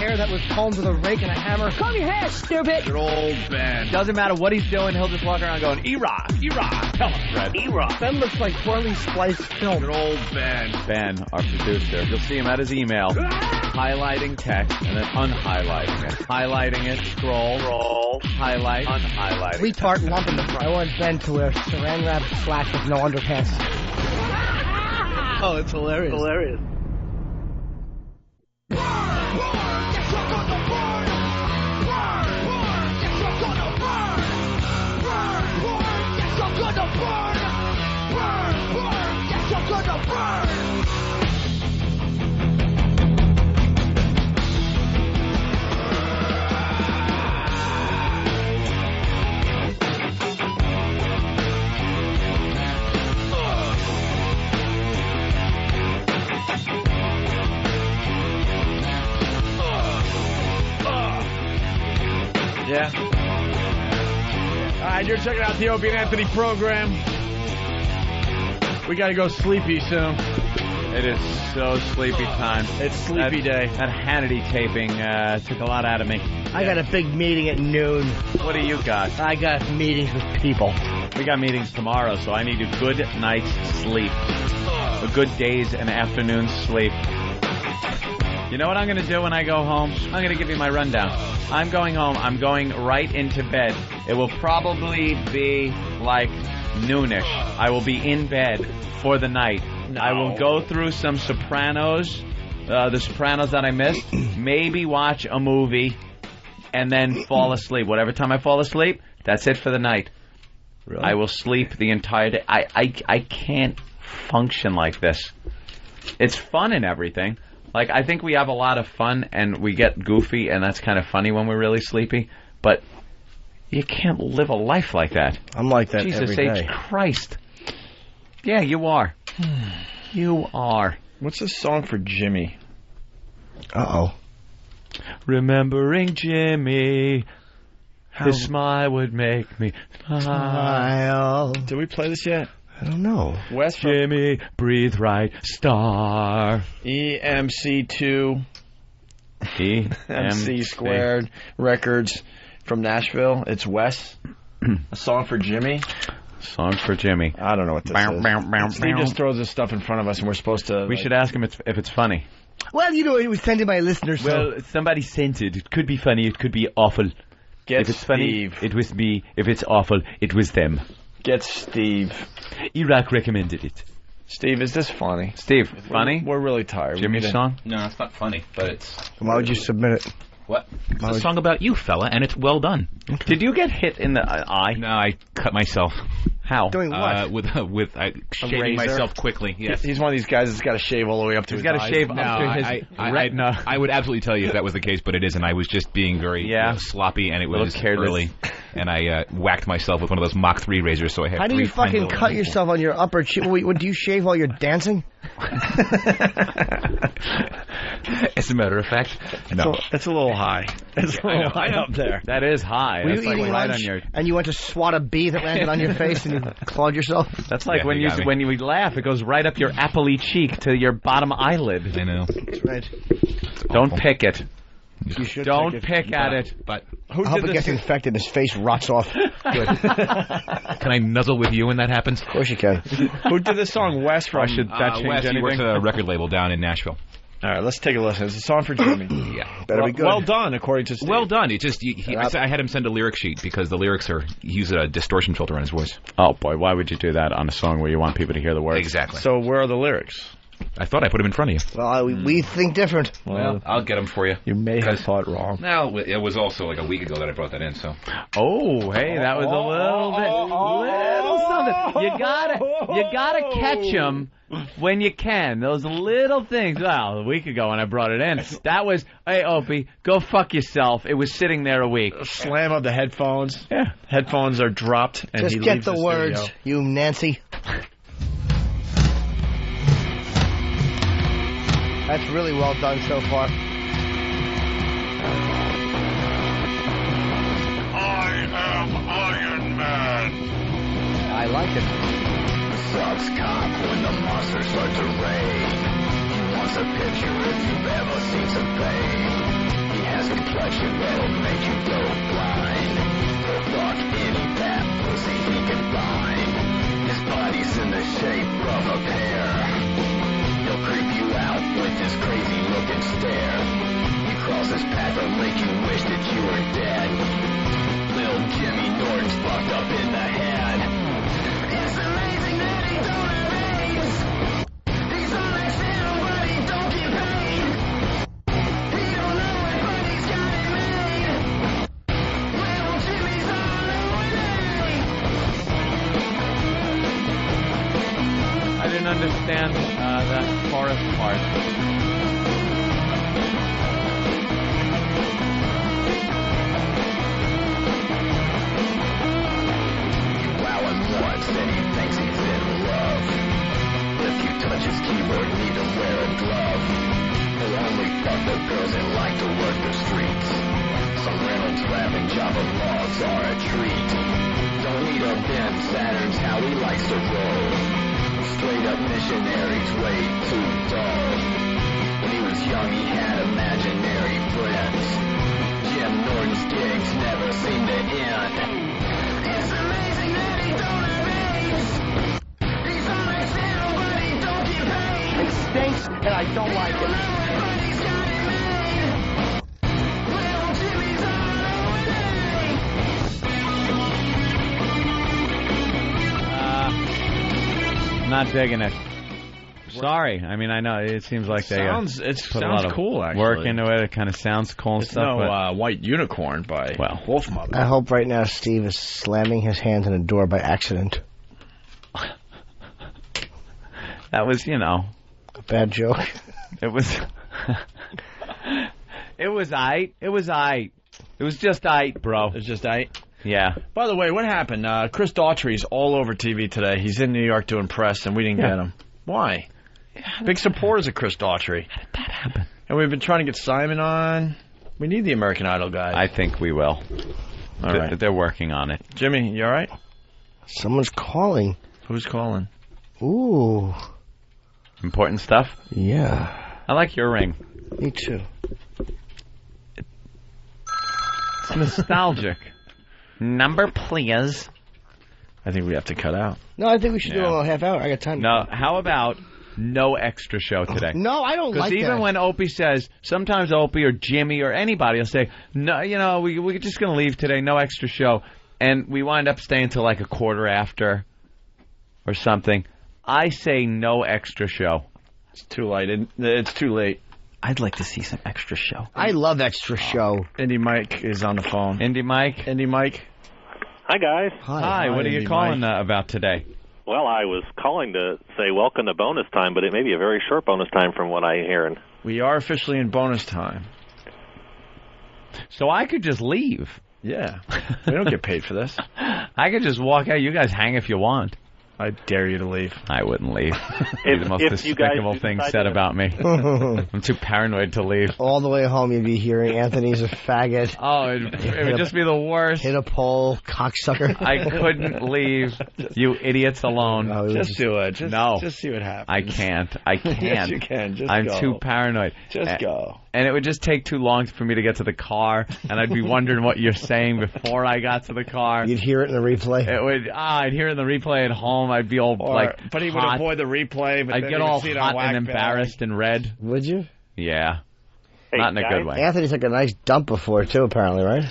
Hair that was combed with a rake and a hammer. Comb your hair, stupid. Good old Ben. Doesn't matter what he's doing, he'll just walk around going, E-Rock, E-Rock. Tell him, Fred. E-Rock. Ben looks like poorly spliced film. Good old Ben. Ben, our producer. You'll see him at his email. Highlighting text and then unhighlighting it. Highlighting it, scroll, highlight, unhighlight. Retard lump in the front. I want Ben to wear saran wrap slacks with no underpants. Oh, it's hilarious. Hilarious. right, you're checking out the Opie and Anthony program. We gotta go sleepy soon. It is so sleepy time. It's sleepy day. That Hannity taping took a lot out of me. I got a big meeting at noon. What do you got? I got meetings with people. We got meetings tomorrow, so I need a good night's sleep. A good days and afternoons sleep. You know what I'm going to do when I go home? I'm going to give you my rundown. I'm going home. I'm going right into bed. It will probably be like noonish. I will be in bed for the night. No. I will go through some Sopranos, the Sopranos that I missed, maybe watch a movie, and then fall asleep. Whatever time I fall asleep, that's it for the night. Really? I will sleep the entire day. I can't function like this. It's fun and everything. Like, I think we have a lot of fun, and we get goofy, and that's kind of funny when we're really sleepy, but you can't live a life like that. I'm like that Jesus every day. H. Christ. Yeah, you are. You are. What's this song for Jimmy? Uh-oh. Remembering Jimmy, his smile would make me smile. Did we play this yet? I don't know. West Jimmy, breathe right, star. EMC2. MC Squared Records from Nashville. It's Wes. A song for Jimmy. Song for Jimmy. I don't know what this is. Steve just throws this stuff in front of us, and we're supposed to... We should ask him if it's funny. Well, you know, it was sent to my listeners. Well, somebody sent it. It could be funny. It could be awful. If it's funny, it was me. If it's awful, it was them. Get Steve. Iraq recommended it. Steve, is this funny? Steve, funny? We're really tired. Jimmy's song? No, it's not funny, but it's... Why would you submit it? What? It's a song about you, fella, and it's well done. Okay. Did you get hit in the eye? No, I cut myself. How? Doing what? With shaving myself quickly. Yes. He's one of these guys that's got to shave all the way up to his eyes. He's got to shave up to his retina. I would absolutely tell you if that was the case, but it isn't. I was just being very sloppy, and it was early. And I whacked myself with one of those Mach 3 razors, so I had How do you fucking cut yourself on your upper chin? What, do you shave while you're dancing? As a matter of fact, no. That's a little high. It's a little high up there. That is high. Were That's you like eating right lunch on your... and you went to swat a bee that landed on your face and you clawed yourself? That's like when you laugh, it goes right up your appley cheek to your bottom eyelid. I know. That's right. Don't pick it. You should Don't pick at it. But I hope it gets infected and his face rots off. Good. Can I nuzzle with you when that happens? Of course you can. Who did the song Wes from? Should that change Wes, anything? He works at a record label down in Nashville. All right, let's take a listen. It's a song for Jimmy. Yeah. Better be good. Well done, according to Steve. Well done. It just I had him send a lyric sheet because the lyrics are he used a distortion filter on his voice. Oh boy, why would you do that on a song where you want people to hear the words? Exactly. So where are the lyrics? I thought I put them in front of you. Well, we think different. Well, I'll get them for you. You may have thought wrong. Now, it was also like a week ago that I brought that in, so. Oh, hey, that was a little something. You gotta catch them when you can. Those little things. Well, a week ago when I brought it in, that was, hey, Opie, go fuck yourself. It was sitting there a week. A slam of the headphones. Yeah. Headphones are dropped, and Just he get leaves the words, studio. you Nancy. That's really well done so far. I am Iron Man. I like it. Sucks cock when the monsters start to raid. He wants a picture if you've ever seen some pain. He has complexion that'll make you go blind. He'll fuck any fat pussy he can find. His body's in the shape of a pear. He'll creep you out with his crazy looking stare. He crosses path will make you wish that you were dead. Little Jimmy Norton's fucked up in the head. It's amazing that he don't have AIDS. He's on that channel but he don't get paid. He don't know it but he's got it made. Little Jimmy's on the way. I didn't understand that chorus part. Once, then he thinks he's in love. If you touch his keyboard, need to wear a glove. He'll only fuck the girls that like to work the streets. Some rental driving job of logs are a treat. Don't need a Benz, Saturn's how he likes to roll. Straight up missionaries, way too dull. When he was young, he had imaginary friends. Jim Norton's gigs never seem to end. It's amazing that he don't have AIDS. He's on a zero, but he don't get paid. It stinks, and I don't like it. Everybody's got it made. Little Jimmy's on over. Not digging it. Sorry. I mean, I know it seems like they put a lot of cool, actually. work into it. It kind of sounds cool and it's stuff. No White Unicorn by Wolfmother. I hope right now Steve is slamming his hand in a door by accident. That was, a bad joke. It was. It was aight. It was aight. It was just aight, bro. It was just aight? Yeah. By the way, what happened? Chris Daughtry's all over TV today. He's in New York doing press, and we didn't get him. Why? Big supporters of Chris Daughtry. How did that happen? And we've been trying to get Simon on. We need the American Idol guy. I think we will. All right. They're working on it. Jimmy, you all right? Someone's calling. Who's calling? Ooh. Important stuff? Yeah. I like your ring. Me too. It's nostalgic. Number, please. I think we have to cut out. No, I think we should do a half hour. I got time. No, how about no extra show today? No, I don't like that. Because even when Opie says, sometimes Opie or Jimmy or anybody will say, no, we're just going to leave today, no extra show. And we wind up staying till like a quarter after or something. I say no extra show. It's too late. It's too late. I'd like to see some extra show. I love extra show. Indy Mike is on the phone. Indy Mike? Indy Mike? Hi, guys. Hi. What are you calling about today? Well, I was calling to say welcome to bonus time, but it may be a very short bonus time from what I'm hearing. We are officially in bonus time. So I could just leave. Yeah. We don't get paid for this. I could just walk out. You guys hang if you want. I dare you to leave. I wouldn't leave. It'd be the most despicable thing said about me. I'm too paranoid to leave. All the way home, you'd be hearing Anthony's a faggot. Oh, it would just be the worst. Hit a pole, cocksucker. I couldn't leave you idiots alone. No, just do it. Just see what happens. I can't. Yes, you can. Just I'm go. too paranoid. Just go. And it would just take too long for me to get to the car, and I'd be wondering what you're saying before I got to the car. You'd hear it in the replay. I'd hear it in the replay at home. I'd be all but he would avoid the replay. But I'd get all hot and embarrassed and red. Would you? Yeah. Hey, not in a good way. Anthony took a nice dump before too, apparently, right?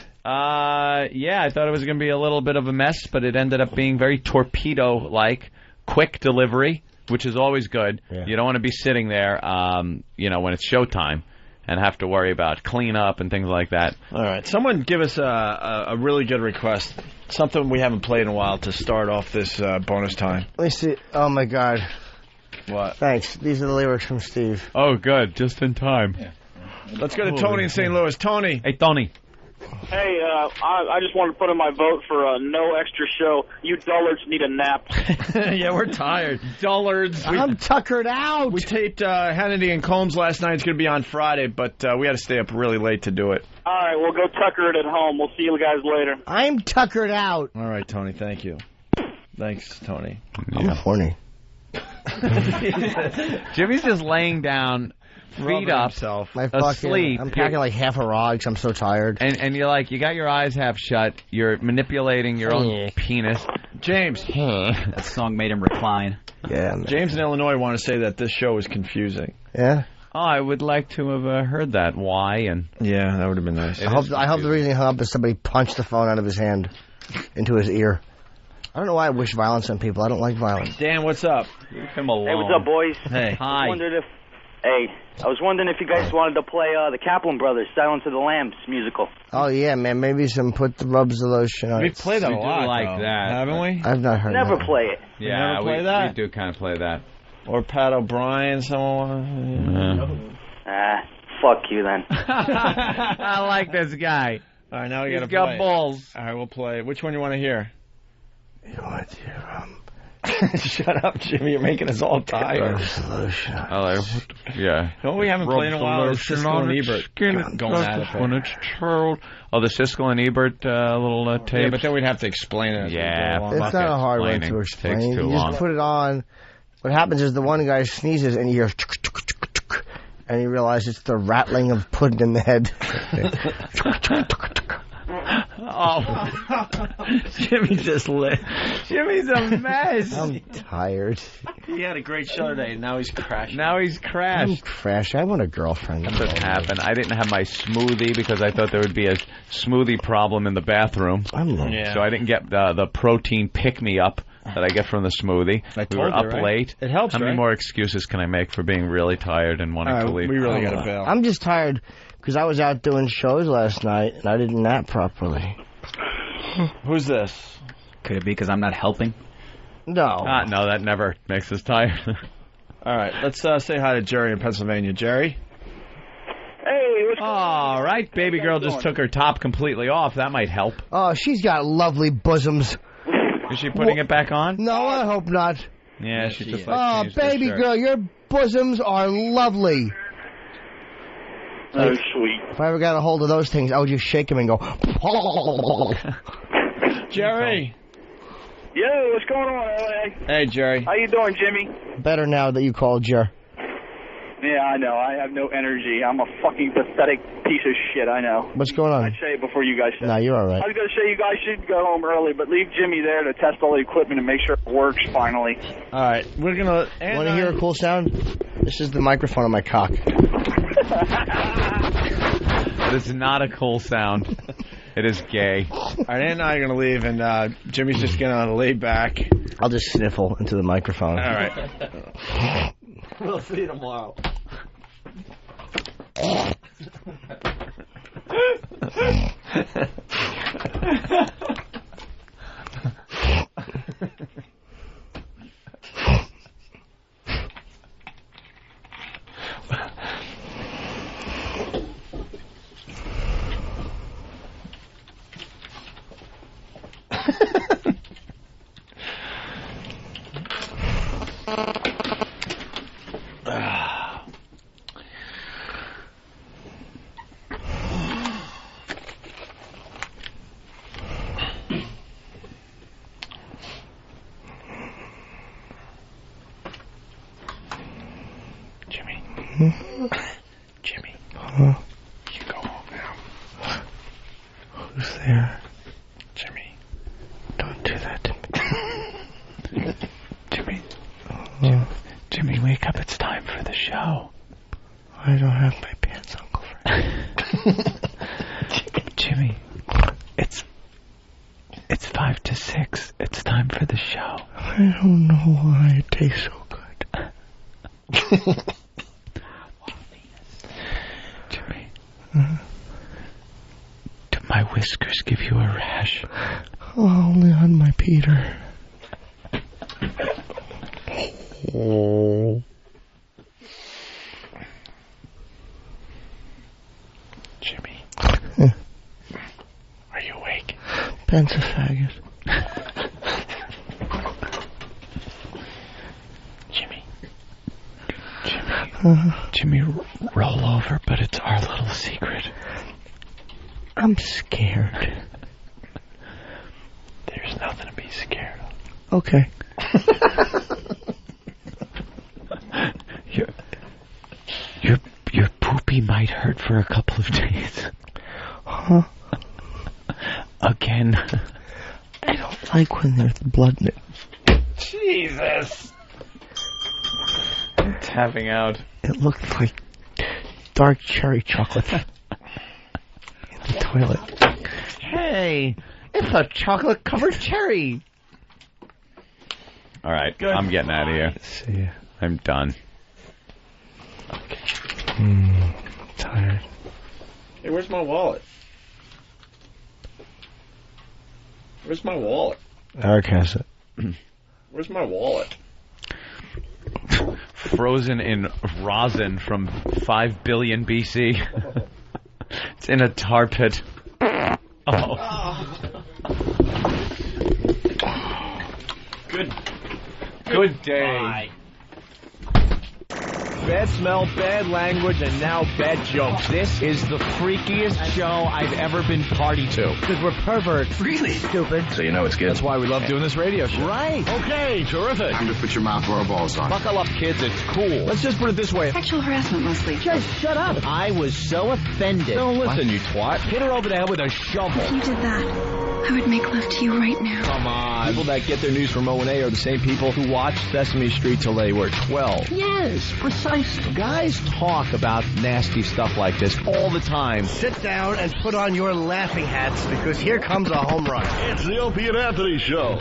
Yeah. I thought it was going to be a little bit of a mess, but it ended up being very torpedo-like, quick delivery, which is always good. Yeah. You don't want to be sitting there, when it's showtime, and have to worry about cleanup and things like that. All right. Someone give us a really good request. Something we haven't played in a while to start off this bonus time. Let me see. Oh, my God. What? Thanks. These are the lyrics from Steve. Oh, good. Just in time. Yeah. Let's go to Tony in St. Louis. Tony. Hey, Tony. Hey, I just wanted to put in my vote for no extra show. You dullards need a nap. Yeah, we're tired. Dullards. I'm tuckered out. We taped Hannity and Combs last night. It's going to be on Friday, but we had to stay up really late to do it. All right, well, go tucker it at home. We'll see you guys later. I'm tuckered out. All right, Tony, thank you. Thanks, Tony. I'm horny. Jimmy's just laying down, feet up, asleep. I'm packing like half a raw because I'm so tired. And you're like, you got your eyes half shut. You're manipulating your own penis. James. That song made him recline. Yeah. Man. James in Illinois want to say that this show is confusing. Yeah. Oh, I would like to have heard that. Why? And yeah, that would have been nice. I hope the reason he hung up is somebody punched the phone out of his hand into his ear. I don't know why I wish violence on people. I don't like violence. Dan, what's up? Leave him alone. Hey, what's up, boys? Hey. Hi. I was wondering if you guys wanted to play the Kaplan Brothers, Silence of the Lambs musical. Oh, yeah, man. Maybe some Put the Rubs of Lotion on. We play that a lot, like that, haven't we? I've not heard Never that. play it. Yeah, play that? We do kind of play that. Or Pat O'Brien, someone. Fuck you then. I like this guy. All right, now we got to play. He's got balls. All right, we'll play. Which one you want to hear? You want to hear Shut up, Jimmy. You're making us all tired. Hello. Yeah. No, we haven't played in a while. It's Siskel and Ebert going at it. When it's Charles. Oh, the Siskel and Ebert little tape. Yeah, but then we'd have to explain it. Yeah. It's not a hard way to explain. Takes too you long. just put it on. What happens is the one guy sneezes and you hear, and you realize it's the rattling of pudding in the head. Oh, Jimmy just lit. Jimmy's a mess. I'm tired. He had a great show today, and now he's crashing. I'm crashed. I want a girlfriend. That doesn't happen. I didn't have my smoothie because I thought there would be a smoothie problem in the bathroom. So I didn't get the protein pick-me-up that I get from the smoothie. We were up late. It helps, How many more excuses can I make for being really tired and wanting to leave? We really got to bail. I'm just tired because I was out doing shows last night, and I didn't nap properly. Who's this? Could it be because I'm not helping? No. No, that never makes us tired. All right, let's say hi to Jerry in Pennsylvania. Jerry? Hey, what's going on? All right, baby girl just took her top completely off. That might help. Oh, she's got lovely bosoms. Is she putting it back on? No, I hope not. Yeah, she just Oh, changed her baby shirt. girl, your bosoms are lovely. Oh, sweet. If I ever got a hold of those things, I would just shake them and go. Jerry. Yo, what's going on, LA? Hey, Jerry. How you doing, Jimmy? Better now that you called Jer. Yeah, I know. I have no energy. I'm a fucking pathetic piece of shit, I know. What's going on? I'd say it before you guys said No, it. you're all right. I was going to say you guys should go home early, but leave Jimmy there to test all the equipment and make sure it works finally. All right, we're going to... Want to hear a cool sound? This is the microphone on my cock. It is not a cool sound. It is gay. All right, Ann and I are going to leave, and Jimmy's just going to lay back. I'll just sniffle into the microphone. All right. We'll see you tomorrow. Jimmy. Huh? You go home now. Who's there? Jimmy. Don't do that to me. Jimmy. Jimmy, wake up. It's time for the show. I don't have my pants on, girlfriend. Jimmy. It's 5 to 6. It's time for the show. I don't know why it tastes so good. Jimmy. Do my whiskers give you a rash? Only on my Peter. Oh. Jimmy. Are you awake? Ben's a faggot. Jimmy. Jimmy, roll over, but it's our little secret. I'm scared. There's nothing to be scared of. Okay. Your poopy might hurt for a couple of days. Huh? Again. I don't like when there's blood in it. Jesus. I'm tapping out. It looked like dark cherry chocolate in the toilet. Hey, it's a chocolate-covered cherry. All right, I'm getting out of here. See ya. I'm done. Tired. Hey, where's my wallet? Where's my wallet? Eric has it. Where's my wallet? Frozen in rosin from 5 billion BC. It's in a tar pit. Oh. Good day. Bye. bad smell, bad language, and now bad jokes. This is the freakiest show I've ever been party to. Because we're perverts. Really? Stupid. So you know it's good. That's why we love doing this radio show. Right. Okay, terrific. Time to put your mouth where our balls are. Buckle up, kids. It's cool. Let's just put it this way. Sexual harassment, mostly. Just shut up. I was so offended. Don't listen, you twat. Hit her over the head with a shovel. If you did that, I would make love to you right now. Come on. People that get their news from O&A are the same people who watched Sesame Street till they were 12. Yes, precisely. Guys talk about nasty stuff like this all the time. Sit down and put on your laughing hats because here comes a home run. It's the Opie and Anthony Show.